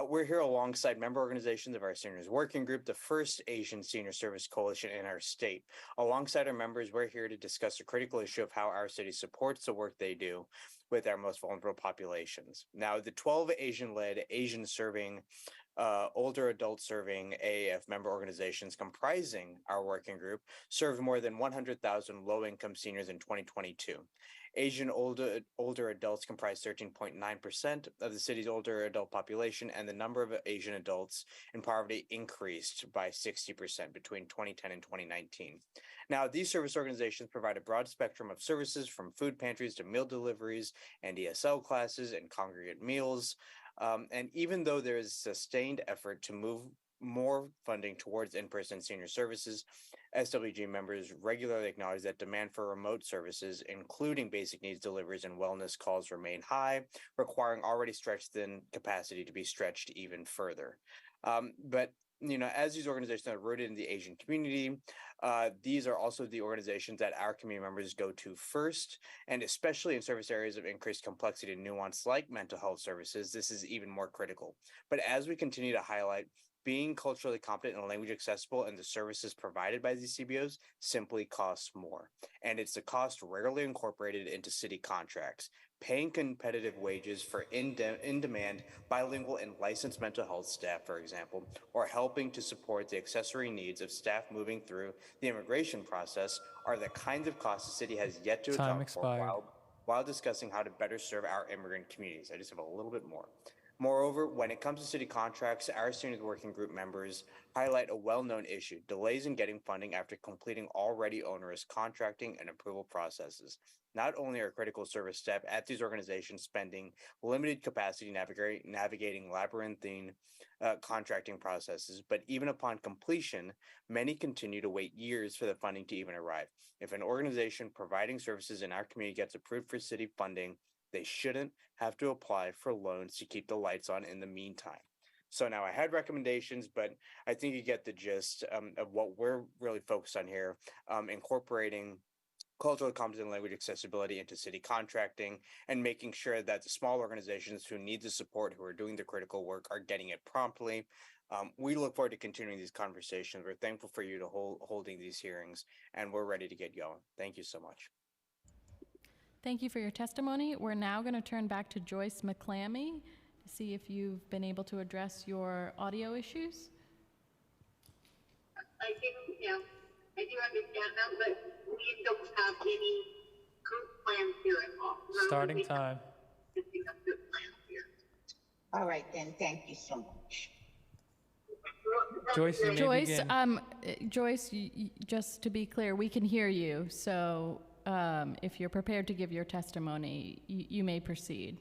We're here alongside member organizations of our Seniors Working Group, the first Asian Senior Service Coalition in our state. Alongside our members, we're here to discuss the critical issue of how our city supports the work they do with our most vulnerable populations. Now, the 12 Asian-led, Asian-serving older adult serving AAF member organizations comprising our working group served more than 100,000 low-income seniors in 2022. Asian older adults comprise 13.9% of the city's older adult population, and the number of Asian adults in poverty increased by 60% between 2010 and 2019. Now, these service organizations provide a broad spectrum of services from food pantries to meal deliveries and ESL classes and congregate meals. And even though there is sustained effort to move more funding towards in-person senior services, SWG members regularly acknowledge that demand for remote services, including basic needs deliveries and wellness calls, remain high, requiring already stretched thin capacity to be stretched even further. But as these organizations are rooted in the Asian community, these are also the organizations that our community members go to first, and especially in service areas of increased complexity and nuance like mental health services, this is even more critical. But as we continue to highlight, being culturally competent and language accessible and the services provided by these CBOs simply costs more. And it's a cost rarely incorporated into city contracts. Paying competitive wages for in-demand bilingual and licensed mental health staff, for example, or helping to support the accessory needs of staff moving through the immigration process are the kinds of costs the city has yet to account for while discussing how to better serve our immigrant communities. I just have a little bit more. Moreover, when it comes to city contracts, our senior working group members highlight a well-known issue: delays in getting funding after completing already onerous contracting and approval processes. Not only are critical service staff at these organizations spending limited capacity navigating labyrinthine contracting processes, but even upon completion, many continue to wait years for the funding to even arrive. If an organization providing services in our community gets approved for city funding, they shouldn't have to apply for loans to keep the lights on in the meantime. So now I had recommendations, but I think you get the gist of what we're really focused on here, incorporating cultural competent language accessibility into city contracting and making sure that the small organizations who need the support, who are doing the critical work, are getting it promptly. We look forward to continuing these conversations. We're thankful for you to holding these hearings, and we're ready to get going. Thank you so much. Thank you for your testimony. We're now going to turn back to Joyce McClammy to see if you've been able to address your audio issues. I do understand them, but we don't have any group plans here at all. Starting time. All right, then. Thank you so much. Joyce, you may begin. Joyce, just to be clear, we can hear you. So if you're prepared to give your testimony, you may proceed.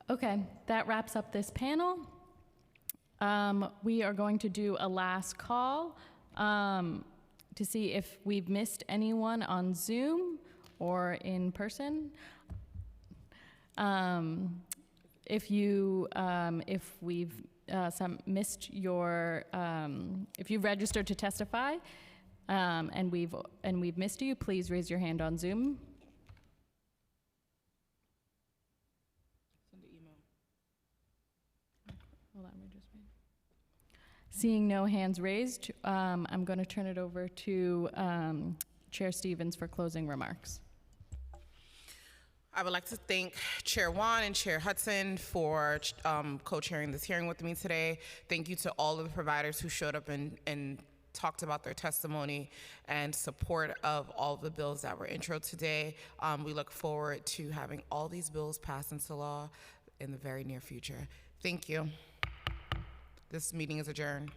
Okay, that wraps up this panel. We are going to do a last call to see if we've missed anyone on Zoom or in person. If we've missed your, if you've registered to testify and we've missed you, please raise your hand on Zoom. Seeing no hands raised, I'm going to turn it over to Chair Stevens for closing remarks. I would like to thank Chair Wan and Chair Hudson for co-chairing this hearing with me today. Thank you to all of the providers who showed up and talked about their testimony and support of all of the bills that were introed today. We look forward to having all these bills passed into law in the very near future. Thank you. This meeting is adjourned.